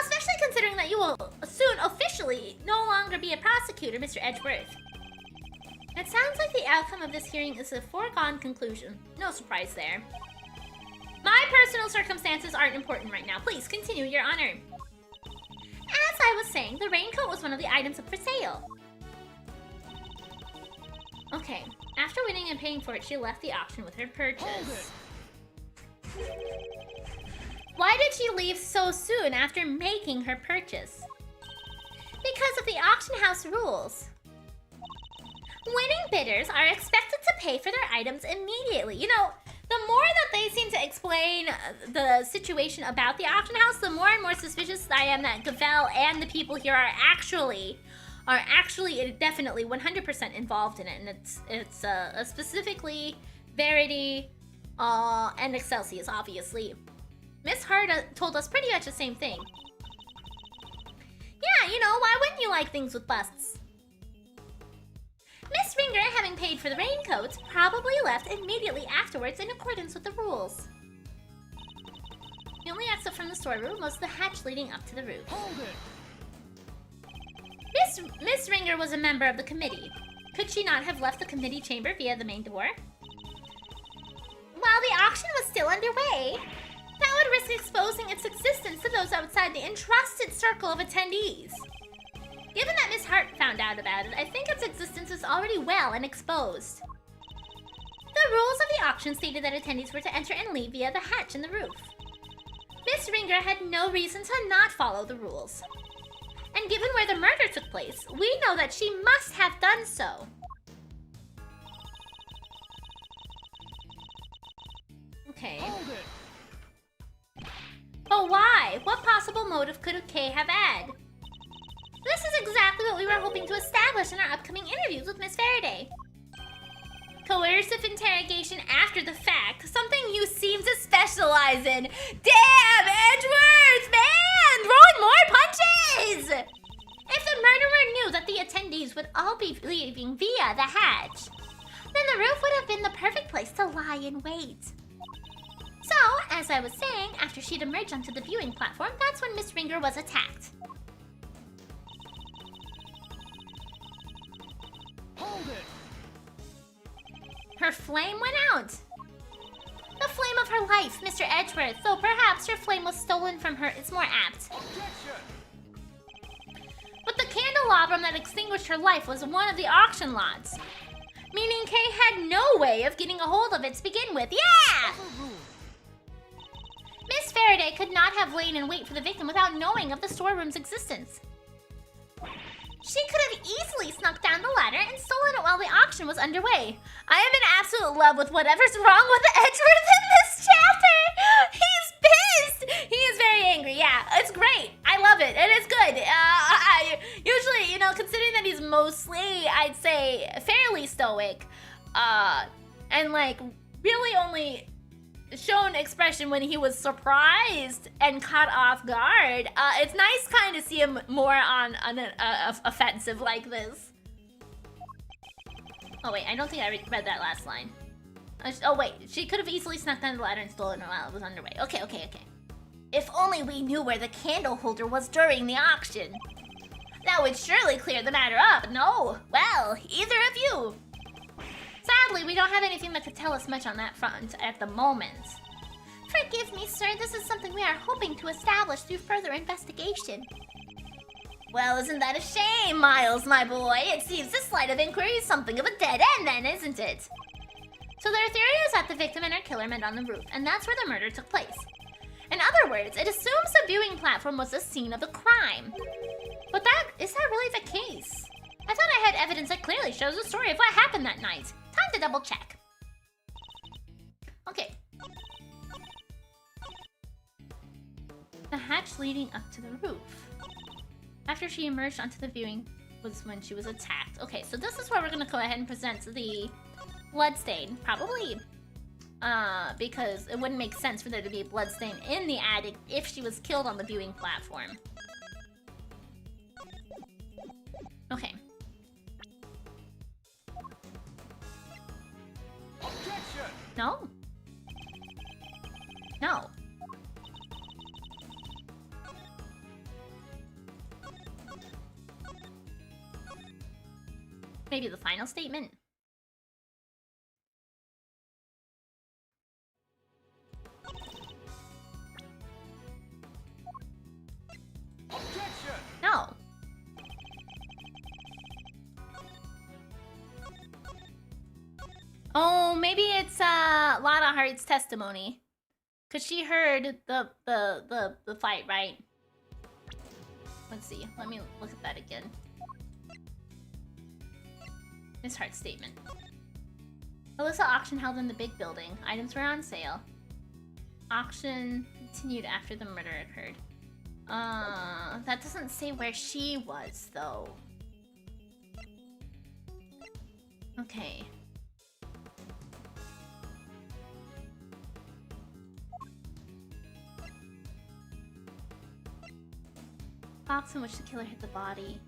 Especially considering that you will soon officially no longer be a prosecutor, Mr. Edgeworth. It sounds like the outcome of this hearing is a foregone conclusion. No surprise there. My personal circumstances aren't important right now. Please continue, Your Honor. As I was saying, the raincoat was one of the items up for sale. Okay, after winning and paying for it, she left the auction with her purchase. Why did she leave so soon after making her purchase? Because of the auction house rules. Winning bidders are expected to pay for their items immediately. You know, the more that they seem to explain the situation about the auction house, the more and more suspicious I am that Gavel and the people here are actually definitely 100% involved in it, and it's specifically Verity and Excelsius, obviously. Miss Hart told us pretty much the same thing. Yeah, you know, why wouldn't you like things with busts? Miss Ringer, having paid for the raincoats, probably left immediately afterwards in accordance with the rules. The only exit from the storeroom was the hatch leading up to the roof. Hold it! Miss Ringer was a member of the committee. Could she not have left the committee chamber via the main door? While the auction was still underway, that would risk exposing its existence to those outside the entrusted circle of attendees. Given that Miss Hart found out about it, I think its existence is already well and exposed. The rules of the auction stated that attendees were to enter and leave via the hatch in the roof. Miss Ringer had no reason to not follow the rules. And given where the murder took place, we know that she must have done so. Okay. Hold it. But why? What possible motive could Kay have had? This is exactly what we were hoping to establish in our upcoming interviews with Miss Faraday. Coercive interrogation after the fact, something you seem to specialize in. Damn, Edgeworth, man! Throwing more punches! If the murderer knew that the attendees would all be leaving via the hatch, then the roof would have been the perfect place to lie in wait. So, as I was saying, after she'd emerged onto the viewing platform, that's when Miss Ringer was attacked. Hold it. Her flame went out. The flame of her life, Mr. Edgeworth. Though perhaps her flame was stolen from her is more apt. Objection. But the candelabrum that extinguished her life was one of the auction lots. Meaning Kay had no way of getting a hold of it to begin with. Yeah! Overruled. Miss Faraday could not have lain in wait for the victim without knowing of the storeroom's existence. She could have easily snuck down the ladder and stolen it while the auction was underway. I am in absolute love with whatever's wrong with Edgeworth in this chapter. He's pissed. He is very angry. Yeah, it's great. I love it, and it's good. I usually, you know, considering that he's mostly, I'd say, fairly stoic, and like really only shown expression when he was surprised and caught off guard. It's nice kind of see him more on an offensive like this. Oh wait, I don't think I read that last line. Oh wait, she could have easily snuck down the ladder and stolen it while it was underway. Okay. If only we knew where the candle holder was during the auction. That would surely clear the matter up. No, well, either of you. Sadly, we don't have anything that could tell us much on that front at the moment. Forgive me, sir. This is something we are hoping to establish through further investigation. Well, isn't that a shame, Miles, my boy? It seems this line of inquiry is something of a dead end then, isn't it? So their theory is that the victim and her killer met on the roof, and that's where the murder took place. In other words, it assumes the viewing platform was the scene of the crime. But is that really the case? I thought I had evidence that clearly shows the story of what happened that night. Time to double check. Okay. The hatch leading up to the roof. After she emerged onto the viewing was when she was attacked. Okay, so this is where we're gonna go ahead and present the bloodstain, probably. Because it wouldn't make sense for there to be a bloodstain in the attic if she was killed on the viewing platform. Okay. Objection. No. No. Maybe the final statement. Objection. No. Oh, maybe it's Lotta Hart's testimony. Cause she heard the fight, right? Let's see. Let me look at that again. Miss Hart's statement. Alyssa auction held in the big building. Items were on sale. Auction continued after the murder occurred. That doesn't say where she was, though. Okay. Box in which the killer hit the body.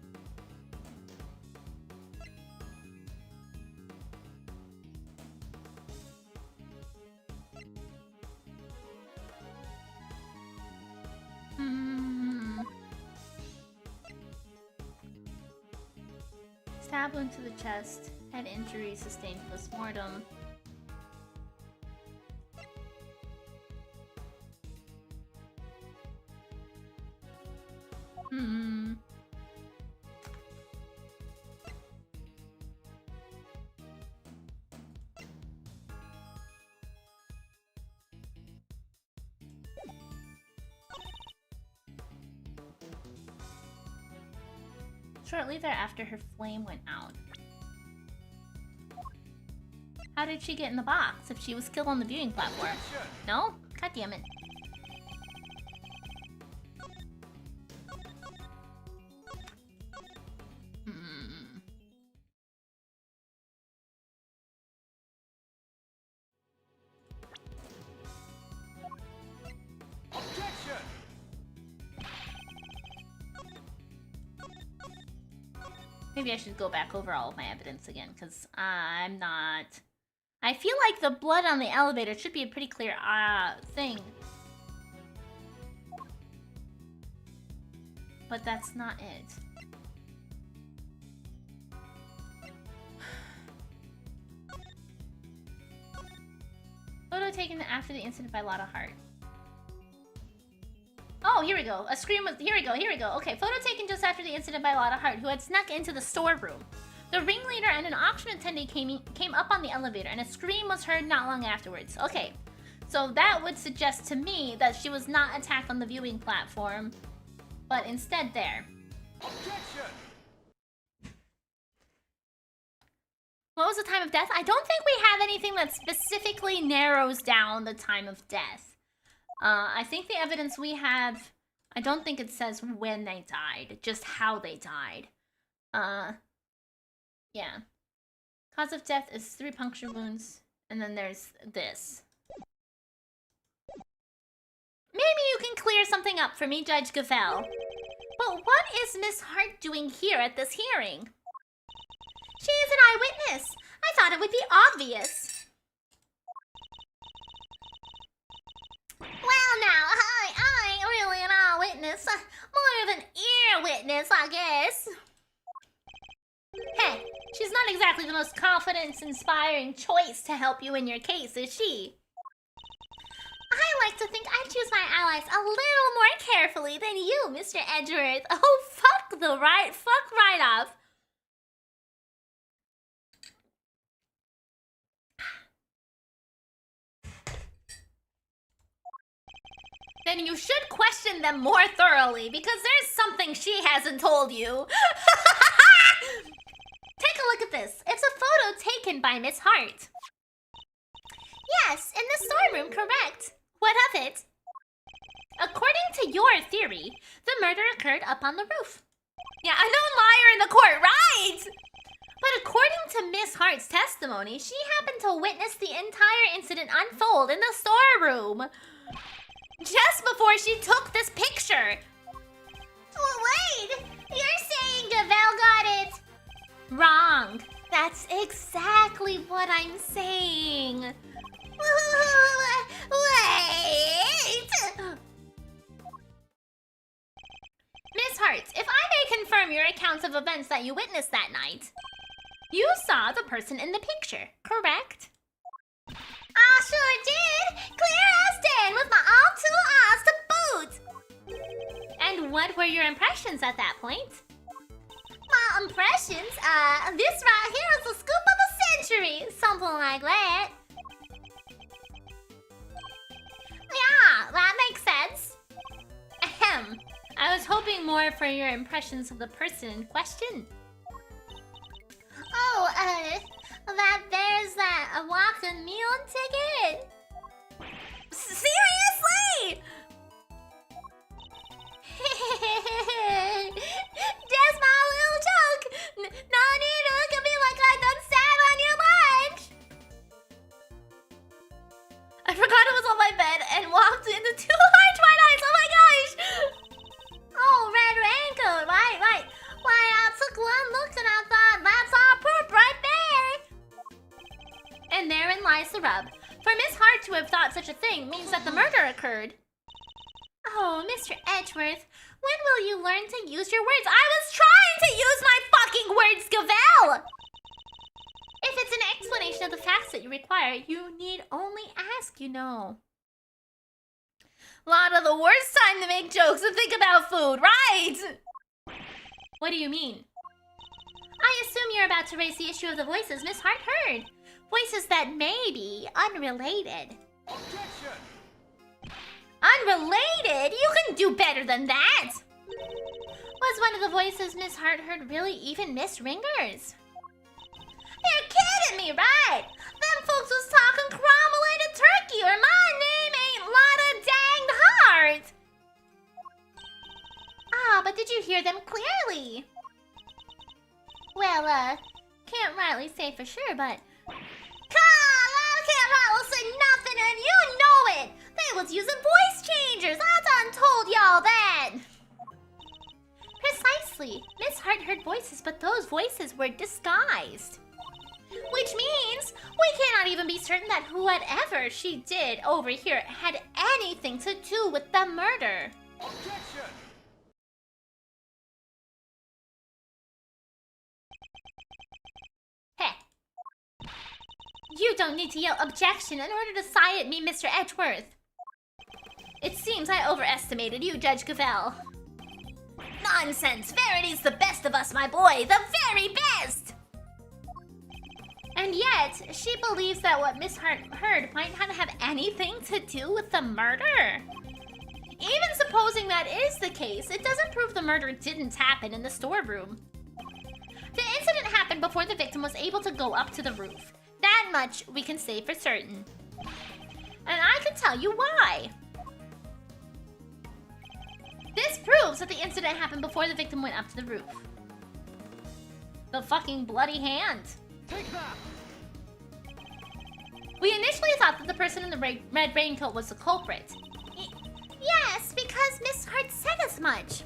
Stab wound to the chest. Head injury sustained post-mortem. Shortly thereafter, her flame went out. How did she get in the box if she was killed on the viewing platform? Objection! No? God damn it. Objection! Maybe I should go back over all of my evidence again, because I'm not... I feel like the blood on the elevator should be a pretty clear thing. But that's not it. Photo taken after the incident by Lotta Hart. Oh, here we go. A scream was... Here we go. Okay, photo taken just after the incident by Lotta Hart, who had snuck into the storeroom. The ringleader and an auction attendant came up on the elevator, and a scream was heard not long afterwards. Okay, so that would suggest to me that she was not attacked on the viewing platform, but instead there. Objection! What was the time of death? I don't think we have anything that specifically narrows down the time of death. I think the evidence we have, I don't think it says when they died, just how they died. Yeah. Cause of death is 3 puncture wounds, and then there's this. Maybe you can clear something up for me, Judge Gavel. But what is Miss Hart doing here at this hearing? She is an eyewitness. I thought it would be obvious. Well, now, I ain't really an eyewitness. More of an ear witness, I guess. Hey, she's not exactly the most confidence-inspiring choice to help you in your case, is she? I like to think I choose my allies a little more carefully than you, Mr. Edgeworth. Oh, fuck right off. Then you should question them more thoroughly, because there's something she hasn't told you. Take a look at this. It's a photo taken by Miss Hart. Yes, in the storeroom, correct. What of it? According to your theory, the murder occurred up on the roof. Yeah, a known liar in the court, right? But according to Miss Hart's testimony, she happened to witness the entire incident unfold in the storeroom just before she took this picture. Wait, you're saying Gavel got it? Wrong. That's exactly what I'm saying. Wait! Miss Hart, if I may confirm your accounts of events that you witnessed that night, you saw the person in the picture, correct? I sure did! Clear as day with my own 2 eyes to boot! And what were your impressions at that point? My impressions? This right here is the scoop of the century! Something like that. Yeah, that makes sense. Ahem. I was hoping more for your impressions of the person in question. Oh, that there's that walking mule ticket? Seriously? Just my little joke. No need to look at me like I done sat on your lunch. I forgot it was on my bed and walked into 2 large white eyes. Oh my gosh! Oh, red raincoat. Right. Why, I took one look and I thought, that's our poop right there. And therein lies the rub. For Miss Hart to have thought such a thing means that the murder occurred. Oh, Mr. Edgeworth, when will you learn to use your words? I was trying to use my fucking words, Gavel! If it's an explanation of the facts that you require, you need only ask, you know. Lotta, the worst time to make jokes and think about food, right? What do you mean? I assume you're about to raise the issue of the voices Miss Hart heard. Voices that may be unrelated. Objection! Unrelated? You can do better than that! Well, Was one of the voices Miss Hart heard really even Miss Ringer's? You're kidding me, right? Them folks was talking cromulated turkey, or my name ain't Lotta Danged Hart. Ah, but did you hear them clearly? Well, can't rightly say for sure, but... I can't rightly say nothing, and you know it! They was using voice changers, I done told y'all that! Precisely. Miss Hart heard voices, but those voices were disguised. Which means we cannot even be certain that whatever she did over here had anything to do with the murder. Objection! Hey. You don't need to yell objection in order to sigh at me, Mr. Edgeworth. It seems I overestimated you, Judge Cavell. Nonsense! Verity's the best of us, my boy! The very best! And yet, she believes that what Miss Hart heard might not have anything to do with the murder. Even supposing that is the case, it doesn't prove the murder didn't happen in the storeroom. The incident happened before the victim was able to go up to the roof. That much we can say for certain. And I can tell you why. This proves that the incident happened before the victim went up to the roof. The fucking bloody hand. Take that! We initially thought that the person in the red raincoat was the culprit. Yes, because Miss Hart said as much.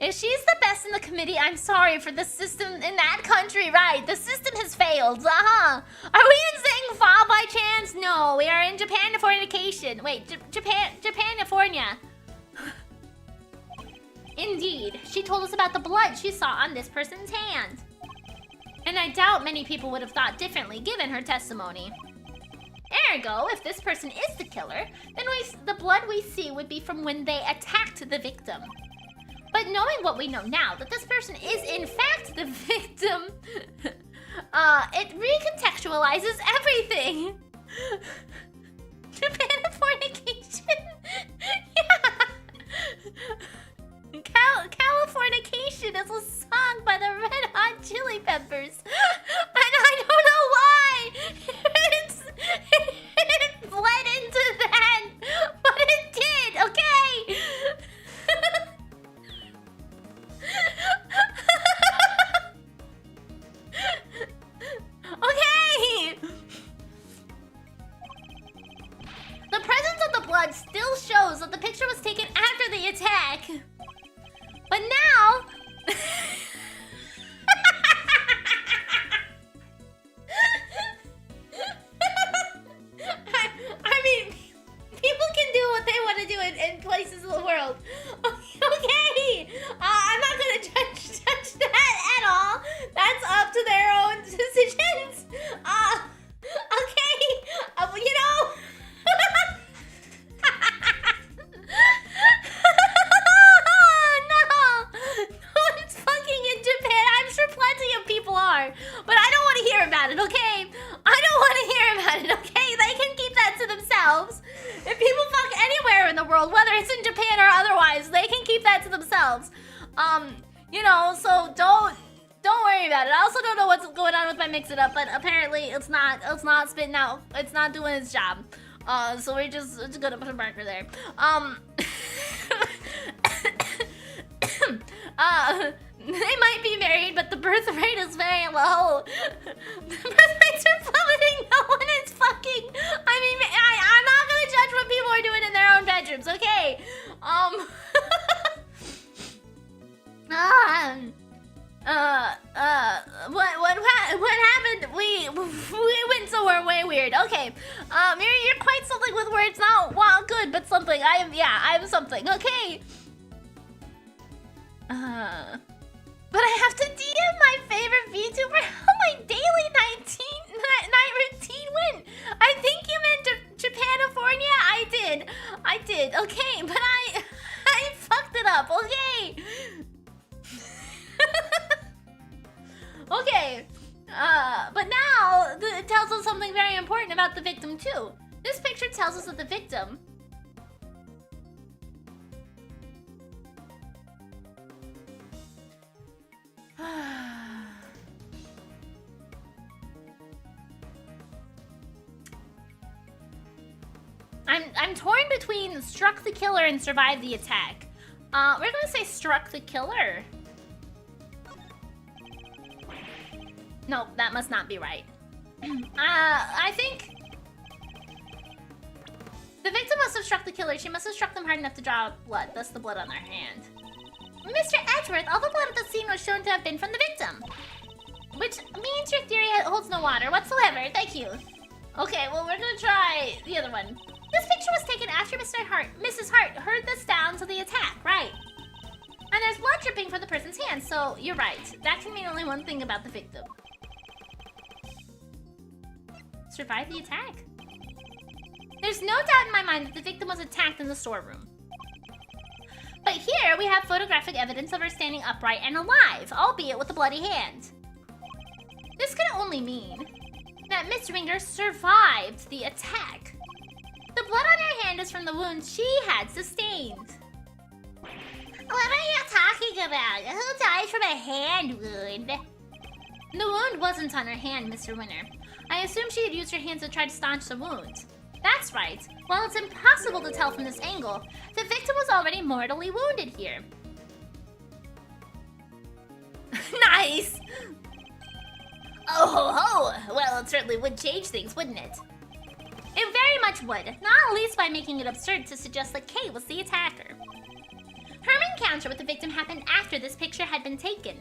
If she's the best in the committee, I'm sorry for the system in that country, right? The system has failed, Are we in Zing Fa by chance? No, we are in Japanifornication. Wait, Japanifornia. Indeed, she told us about the blood she saw on this person's hand. And I doubt many people would have thought differently given her testimony. Ergo, if this person is the killer, then the blood we see would be from when they attacked the victim. But knowing what we know now, that this person is in fact the victim, it recontextualizes everything. Japanifornication. Yeah. Californication is a song by the Red Hot Chili Peppers. And I don't know why it bled into that, but it did, okay? Okay! The presence of the blood still shows that the picture was taken after the attack. But now... I mean, people can do what they want to do in places of the world. Okay! I'm not gonna judge that at all. That's up to their own decisions. Okay! You know... But I don't want to hear about it, okay? I don't want to hear about it, okay? They can keep that to themselves. If people fuck anywhere in the world, whether it's in Japan or otherwise, they can keep that to themselves. You know, so don't worry about it. I also don't know what's going on with my Mix It Up, but apparently it's not spitting out. It's not doing its job. So we're just gonna put a marker there. They might be married, but the birth rate is very low. The birth rates are plummeting. No one is fucking. I mean, I'm not gonna judge what people are doing in their own bedrooms, okay? What happened? We went somewhere way weird. Okay, you're quite something with words. Not good, but something. I'm something. Okay. But I have to DM my favorite VTuber how my daily night routine went. I think you meant Japanifornia. I did. Okay, but I fucked it up. Okay. Okay. But now it tells us something very important about the victim too. This picture tells us that the victim I'm torn between struck the killer and survive the attack. We're gonna say struck the killer. Nope, that must not be right. I think the victim must have struck the killer. She must have struck them hard enough to draw blood, thus the blood on their hand. Mr. Edgeworth, all the blood at the scene was shown to have been from the victim. Which means your theory holds no water whatsoever. Thank you. Okay, well, we're gonna try the other one. This picture was taken after Mrs. Hart heard the sounds of the attack, right? And there's blood dripping from the person's hand, so you're right. That can mean only one thing about the victim. Survive the attack. There's no doubt in my mind that the victim was attacked in the storeroom. But here we have photographic evidence of her standing upright and alive, albeit with a bloody hand. This can only mean that Miss Ringer survived the attack. The blood on her hand is from the wounds she had sustained. What are you talking about? Who died from a hand wound? The wound wasn't on her hand, Mr. Winner. I assume she had used her hands to try to staunch the wound. That's right. While it's impossible to tell from this angle, the victim was already mortally wounded here. Nice! Oh ho ho! Well, it certainly would change things, wouldn't it? It very much would, not least by making it absurd to suggest that Kay was the attacker. Her encounter with the victim happened after this picture had been taken.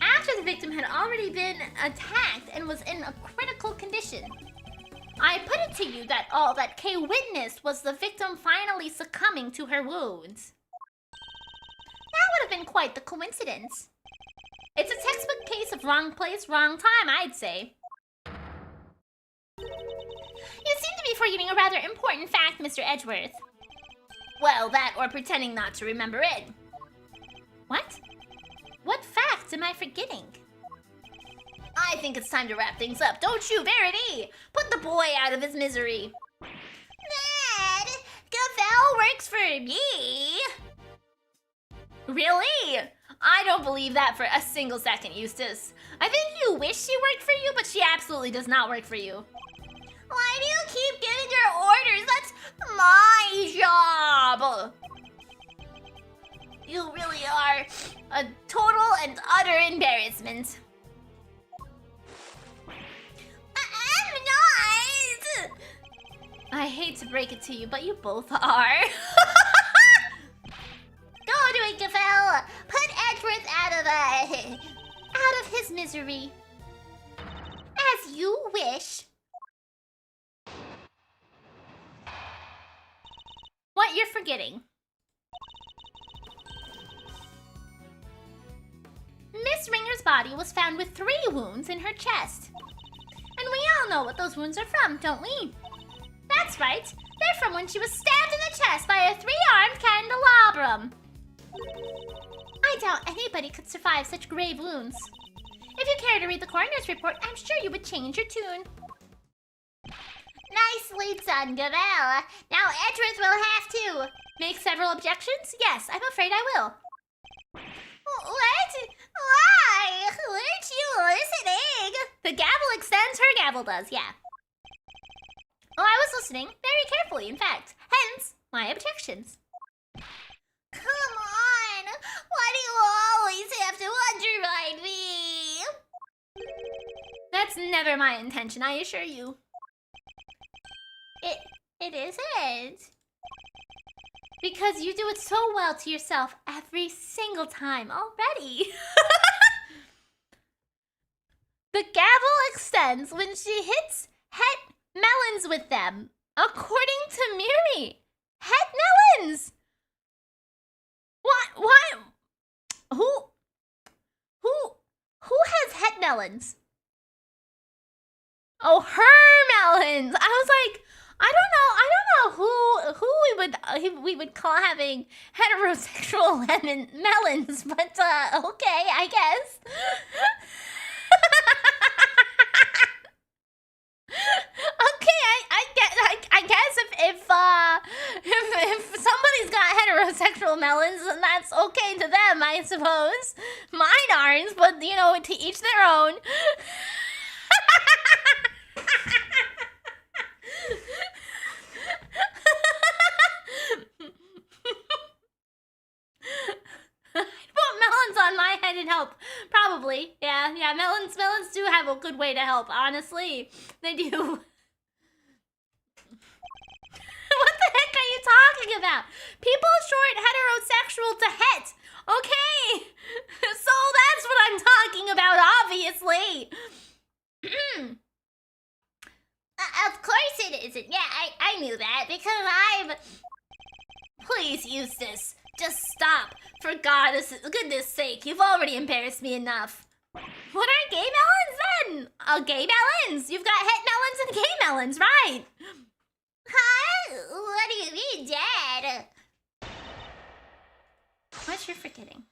After the victim had already been attacked and was in a critical condition. I put it to you that all that Kay witnessed was the victim finally succumbing to her wounds. That would have been quite the coincidence. It's a textbook case of wrong place, wrong time, I'd say. You seem to be forgetting a rather important fact, Mr. Edgeworth. Well, that or pretending not to remember it. What? What fact am I forgetting? I think it's time to wrap things up, don't you, Verity? Put the boy out of his misery. Dad, Gavel works for me. Really? I don't believe that for a single second, Eustace. I think you wish she worked for you, but she absolutely does not work for you. Why do you keep giving her orders? That's my job. You really are a total and utter embarrassment. I'm not. I hate to break it to you, but you both are. Go do it, Gavel. Put Edgeworth out of his misery. As you wish. What you're forgetting. Miss Ringer's body was found with 3 wounds in her chest. And we all know what those wounds are from, don't we? That's right. They're from when she was stabbed in the chest by a 3-armed candelabrum. I doubt anybody could survive such grave wounds. If you care to read the coroner's report, I'm sure you would change your tune. Nicely done, Gavel. Now Edgeworth will have to make several objections? Yes, I'm afraid I will. What? Why? Weren't you listening? The gavel extends, her gavel does, yeah. Well, I was listening very carefully, in fact. Hence, my objections. Come on. Why do you always have to undermine me? That's never my intention, I assure you. It isn't. Because you do it so well to yourself every single time already. The gavel extends when she hits het melons with them. According to Miri. Het melons! What? Who has het melons? Oh, her melons! I was like, I don't know who we would call having heterosexual melons, but okay, I guess. Okay, I guess if somebody's got heterosexual melons, then that's okay to them, I suppose. Mine aren't, but you know, to each their own. ahead and help. Probably. Yeah, melons do have a good way to help, honestly. They do. What the heck are you talking about? People short heterosexual to het. Okay. So that's what I'm talking about, obviously. Of course it isn't. Yeah, I knew that because I'm... Please, Eustace, just stop. For goodness sake, you've already embarrassed me enough. What are gay melons then? Gay melons. You've got het melons and gay melons, right? Huh? What do you mean, Dad? What you're forgetting?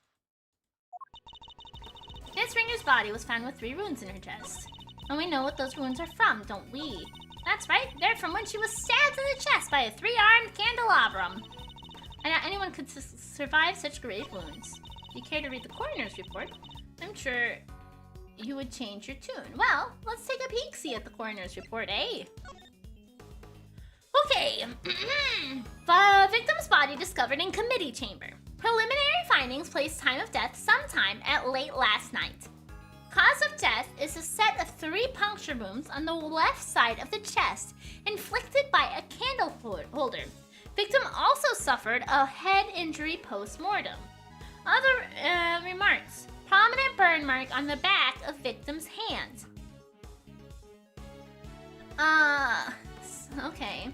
Miss Ringer's body was found with 3 wounds in her chest. And we know what those wounds are from, don't we? That's right, they're from when she was stabbed in the chest by a 3-armed candelabrum. And not anyone could survive such grave wounds. If you care to read the coroner's report, I'm sure you would change your tune. Well, let's take a peek-see at the coroner's report, eh? Okay. The victim's body discovered in committee chamber. Preliminary findings place time of death sometime at late last night. Cause of death is a set of 3 puncture wounds on the left side of the chest, inflicted by a candle holder. Victim also suffered a head injury post-mortem. Other remarks. Prominent burn mark on the back of victim's hand. Okay.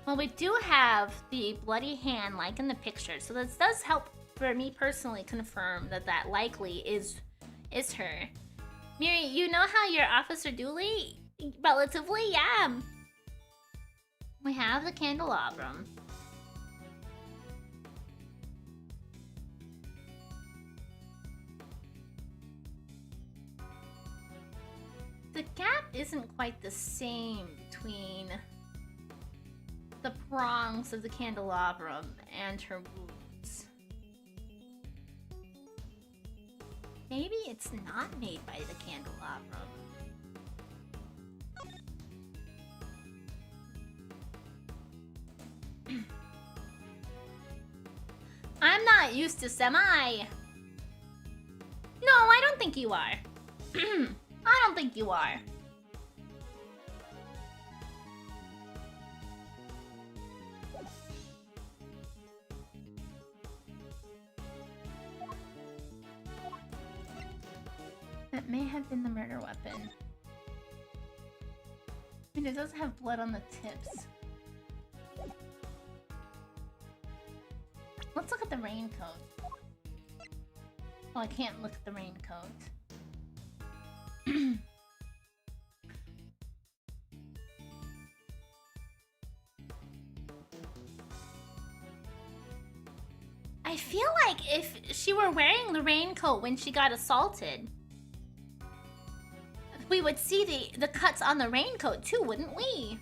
Well, we do have the bloody hand like in the picture, so this does help for me personally confirm that that likely is her. Miri, you know how you're Officer Dooley? Relatively, yeah. We have the candelabrum. The gap isn't quite the same between the prongs of the candelabrum and her wounds. Maybe it's not made by the candelabrum. I'm not Eustace, am I? No, I don't think you are. I don't think you are. That may have been the murder weapon. I mean, it does have blood on the tips. Let's look at the raincoat. Well, I can't look at the raincoat. I feel like if she were wearing the raincoat when she got assaulted, we would see the cuts on the raincoat too, wouldn't we?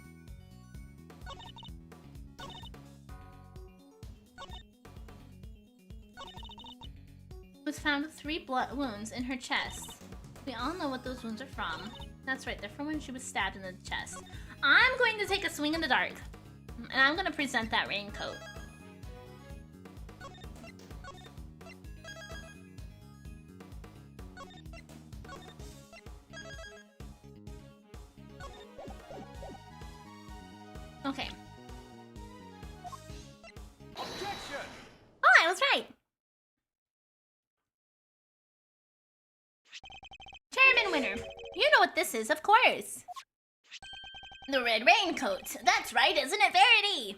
Was found with 3 blood wounds in her chest. We all know what those wounds are from. That's right, they're from when she was stabbed in the chest. I'm going to take a swing in the dark, and I'm going to present that raincoat. Okay. Objection! Oh, I was right. Chairman winner. You know what this is, of course. The red raincoat. That's right, isn't it, Verity?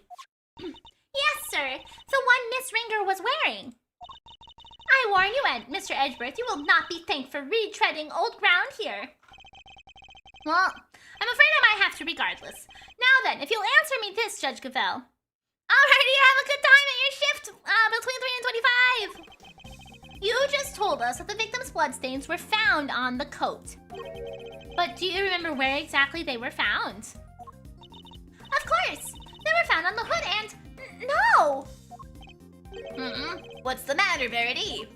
Yes, sir. The one Miss Ringer was wearing. I warn you, Mr. Edgeworth, you will not be thanked for retreading old ground here. Well, I'm afraid I might have to regardless. Now then, if you'll answer me this, Judge Gavelle. Alrighty, have a good time at your shift between 3 and 25. You just told us that the victim's bloodstains were found on the coat. But do you remember where exactly they were found? Of course! They were found on the hood and... No! What's the matter, Verity?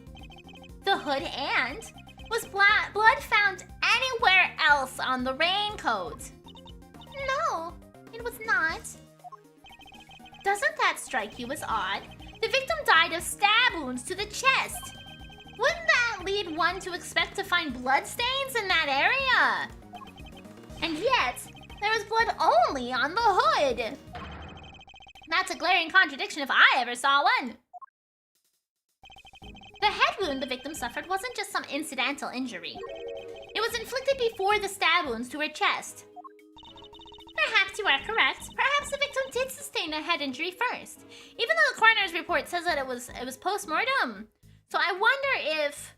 The hood and... Was blood found anywhere else on the raincoat? No, it was not. Doesn't that strike you as odd? The victim died of stab wounds to the chest. Wouldn't that lead one to expect to find bloodstains in that area? And yet, there was blood only on the hood. That's a glaring contradiction if I ever saw one. The head wound the victim suffered wasn't just some incidental injury. It was inflicted before the stab wounds to her chest. Perhaps you are correct. Perhaps the victim did sustain a head injury first, even though the coroner's report says that it was post-mortem. So I wonder if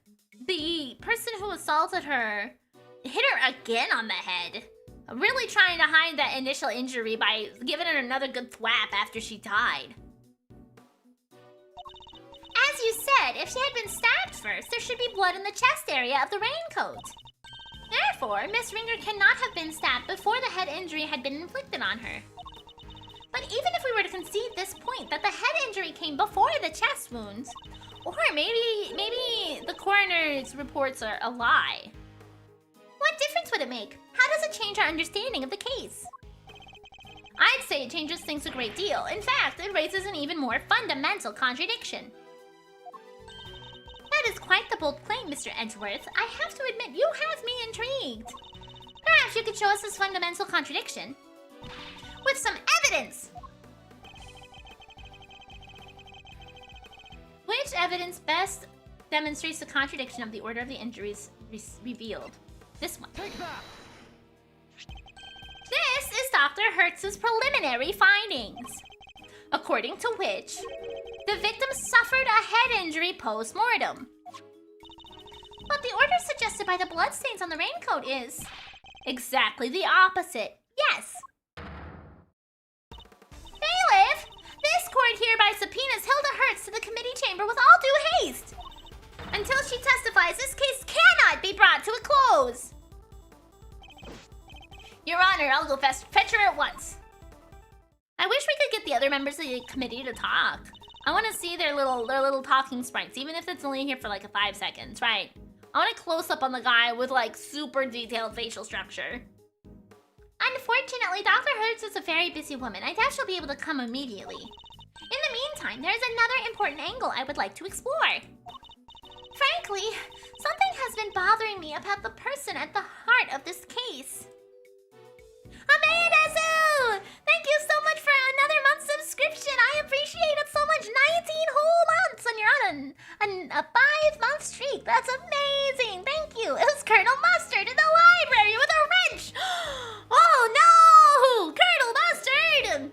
the person who assaulted her hit her again on the head, really trying to hide that initial injury by giving her another good thwap after she died. As you said, if she had been stabbed first, there should be blood in the chest area of the raincoat. Therefore, Miss Ringer cannot have been stabbed before the head injury had been inflicted on her. But even if we were to concede this point that the head injury came before the chest wounds, or maybe the coroner's reports are a lie, what difference would it make? How does it change our understanding of the case? I'd say it changes things a great deal. In fact, it raises an even more fundamental contradiction. That is quite the bold claim, Mr. Edgeworth. I have to admit, you have me intrigued. Perhaps you could show us this fundamental contradiction with some evidence. Which evidence best demonstrates the contradiction of the order of the injuries revealed? This one. Take that! This is Dr. Hertz's preliminary findings, according to which the victim suffered a head injury post-mortem. But the order suggested by the bloodstains on the raincoat is exactly the opposite. yes. Bailiff, this court hereby subpoenas Hilda Hertz to the committee chamber with all due haste. Until she testifies, this case cannot be brought to a close. Your Honor, I'll go fetch her at once. I wish we could get the other members of the committee to talk. I want to see their little talking sprites, even if it's only here for like 5 seconds, right? I want a close-up on the guy with like super detailed facial structure. Unfortunately, Dr. Hertz is a very busy woman. I doubt she'll be able to come immediately. In the meantime, there's another important angle I would like to explore. Frankly, something has been bothering me about the person at the heart of this case. Amanda Sue! Thank you so much for another month's subscription. I appreciate it so much. 19 whole months, and you're on a 5-month streak. That's amazing. Thank you. It was Colonel Mustard in the library with a wrench. Oh no! Colonel Mustard!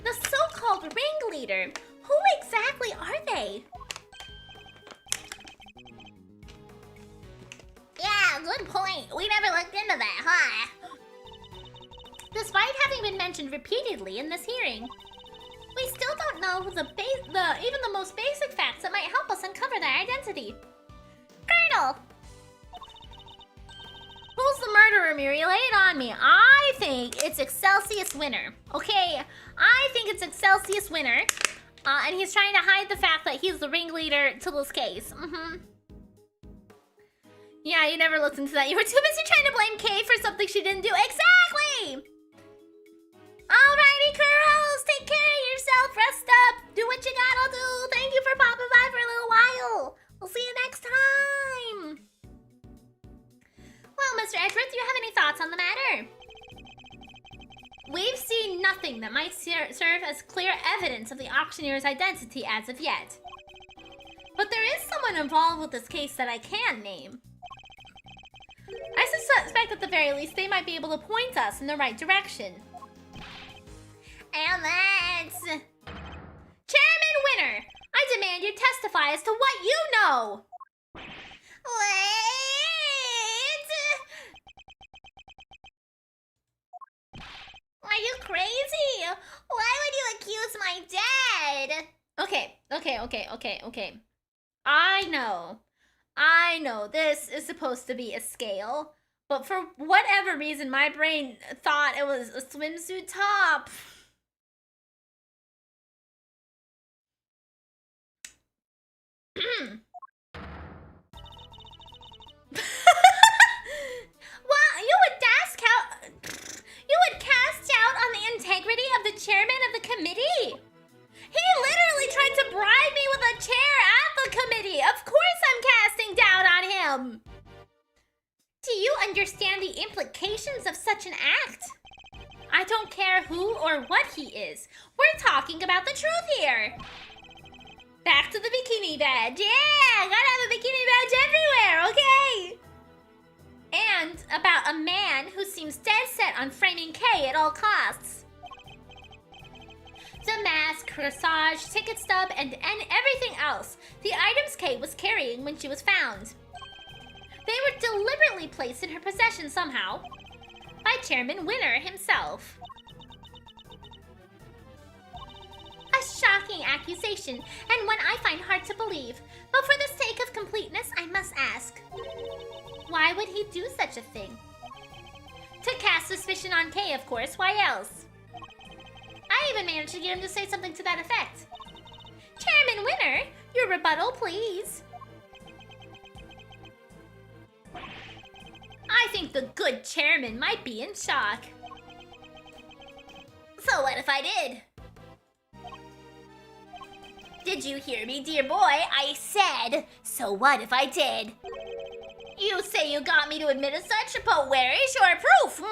The so-called ringleader. Who exactly are they? Yeah, good point. We never looked into that, huh? Despite having been mentioned repeatedly in this hearing, we still don't know even the most basic facts that might help us uncover their identity. Colonel! Who's the murderer, Miri? Lay it on me. I think it's Excelsius Winter. Okay, I think it's Excelsius Winter. And he's trying to hide the fact that he's the ringleader to this case. Yeah, you never looked into that. You were too busy trying to blame Kay for something she didn't do. Exactly! Alrighty, girls. Take care of yourself. Rest up. Do what you gotta do. Thank you for popping by for a little while. We'll see you next time. Well, Mr. Edgeworth, do you have any thoughts on the matter? We've seen nothing that might serve as clear evidence of the auctioneer's identity as of yet. But there is someone involved with this case that I can name. I suspect at the very least they might be able to point us in the right direction. And that's... Chairman Winter, I demand you testify as to what you know. What? Are you crazy? Why would you accuse my dad? Okay. I know this is supposed to be a scale, but for whatever reason, my brain thought it was a swimsuit top. Well, you would ask how... you understand the implications of such an act? I don't care who or what he is. We're talking about the truth here. Back to the bikini badge. Yeah, gotta have a bikini badge everywhere, okay? And about a man who seems dead set on framing Kay at all costs. The mask, corsage, ticket stub, and everything else. The items Kay was carrying when she was found. They were deliberately placed in her possession somehow. By Chairman Winner himself. A shocking accusation, and one I find hard to believe. But for the sake of completeness, I must ask. Why would he do such a thing? To cast suspicion on Kay, of course. Why else? I even managed to get him to say something to that effect. Chairman Winner, your rebuttal, please. I think the good chairman might be in shock. So what if I did? Did you hear me, dear boy? I said, so what if I did? You say you got me to admit as such, but where is your proof,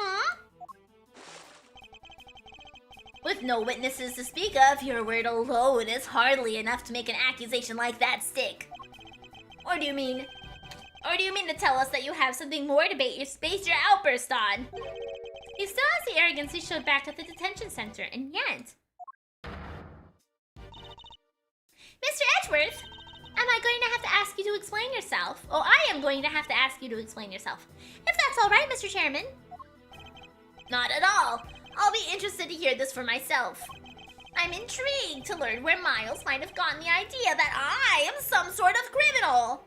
With no witnesses to speak of, your word alone is hardly enough to make an accusation like that stick. Or do you mean to tell us that you have something more to base your outburst on? He still has the arrogance he showed back at the detention center, and yet... Mr. Edgeworth, am I going to have to ask you to explain yourself? Oh, I am going to have to ask you to explain yourself. If that's all right, Mr. Chairman. Not at all. I'll be interested to hear this for myself. I'm intrigued to learn where Miles might have gotten the idea that I am some sort of criminal.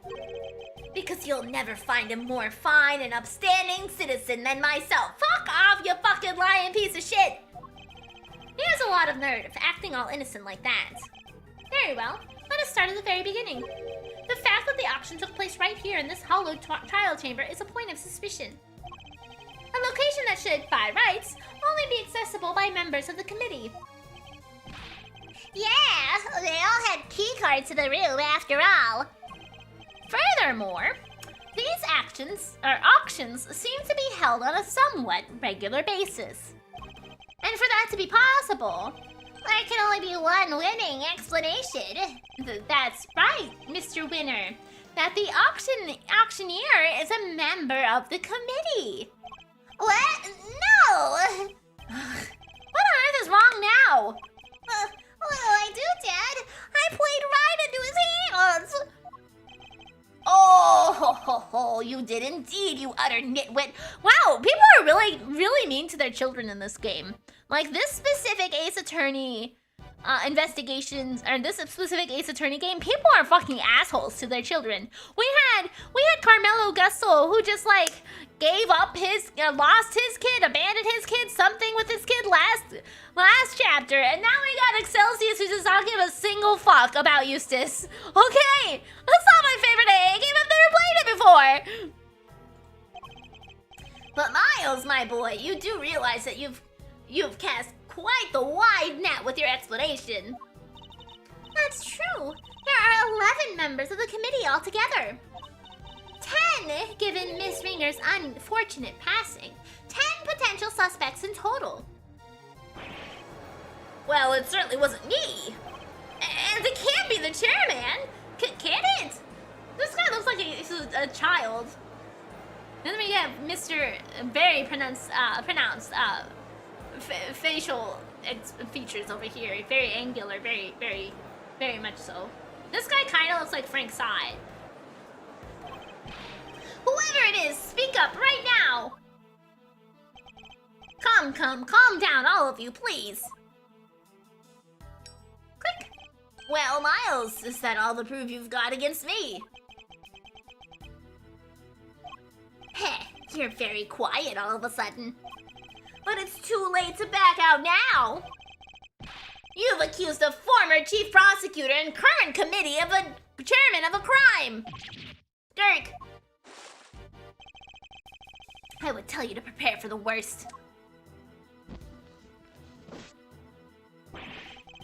Because you'll never find a more fine and upstanding citizen than myself. Fuck off, you fucking lying piece of shit! He has a lot of nerve, acting all innocent like that. Very well, let us start at the very beginning. The fact that the auction took place right here in this hollowed trial chamber is a point of suspicion. A location that should, by rights, only be accessible by members of the committee. Yeah, they all had key cards to the room after all. Furthermore, these auctions seem to be held on a somewhat regular basis. And for that to be possible, There can only be one winning explanation. That's right, Mr. Winner. That the auctioneer is a member of the committee. What? No! What on earth is wrong now? What do I do, Dad? I played right into his hands! Oh, you did indeed, you utter nitwit. Wow, people are really mean to their children in this game. Like, this specific Ace Attorney investigations, or this specific Ace Attorney game, people are fucking assholes to their children. We had Carmelo Gusto, who just, like, gave up lost his kid, abandoned his kid, something with his kid last chapter, and now we got Excelsius who does not give a single fuck about Eustace. Okay, that's not my favorite AA game. I've never played it before. But Miles, my boy, you do realize that you've cast quite the wide net with your explanation. That's true. There are 11 members of the committee altogether. 10, given Miss Ringer's unfortunate passing. 10 potential suspects in total. Well, it certainly wasn't me. And it can't be the chairman. Can it? This guy looks like he's a child. Then we have Mr. Very pronounced facial features over here. Very angular, very much so. This guy kind of looks like Frank Side. Whoever it is, speak up right now! Calm down, all of you, please. Click. Well, Miles, is that all the proof you've got against me? Heh, you're very quiet all of a sudden. But it's too late to back out now. You've accused a former chief prosecutor and current committee of a chairman of a crime. Dirk. I would tell you to prepare for the worst.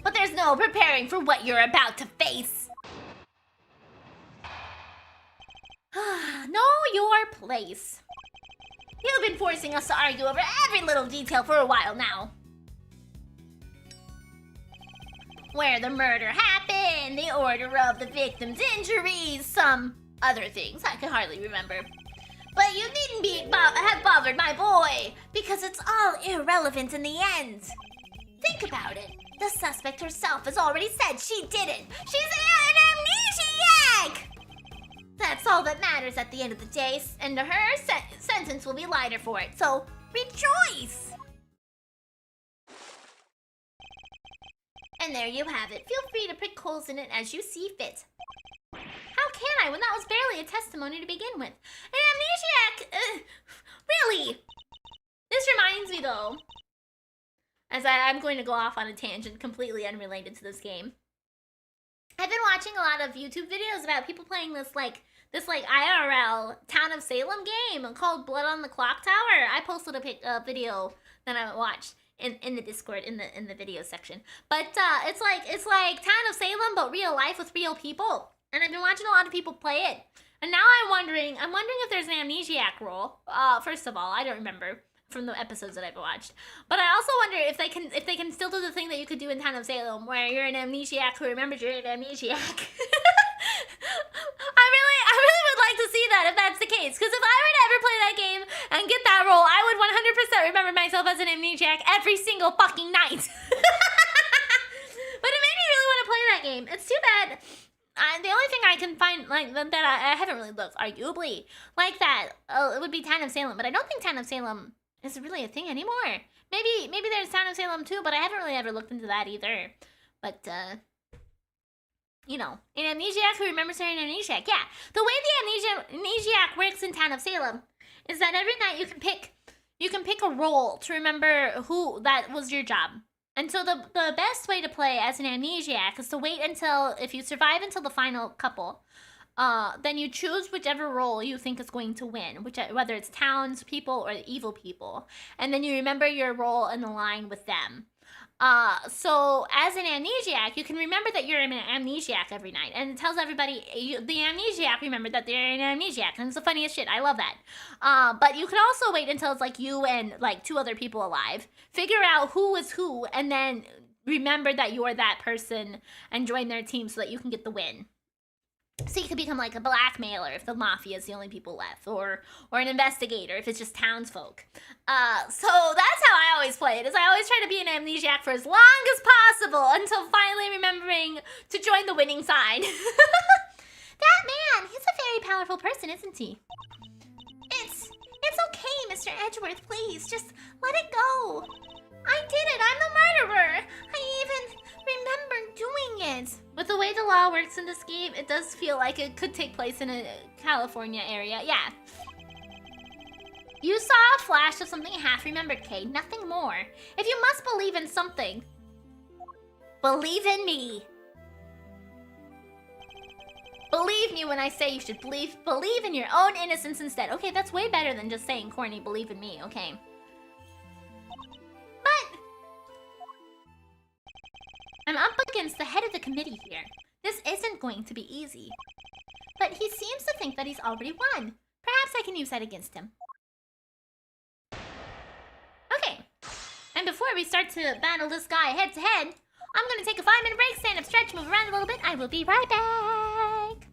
But there's no preparing for what you're about to face. Know your place. have been forcing us to argue over every little detail for a while now. Where the murder happened, the order of the victim's injuries, some other things I can hardly remember. But you needn't have bothered my boy, because it's all irrelevant in the end. Think about it. The suspect herself has already said she didn't. She's an amnesiac! That's all that matters at the end of the day, and to her, sentence will be lighter for it, so rejoice! And there you have it. Feel free to prick holes in it as you see fit. How can I when that was barely a testimony to begin with? An amnesiac! Really? This reminds me though, as I'm going to go off on a tangent completely unrelated to this game. I've been watching a lot of YouTube videos about people playing this IRL Town of Salem game called Blood on the Clock Tower. I posted a video that I watched in the Discord in the video section. But it's like Town of Salem but real life with real people. And I've been watching a lot of people play it. And now I'm wondering if there's an amnesiac role. First of all, I don't remember from the episodes that I've watched. But I also wonder if they can still do the thing that you could do in Town of Salem where you're an amnesiac who remembers you're an amnesiac. I really would like to see that if that's the case. Because if I were to ever play that game and get that role, I would 100% remember myself as an amnesiac every single fucking night. But it made me really want to play that game. It's too bad. The only thing I can find that I haven't really looked, arguably, like that, it would be Town of Salem. But I don't think Town of Salem is really a thing anymore. Maybe there's Town of Salem too, but I haven't really ever looked into that either. But you know, an amnesiac who remembers her an amnesiac. Yeah, the way the amnesiac works in Town of Salem is that every night you can pick a role to remember who that was your job. And so the best way to play as an amnesiac is to wait until, if you survive until the final couple, then you choose whichever role you think is going to win, whether it's townspeople or the evil people, and then you remember your role in the line with them. So as an amnesiac, you can remember that you're an amnesiac every night, and it tells everybody the amnesiac remembered that they're an amnesiac, and it's the funniest shit. I love that. But you can also wait until it's like you and like 2 other people alive, figure out who is who, and then remember that you're that person and join their team so that you can get the win. So you could become like a blackmailer if the mafia is the only people left, or an investigator if it's just townsfolk. So that's how I always play it, is I always try to be an amnesiac for as long as possible until finally remembering to join the winning side. That man, he's a very powerful person, isn't he? It's okay, Mr. Edgeworth, please, just let it go. I did it, I'm the murderer. I even remember doing it. With the way the law works in this game, it does feel like it could take place in a California area. Yeah. You saw a flash of something half-remembered, Kay. Nothing more. If you must believe in something, believe in me. Believe me when I say you should believe in your own innocence instead. Okay, that's way better than just saying corny, believe in me, okay? But I'm up against the head of the committee here. This isn't going to be easy. But he seems to think that he's already won. Perhaps I can use that against him. Okay. And before we start to battle this guy head to head, I'm gonna take a 5-minute break, stand up, stretch, move around a little bit. I will be right back.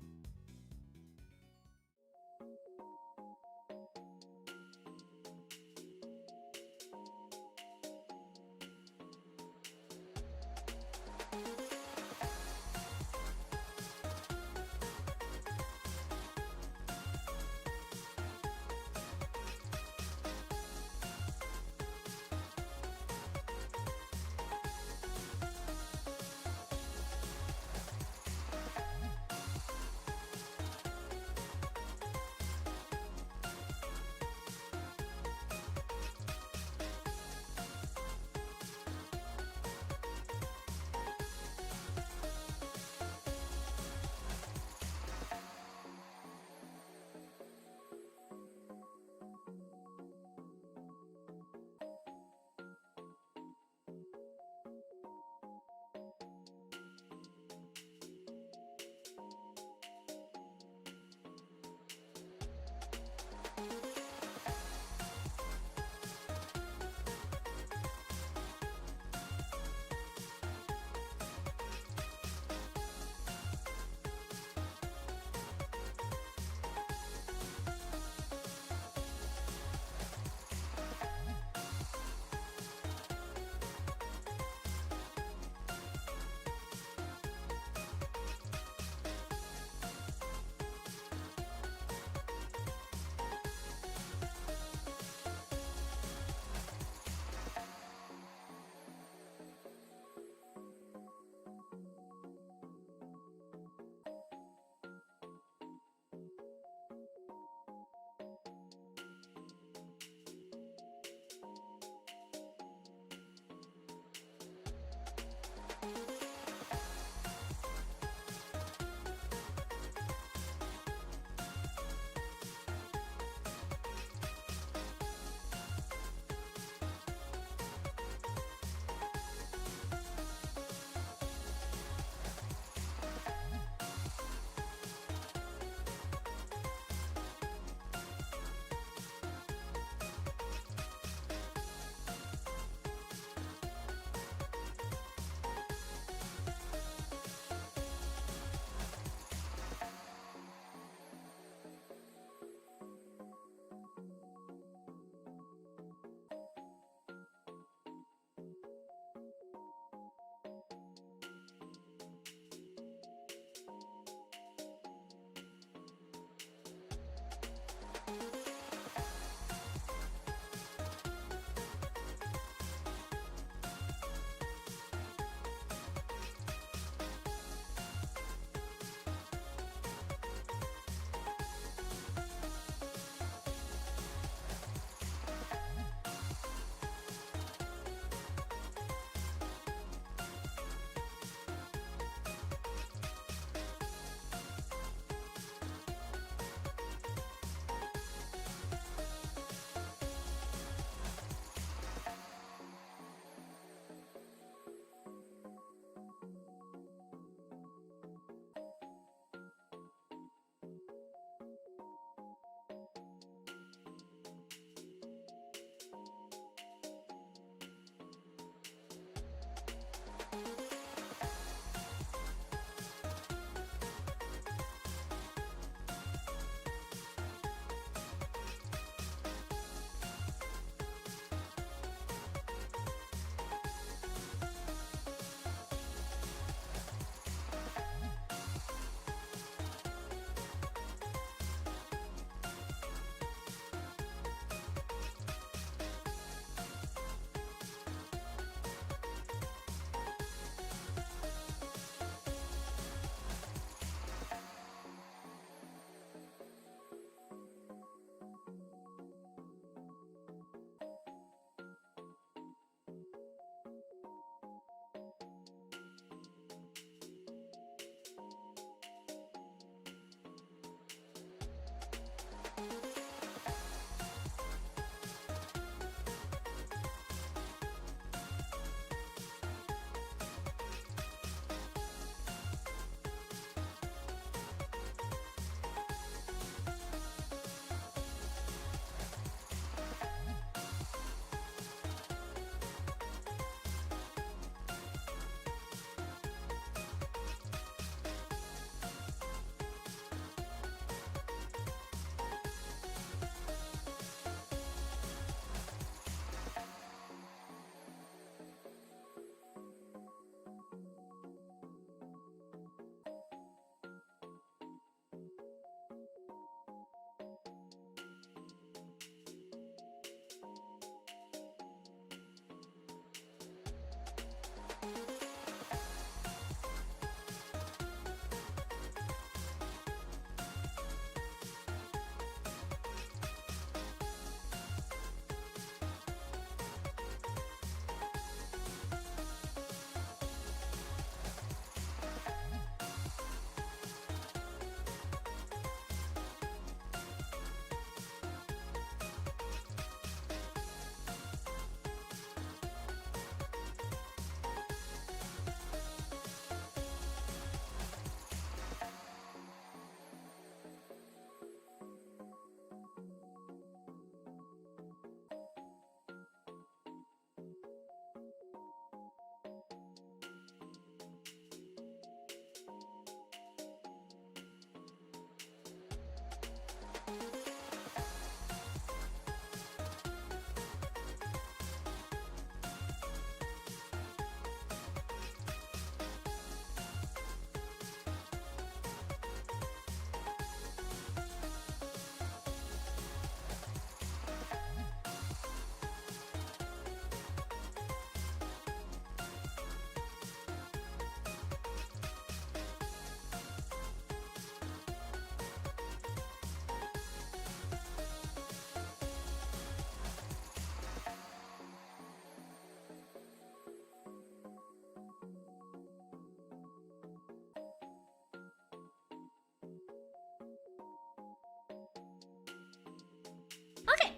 Okay.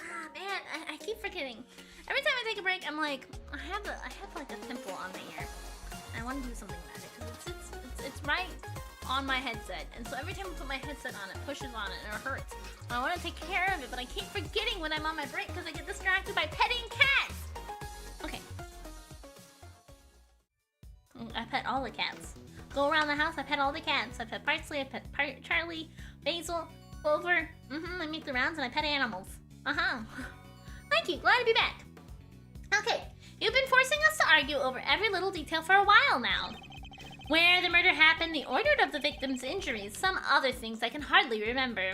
Ah, man, I keep forgetting. Every time I take a break, I'm like, I have like a pimple on my ear. I want to do something about it because it's right on my headset, and so every time I put my headset on, it pushes on it and it hurts. I want to take care of it, but I keep forgetting when I'm on my break because I get distracted by petting cats. Okay. I pet all the cats. Go around the house, I pet all the cats. I pet Parsley, I pet Charlie, Basil, Clover. I make the rounds and I pet animals. Thank you, glad to be back. Okay, you've been forcing us to argue over every little detail for a while now. Where the murder happened, the order of the victim's injuries, some other things I can hardly remember.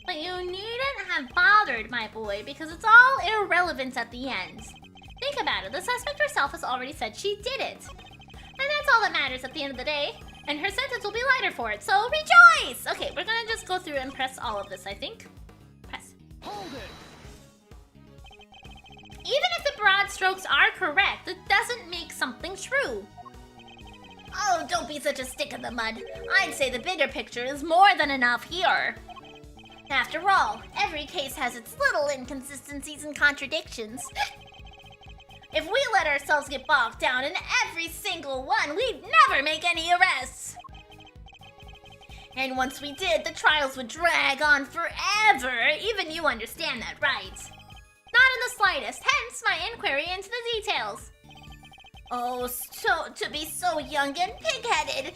But you needn't have bothered my boy because it's all irrelevant at the end. Think about it, the suspect herself has already said she did it. And that's all that matters at the end of the day. And her sentence will be lighter for it, so rejoice! Okay, we're gonna just go through and press all of this, I think. Press. Hold it! Even if the broad strokes are correct, it doesn't make something true. Oh, don't be such a stick in the mud. I'd say the bigger picture is more than enough here. After all, every case has its little inconsistencies and contradictions. If we let ourselves get bogged down in every single one, we'd never make any arrests. And once we did, the trials would drag on forever. Even you understand that, right? Not in the slightest, hence my inquiry into the details. Oh, so to be so young and pig-headed.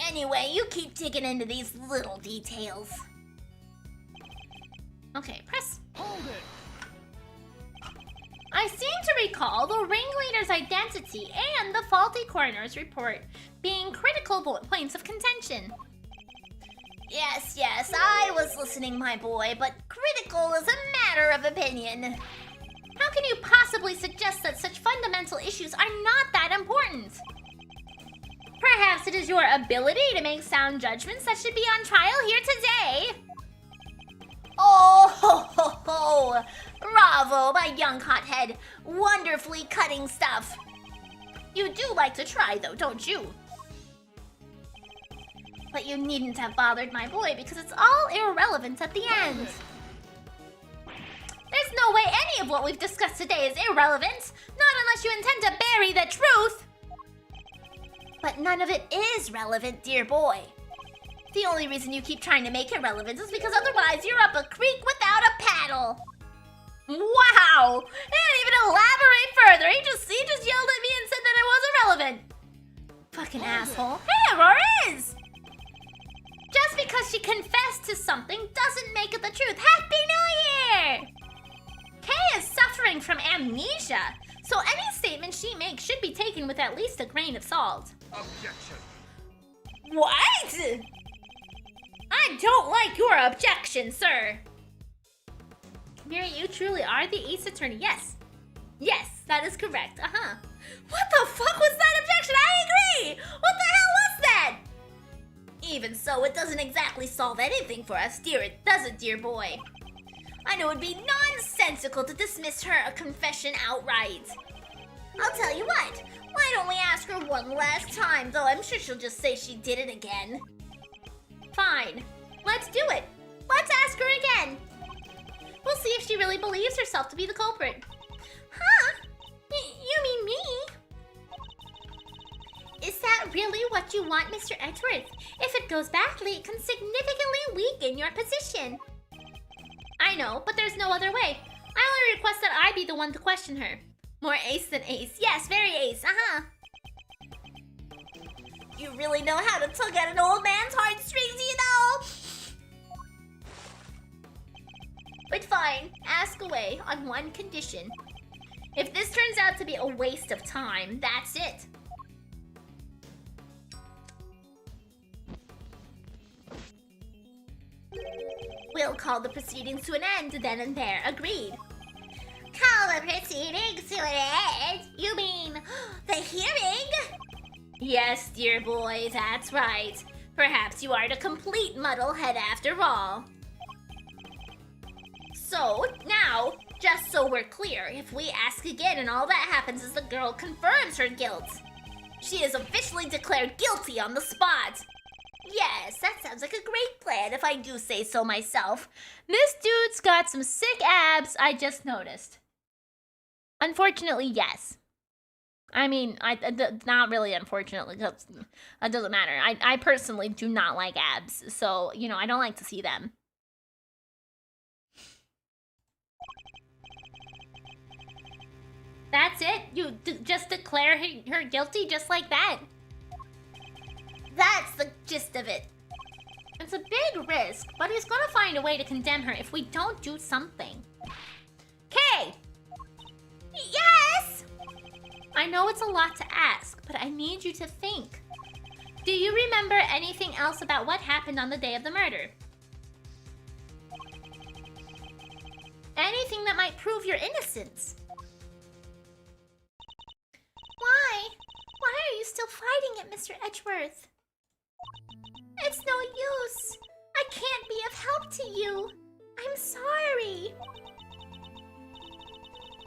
Anyway, you keep digging into these little details. Okay, press. Hold it! I seem to recall the ringleader's identity and the faulty coroner's report being critical points of contention. Yes, I was listening, my boy, but critical is a matter of opinion. How can you possibly suggest that such fundamental issues are not that important? Perhaps it is your ability to make sound judgments that should be on trial here today. Oh, ho, ho, ho. Bravo, my young hothead. Wonderfully cutting stuff. You do like to try, though, don't you? But you needn't have bothered my boy because it's all irrelevant at the end. There's no way any of what we've discussed today is irrelevant. Not unless you intend to bury the truth. But none of it is relevant, dear boy. The only reason you keep trying to make it relevant is because otherwise you're up a creek without a paddle. Wow! He didn't even elaborate further. He just yelled at me and said that it wasn't relevant. Fucking asshole. Hey, Aurora is! Just because she confessed to something doesn't make it the truth. Happy New Year! Kay is suffering from amnesia, so any statement she makes should be taken with at least a grain of salt. Objection! What? I don't like your objection, sir. Miri, you truly are the Ace Attorney. Yes, that is correct. What the fuck was that objection? I agree! What the hell was that? Even so, it doesn't exactly solve anything for us, does it, dear boy? I know it'd be nonsensical to dismiss her confession outright. I'll tell you what, why don't we ask her one last time, though I'm sure she'll just say she did it again. Fine, let's do it. Let's ask her again. We'll see if she really believes herself to be the culprit. Huh? You mean me? Is that really what you want, Mr. Edgeworth? If it goes badly, it can significantly weaken your position. I know, but there's no other way. I only request that I be the one to question her. More ace than ace. Yes, very ace. You really know how to tug at an old man's heartstrings, you know? But fine, ask away on one condition. If this turns out to be a waste of time, that's it. We'll call the proceedings to an end then and there. Agreed. Call the proceedings to an end? You mean the hearing? Yes, dear boy, that's right. Perhaps you aren't a complete muddlehead after all. So, now, just so we're clear, if we ask again and all that happens is the girl confirms her guilt, she is officially declared guilty on the spot. Yes, that sounds like a great plan if I do say so myself. This dude's got some sick abs, I just noticed. Unfortunately, yes. I mean, not really unfortunately, because it doesn't matter. I personally do not like abs, so, you know, I don't like to see them. That's it? You just declare her guilty just like that? That's the gist of it. It's a big risk, but he's gonna find a way to condemn her if we don't do something. Kay! Yes! I know it's a lot to ask, but I need you to think. Do you remember anything else about what happened on the day of the murder? Anything that might prove your innocence? Why? Why are you still fighting it, Mr. Edgeworth? It's no use. I can't be of help to you. I'm sorry.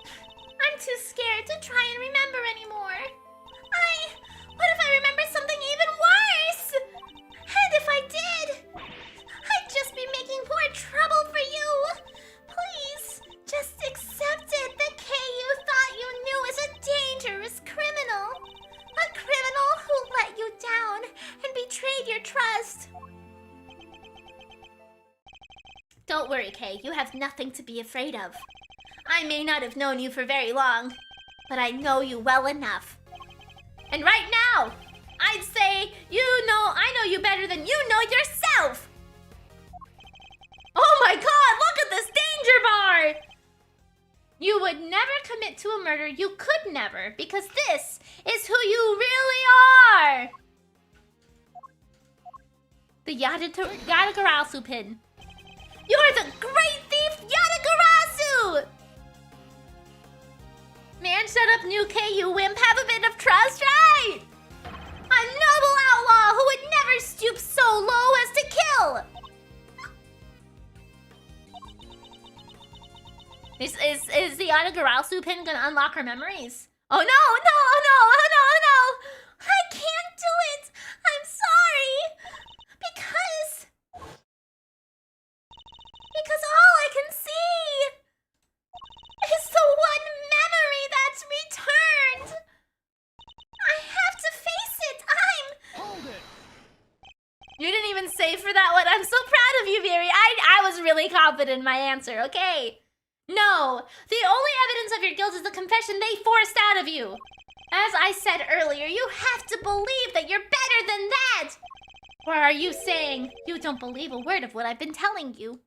I'm too scared to try and remember anymore. What if I remember something even worse? And if I did, I'd just be making more trouble for you. Please, just accept it. The K you thought you knew is a dangerous criminal. A criminal who let you down and betrayed your trust. Don't worry, Kay. You have nothing to be afraid of. I may not have known you for very long, but I know you well enough. And right now, I'd say I know you better than you know yourself! Oh my god, look at this danger bar! You would never commit to a murder you could never, because this is who you really are! The Yatagarasu pin. You're the great thief Yatagarasu! Man, shut up, new K, you wimp. Have a bit of trust, right? A noble outlaw who would never stoop so low as to kill! Is the Yatagarasu pin gonna unlock her memories? Oh no, no, oh no, oh no, oh no! I can't do it! I'm sorry! Because all I can see is the one memory that's returned! I have to face it! Hold it! You didn't even save for that one. I'm so proud of you, Miri. I was really confident in my answer, okay? No, the only evidence of your guilt is the confession they forced out of you. As I said earlier, you have to believe that you're better than that! Or are you saying you don't believe a word of what I've been telling you?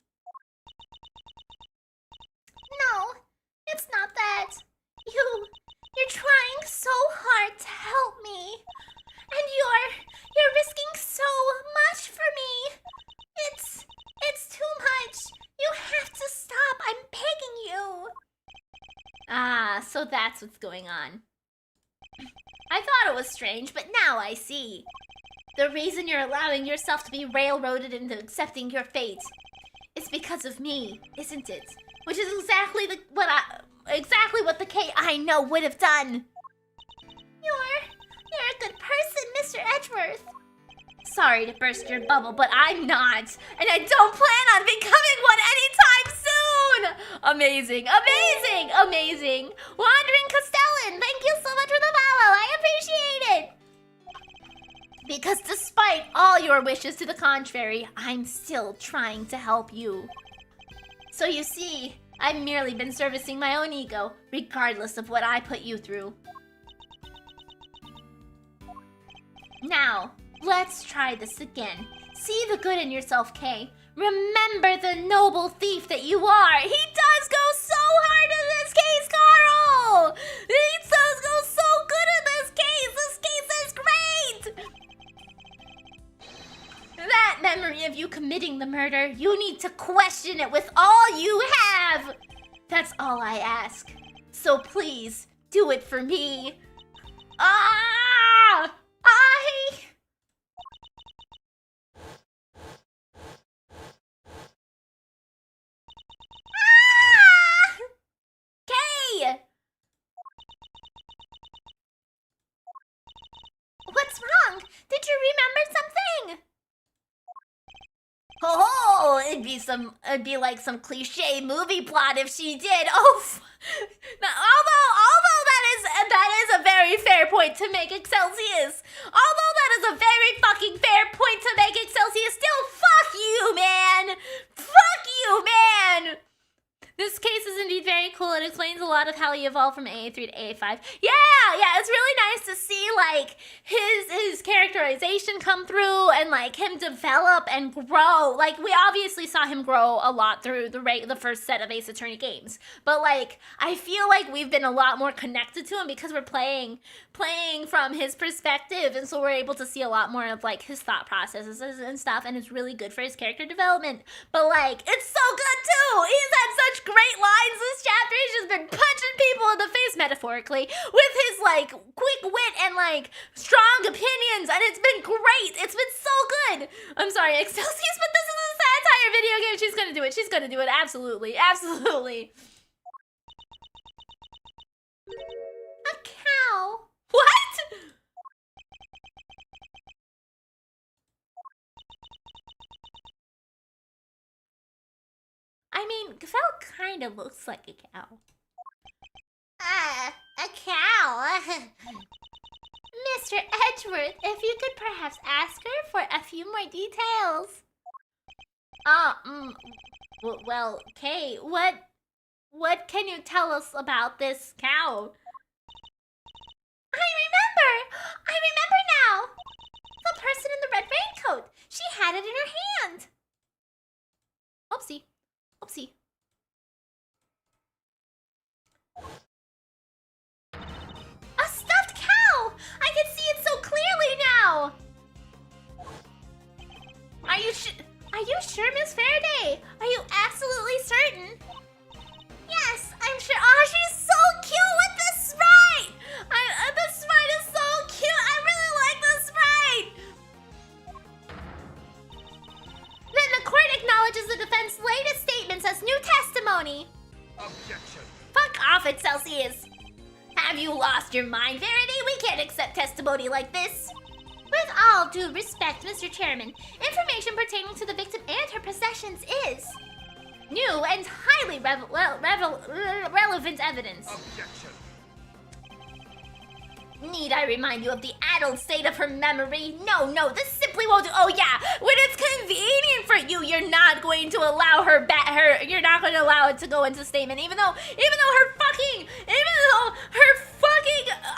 No, it's not that. You're trying so hard to help me. And you're risking so much for me. It's too much. You have to stop. I'm begging you. Ah, so that's what's going on. I thought it was strange, but now I see. The reason you're allowing yourself to be railroaded into accepting your fate is because of me, isn't it? Which is exactly what the K I know would have done. You're a good person, Mr. Edgeworth. Sorry to burst your bubble, but I'm not. And I don't plan on becoming one anytime soon! Amazing, amazing, amazing. Wandering Castellan, thank you so much for the follow. I appreciate it. Because despite all your wishes to the contrary, I'm still trying to help you. So you see, I've merely been servicing my own ego, regardless of what I put you through. Now, let's try this again. See the good in yourself, Kay. Remember the noble thief that you are. He does go so hard in this case, Carl! He does go so good in this case! This case is great! That memory of you committing the murder, you need to question it with all you have! That's all I ask. So please, do it for me. Kay! What's wrong? Did you remember something? Oh, it'd be like some cliche movie plot if she did. Oh, now, although that is a very fair point to make, Excelsius. Although that is a very fucking fair point to make, Excelsius. Still, fuck you, man. Fuck you, man. This case is indeed very cool. It explains a lot of how he evolved from AA3 to AA5. Yeah, it's really nice to see, like, his characterization come through and, like, him develop and grow. Like, we obviously saw him grow a lot through the first set of Ace Attorney games. But, like, I feel like we've been a lot more connected to him because we're playing from his perspective. And so we're able to see a lot more of, like, his thought processes and stuff. And it's really good for his character development. But, like, it's so good, too! He's had such great lines this chapter. He's just been punching people in the face, metaphorically, with his, like, quick wit and, like, strong opinions, and it's been great. It's been so good. I'm sorry, Excelsius, but this is a satire video game. She's gonna do it. She's gonna do it. Absolutely. Absolutely. A cow. What? I mean, Gafel kind of looks like a cow. A cow. Mr. Edgeworth, if you could perhaps ask her for a few more details. Well, Kay, what can you tell us about this cow? I remember now. The person in the red raincoat. She had it in her hand. Oopsie. Oopsie. A stuffed cow! I can see it so clearly now! Are you sure, Miss Faraday? Are you absolutely certain? Yes, I'm sure. Oh, she's so cute with the sprite! The sprite is so cute! I really like the sprite! Then the court acknowledges the defense's latest statements as new testimony. Objection. Fuck off, Excelsius! Have you lost your mind, Faraday? We can't accept testimony like this. With all due respect, Mr. Chairman, information pertaining to the victim and her possessions is new and highly relevant evidence. Objection. Need I remind you of the addled state of her memory? No, this simply won't do. Oh yeah, when it's convenient for you, you're not going to allow you're not going to allow it to go into statement, even though her fucking,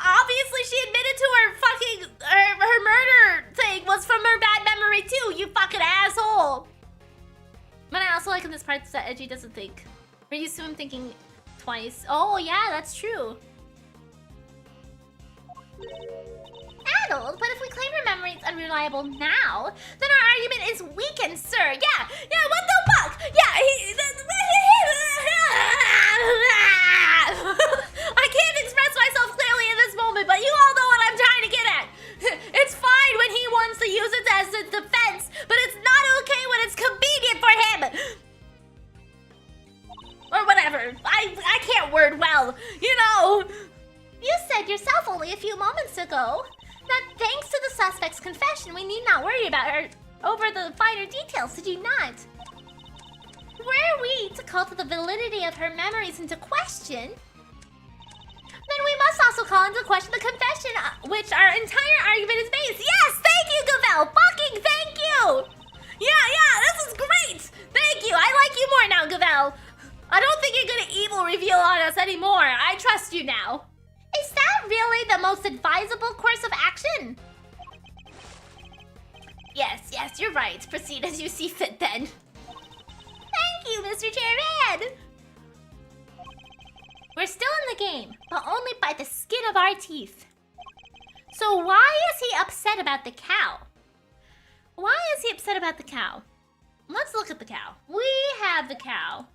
obviously she admitted to her murder thing was from her bad memory too, you fucking asshole. But I also like in this part that Edgy doesn't think. We're used to him thinking twice. Oh yeah, that's true. addled, but if we claim her memory is unreliable now, then our argument is weakened, sir. Yeah, what the fuck? Yeah, I can't express myself clearly in this moment, but you all know what I'm whatever. I can't word well, you know. You said yourself only a few moments ago that thanks to the suspect's confession, we need not worry about her over the finer details, did you not? Were we to call to the validity of her memories into question, then we must also call into question the confession, which our entire argument is based. Yes, thank you, Gavel. Fucking thank you. Yeah, this is great. Thank you. I like you more now, Gavel. I don't think you're gonna evil reveal on us anymore. I trust you now. Is that really the most advisable course of action? Yes, you're right. Proceed as you see fit then. Thank you, Mr. Chairman. We're still in the game, but only by the skin of our teeth. So why is he upset about the cow? Why is he upset about the cow? Let's look at the cow. We have the cow.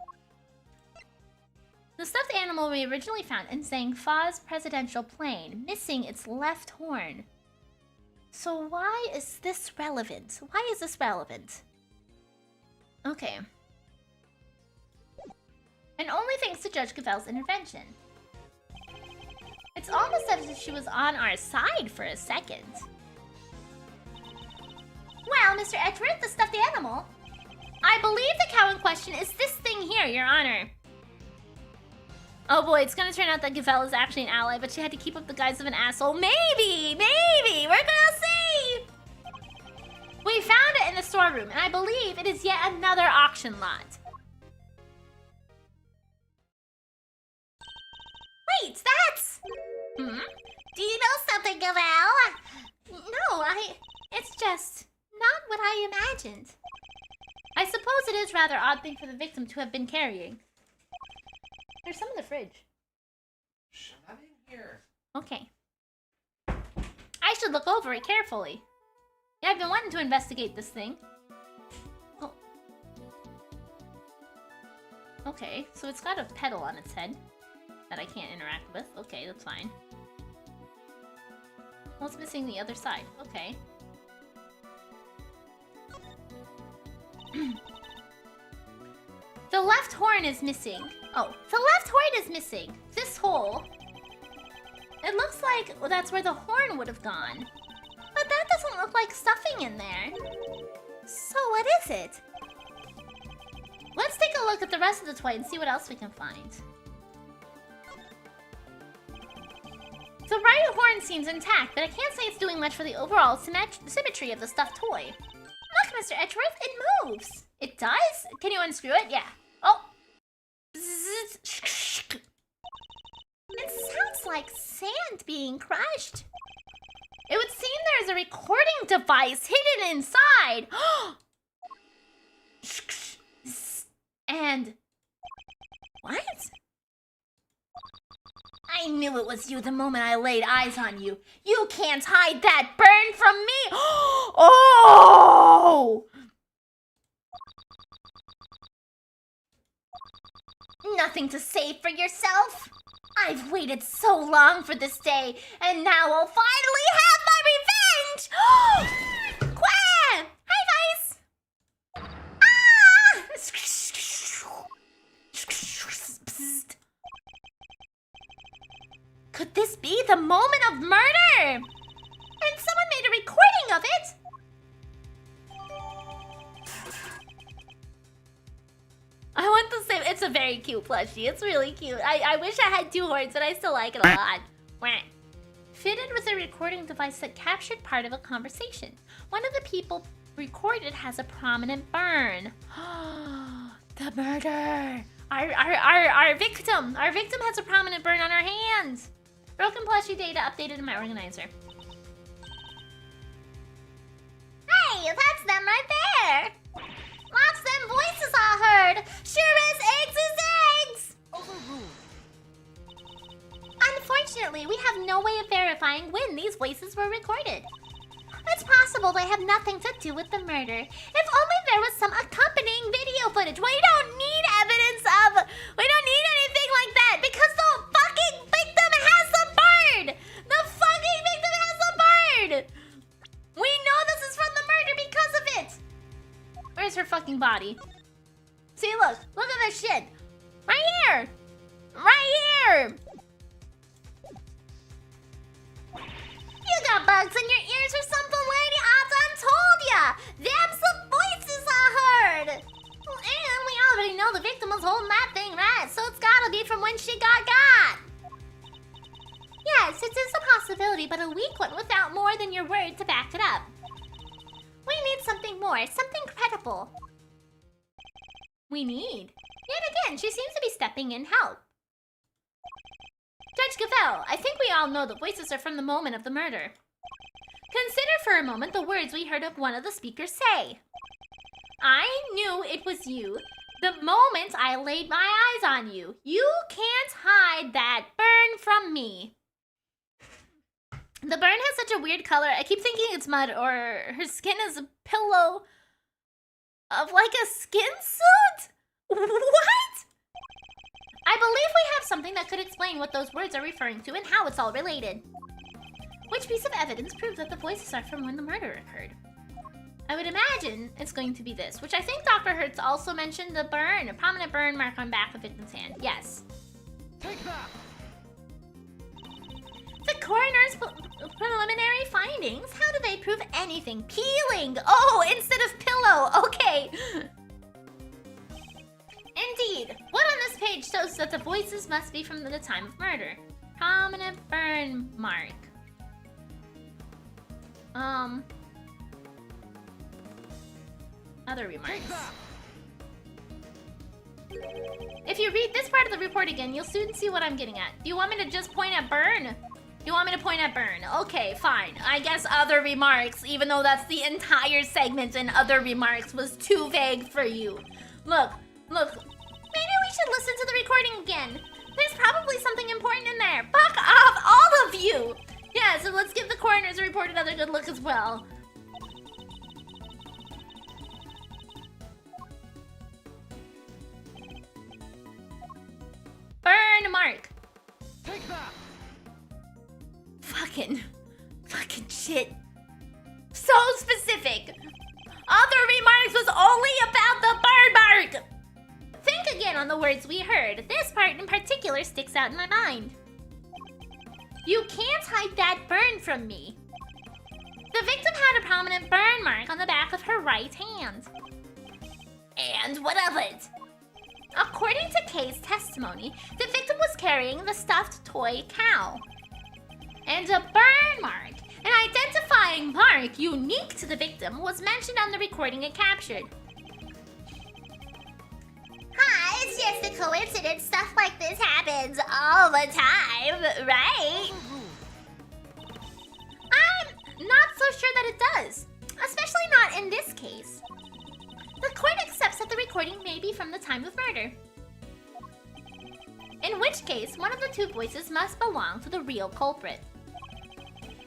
The stuffed animal we originally found in Zhangfa's presidential plane, missing its left horn. So why is this relevant? Why is this relevant? Okay. And only thanks to Judge Gavel's intervention. It's almost as if she was on our side for a second. Well, Mr. Edgeworth, the stuffed animal, I believe the cow in question is this thing here, Your Honor. Oh boy, it's gonna turn out that Gavel is actually an ally, but she had to keep up the guise of an asshole. Maybe! We're gonna see! We found it in the storeroom, and I believe it is yet another auction lot. wait, that's... Hmm? Do you know something, Gavel? No, it's just not what I imagined. I suppose it is rather odd thing for the victim to have been carrying. There's some in the fridge. Shh, I'm not in here. Okay. I should look over it carefully. Yeah, I've been wanting to investigate this thing. Oh. Okay, so it's got a pedal on its head that I can't interact with. Okay, that's fine. Well, it's missing the other side. Okay. The left horn is missing. Oh, the left horn is missing. This hole. It looks like that's where the horn would have gone. But that doesn't look like stuffing in there. So what is it? Let's take a look at the rest of the toy and see what else we can find. The right horn seems intact, but I can't say it's doing much for the overall symmetry of the stuffed toy. Look, Mr. Edgeworth, it moves. It does? Can you unscrew it? Yeah. Oh. It sounds like sand being crushed. It would seem there is a recording device hidden inside. And... what? I knew it was you the moment I laid eyes on you. You can't hide that burn from me. Oh! Nothing to say for yourself? I've waited so long for this day, and now I'll finally have my revenge! Quah! Hi, guys! Ah! Could this be the moment of murder? And someone made a recording of it? I want to say it's a very cute plushie. It's really cute. I wish I had 2 horns, but I still like it a lot. Fitted with a recording device that captured part of a conversation. One of the people recorded has a prominent burn. The murder. Our victim has a prominent burn on her hands. Broken plushie data updated in my organizer. Hey, that's them right there. Lots of them voices I heard. Sure as eggs is eggs. Overruled. Unfortunately, we have no way of verifying when these voices were recorded. It's possible they have nothing to do with the murder. If only there was some accompanying video footage. We don't need evidence of... we don't need anything like that because the fucking victim has the bird! The fucking victim has the bird! We know this is from the murder because of it! Where's her fucking body? See, look at this shit. Right here. when she got. Yes, it is a possibility, but a weak one without more than your word to back it up. We need something more, something credible. We need. Yet again, she seems to be stepping in help. Judge Gavel, I think we all know the voices are from the moment of the murder. Consider for a moment the words we heard of one of the speakers say. I knew it was you the moment I laid my eyes on you. You can't hide that burn from me. The burn has such a weird color. I keep thinking it's mud, or her skin is a pillow of like a skin suit? What? I believe we have something that could explain what those words are referring to and how it's all related. Which piece of evidence proves that the voices are from when the murder occurred? I would imagine it's going to be this, which I think Dr. Hertz also mentioned, the burn, a prominent burn mark on back of victim's hand. Yes. Take that! The coroner's preliminary findings? How do they prove anything? Peeling! Oh, instead of pillow! Okay. Indeed. What on this page shows that the voices must be from the time of murder? Prominent burn mark. Other remarks. If you read this part of the report again, you'll soon see what I'm getting at. Do you want me to just point at burn? You want me to point at burn? Okay, fine. I guess other remarks, even though that's the entire segment and other remarks was too vague for you. Look. Maybe we should listen to the recording again. There's probably something important in there. Fuck off, all of you! Yeah, so let's give the coroner's report another good look as well. Burn mark. Take that! Fucking shit. So specific. Other remarks was only about the burn mark. Think again on the words we heard. This part in particular sticks out in my mind. You can't hide that burn from me. The victim had a prominent burn mark on the back of her right hand. And what of it? According to Kay's testimony, the victim was carrying the stuffed toy cow. And a burn mark, an identifying mark unique to the victim, was mentioned on the recording it captured. It's just a coincidence. Stuff like this happens all the time, right? I'm not so sure that it does. Especially not in this case. The court accepts that the recording may be from the time of murder. In which case, one of the two voices must belong to the real culprit.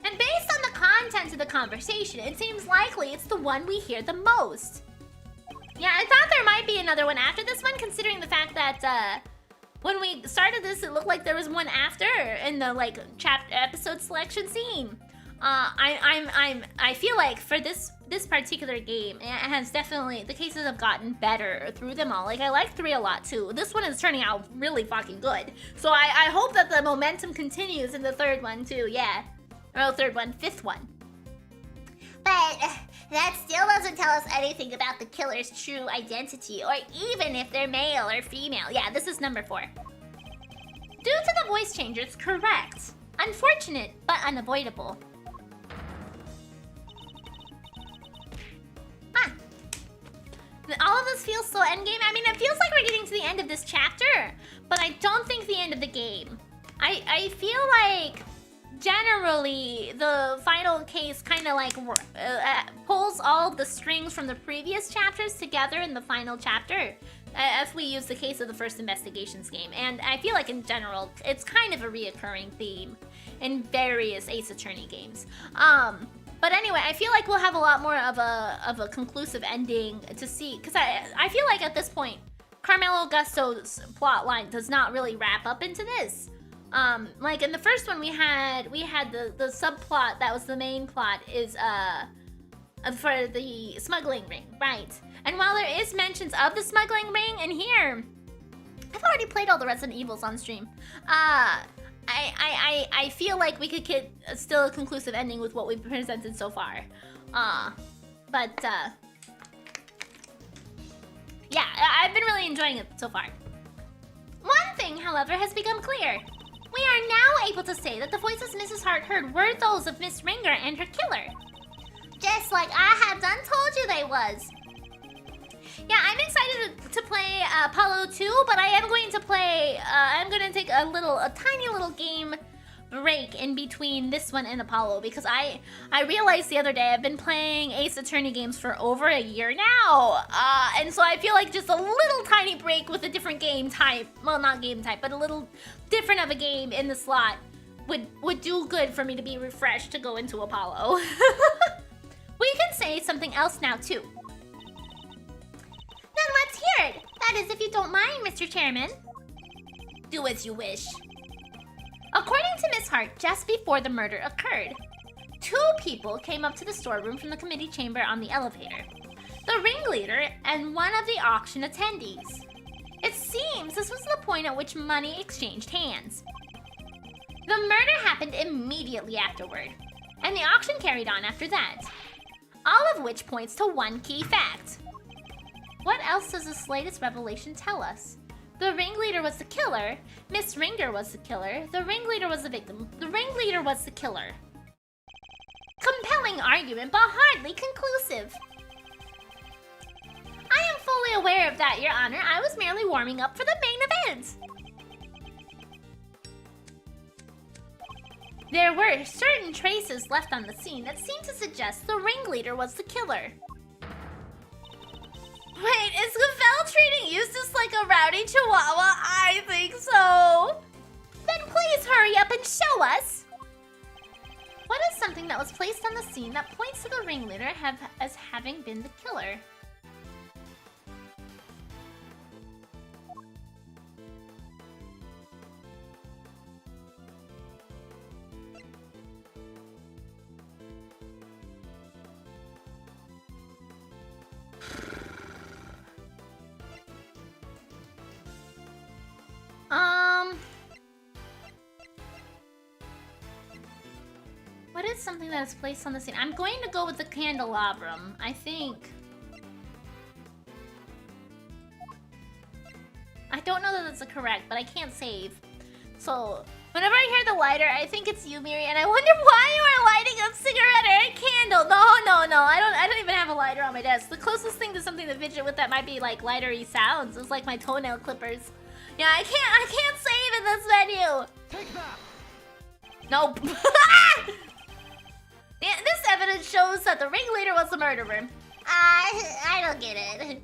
And based on the content of the conversation, it seems likely it's the one we hear the most. Yeah, I thought there might be another one after this one, considering the fact that when we started this, it looked like there was one after in the like episode selection scene. I feel like for this particular game, it has definitely, the cases have gotten better through them all. Like I like 3 a lot too. This one is turning out really fucking good. So I hope that the momentum continues in the third one too. Yeah, or third one, 5th one. But that still doesn't tell us anything about the killer's true identity, or even if they're male or female. Yeah, this is number 4. Due to the voice changes, correct. Unfortunate, but unavoidable. Huh. All of this feels so endgame. I mean, it feels like we're getting to the end of this chapter, but I don't think the end of the game. I feel like generally the final case kind of like pulls all the strings from the previous chapters together in the final chapter, if we use the case of the first investigations game. And I feel like in general it's kind of a reoccurring theme in various Ace Attorney games. But anyway, I feel like we'll have a lot more of a conclusive ending to see, because I feel like at this point Carmelo Augusto's plot line does not really wrap up into this. Like in the first one we had the subplot that was the main plot is for the smuggling ring, right? And while there is mentions of the smuggling ring in here, I've already played all the Resident Evils on stream. I feel like we could get still a conclusive ending with what we've presented so far. Yeah, I've been really enjoying it so far. One thing, however, has become clear. We are now able to say that the voices Mrs. Hart heard were those of Miss Ringer and her killer. Just like I had done told you they was. Yeah, I'm excited to play Apollo 2, but I am going to play, I'm going to take a tiny little game break in between this one and Apollo, because I realized the other day I've been playing Ace Attorney games for over a year now, and so I feel like just a little tiny break with a different game type, well, not game type, but a little different of a game in the slot would do good for me to be refreshed to go into Apollo. We can say something else now too. Then let's hear it. That is, if you don't mind, Mr. Chairman. Do as you wish. According to Miss Hart, just before the murder occurred, 2 people came up to the storeroom from the committee chamber on the elevator. The ringleader and one of the auction attendees. It seems this was the point at which money exchanged hands. The murder happened immediately afterward, and the auction carried on after that. All of which points to one key fact. What else does this latest revelation tell us? The ringleader was the killer. Miss Ringer was the killer. The ringleader was the victim. The ringleader was the killer. Compelling argument, but hardly conclusive. I am fully aware of that, Your Honor. I was merely warming up for the main event. There were certain traces left on the scene that seemed to suggest the ringleader was the killer. Wait, is Gavel treating Eustace like a rowdy chihuahua? I think so. Then please hurry up and show us. What is something that was placed on the scene that points to the ringleader as having been the killer? What is something that is placed on the scene? I'm going to go with the candelabrum, I think. I don't know that that's correct, but I can't save. So, whenever I hear the lighter, I think it's you, Miri, and I wonder why you are lighting a cigarette or a candle. No, I don't even have a lighter on my desk. The closest thing to something to fidget with that might be like lightery sounds is like my toenail clippers. Yeah, I can't save in this menu. Take that! Nope. Yeah, this evidence shows that the ringleader was the murderer. I don't get it.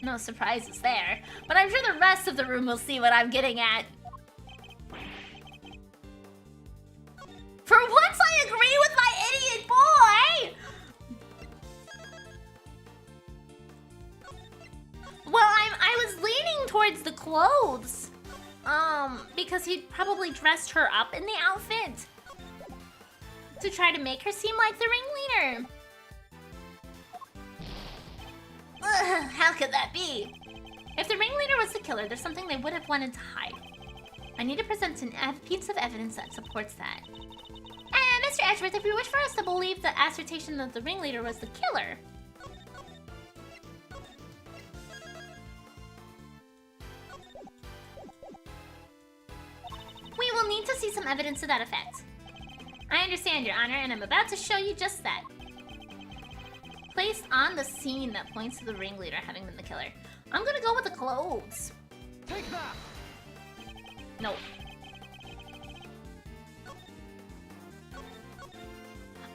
No surprises there. But I'm sure the rest of the room will see what I'm getting at. For once I agree with my idiot boy! Well, I was leaning towards the clothes. Because he probably dressed her up in the outfit to try to make her seem like the ringleader. Ugh, how could that be? If the ringleader was the killer, there's something they would have wanted to hide. I need to present a piece of evidence that supports that. And Mr. Edgeworth, if you wish for us to believe the assertion that the ringleader was the killer, we will need to see some evidence to that effect. I understand, Your Honor, and I'm about to show you just that. Placed on the scene that points to the ringleader having been the killer. I'm gonna go with the clothes. Take that! Nope.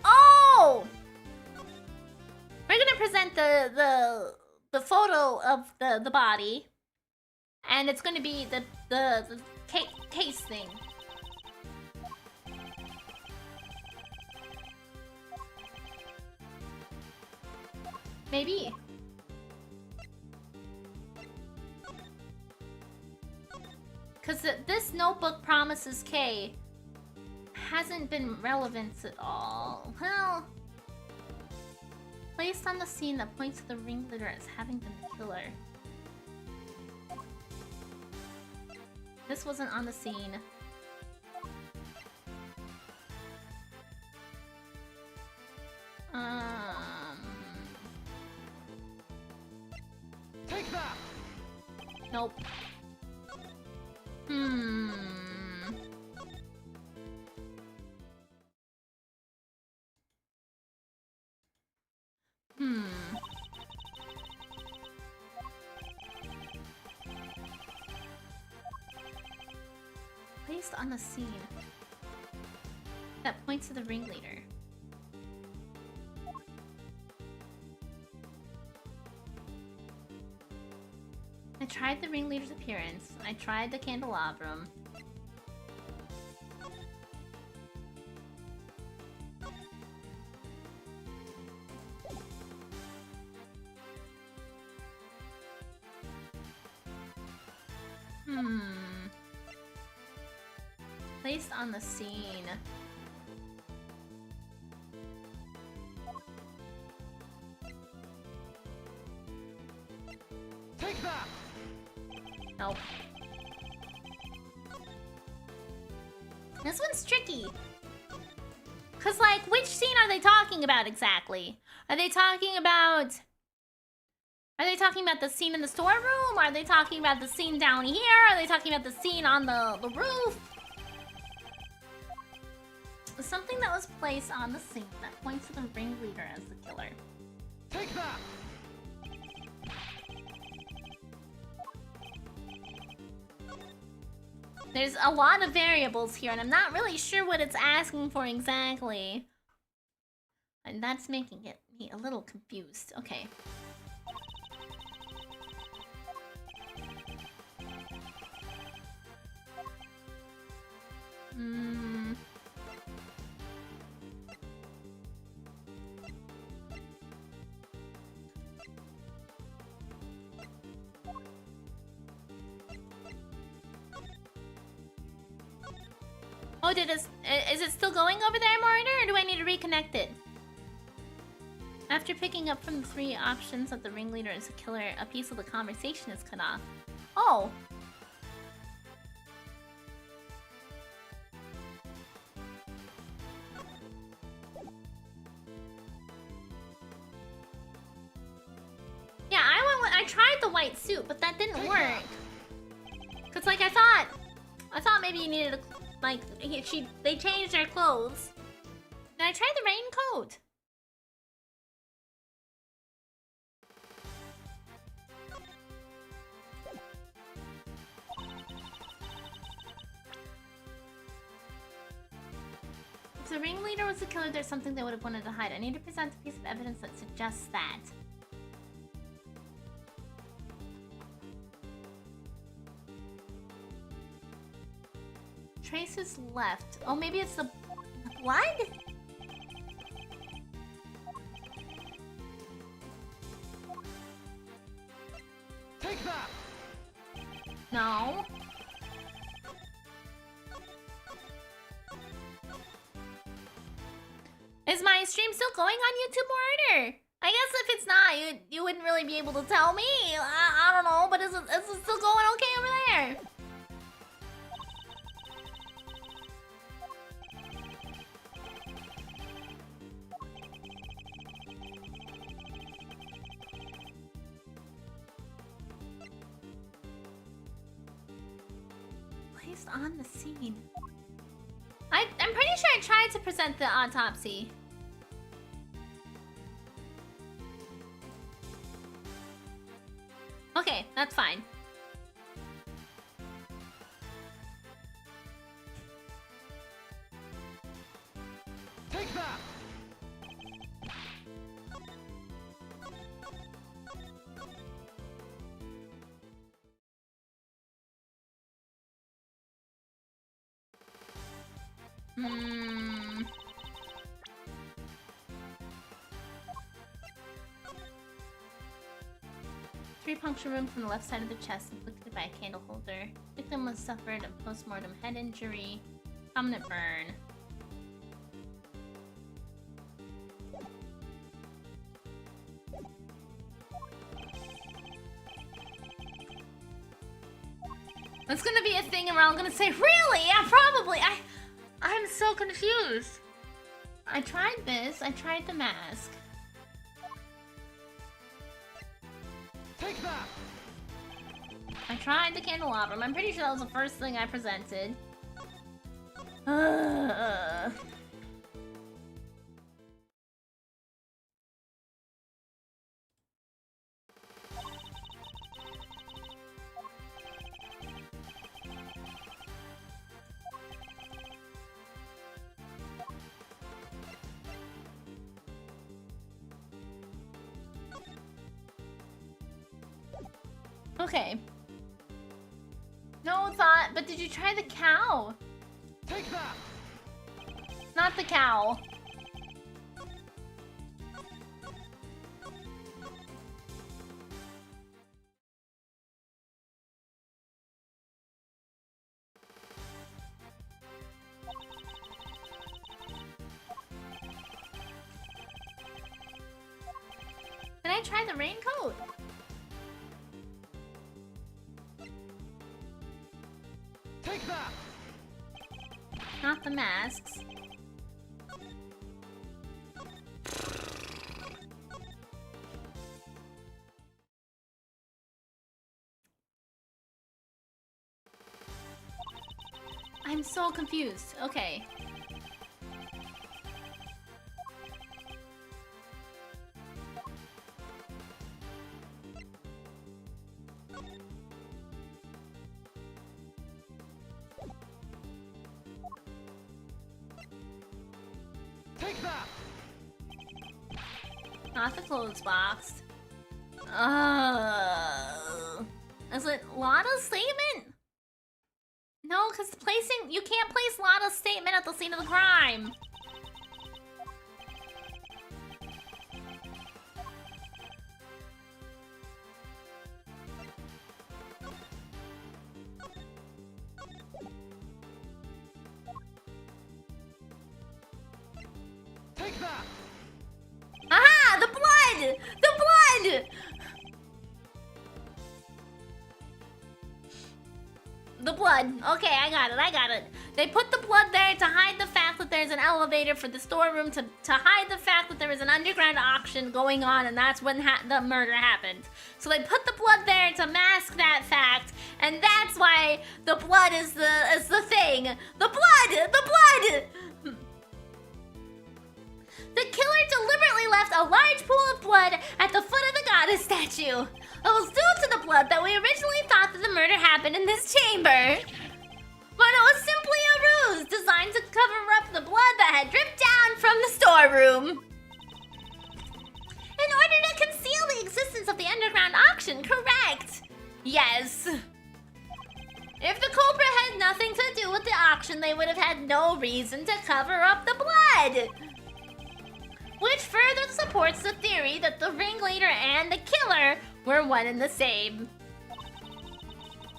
Oh! We're gonna present the photo of the body, and it's gonna be the case thing. Maybe. Because this notebook promises K hasn't been relevant at all. Well, placed on the scene that points to the ringleader as having been the killer. This wasn't on the scene. Take that! Nope. Placed on the scene that points to the ringleader. I tried the ringleader's appearance. I tried the candelabrum. Placed on the scene. Take that! Nope. This one's tricky. Cause like, which scene are they talking about exactly? Are they talking about the scene in the storeroom? Are they talking about the scene down here? Are they talking about the scene on the roof? Something that was placed on the scene that points to the ringleader as the killer. Take that! There's a lot of variables here, and I'm not really sure what it's asking for exactly. And that's making me a little confused. Okay. Oh, is it still going over there, Monitor, or do I need to reconnect it? After picking up from the 3 options that the ringleader is a killer, a piece of the conversation is cut off. Oh! Yeah, I tried the white suit, but that didn't work. Cause like I thought maybe you needed a, like, they changed their clothes. And I tried the raincoat. If the ringleader was the killer, there's something they would have wanted to hide. I need to present a piece of evidence that suggests that. Traces left. Oh, maybe it's the blood? Take that! No. Is my stream still going on YouTube, Monitor? I guess if it's not, you wouldn't really be able to tell me. I don't know, but is it still going okay over there? Placed on the scene. I'm pretty sure I tried to present the autopsy. Okay, that's fine. Take that! Three puncture wounds from the left side of the chest inflicted by a candle holder. Victim was suffered a post-mortem head injury. Prominent burn. That's gonna be a thing and we're all gonna say, really? Yeah, probably. I'm so confused. I tried this. I tried the mask. Take that! I tried the candelabrum. I'm pretty sure that was the first thing I presented. Okay. No thought, but did you try the cow? Take that! Not the cow. Did I try the raincoat? Take that! Not the masks. I'm so confused. Okay. Take that! Not the clothes box. Is it Lotta's statement? No, because placing... You can't place Lotta's statement at the scene of the crime. Take that! Aha! The blood! The blood! The blood. Okay, I got it. They put the blood there to hide the fact that there's an elevator for the storeroom, to hide the fact that there was an underground auction going on, and that's when the murder happened. So they put the blood there to mask that fact, and that's why the blood is the thing. The blood! The blood! The killer deliberately left a large pool of blood at the foot of the goddess statue. It was due to the blood that we originally thought that the murder happened in this chamber. But it was simply a ruse designed to cover up the blood that had dripped down from the storeroom. In order to conceal the existence of the underground auction, correct? Yes. If the culprit had nothing to do with the auction, they would have had no reason to cover up the blood. Which further supports the theory that the ringleader and the killer were one and the same.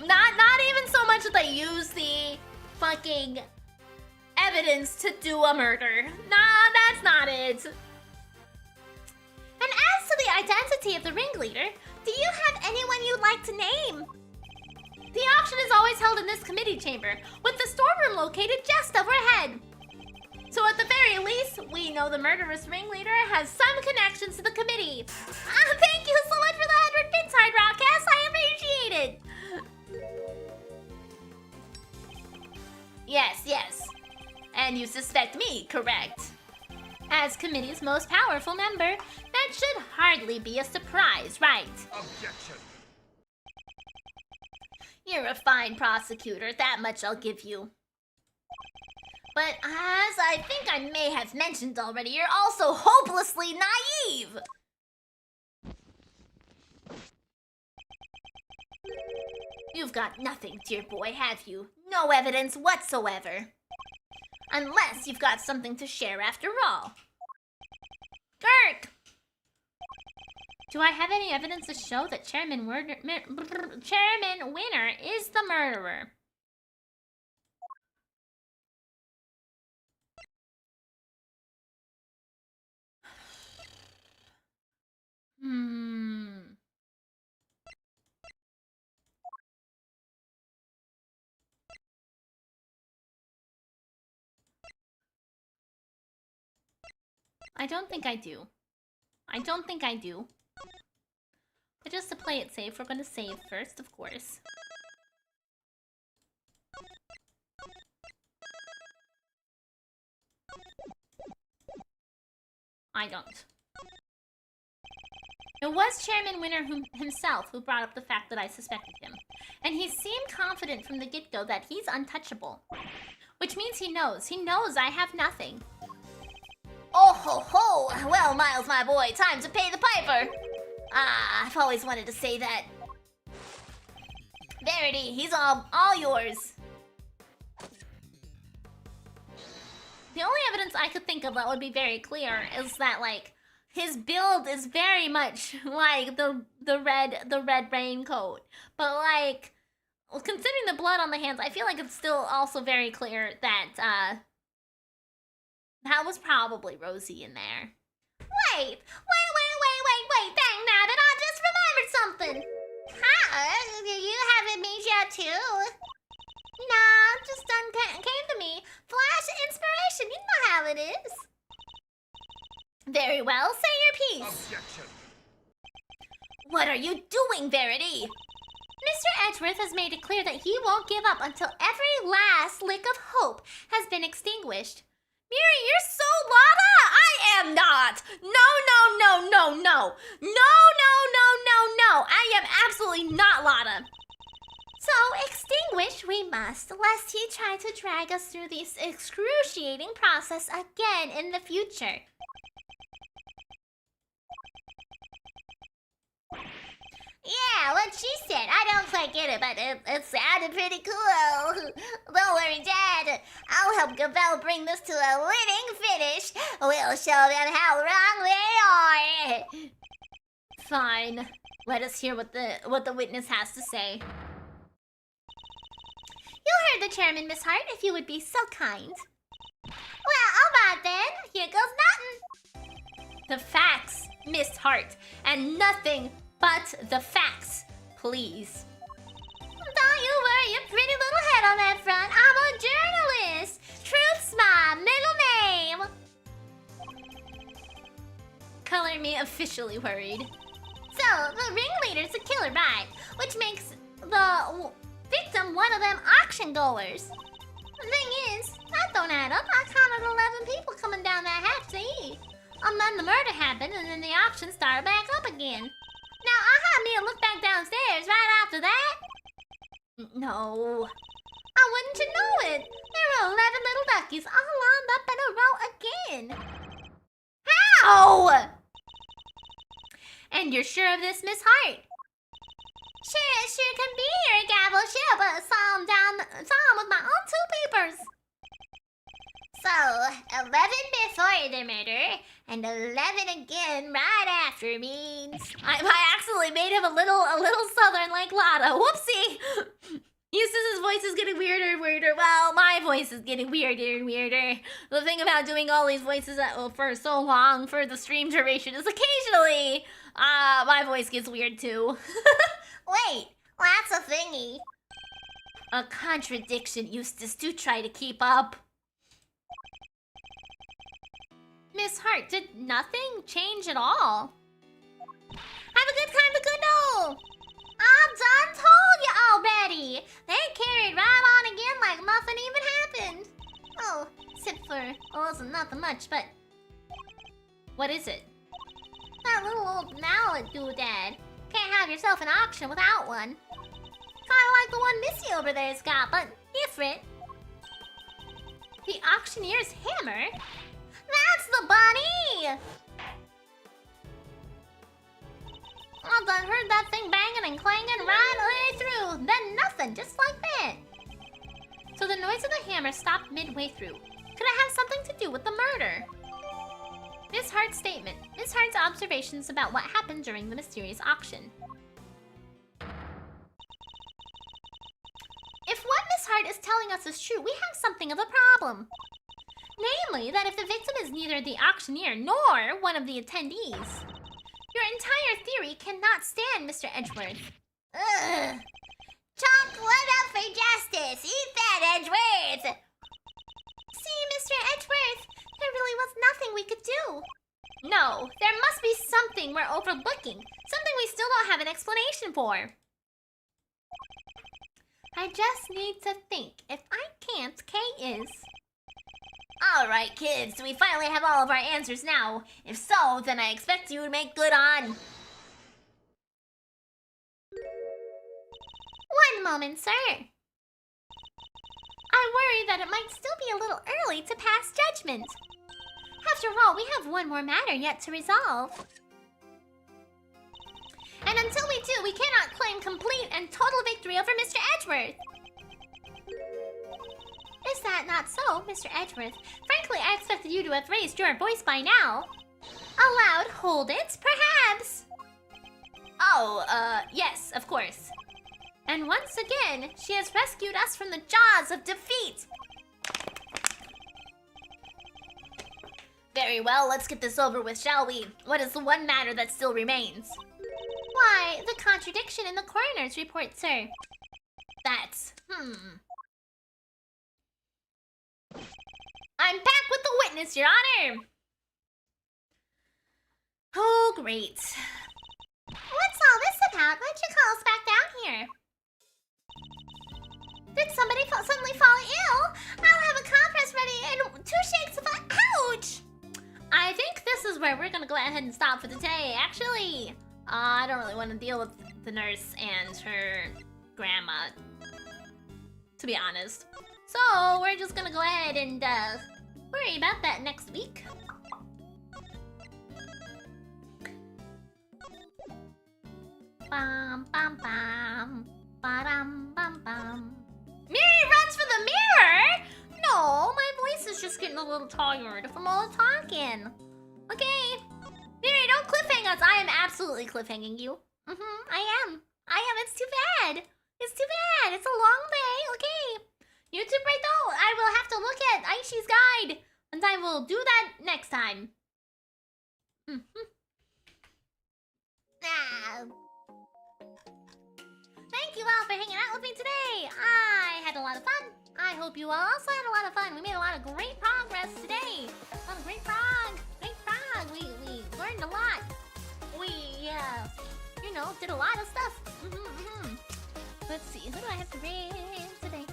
Not even so much that they use the fucking evidence to do a murder. Nah, that's not it. And as to the identity of the ringleader, do you have anyone you'd like to name? The auction is always held in this committee chamber, with the storeroom located just overhead. So at the very least, we know the murderous ringleader has some connections to the committee. Thank you so much for the 100 bits, Hard Rockcast. I appreciate it. Yes. And you suspect me, correct? As committee's most powerful member, that should hardly be a surprise, right? Objection! You're a fine prosecutor, that much I'll give you. But as I think I may have mentioned already, you're also hopelessly naive! You've got nothing, dear boy, have you? No evidence whatsoever. Unless you've got something to share after all. Gurk! Do I have any evidence to show that Chairman Winner is the murderer? I don't think I do. But just to play it safe, we're gonna save first, of course. I don't. It was Chairman Winner himself who brought up the fact that I suspected him. And he seemed confident from the get-go that he's untouchable. Which means he knows. He knows I have nothing. Oh ho ho! Well, Miles, my boy, time to pay the piper! Ah, I've always wanted to say that. Verity, he's all yours. The only evidence I could think of that would be very clear is that, like, his build is very much like the red raincoat. But, like, well, considering the blood on the hands, I feel like it's still also very clear that, that was probably Rosie in there. Wait! Dang nabbit, I just remembered something! Huh? You have amnesia too? Nah, just came to me. Flash inspiration, you know how it is. Very well, say your piece. Objection. What are you doing, Verity? Mr. Edgeworth has made it clear that he won't give up until every last lick of hope has been extinguished. Miri, you're so Lada! I am not! No! I am absolutely not Lada! So extinguish we must, lest he try to drag us through this excruciating process again in the future. Yeah, what she said. I don't quite get it, but it sounded pretty cool. Don't worry, Dad. I'll help Gavel bring this to a winning finish. We'll show them how wrong they are. Fine. Let us hear what the witness has to say. You heard the chairman, Miss Hart, if you would be so kind. Well, all right then. Here goes nothing. The facts, Miss Hart, and nothing but the facts, please. Don't you worry your pretty little head on that front. I'm a journalist. Truth's my middle name. Color me officially worried. So, the ringleader's a killer, right? Which makes the victim one of them auction goers. The thing is, that don't add up. I counted 11 people coming down that hatch to eat. And then the murder happened, and then the auction started back up again. Now, I had me a look back downstairs right after that. No. Wouldn't you know it? There were 11 little duckies all lined up in a row again. How? And you're sure of this, Miss Hart? Sure can be here, Gavel. Sure, but saw him with my own two peepers. So, 11 before the murder, and 11 again right after means... I accidentally made him a little southern like Lada. Whoopsie! Eustace's voice is getting weirder and weirder. Well, my voice is getting weirder and weirder. The thing about doing all these voices for so long for the stream duration is occasionally, my voice gets weird too. Wait, that's a thingy. A contradiction, Eustace. Do try to keep up. Miss Hart, did nothing change at all? Have a good time to good know. I'm done told you already. They carried right on again like nothing even happened. Oh, except for, well, it wasn't nothing much, but... What is it? That little old mallet doodad. Can't have yourself an auction without one. Kinda like the one Missy over there's got, but different. The auctioneer's hammer? That's the bunny! I done heard that thing banging and clanging right way through. Then nothing, just like that. So the noise of the hammer stopped midway through. Could it have something to do with the murder? Miss Hart's statement. Miss Hart's observations about what happened during the mysterious auction. If what Miss Hart is telling us is true, we have something of a problem. Namely, that if the victim is neither the auctioneer nor one of the attendees, your entire theory cannot stand, Mr. Edgeworth. Ugh. Chalk one up for justice. Eat that, Edgeworth. See, Mr. Edgeworth, there really was nothing we could do. No, there must be something we're overlooking. Something we still don't have an explanation for. I just need to think. If I can't, Kay is. All right, kids, do we finally have all of our answers now? If so, then I expect you to make good on... One moment, sir. I worry that it might still be a little early to pass judgment. After all, we have one more matter yet to resolve. And until we do, we cannot claim complete and total victory over Mr. Edgeworth. Is that not so, Mr. Edgeworth? Frankly, I expected you to have raised your voice by now. Aloud, hold it, perhaps. Oh, yes, of course. And once again, she has rescued us from the jaws of defeat. Very well, let's get this over with, shall we? What is the one matter that still remains? Why, the contradiction in the coroner's report, sir. That's... I'm back with the witness, Your Honor. Oh, great. What's all this about? Why'd you call us back down here? Did somebody suddenly fall ill? I'll have a compress ready and 2 shakes of ouch! I think this is where we're gonna go ahead and stop for the day. Actually, I don't really want to deal with the nurse and her grandma, to be honest. So we're just gonna go ahead and worry about that next week. Bum bum bum. Ba-dum bum bum. Miri runs for the mirror! No, my voice is just getting a little tired from all the talking. Okay. Miri, don't cliffhang us. I am absolutely cliffhanging you. I am. It's too bad. It's too bad. It's a long day. Okay. YouTube right though, I will have to look at Aishi's guide. And I will do that next time. Thank you all for hanging out with me today. I had a lot of fun. I hope you all also had a lot of fun. We made a lot of great progress today. A lot of great prog. We learned a lot. We, you know, did a lot of stuff. Let's see, who do I have to raise today?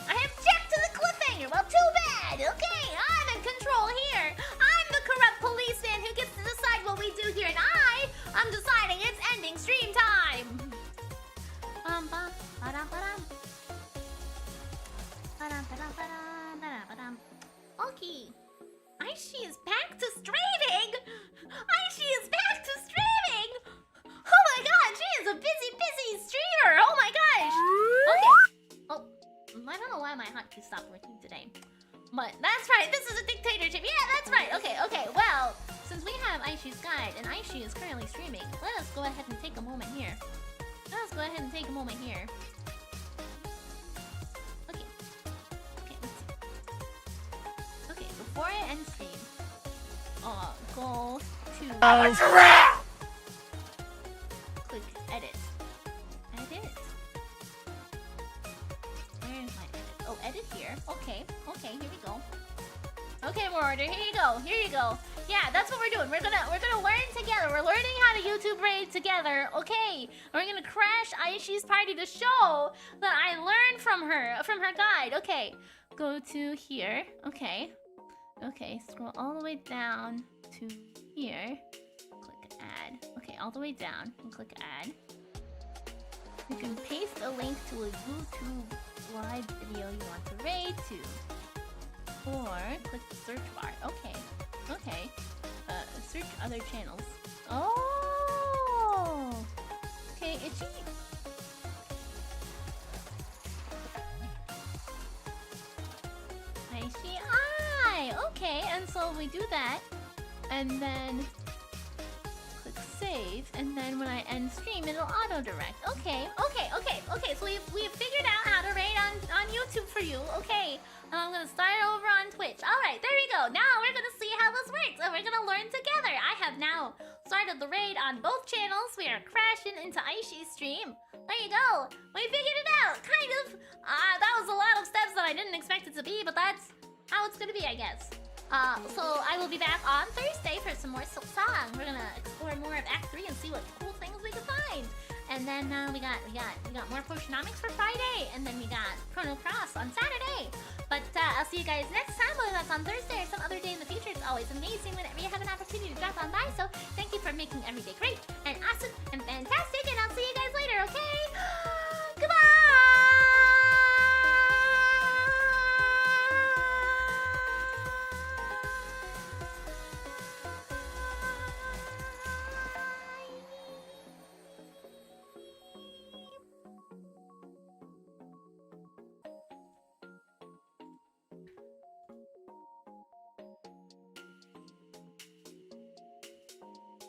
I have checked to the cliffhanger. Well, too bad. Okay, I'm in control here. I'm the corrupt policeman who gets to decide what we do here, and I'm deciding it's ending stream time. Okay. Aishi is back to streaming! Aishi is back to streaming! Oh my god, she is a busy streamer! Oh my gosh! Okay. Oh, I don't know why my hotkey stopped working today. But that's right, this is a dictatorship. Yeah, that's right. Okay. Well, since we have Aishi's guide and Aishi is currently streaming, let us go ahead and take a moment here. Okay, let's see. Okay, before I end stream, go to... click edit. Where's my edit? Oh, edit here. Okay, here we go. Okay, Marauder, here you go. Yeah, that's what we're doing. We're gonna learn together. We're learning how to YouTube raid together. Okay, and we're gonna crash Aishi's party to show that I learned from her guide. Okay, go to here. Okay, scroll all the way down to here. Click add. Okay, all the way down and click add. You can paste a link to a YouTube live video you want to raid to. Or click the search bar. Okay. Search other channels. Oh! Okay, itchy. Okay, and so we do that. And then click save. And then when I end stream, it'll auto-direct. Okay. So we've figured out how to raid on YouTube for you. Okay. And I'm gonna start over on Twitch. Alright, there we go. Now we're gonna see how this works. And we're gonna learn together. I have now started the raid on both channels. We are crashing into Aishi's stream. There you go. We figured it out. Kind of. That was a lot of steps that I didn't expect it to be, but that's how it's gonna be, I guess. So I will be back on Thursday for some more Silk Song. We're gonna explore more of Act 3 and see what cool things we can find. And then we got more Potionomics for Friday, and then we got Chrono Cross on Saturday. But I'll see you guys next time, whether that's on Thursday or some other day in the future. It's always amazing whenever you have an opportunity to drop on by. So thank you for making every day great and awesome and fantastic, and